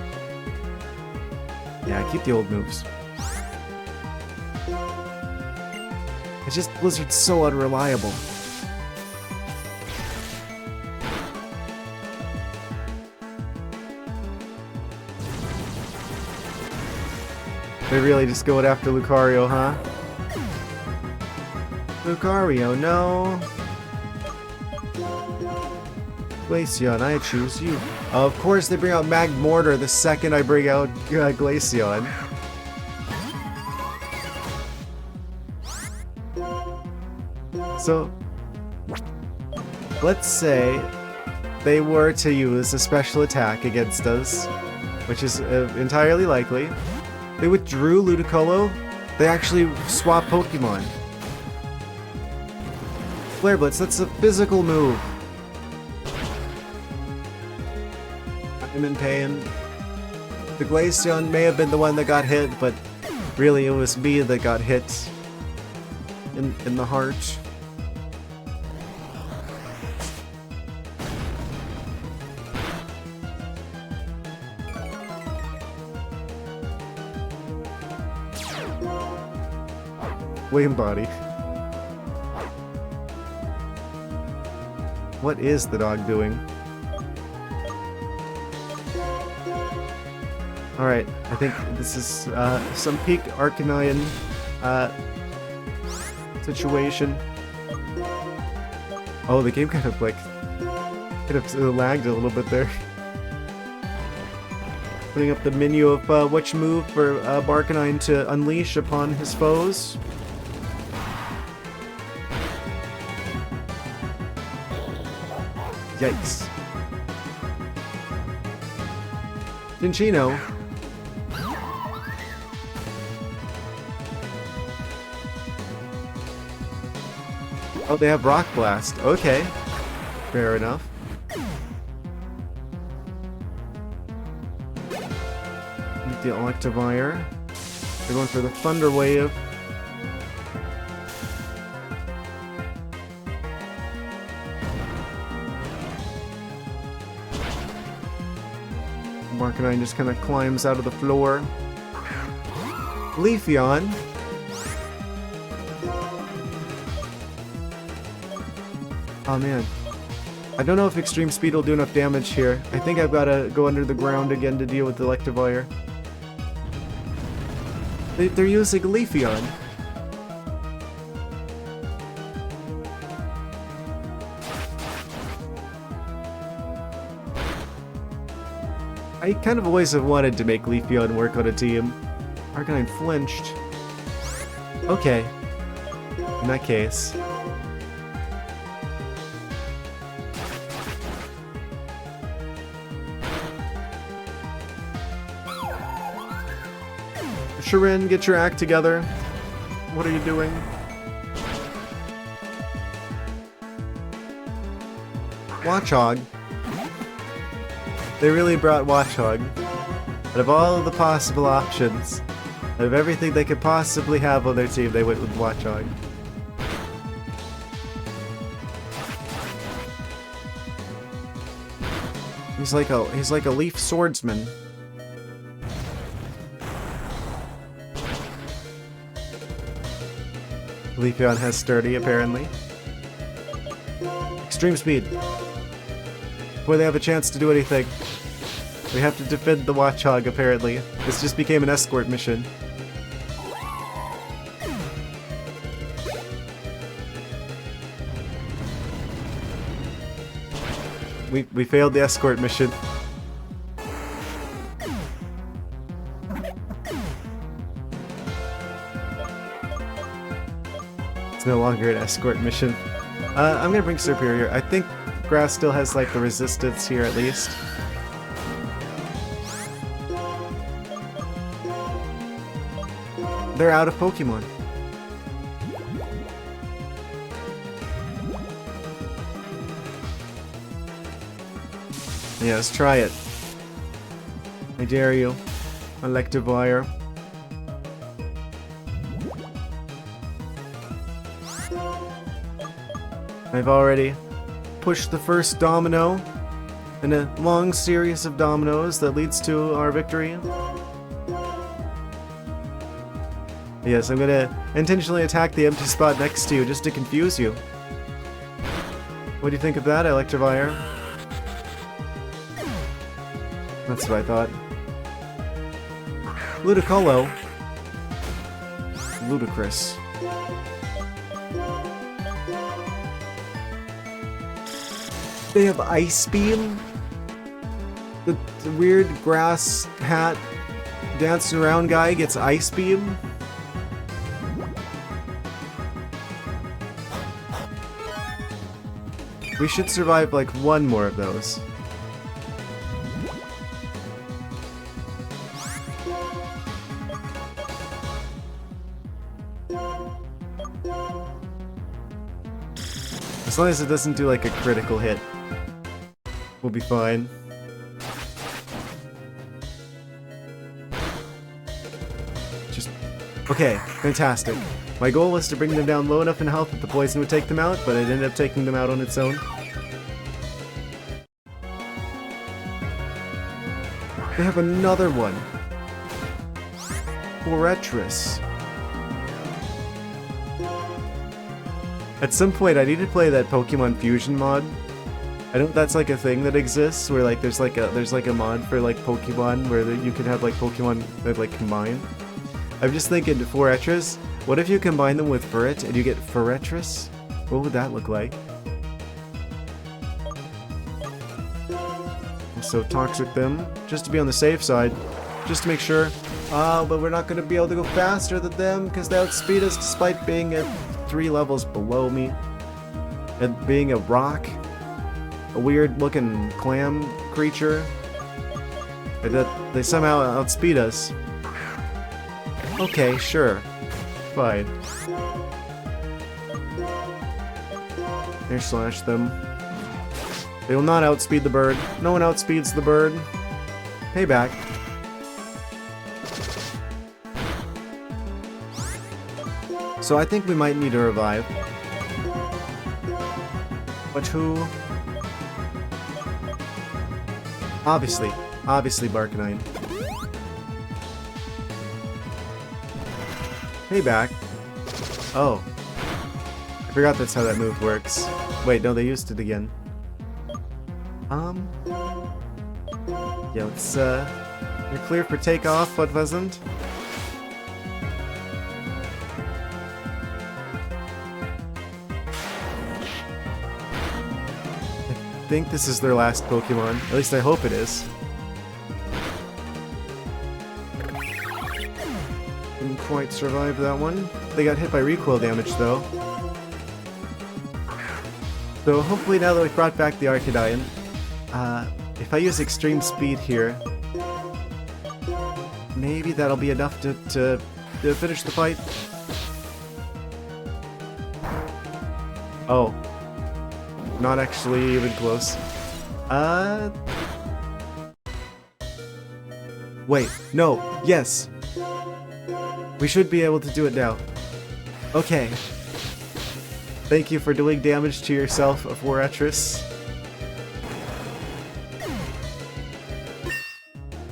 Yeah, keep the old moves. It's just Blizzard's so unreliable. They're really just going after Lucario, huh? Lucario, no! Glaceon, I choose you. Of course they bring out Magmortar the second I bring out Glaceon. So, let's say they were to use a special attack against us, which is entirely likely. They withdrew Ludicolo. They actually swapped Pokemon. Flare Blitz, that's a physical move. I'm in pain. The Glaceon may have been the one that got hit, but really it was me that got hit in the heart. Flame Body. What is the dog doing? Alright, I think this is some peak Arcanine situation. Oh, the game kind of lagged a little bit there. Putting up the menu of which move for Arcanine to unleash upon his foes. Yikes. Cinccino. Oh, they have Rock Blast. Okay. Fair enough. The Electivire. They're going for the Thunder Wave. Arcanine just kind of climbs out of the floor. Leafeon. Oh man. I don't know if Extreme Speed will do enough damage here. I think I've got to go under the ground again to deal with the Electivire. They're using Leafeon. I kind of always have wanted to make Leafeon work on a team. Arcanine flinched. Okay. In that case. Shirin, get your act together. What are you doing? Watchog. They really brought Watchog. Out of all of the possible options, out of everything they could possibly have on their team, they went with Watchog. He's like a leaf swordsman. Leafeon has sturdy, apparently. Extreme Speed. Before they have a chance to do anything, we have to defend the Watchog, apparently. This just became an escort mission. We failed the escort mission. It's no longer an escort mission. I'm gonna bring Serperior. I think Grass still has like the resistance here at least. They're out of Pokemon. Yeah, let's try it. I dare you. Electivire. I've already pushed the first domino in a long series of dominoes that leads to our victory. Yes, I'm gonna intentionally attack the empty spot next to you just to confuse you. What do you think of that, Electivire? That's what I thought. Ludicolo. Ludicrous. They have Ice Beam? The weird grass hat dancing around guy gets Ice Beam? We should survive like one more of those. As long as it doesn't do like a critical hit, we'll be fine. Just... okay, fantastic. My goal was to bring them down low enough in health that the poison would take them out, but it ended up taking them out on its own. They have another one. Fortress. At some point, I need to play that Pokemon Fusion mod. I know that's like a thing that exists, where like there's like a mod for like Pokemon where you can have like Pokemon that like combine. I'm just thinking, Fortress. What if you combine them with Ferret and you get Fortress? What would that look like? So toxic them, just to be on the safe side, just to make sure. But we're not going to be able to go faster than them because they outspeed us despite being at 3 levels below me. And being a rock, a weird looking clam creature. And that they somehow outspeed us. Okay, sure. Fine. Air slash them. They will not outspeed the bird. No one outspeeds the bird. Payback. So I think we might need a revive. But who? Obviously Barkanine. Payback. Oh. I forgot that's how that move works. Wait, no, they used it again. Yeah, let's, you're clear for takeoff, but wasn't. I think this is their last Pokemon. At least I hope it is. Didn't quite survive that one. They got hit by recoil damage, though. So hopefully now that we've brought back the Arcanine, if I use extreme speed here, maybe that'll be enough to finish the fight. Oh. Not actually even close. Wait, no, yes. We should be able to do it now. Okay. Thank you for doing damage to yourself, Fortress.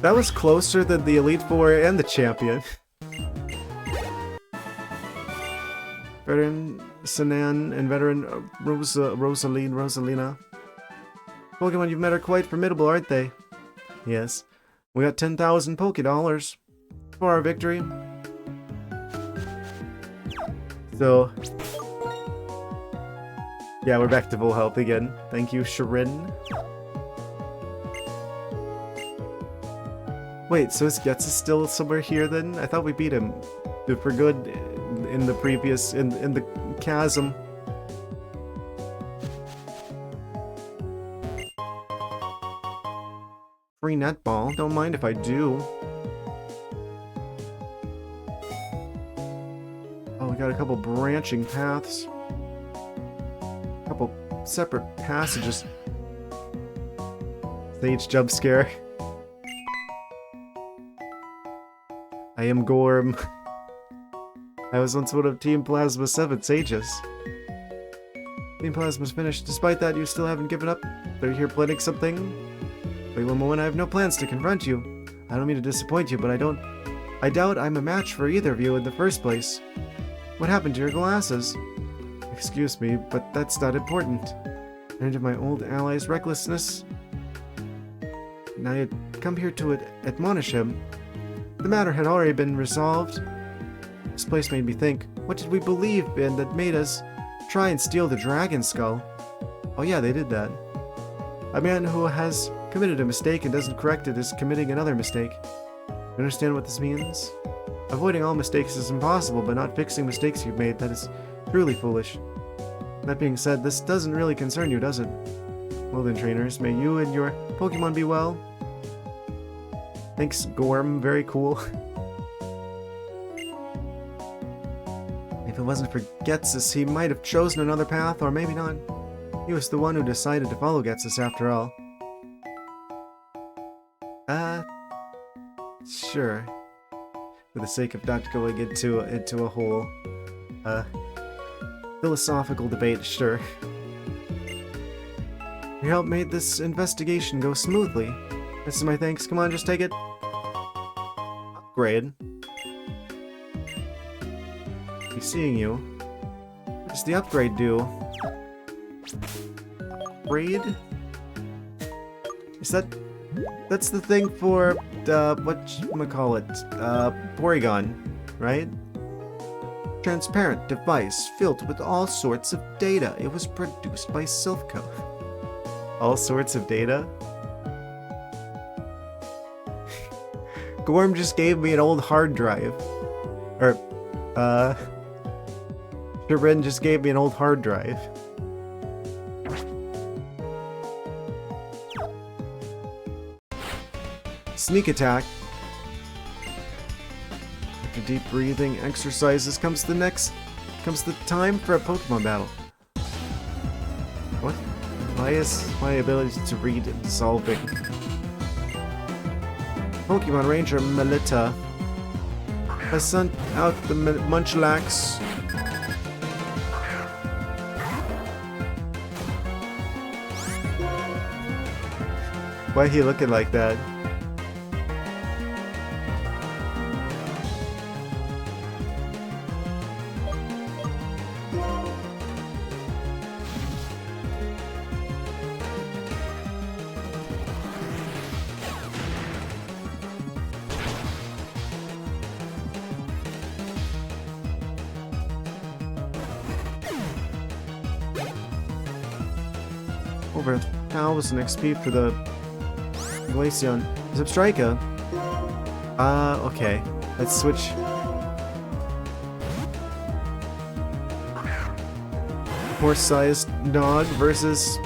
That was closer than the Elite Four and the Champion. Veteran Sanan and Veteran Rosalina. Pokemon you've met are quite formidable, aren't they? Yes. We got 10,000 Pokédollars for our victory. So... yeah, we're back to full health again. Thank you, Shirin. Wait, so is Getz still somewhere here then? I thought we beat him for good in the previous... in the chasm. Free netball. Don't mind if I do. Oh, we got a couple branching paths. A couple separate passages. Sage jump scare. I am Gorm. I was once one of Team Plasma's 7 sages. Team Plasma's finished. Despite that, you still haven't given up? Are you here planning something? Wait one moment, I have no plans to confront you. I don't mean to disappoint you, but I doubt I'm a match for either of you in the first place. What happened to your glasses? Excuse me, but that's not important. And of my old ally's recklessness. And I had come here to admonish him. The matter had already been resolved. This place made me think, what did we believe in that made us try and steal the dragon skull? Oh yeah, they did that. A man who has committed a mistake and doesn't correct it is committing another mistake. You understand what this means? Avoiding all mistakes is impossible, but not fixing mistakes you've made, that is truly foolish. That being said, this doesn't really concern you, does it? Well then, trainers, may you and your Pokemon be well. Thanks, Gorm. Very cool. If it wasn't for Getsus, he might have chosen another path, or maybe not. He was the one who decided to follow Getsus after all. Sure. For the sake of not going into a whole, philosophical debate, sure. Your help made this investigation go smoothly. This is my thanks. Come on, just take it. Upgrade. Be seeing you. What does the upgrade do? Upgrade? Is that... That's the thing for, whatchamacallit, Porygon, right? Transparent device filled with all sorts of data. It was produced by Silphco. All sorts of data? Gorm just gave me an old hard drive. Or, Shirin just gave me an old hard drive. Sneak attack. After deep breathing exercises comes the time for a Pokemon battle. What? Why is my ability to read dissolving? Pokemon Ranger Melita has sent out the Munchlax. Why are you looking like that? Over 1,000 XP for the Glaceon. Zebstrika. Okay. Let's switch. Horse-sized dog versus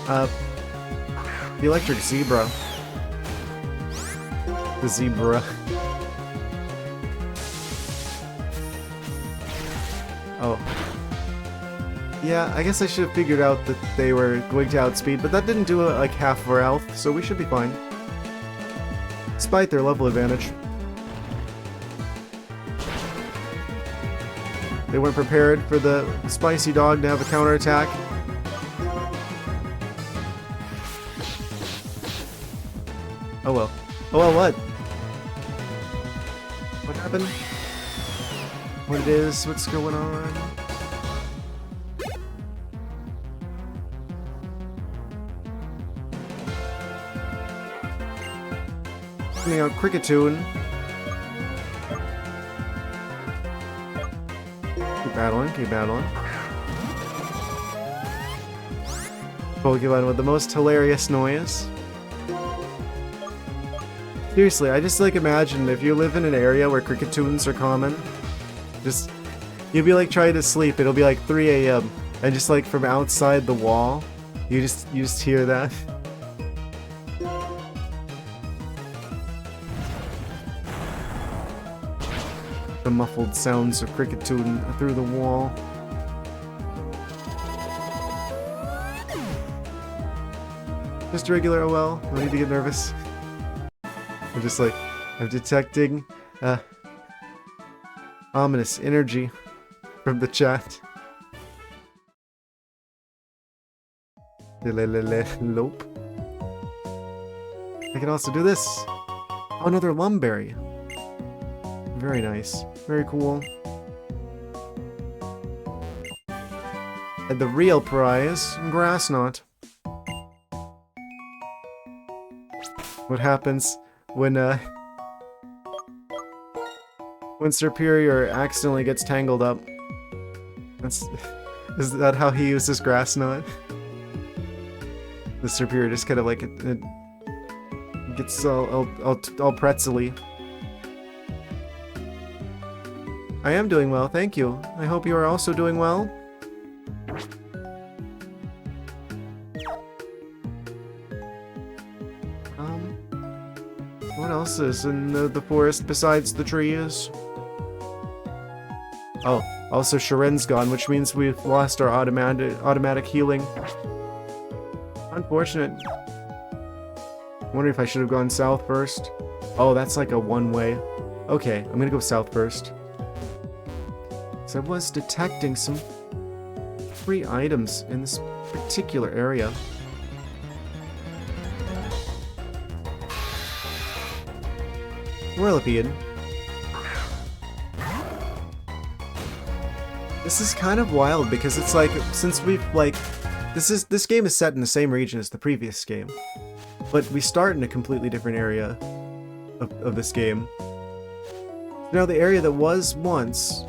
the electric zebra. The zebra. Oh. Yeah, I guess I should have figured out that they were going to outspeed, but that didn't do like half of our health, so we should be fine. Despite their level advantage. They weren't prepared for the spicy dog to have a counterattack. Oh well. Oh well, what? What happened? What it is? What's going on? Sending out Cricketune. Keep battling, keep battling. Pokemon with the most hilarious noise. Seriously, I just like imagine if you live in an area where Cricketoons are common, just you'll be like trying to sleep, it'll be like 3 AM, and just like from outside the wall, you just hear that. The muffled sounds of Cricketoon through the wall. Just a regular OL, no need to get nervous. I'm just like, I'm detecting ominous energy from the chat. Lope. I can also do this. Oh, another Lumberry. Very nice. Very cool. And the real prize, Grass Knot. What happens when Superior accidentally gets tangled up? Is that how he uses Grass Knot? The Serperior just kind of like it gets all pretzely. I am doing well, thank you. I hope you are also doing well. What else is in the forest besides the trees? Oh, also Sharen's gone, which means we've lost our automatic healing. Unfortunate. I wonder if I should have gone south first. Oh, that's like a one-way. Okay, I'm gonna go south first. So I was detecting some free items in this particular area. Whirlipede. This is kind of wild because it's like, since we've like, this game is set in the same region as the previous game, but we start in a completely different area of this game. Now the area that was once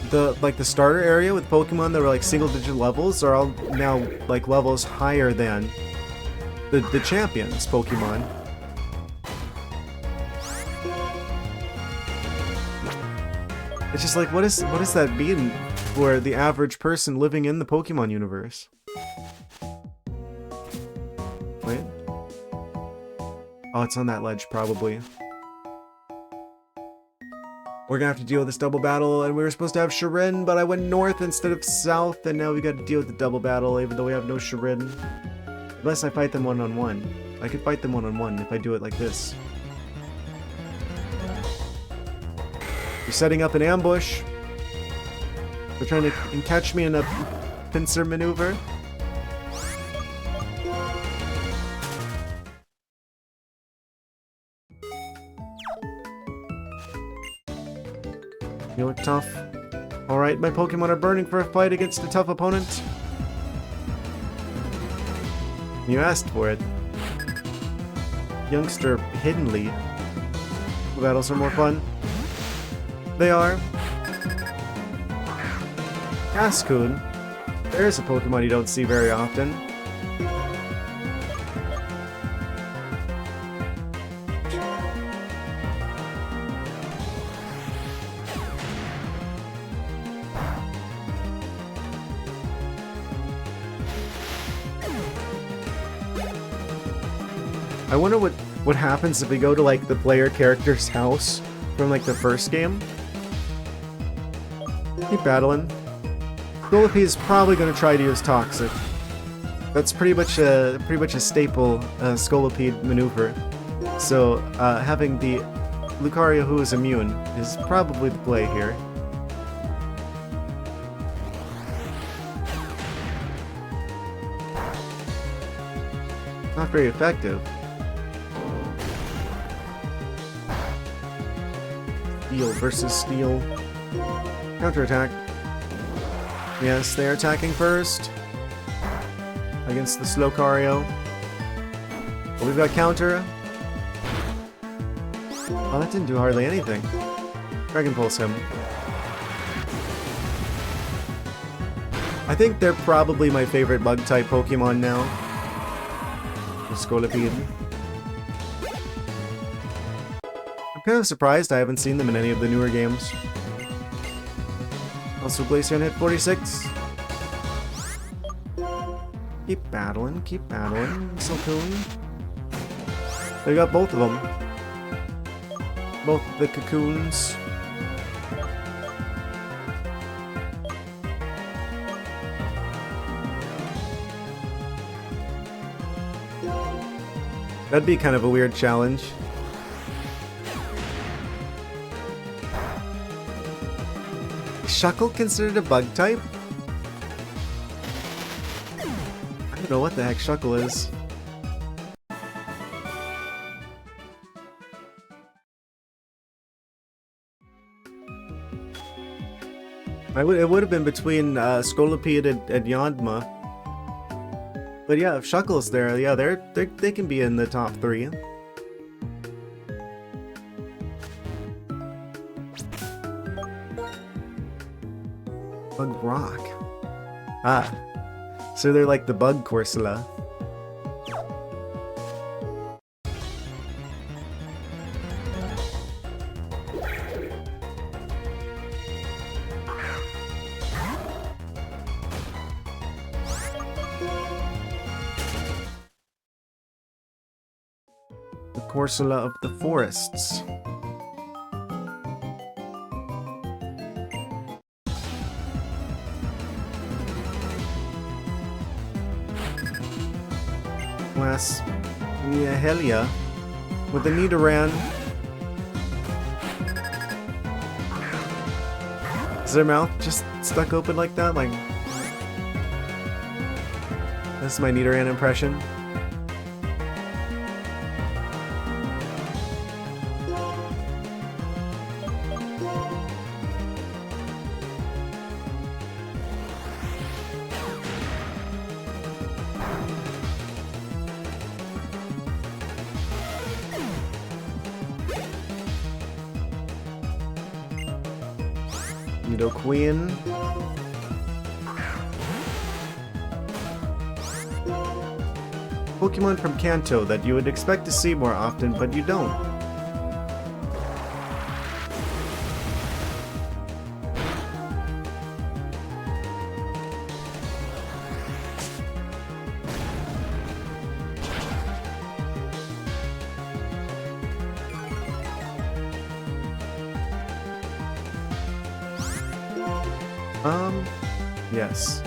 the starter area with Pokemon that were like single-digit levels are all now like levels higher than the champions Pokemon. It's just like, what does that mean for the average person living in the Pokemon universe? Wait. Oh, it's on that ledge, probably. We're gonna have to deal with this double battle, and we were supposed to have Sharen, but I went north instead of south, and now we gotta deal with the double battle, even though we have no Sharen. Unless I fight them one-on-one. I could fight them one-on-one if I do it like this. You're setting up an ambush. They're trying to catch me in a pincer maneuver. You look tough. Alright, my Pokemon are burning for a fight against a tough opponent. You asked for it. Youngster Hiddenly. The battles are more fun. They are. Cascoon. There's a Pokemon you don't see very often. I wonder what happens if we go to like the player character's house from like the first game. Keep battling. Scolipede is probably going to try to use Toxic. That's pretty much a staple Scolipede maneuver. So having the Lucario who is immune is probably the play here. Not very effective. Steel versus Steel. Counterattack. Yes, they're attacking first. Against the Slowcario. But we've got counter. Oh, that didn't do hardly anything. Dragon Pulse him. I think they're probably my favorite Bug-type Pokemon now. Scolipede. I'm kind of surprised I haven't seen them in any of the newer games. Also, Glaceon hit 46. Keep battling, Silcoon. They got both of them. Both the cocoons. That'd be kind of a weird challenge. Shuckle considered a bug type? I don't know what the heck Shuckle is. It would have been between Scolipede and Yanma. But yeah, if Shuckle's there, yeah, they can be in the top 3. Bug Rock. Ah. So they're like the Bug Corsola. Corsola of the Forests. Class Helia with the Nidoran. Is their mouth just stuck open like that? Like, this is my Nidoran impression. Queen. Pokemon from Kanto that you would expect to see more often, but you don't. Yes.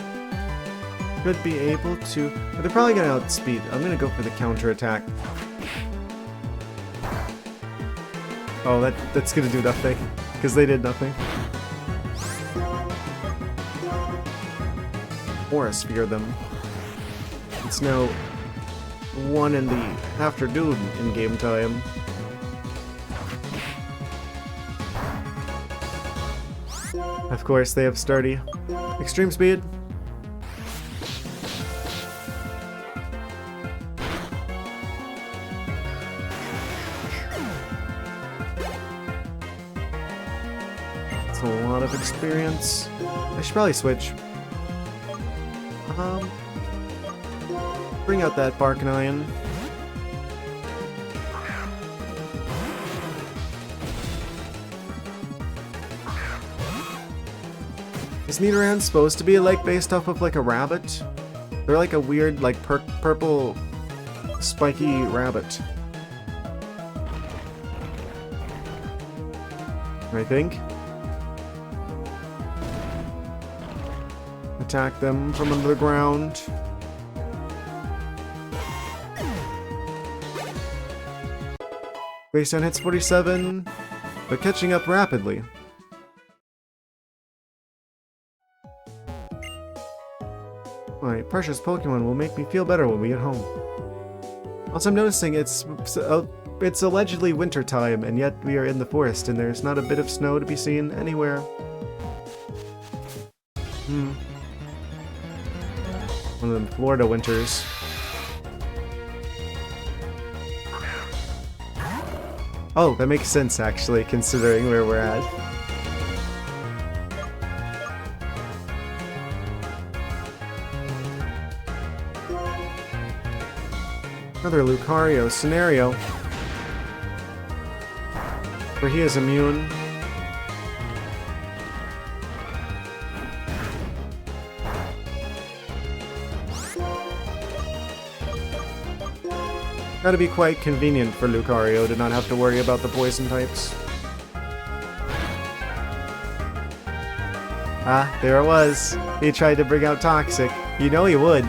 Could be able to... But they're probably gonna outspeed. I'm gonna go for the counter attack. Oh, that's gonna do nothing. Because they did nothing. Aura Sphere them. It's now 1 in the afternoon in game time. Of course, they have Stardy. Extreme speed. It's a lot of experience. I should probably switch. Bring out that Barkanian. Is Nidoran supposed to be like based off of like a rabbit? They're like a weird like purple spiky rabbit. I think. Attack them from under the ground. Base down hits 47, but catching up rapidly. My precious Pokemon will make me feel better when we get home. Also, I'm noticing it's allegedly winter time, and yet we are in the forest, and there's not a bit of snow to be seen anywhere. One of them Florida winters. Oh, that makes sense, actually, considering where we're at. Another Lucario scenario, where he is immune. Gotta be quite convenient for Lucario to not have to worry about the poison types. Ah, there it was. He tried to bring out Toxic. You know he would.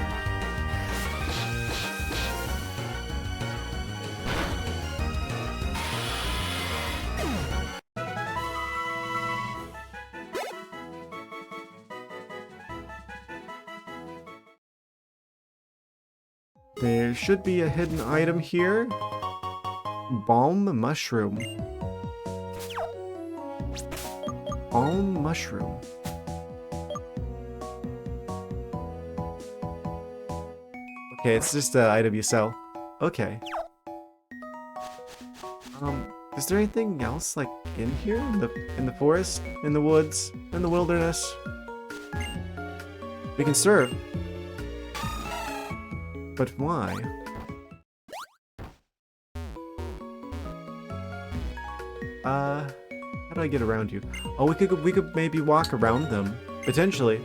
There should be a hidden item here. Balm Mushroom. Balm Mushroom. Okay, it's just an item you sell. Okay. Is there anything else like in here? In the forest? In the woods? In the wilderness? We can serve. But why? How do I get around you? Oh, we could maybe walk around them. Potentially.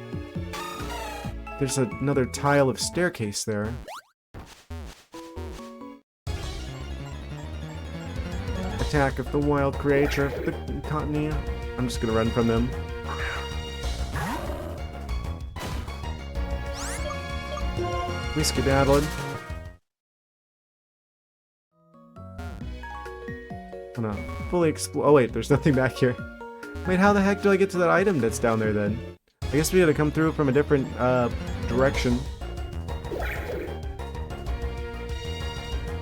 There's another tile of staircase there. attack of the wild creature of the Cottony. I'm just gonna run from them. We skedaddled. I'm gonna fully explore. Oh wait, there's nothing back here. Wait, how the heck do I get to that item that's down there then? I guess we gotta come through from a different direction.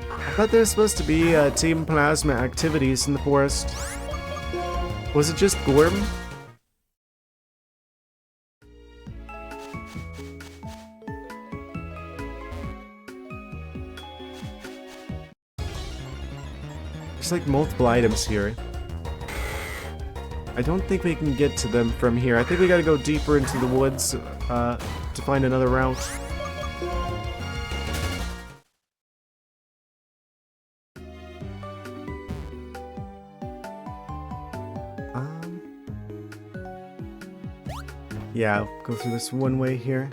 I thought there's supposed to be Team Plasma activities in the forest. Was it just Gorm? There's like multiple items here. I don't think we can get to them from here. I think we gotta go deeper into the woods to find another route. Yeah, go through this one way here.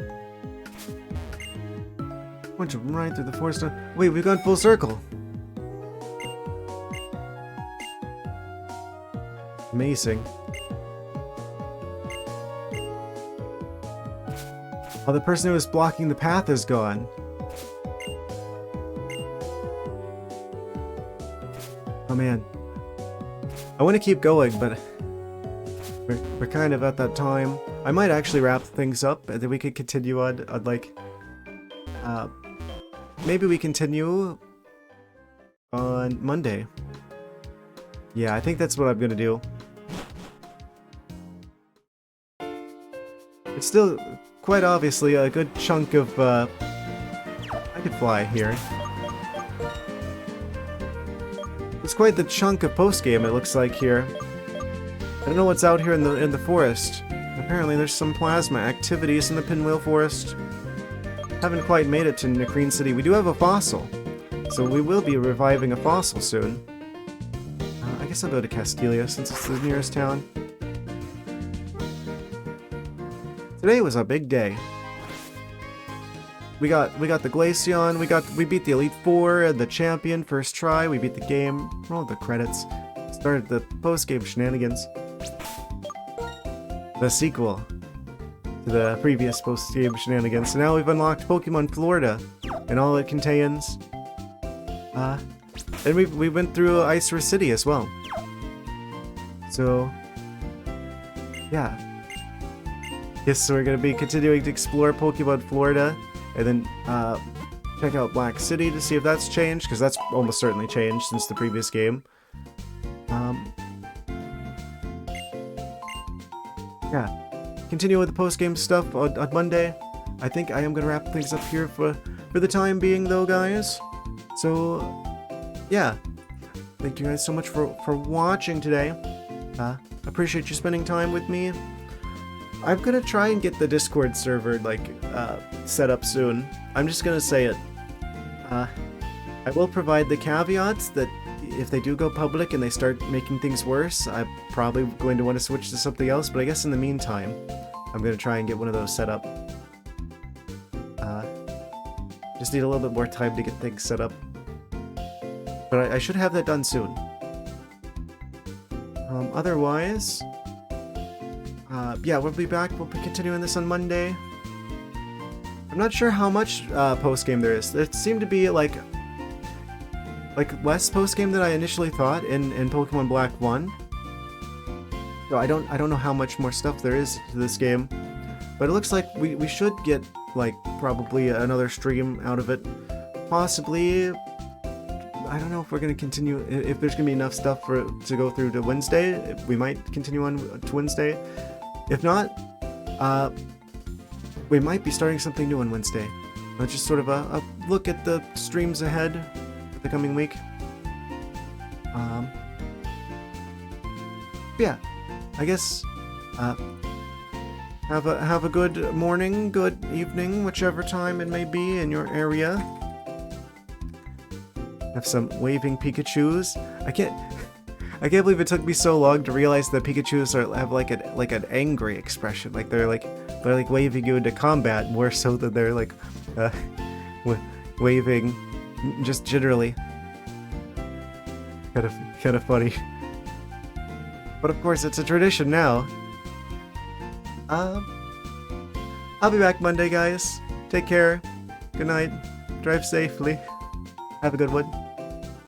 Why don't you ride through the forest? Wait, we've gone full circle. Amazing. Oh, the person who was blocking the path is gone. Oh man. I want to keep going, but we're kind of at that time. I might actually wrap things up and then we could continue on like... maybe we continue on Monday. Yeah, I think that's what I'm gonna do. It's still quite obviously a good chunk of, I could fly here. It's quite the chunk of post-game it looks like here. I don't know what's out here in the forest. Apparently there's some plasma activities in the Pinwheel Forest. Haven't quite made it to Necrene City. We do have a fossil, so we will be reviving a fossil soon. I guess I'll go to Castelia since it's the nearest town. Today was a big day. We got the Glaceon, we beat the Elite Four and the Champion first try, we beat the game, rolled the credits, started the post-game shenanigans. The sequel to the previous post-game shenanigans. So now we've unlocked Pokemon Florida and all it contains. And we went through Ice City as well. So yeah. Yes, so we're gonna be continuing to explore Pokemon Florida and then check out Black City to see if that's changed, because that's almost certainly changed since the previous game. Yeah, continue with the post-game stuff on Monday. I think I am going to wrap things up here for the time being, though, guys. So, yeah. Thank you guys so much for watching today. Appreciate you spending time with me. I'm going to try and get the Discord server, like, set up soon. I'm just going to say it. I will provide the caveats that if they do go public and they start making things worse, I'm probably going to want to switch to something else, but I guess in the meantime, I'm going to try and get one of those set up. Just need a little bit more time to get things set up. But I should have that done soon. Otherwise, yeah, we'll be back. We'll be continuing this on Monday. I'm not sure how much post-game there is. There seemed to be like less post-game than I initially thought in Pokemon Black 1. So I don't know how much more stuff there is to this game. But it looks like we should get like probably another stream out of it. Possibly, I don't know if we're gonna continue, if there's gonna be enough stuff to go through to Wednesday. We might continue on to Wednesday. If not, we might be starting something new on Wednesday. Just sort of a look at the streams ahead the coming week. Yeah, I guess have a good morning, good evening, whichever time it may be in your area. Have some waving Pikachus. I can't believe it took me so long to realize that Pikachus have like an angry expression. Like they're like waving you into combat more so than they're like waving just generally. Kind of kind of funny. But of course, it's a tradition now. I'll be back Monday, guys. Take care. Good night. Drive safely. Have a good one.